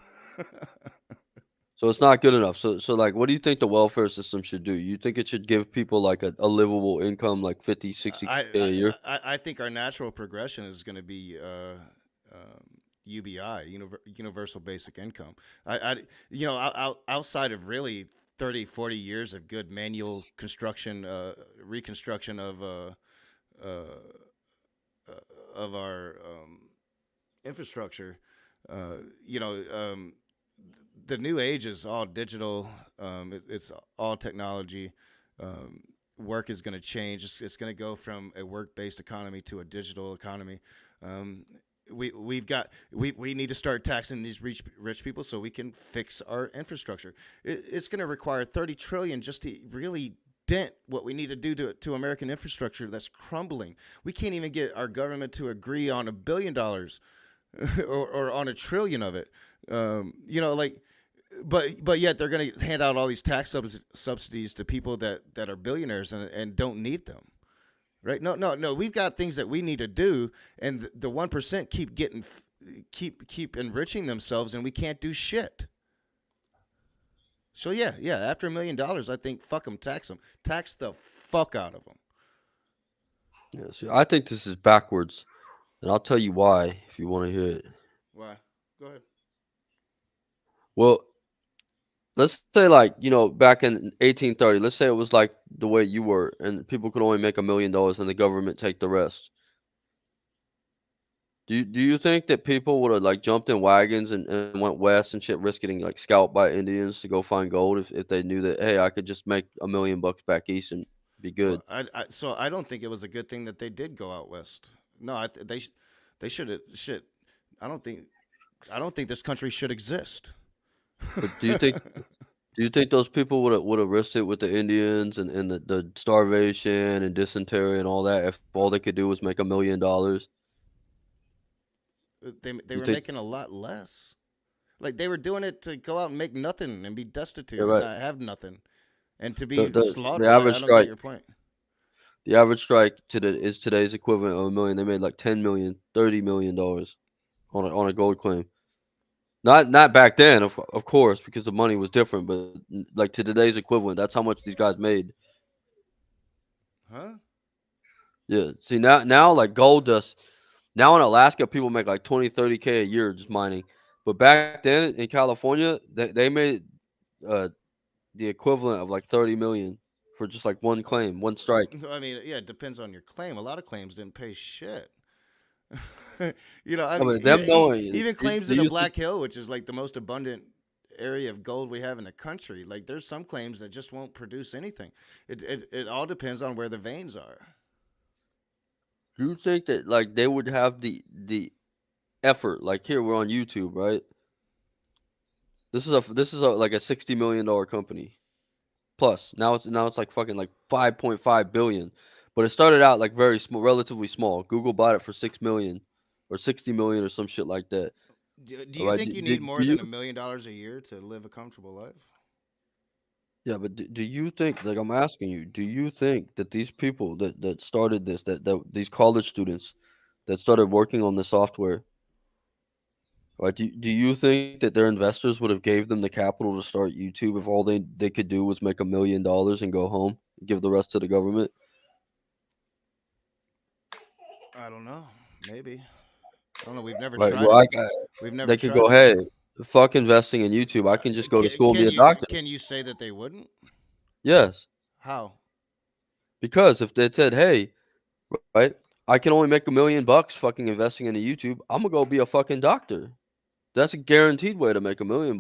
So it's not good enough. So like, what do you think the welfare system should do? You think it should give people like a livable income, like 50, 60K a year? I think our natural progression is going to be UBI, universal basic income. Outside of really 30, 40 years of good manual construction, reconstruction of our infrastructure, the new age is all digital. It's all technology. Work is going to change. It's going to go from a work-based economy to a digital economy. We need to start taxing these rich people so we can fix our infrastructure. It's going to require $30 trillion just to really dent what we need to do to American infrastructure that's crumbling. We can't even get our government to agree on $1 billion or on $1 trillion of it. But yet they're going to hand out all these tax subsidies to people that are billionaires and don't need them. Right? No. We've got things that we need to do, and the 1% keep enriching themselves, and we can't do shit. So yeah. After $1 million, I think fuck them, tax the fuck out of them. Yeah. So I think this is backwards, and I'll tell you why if you want to hear it. Why? Go ahead. Well, let's say back in 1830, let's say it was like the way you were, and people could only make $1 million, and the government take the rest. Do you think that people would have like jumped in wagons and went west and shit, risk getting like scalped by Indians to go find gold if they knew that, hey, I could just make $1 million back east and be good? Well, I don't think it was a good thing that they did go out west. No, they should have shit. I don't think this country should exist. But do you think those people would have risked it with the Indians and the starvation and dysentery and all that if all they could do was make $1 million? They were making a lot less. Like they were doing it to go out and make nothing and be destitute Yeah, right. and not have nothing, and to be The slaughtered. average I don't strike. get your point. The average strike is today's equivalent of $1 million. They made like $10 million, $30 million on a gold claim. Not back then, of course, because the money was different. But like to today's equivalent, that's how much these guys made. Huh? Yeah. See now like gold dust. Now in Alaska, people make like 20, 30K a year just mining. But back then in California, they made the equivalent of like 30 million for just like one claim, one strike. I mean, yeah, it depends on your claim. A lot of claims didn't pay shit. Even claims in the Black Hill, which is like the most abundant area of gold we have in the country. Like there's some claims that just won't produce anything. It all depends on where the veins are. Do you think that like they would have the effort? Like here we're on YouTube, right? This is like a $60 million company. Plus now it's like fucking like 5.5 billion. But it started out like very small, relatively small. Google bought it for 6 million or 60 million or some shit like that. Do you think you need more than $1 million a year to live a comfortable life? Yeah, but do you think, like I'm asking you, do you think that these people that started this, that these college students that started working on the software, right? Do you think that their investors would have gave them the capital to start YouTube if all they could do was make $1 million and go home, give the rest to the government? I don't know. Maybe. I don't know. We've never Right. tried Well, it. We've never they could tried go, it. hey, fuck investing in YouTube. I can just go to school and be a doctor. Can you say that they wouldn't? Yes. How? Because if they said, hey, right, I can only make $1 million fucking investing into YouTube, I'm gonna go be a fucking doctor. That's a guaranteed way to make $1 million.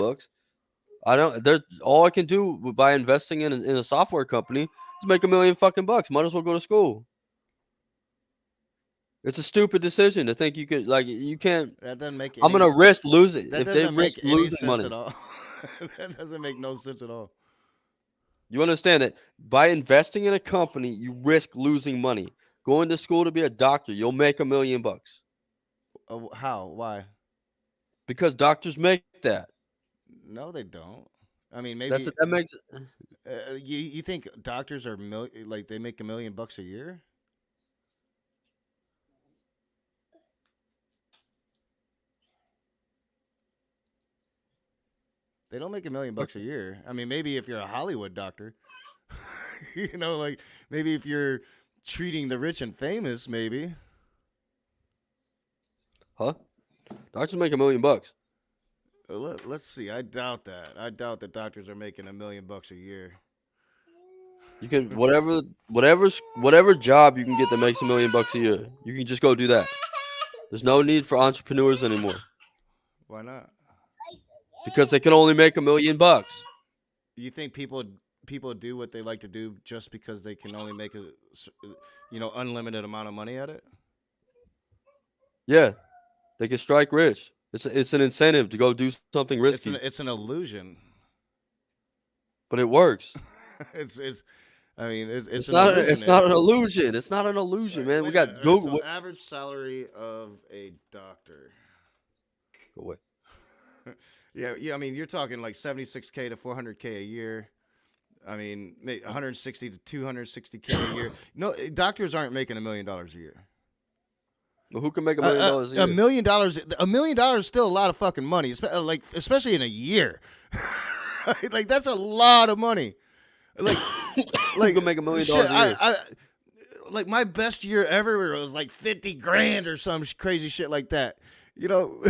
I don't. There's all I can do by investing in a software company is make $1 million fucking bucks. Might as well go to school. It's a stupid decision to think you could you can't. That doesn't make. I'm gonna risk losing That if they doesn't risk make any losing sense money. at all. That doesn't make no sense at all. You understand that by investing in a company, you risk losing money. Going to school to be a doctor, you'll make $1 million. How? Why? Because doctors make that. No, they don't. I mean, maybe That makes. you think doctors are like they make $1 million a year? They don't make $1 million a year. I mean, maybe if you're a Hollywood doctor, you know, like maybe if you're treating the rich and famous, maybe. Huh? Doctors make $1 million. Let's see. I doubt that. I doubt that doctors are making $1 million a year. You can whatever job you can get that makes $1 million a year. You can just go do that. There's no need for entrepreneurs anymore. Why not? Because they can only make $1 million. You think people do what they like to do just because they can only make unlimited amount of money at it? Yeah, they can strike rich. It's an incentive to go do something risky. It's an illusion. But it works. It's not an illusion. It's not an illusion, man. We got Google. So average salary of a doctor. Go away. Yeah. I mean, you're talking like $76K to $400K a year. I mean, $160 to $260K a year. No, doctors aren't making $1 million a year. Well, who can make $1 million a year? $1 million is still a lot of fucking money, especially in a year. Like that's a lot of money. Like who can make $1 million a year? Like my best year ever was like $50,000 or some crazy shit like that. You know.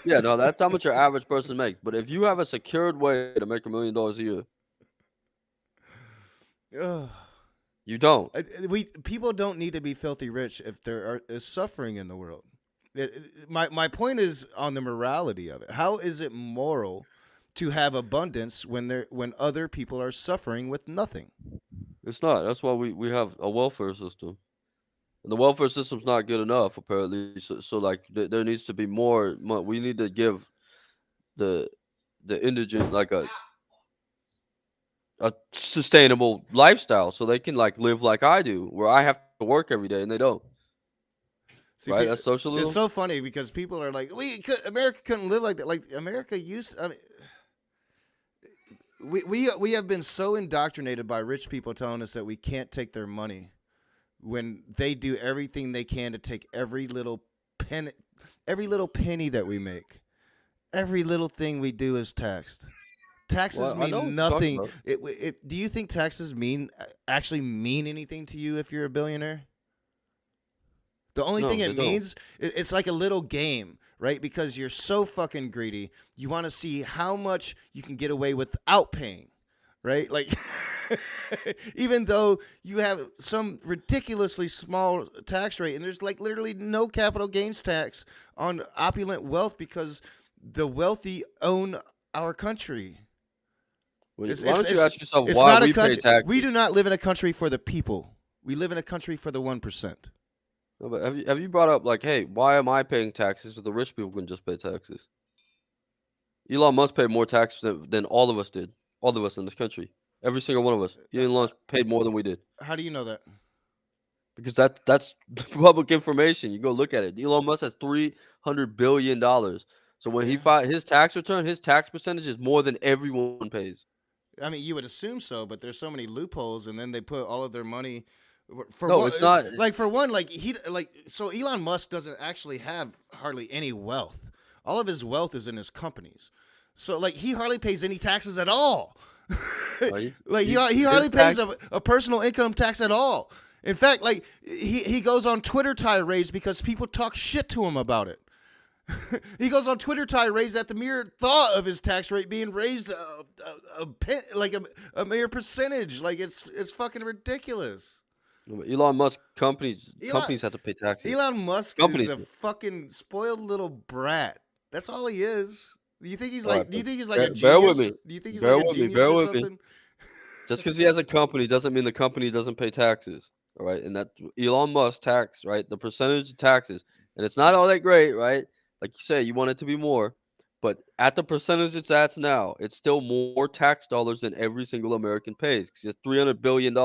Yeah, no, that's how much your average person makes. But if you have a secured way to make $1 million a year, you don't. People don't need to be filthy rich if there is suffering in the world. My point is on the morality of it. How is it moral to have abundance when other people are suffering with nothing? It's not. That's why we have a welfare system. And the welfare system's not good enough, apparently. So like, there needs to be more. We need to give the indigent like a sustainable lifestyle, so they can like live like I do, where I have to work every day and they don't. See, right? That's socialism. It's so funny because people are like, America couldn't live like that. Like America used. I mean, we have been so indoctrinated by rich people telling us that we can't take their money, when they do everything they can to take every little penny that we make. Every little thing we do is taxed. Taxes mean nothing. Do you think taxes actually mean anything to you if you're a billionaire? The only thing it means, it's like a little game, right? Because you're so fucking greedy, you want to see how much you can get away without paying, right? Like, even though you have some ridiculously small tax rate, and there's like literally no capital gains tax on opulent wealth because the wealthy own our country. Why don't you ask yourself why we pay taxes? We do not live in a country for the people. We live in a country for the 1%. No, but have you brought up like, hey, why am I paying taxes if the rich people can just pay taxes? Elon Musk paid more taxes than all of us did. All of us in this country. Every single one of us. Elon Musk paid more than we did. How do you know that? Because that's public information. You go look at it. Elon Musk has $300 billion. So when he filed his tax return, his tax percentage is more than everyone pays. I mean, you would assume so, but there's so many loopholes, and then they put all of their money. It's not. Like for one, so Elon Musk doesn't actually have hardly any wealth. All of his wealth is in his companies. So like he hardly pays any taxes at all. Like he hardly pays a personal income tax at all. In fact, like he goes on Twitter tirades because people talk shit to him about it. He goes on Twitter tirades at the mere thought of his tax rate being raised a mere percentage. Like it's fucking ridiculous. Elon Musk companies have to pay taxes. Elon Musk Companies is a do. fucking spoiled little brat. That's all he is. Do you think he's like? Alright, Do you think he's like a genius? bear with me. Do you think he's Bear like a with me. genius Bear or with me. something? Just because he has a company doesn't mean the company doesn't pay taxes. All right, and that Elon Musk tax, right? The percentage of taxes, and it's not all that great, right? Like you say, you want it to be more, but at the percentage it's at now, it's still more tax dollars than every single American pays. 'Cause it's $300 billion.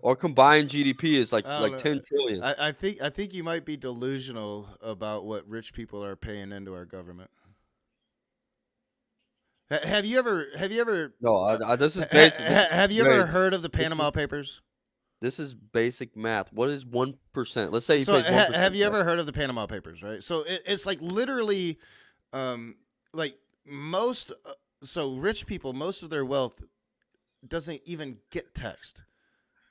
Or combined GDP is like I don't know. 10 trillion. I think you might be delusional about what rich people are paying into our government. Have you ever? No, this is basic. Have you ever heard of the Panama Papers? This is basic math. What is 1%? Let's say he So pays 1%. have you ever heard of the Panama Papers? Right. So it's like literally, like most. So rich people, most of their wealth doesn't even get taxed.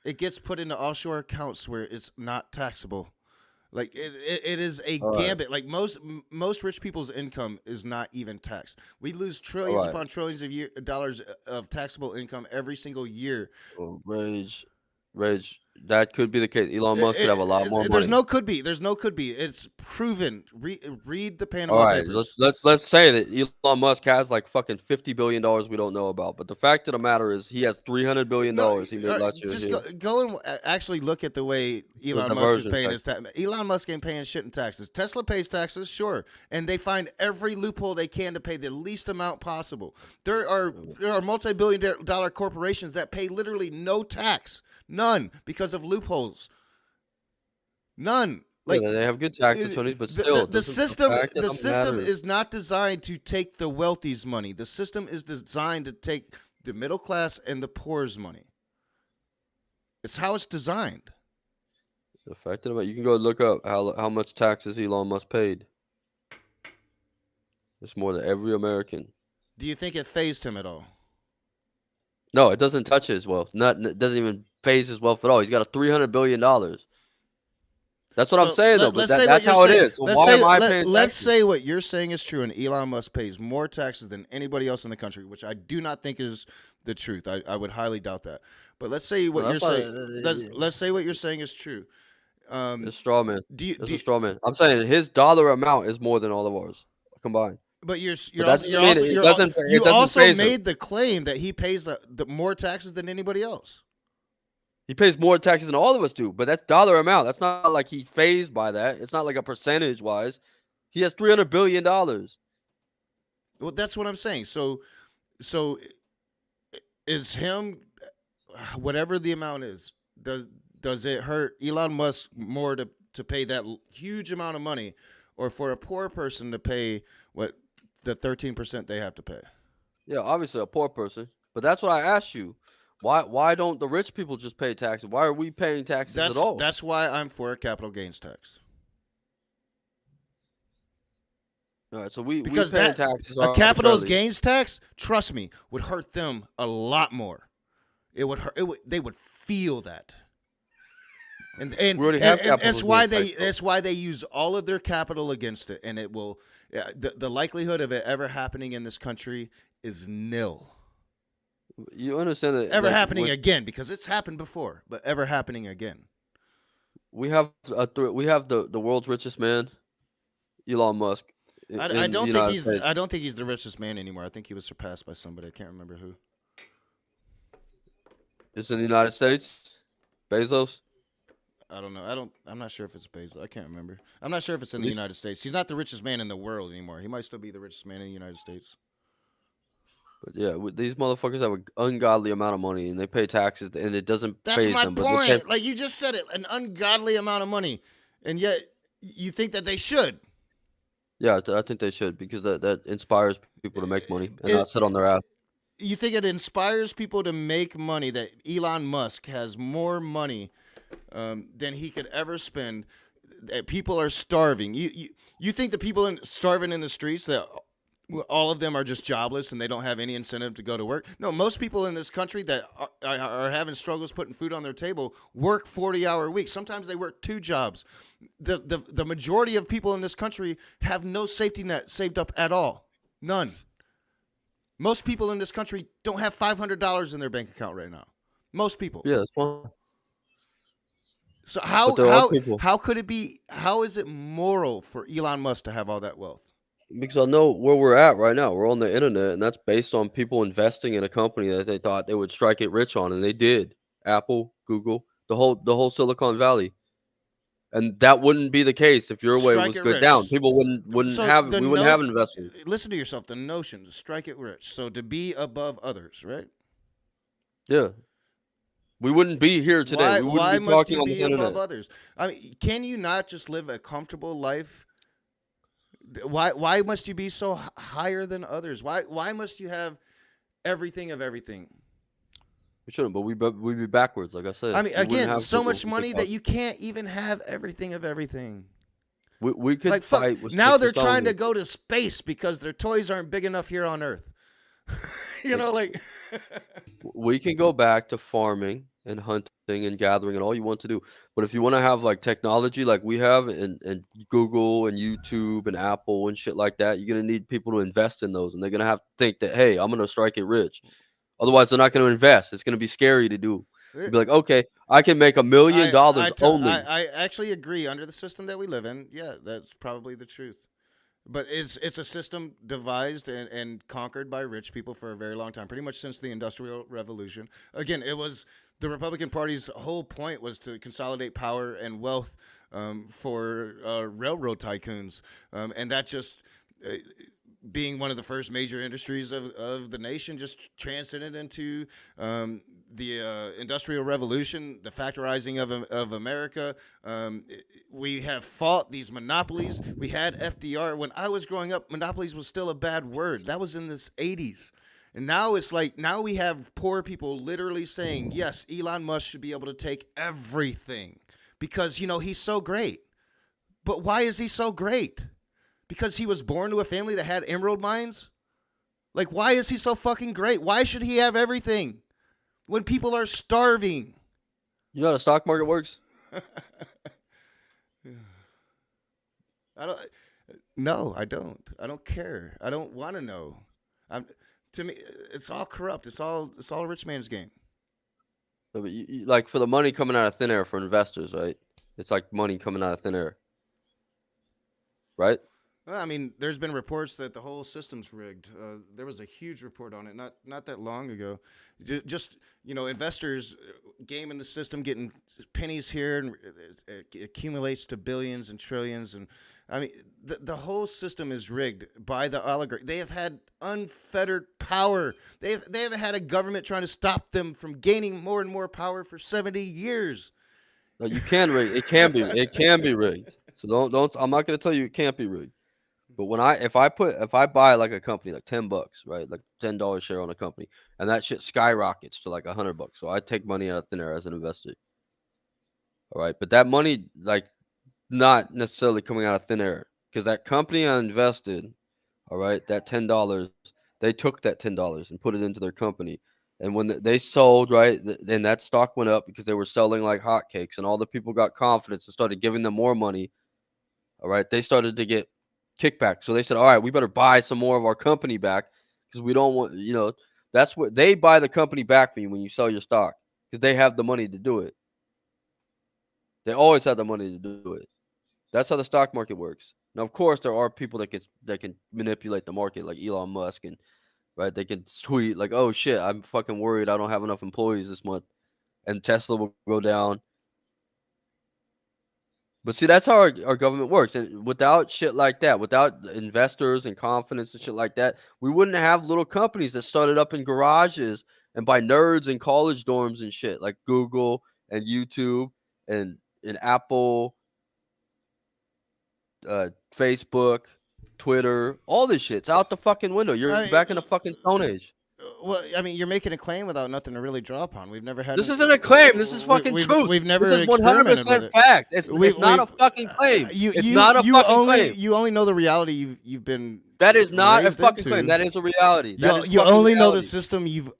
It gets put into offshore accounts where it's not taxable. Like it is a gambit. Like most rich people's income is not even taxed. We lose trillions upon trillions of dollars of taxable income every single year. Oh, Rage, that could be the case. Elon Musk could have a lot more money. There's no could be. It's proven. Read the Panama Papers. Let's say that Elon Musk has like fucking $50 billion we don't know about. But the fact of the matter is, he has $300 billion he made last year. Just go and actually look at the way Elon Musk is paying his tax. Elon Musk ain't paying shit in taxes. Tesla pays taxes, sure, and they find every loophole they can to pay the least amount possible. There are multi-billion-dollar corporations that pay literally no tax. None, because of loopholes. None. Like they have good tax attorneys, but still, the system is not designed to take the wealthy's money. The system is designed to take the middle class and the poor's money. It's how it's designed. The fact of it, you can go look up how much taxes Elon Musk paid. It's more than every American. Do you think it phased him at all? No, it doesn't touch his wealth. It doesn't even phase his wealth at all. He's got a $300 billion. That's what I'm saying, though. But that's how it is. So why am I paying taxes? Let's say what you're saying is true, and Elon Musk pays more taxes than anybody else in the country, which I do not think is the truth. I would highly doubt that. But let's say what you're saying. Let's say what you're saying is true. It's straw man. It's a straw man. I'm saying his dollar amount is more than all of ours combined. But you also made the claim that he pays the more taxes than anybody else. He pays more taxes than all of us do, but that's dollar amount. That's not like he phased by that. It's not like a percentage wise. He has $300 billion. Well, that's what I'm saying. So is him, whatever the amount is, does it hurt Elon Musk more to pay that huge amount of money, or for a poor person to pay what the 13% they have to pay? Yeah, obviously a poor person. But that's what I asked you. Why don't the rich people just pay taxes? Why are we paying taxes at all? That's why I'm for a capital gains tax. All right, so we pay taxes. A capital gains tax, trust me, would hurt them a lot more. It would hurt. They would feel that. And that's why they use all of their capital against it, and it will. The likelihood of it ever happening in this country is nil. You understand that ever happening again, because it's happened before, but ever happening again. We have the world's richest man, Elon Musk. I don't think he's the richest man anymore. I think he was surpassed by somebody. I can't remember who. It's in the United States. Bezos. I don't know. I'm not sure if it's Bezos. I can't remember. I'm not sure if it's in the United States. He's not the richest man in the world anymore. He might still be the richest man in the United States. But yeah, these motherfuckers have an ungodly amount of money, and they pay taxes, and it doesn't That's phase my them. point. Like you just said it, an ungodly amount of money, and yet you think that they should. Yeah, I think they should, because that inspires people to make money and not sit on their ass. You think it inspires people to make money that Elon Musk has more money than he could ever spend? That people are starving. You think the people starving in the streets that all of them are just jobless and they don't have any incentive to go to work. No, most people in this country that are having struggles putting food on their table work 40-hour weeks. Sometimes they work 2 jobs. The majority of people in this country have no safety net saved up at all. None. Most people in this country don't have $500 in their bank account right now. Most people. Yeah, that's fine. So how could it be? How is it moral for Elon Musk to have all that wealth? Because I know where we're at right now. We're on the internet, and that's based on people investing in a company that they thought they would strike it rich on, and they did. Apple, Google, the whole Silicon Valley, and that wouldn't be the case if your way Strike was it good rich. down. People wouldn't So have the we wouldn't have investors. Listen to yourself. The notion to strike it rich. So to be above others, right? Yeah, we wouldn't be here today. We Why wouldn't be must talking you on be the above internet. others? I mean, can you not just live a comfortable life? Why must you be so higher than others? Why must you have everything of everything? We shouldn't, but we'd be backwards, like I said. I mean, We wouldn't again, have so people much who money could that talk. you can't even have everything of everything. We could Like, fuck, fight with now they're Sister trying to Solomon. go to space because their toys aren't big enough here on Earth. You know, like We can go back to farming and hunting and gathering and all you want to do. But if you want to have like technology like we have and Google and YouTube and Apple and shit like that, you're gonna need people to invest in those, and they're gonna have to think that, hey, I'm gonna strike it rich. Otherwise, they're not gonna invest. It's gonna be scary to do. You'd be like, okay, I can make $1 million only. I actually agree. Under the system that we live in, yeah, that's probably the truth. But it's a system devised and conquered by rich people for a very long time, pretty much since the Industrial Revolution. Again, it was the Republican Party's whole point was to consolidate power and wealth for railroad tycoons, and that just being one of the first major industries of the nation just transcended into the Industrial Revolution, the factorizing of America. We have fought these monopolies. We had FDR. When I was growing up, monopolies was still a bad word. That was in the 80s. And now it's like, now we have poor people literally saying, yes, Elon Musk should be able to take everything because, you know, he's so great. But why is he so great? Because he was born to a family that had emerald mines? Like, why is he so fucking great? Why should he have everything when people are starving? You know how the stock market works? No, I don't. I don't care. I don't want to know. To me, it's all corrupt. It's all a rich man's game. No, but like for the money coming out of thin air for investors, right? It's like money coming out of thin air, right? Well, I mean, there's been reports that the whole system's rigged. There was a huge report on it not that long ago. Just, you know, investors gaming the system, getting pennies here, and it accumulates to billions and trillions. And I mean, the whole system is rigged by the oligarchy. They have had unfettered power. They haven't had a government trying to stop them from gaining more and more power for 70 years. No, you can rig. It can be rigged. So don't. I'm not gonna tell you it can't be rigged. But if I buy like a company like $10, right, like $10 share on a company, and that shit skyrockets to like $100, so I take money out of thin air as an investor. All right, but that money like not necessarily coming out of thin air because that company I invested, all right, that $10, they took that $10 and put it into their company, and when they sold, right, then that stock went up because they were selling like hotcakes, and all the people got confidence and started giving them more money. All right, they started to get kickback. So they said, all right, we better buy some more of our company back because we don't want, you know, that's what they buy the company back for you when you sell your stock because they have the money to do it. They always have the money to do it. That's how the stock market works. Now, of course, there are people that can manipulate the market like Elon Musk and right. They can tweet like, oh shit, I'm fucking worried I don't have enough employees this month and Tesla will go down. But see, that's how our government works. And without shit like that, without investors and confidence and shit like that, we wouldn't have little companies that started up in garages and by nerds in college dorms and shit, like Google and YouTube and Apple, Facebook, Twitter, all this shit's out the fucking window. You're back in the fucking Stone Age. Well, I mean, you're making a claim without nothing to really draw upon. We've never had. This isn't a claim. This is fucking truth. We've never this is experimented with 100% it. fact. It's not a fucking claim. It's not a fucking claim. You only know the reality you've been. That is not a raised fucking into. claim. That is a reality. You only know the system you've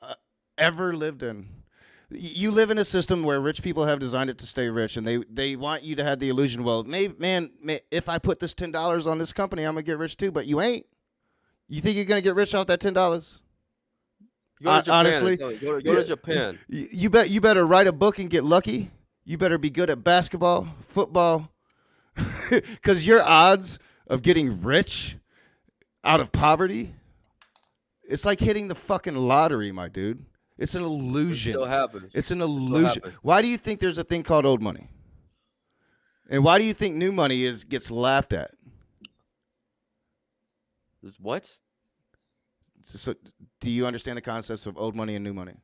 ever lived in. You live in a system where rich people have designed it to stay rich, and they want you to have the illusion, well, if I put this $10 on this company, I'm gonna get rich too. But you ain't. You think you're gonna get rich off that $10? Go to Japan, honestly, go to Japan. You better write a book and get lucky. You better be good at basketball, football, because your odds of getting rich out of poverty, it's like hitting the fucking lottery, my dude. It's an illusion. It still happens. It's an illusion. Why do you think there's a thing called old money? And why do you think new money gets laughed at? What? So, do you understand the concepts of old money and new money?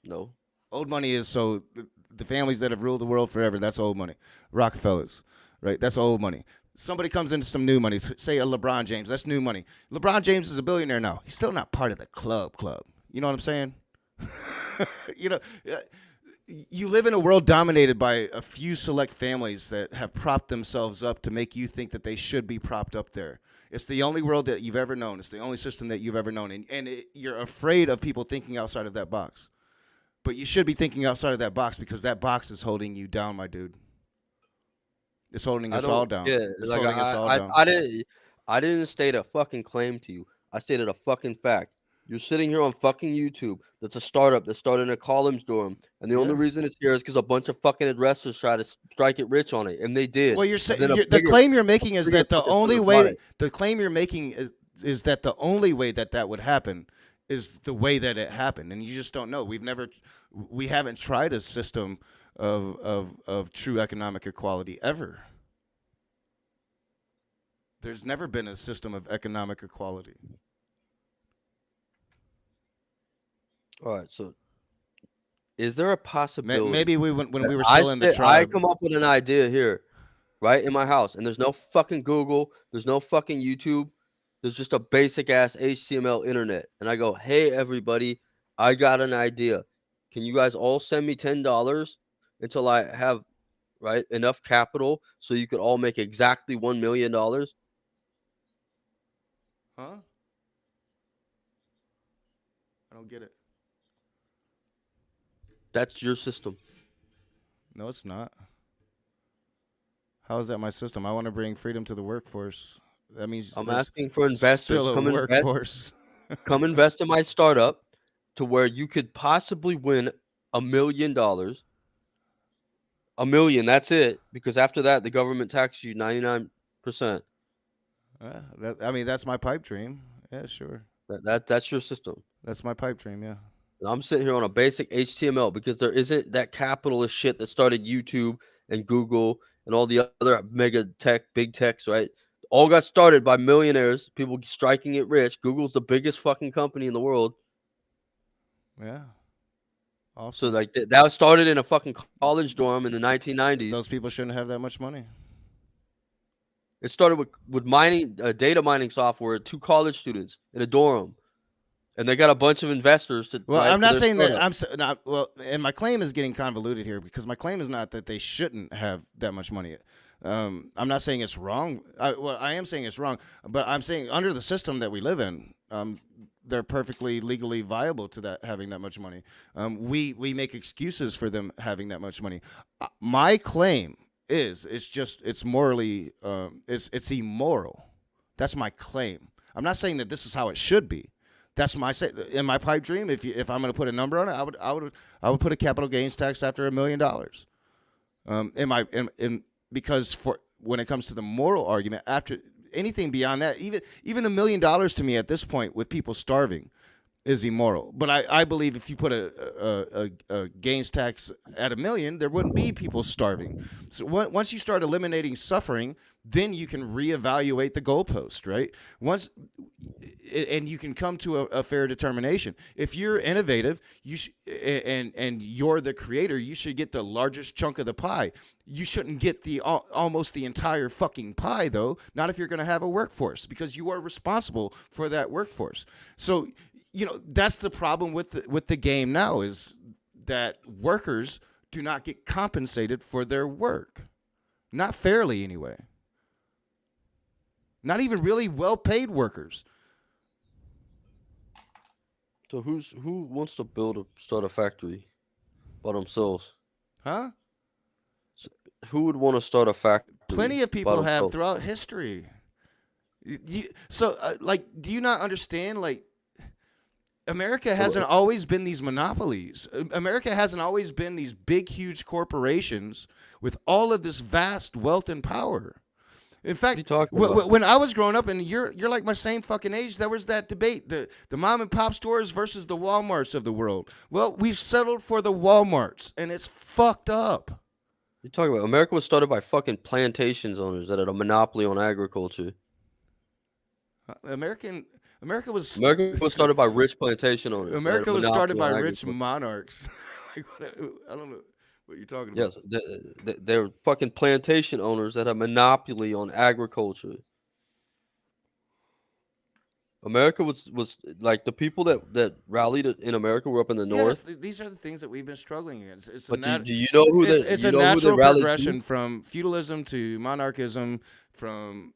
No. Old money is so the families that have ruled the world forever, that's old money. Rockefellers, right? That's old money. Somebody comes into some new money, say a LeBron James, that's new money. LeBron James is a billionaire now. He's still not part of the club. You know what I'm saying? You live in a world dominated by a few select families that have propped themselves up to make you think that they should be propped up there. It's the only world that you've ever known. It's the only system that you've ever known. You're afraid of people thinking outside of that box. But you should be thinking outside of that box because that box is holding you down, my dude. It's holding us all down. Yeah, it's like holding us all down. I didn't state a fucking claim to you. I stated a fucking fact. You're sitting here on fucking YouTube. That's a startup that started in a college dorm. And the only reason it's here is because a bunch of fucking investors try to strike it rich on it. And they did. Well, you're saying the claim you're making is that the only way is that the only way that would happen is the way that it happened. And you just don't know. We haven't tried a system of true economic equality ever. There's never been a system of economic equality. All right, so is there a possibility? Maybe when we were still in the tribe. I come up with an idea here, right, in my house, and there's no fucking Google, there's no fucking YouTube, there's just a basic ass HTML internet, and I go, hey everybody, I got an idea. Can you guys all send me $10 until I have enough capital so you could all make exactly $1 million? Huh? I don't get it. That's your system. No, it's not. How is that my system? I want to bring freedom to the workforce. That means I'm asking for investors. Still a workforce. Come invest in my startup to where you could possibly win $1 million. $1 million, that's it. Because after that, the government taxes you 99%. That's my pipe dream. Yeah, sure. That's your system. That's my pipe dream, yeah. I'm sitting here on a basic HTML because there isn't that capitalist shit that started YouTube and Google and all the other mega tech, big techs, right? All got started by millionaires, people striking it rich. Google's the biggest fucking company in the world. Yeah. Awesome. So that was started in a fucking college dorm in the 1990s. Those people shouldn't have that much money. It started with mining, data mining software, 2 college students in a dorm. And they got a bunch of investors to. Well, I'm not saying that. And my claim is getting convoluted here because my claim is not that they shouldn't have that much money. I'm not saying it's wrong. I am saying it's wrong, but I'm saying under the system that we live in, they're perfectly legally viable to having that much money. We make excuses for them having that much money. My claim is it's morally it's immoral. That's my claim. I'm not saying that this is how it should be. That's my in my pipe dream. If I'm going to put a number on it, I would put a capital gains tax after $1 million. Because when it comes to the moral argument, after anything beyond that, even $1 million to me at this point with people starving is immoral. But I believe if you put a gains tax at $1 million, there wouldn't be people starving. So once you start eliminating suffering, then you can reevaluate the goalpost, right? And you can come to a fair determination. If you're innovative, and you're the creator, you should get the largest chunk of the pie. You shouldn't get almost the entire fucking pie, though. Not if you're going to have a workforce, because you are responsible for that workforce. So that's the problem with the game now, is that workers do not get compensated for their work. Not fairly, anyway. Not even really well-paid workers. So who wants to start a factory by themselves? Huh? So who would want to start a factory? Plenty of by people have themselves? throughout history. Do you not understand? Like, America hasn't always been these monopolies. America hasn't always been these big, huge corporations with all of this vast wealth and power. In fact, when I was growing up, and you're like my same fucking age, there was that debate, the mom and pop stores versus the Walmarts of the world. Well, we've settled for the Walmarts, and it's fucked up. You're talking about America was started by fucking plantations owners that had a monopoly on agriculture. America was started by rich plantation owners. America was started by rich monarchs. I don't know what you're talking about. Yes, they're fucking plantation owners that have monopoly on agriculture. America was like the people that rallied in America were up in the north. Yes, these are the things that we've been struggling against. It's do you know who it's a natural progression from feudalism to monarchism, from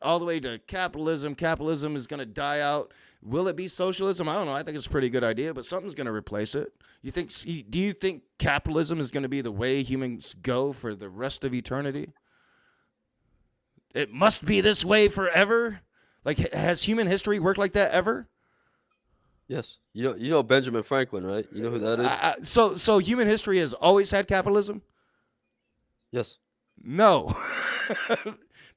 all the way to capitalism. Capitalism is going to die out. Will it be socialism? I don't know. I think it's a pretty good idea, but something's going to replace it. Do you think capitalism is going to be the way humans go for the rest of eternity? It must be this way forever? Like, has human history worked like that ever? Yes. You know Benjamin Franklin, right? You know who that is? So human history has always had capitalism? Yes. No.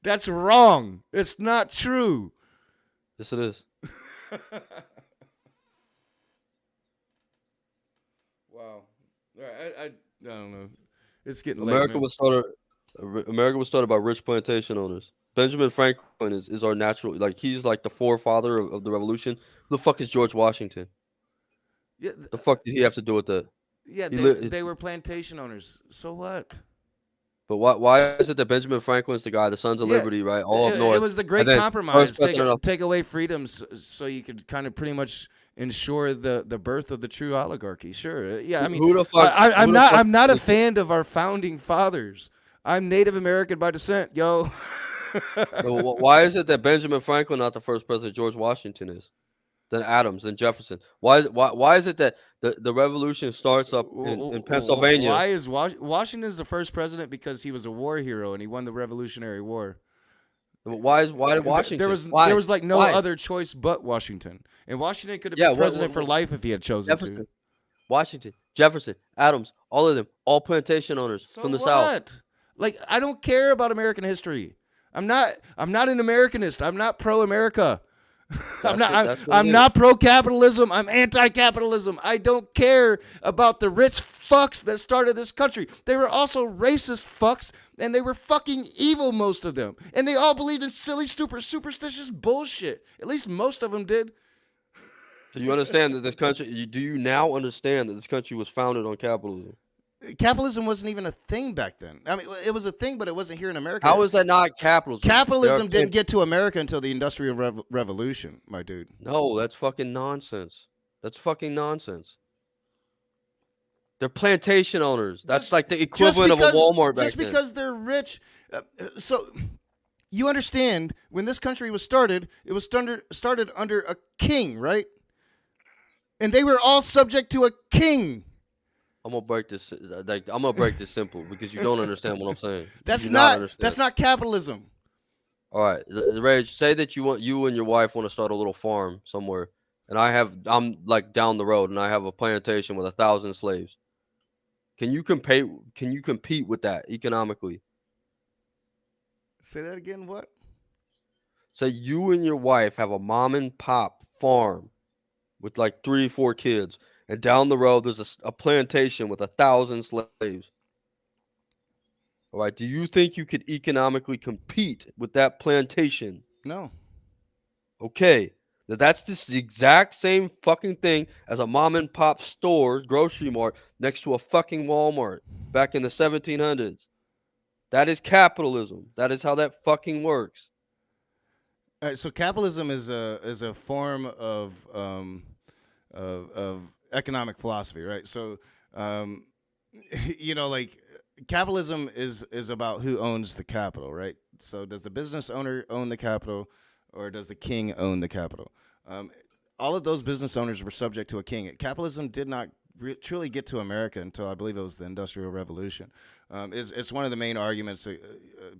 That's wrong. It's not true. Yes, it is. Wow. I don't know. It's getting America late. America was started by rich plantation owners. Benjamin Franklin is our natural, he's like the forefather of the revolution. Who the fuck is George Washington? Yeah. The fuck did he have to do with that? Yeah, they were plantation owners. So what? But why is it that Benjamin Franklin's the guy, the Sons of Liberty, right? All up north. It was the Great Compromise. Take away freedoms so you could kind of pretty much ensure the birth of the true oligarchy. Sure. Yeah, I mean, I'm not a fan of our founding fathers. I'm Native American by descent, yo. So why is it that Benjamin Franklin not the first president? George Washington is, then Adams, then Jefferson. Why is it that the revolution starts up in Pennsylvania? Why is Washington's the first president? Because he was a war hero and he won the Revolutionary War. Why Washington? There was like no other choice but Washington, and Washington could have been president for life if he had chosen to. Washington, Jefferson, Adams, all of them, all plantation owners from the South. Like, I don't care about American history. I'm not an Americanist. I'm not pro-America. I'm not pro-capitalism. I'm anti-capitalism. I don't care about the rich fucks that started this country. They were also racist fucks, and they were fucking evil, most of them. And they all believed in silly, stupid, superstitious bullshit. At least most of them did. Do you understand that this country? Do you now understand that this country was founded on capitalism? Capitalism wasn't even a thing back then. I mean, it was a thing, but it wasn't here in America. How is that not capitalism? Capitalism didn't get to America until the Industrial Revolution, my dude. No, that's fucking nonsense. That's fucking nonsense. They're plantation owners. That's like the equivalent of a Walmart back then. Just because they're rich. So you understand, when this country was started, it was started under a king, right? And they were all subject to a king. I'm gonna break this. I'm gonna break this simple because you don't understand what I'm saying. That's not capitalism. All right, Rage. Say that you and your wife want to start a little farm somewhere, and I'm like down the road, and I have a plantation with 1,000 slaves. Can you compete with that economically? Say that again. What? Say you and your wife have a mom and pop farm with like 3-4 kids. And down the road, there's a plantation with 1,000 slaves. All right. Do you think you could economically compete with that plantation? No. Okay. Now that's the exact same fucking thing as a mom and pop store, grocery mart, next to a fucking Walmart back in the 1700s. That is capitalism. That is how that fucking works. All right, so capitalism is a form of economic philosophy, right? So like capitalism is about who owns the capital, right? So does the business owner own the capital, or does the king own the capital? All of those business owners were subject to a king. Capitalism did not truly get to America until I believe it was the Industrial Revolution. It's one of the main arguments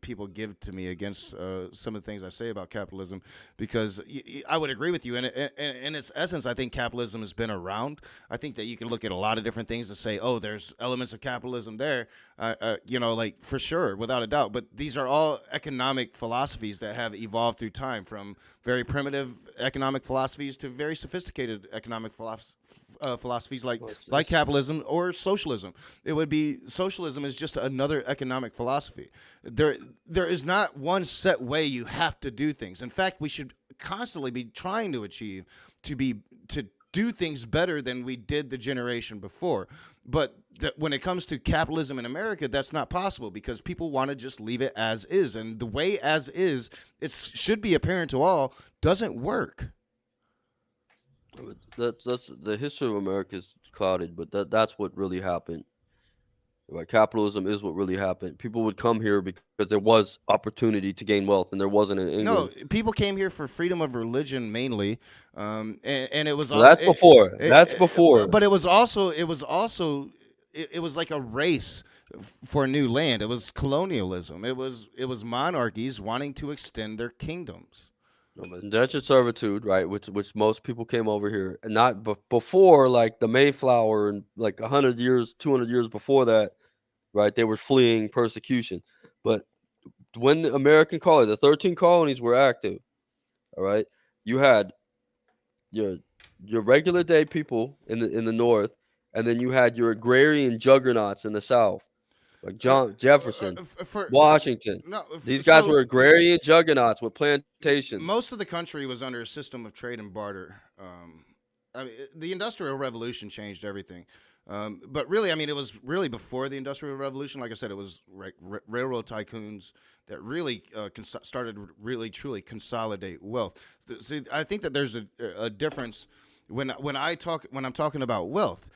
people give to me against some of the things I say about capitalism, because I would agree with you. And in its essence, I think capitalism has been around. I think that you can look at a lot of different things and say, oh, there's elements of capitalism there, like for sure, without a doubt. But these are all economic philosophies that have evolved through time, from very primitive economic philosophies to very sophisticated economic philosophies like capitalism or socialism. It would be socialism is just another economic philosophy. There is not one set way you have to do things. In fact, we should constantly be trying to achieve to do things better than we did the generation before. But when it comes to capitalism in America, that's not possible, because people want to just leave it as is. And the way as is, it should be apparent to all, doesn't work. That's the history of America is clouded, but that's what really happened. Right, capitalism is what really happened. People would come here because there was opportunity to gain wealth, and there wasn't in England. No, people came here for freedom of religion mainly, and it was. Well, that's before. That's before. But it was also like a race for new land. It was colonialism. It was monarchies wanting to extend their kingdoms. Indentured servitude, right? Which most people came over here, and not before, like the Mayflower, and like 100 years, 200 years before that, right? They were fleeing persecution. But when the American colony, the 13 colonies were active, all right, you had your regular day people in the north, and then you had your agrarian juggernauts in the south. Like John Jefferson, Washington. These guys were agrarian juggernauts with plantations. Most of the country was under a system of trade and barter. The Industrial Revolution changed everything. But really, it was really before the Industrial Revolution. Like I said, it was railroad tycoons that really started to really, truly consolidate wealth. See, I think that there's a difference when I'm talking about wealth.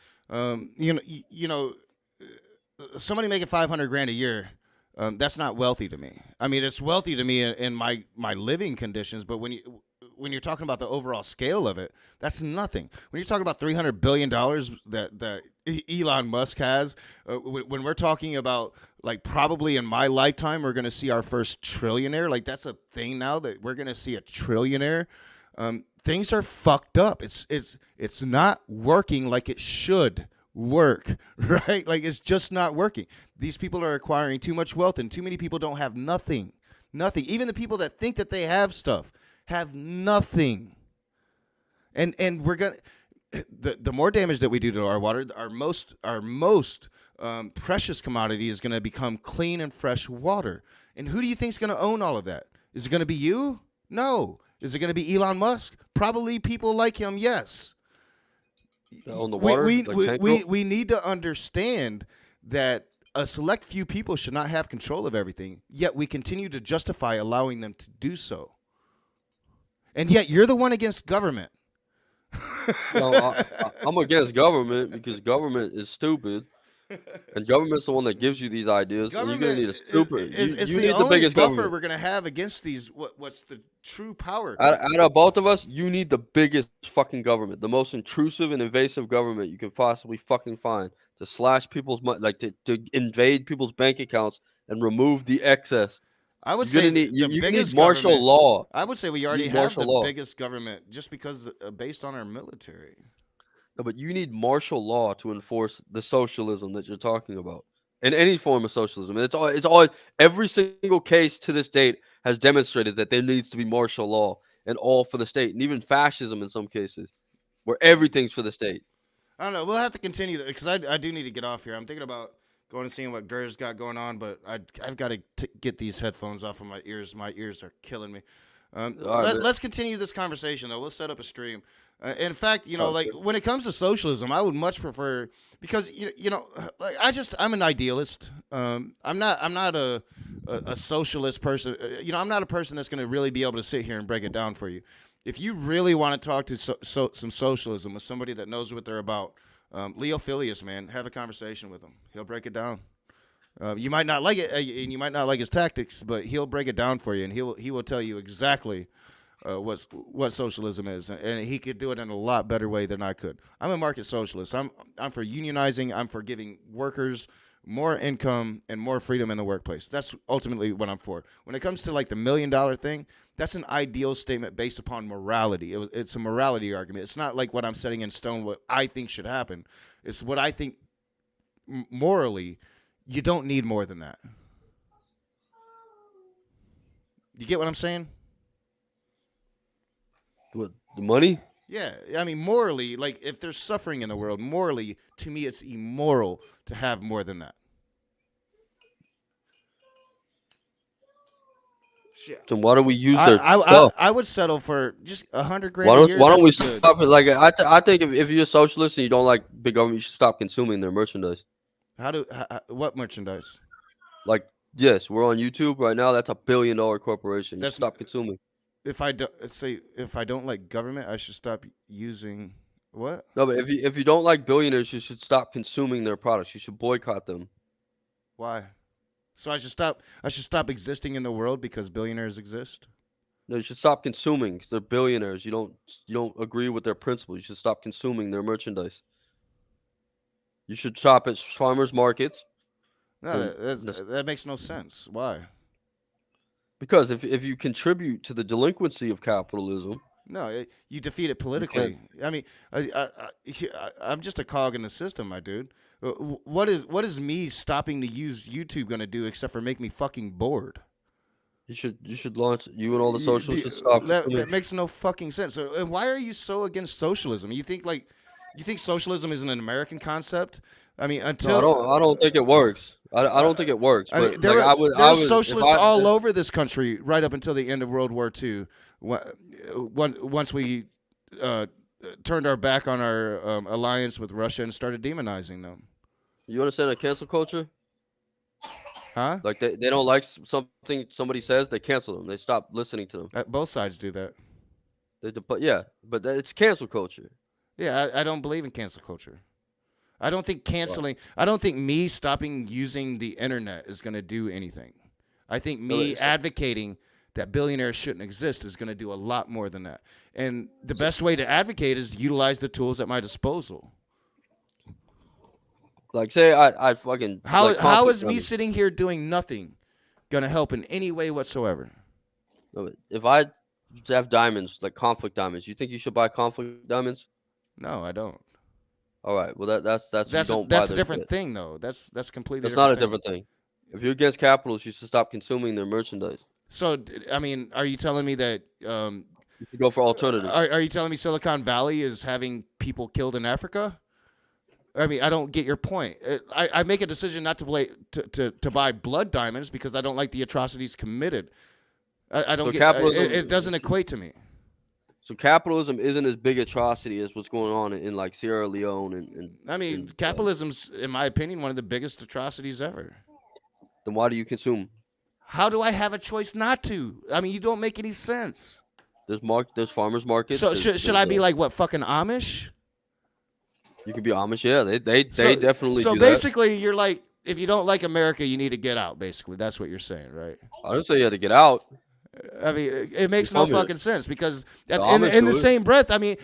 Somebody making $500,000 a year, that's not wealthy to me. It's wealthy to me in my living conditions, but when you're talking about the overall scale of it, that's nothing. When you're talking about $300 billion that Elon Musk has, when we're talking about, like, probably in my lifetime we're going to see our first trillionaire, like that's a thing now, that we're going to see a trillionaire. Things are fucked up. It's not working like it should work, right? Like, it's just not working. These people are acquiring too much wealth, and too many people don't have nothing. Even the people that think that they have stuff have nothing. And we're gonna, the more damage that we do to our water, our most precious commodity is going to become clean and fresh water. And who do you think is going to own all of that? Is it going to be you? No. Is it going to be Elon Musk? Probably people like him. Yes. On the water, we need to understand that a select few people should not have control of everything, yet we continue to justify allowing them to do so. And yet you're the one against government. No, I'm against government because government is stupid, and government's the one that gives you these ideas. And you're gonna need a stupid. It's the only buffer we're gonna have against these. What's the true power? Out of both of us, you need the biggest fucking government, the most intrusive and invasive government you can possibly fucking find to slash people's money, like to invade people's bank accounts and remove the excess. I would say you need martial law. I would say we already have the biggest government just because based on our military. No, but you need martial law to enforce the socialism that you're talking about. In any form of socialism. It's always every single case to this date has demonstrated that there needs to be martial law and all for the state, and even fascism in some cases, where everything's for the state. I don't know. We'll have to continue that because I do need to get off here. I'm thinking about going and seeing what Gur's got going on, but I've got to get these headphones off of my ears. My ears are killing me. Let's continue this conversation, though. We'll set up a stream. In fact, like when it comes to socialism, I would much prefer, because like I'm an idealist. I'm not a a socialist person. I'm not a person that's going to really be able to sit here and break it down for you. If you really want to talk to some socialism with somebody that knows what they're about, Leo Filius, man, have a conversation with him. He'll break it down. You might not like it, and you might not like his tactics, but he'll break it down for you, and he will tell you exactly what socialism is, and he could do it in a lot better way than I could. I'm a market socialist. I'm for unionizing. I'm for giving workers more income and more freedom in the workplace. That's ultimately what I'm for. When it comes to like the $1 million thing, that's an ideal statement based upon morality. It's a morality argument. It's not like what I'm setting in stone what I think should happen. It's what I think morally. You don't need more than that. You get what I'm saying? What, the money? Yeah, I mean, morally, like, if there's suffering in the world, morally, to me, it's immoral to have more than that. Shit. Then why don't we use their stuff? I would settle for just $100 grand Why a year. don't we That's stop good. it? Like, I think if you're a socialist and you don't like big government, you should stop consuming their merchandise. What merchandise? Like, yes, we're on YouTube right now. That's $1 billion corporation. You stop consuming. If I don't like government, I should stop using what? No, but if you don't like billionaires, you should stop consuming their products. You should boycott them. Why? So I should stop existing in the world because billionaires exist? No, you should stop consuming because they're billionaires. You don't agree with their principles. You should stop consuming their merchandise. You should shop at farmers markets. No, that makes no sense. Why? Because if you contribute to the delinquency of capitalism, no, you defeat it politically. I mean, I'm just a cog in the system, my dude. What is me stopping to use YouTube going to do except for make me fucking bored? You should launch. You and all the socialists should stop. That makes no fucking sense. So, why are you so against socialism? You think socialism is an American concept? I mean, until I don't think it works. I don't think it works. But I mean, there are socialists all over this country right up until the end of World War II. Once we turned our back on our alliance with Russia and started demonizing them. You understand the cancel culture? Huh? Like they don't like something somebody says, they cancel them. They stop listening to them. Both sides do that. But it's cancel culture. Yeah, I don't believe in cancel culture. I don't think canceling. I don't think me stopping using the internet is going to do anything. I think me advocating that billionaires shouldn't exist is going to do a lot more than that. And the best way to advocate is utilize the tools at my disposal. Like, say I fucking how is me sitting here doing nothing going to help in any way whatsoever? If I have diamonds, like conflict diamonds, you think you should buy conflict diamonds? No, I don't. All right. Well, that's a different thing, though. That's completely. That's not a different thing. If you're against capitalists, you should stop consuming their merchandise. So, I mean, are you telling me that you should go for alternatives? Are you telling me Silicon Valley is having people killed in Africa? I mean, I don't get your point. I make a decision not to buy blood diamonds because I don't like the atrocities committed. I don't get it. Doesn't equate to me. So capitalism isn't as big atrocity as what's going on in like Sierra Leone and I mean, capitalism's, in my opinion, one of the biggest atrocities ever. Then why do you consume? How do I have a choice not to? I mean, you don't make any sense. There's farmers markets. So should I be like what, fucking Amish? You could be Amish, yeah. They definitely. So do basically, that. You're like, if you don't like America, you need to get out. Basically, that's what you're saying, right? I didn't say you had to get out. I mean, it makes no fucking sense because in the same breath, I mean,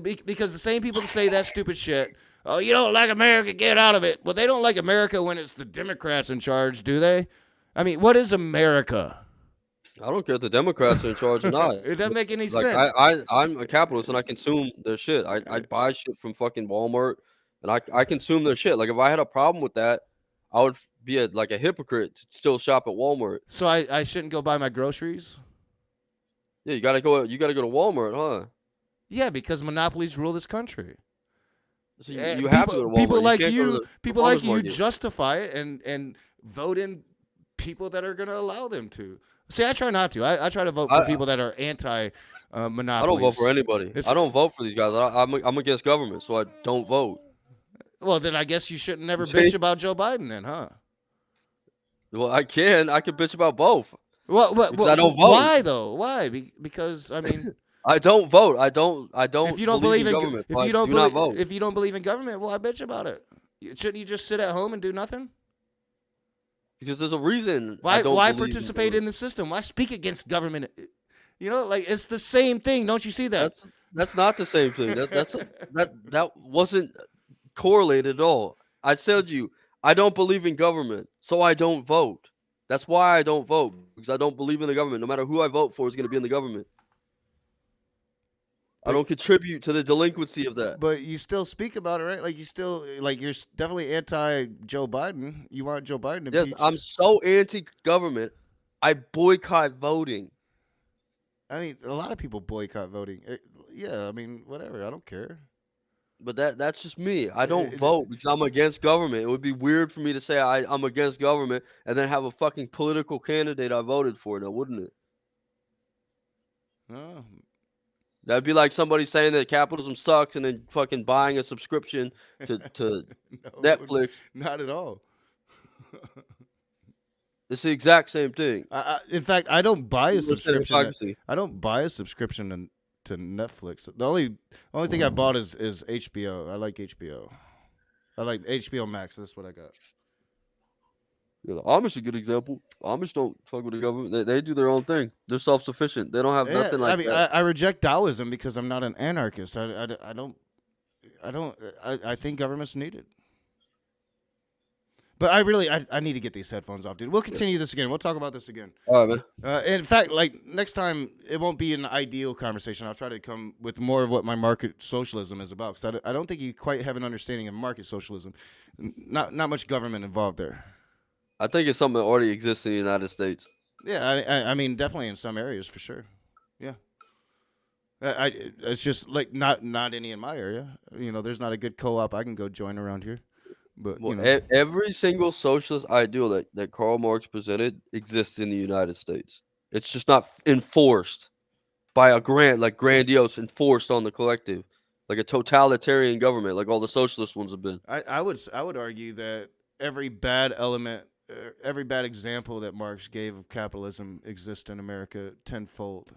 because the same people that say that stupid shit, oh, you don't like America, get out of it. Well, they don't like America when it's the Democrats in charge, do they? I mean, what is America? I don't care if the Democrats are in charge or not. It doesn't make any sense. I'm a capitalist and I consume their shit. I buy shit from fucking Walmart and I consume their shit. Like if I had a problem with that, I would be a hypocrite to still shop at Walmart. So I shouldn't go buy my groceries? Yeah, you gotta go to Walmart, huh? Yeah, because monopolies rule this country. So you have to go to Walmart. People like you justify it and vote in people that are gonna allow them to. See, I try not to. I try to vote for people that are anti-monopolies. I don't vote for anybody. I don't vote for these guys. I'm against government, so I don't vote. Well, then I guess you shouldn't never bitch about Joe Biden then, huh? Well, I can bitch about both. Because I don't vote. Why though? Why? Because I mean, I don't vote. I don't. if you don't believe in government. if so you I don't do not believe vote. if you don't believe in government, why bitch about it? Shouldn't you just sit at home and do nothing? Because there's a reason. Why I don't why believe participate in the system? Why speak against government? You know, like it's the same thing. Don't you see that? That's not the same thing. That wasn't correlated at all. I told you I don't believe in government, so I don't vote. That's why I don't vote, because I don't believe in the government. No matter who I vote for is going to be in the government. I don't contribute to the delinquency of that. But you still speak about it, right? Like you still you're definitely anti Joe Biden. You want Joe Biden Yes, impeached. I'm so anti-government. I boycott voting. I mean, a lot of people boycott voting. Yeah, I mean, whatever. I don't care. But that's just me. I don't vote because I'm against government. It would be weird for me to say I'm against government and then have a fucking political candidate I voted for, now wouldn't it? Oh. That'd be like somebody saying that capitalism sucks and then fucking buying a subscription to No, Netflix. Not at all. It's the exact same thing. In fact, I don't buy a You listen to subscription. hypocrisy. I don't buy a subscription to Netflix. The only thing I bought is HBO. I like HBO. I like HBO Max. That's what I got. Yeah, the Amish are a good example. Amish don't fuck with the government. They do their own thing. They're self-sufficient. They don't have nothing like I mean, that. I reject Taoism because I'm not an anarchist. I think government's needed. But I need to get these headphones off, dude. We'll continue this again. We'll talk about this again. All right, man. In fact, like next time, it won't be an ideal conversation. I'll try to come with more of what my market socialism is about. Because I don't think you quite have an understanding of market socialism. Not much government involved there. I think it's something that already exists in the United States. Yeah, I mean, definitely in some areas for sure. Yeah. It's just like not any in my area. You know, there's not a good co-op I can go join around here. But Well, you know, every single socialist ideal that Karl Marx presented exists in the United States. It's just not enforced by a grandiose enforced on the collective, like a totalitarian government, like all the socialist ones have been. I would argue that every bad element, every bad example that Marx gave of capitalism exists in America tenfold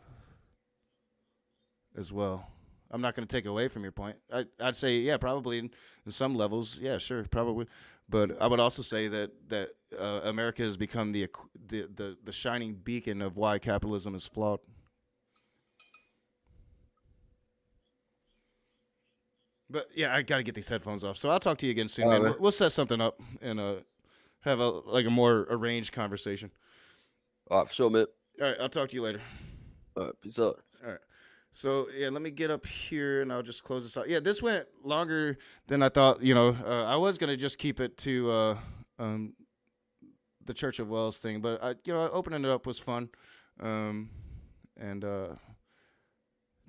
as well. I'm not going to take away from your point. I'd say, yeah, probably in some levels, yeah, sure, probably. But I would also say that America has become the shining beacon of why capitalism is flawed. But yeah, I got to get these headphones off. So I'll talk to you again soon, All right, man. man. We'll set something up and have a more arranged conversation. All right, for sure, man. All right, I'll talk to you later. All right, peace out. All right. So, yeah, let me get up here, and I'll just close this out. Yeah, this went longer than I thought. You know, I was going to just keep it to the Church of Wells thing, but, opening it up was fun. And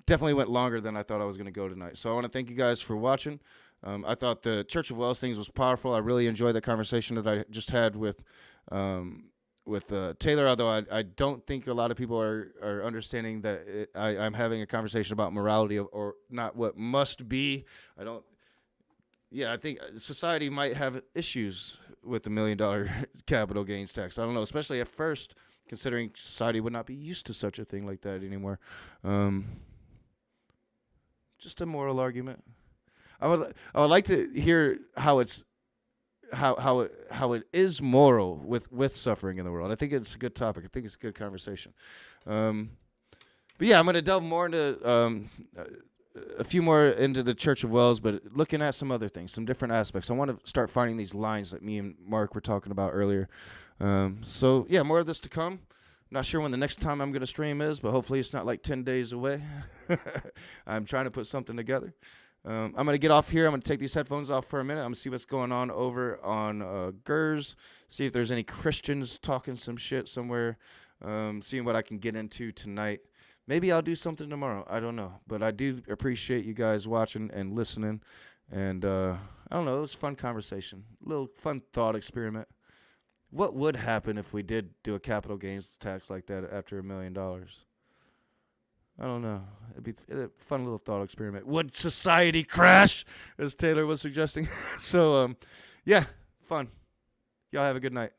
definitely went longer than I thought I was going to go tonight. So I want to thank you guys for watching. I thought the Church of Wells things was powerful. I really enjoyed the conversation that I just had with Taylor, although I don't think a lot of people are understanding that I'm having a conversation about morality or not what must be. I think society might have issues with the $1 million capital gains tax. I don't know, especially at first, considering society would not be used to such a thing like that anymore. Just a moral argument. I would like to hear how it is moral with suffering in the world. I think it's a good topic. I think it's a good conversation. But yeah, I'm going to delve more into a few more into the Church of Wells, but looking at some other things, some different aspects. I want to start finding these lines that me and Mark were talking about earlier. So yeah, more of this to come. Not sure when the next time I'm going to stream is, but hopefully it's not like 10 days away. I'm trying to put something together. I'm going to get off here. I'm going to take these headphones off for a minute. I'm going to see what's going on over on GERS, see if there's any Christians talking some shit somewhere, seeing what I can get into tonight. Maybe I'll do something tomorrow. I don't know. But I do appreciate you guys watching and listening. And I don't know. It was a fun conversation. A little fun thought experiment. What would happen if we did do a capital gains tax like that after $1 million? I don't know. It'd be a fun little thought experiment. Would society crash, as Taylor was suggesting? So, yeah, fun. Y'all have a good night.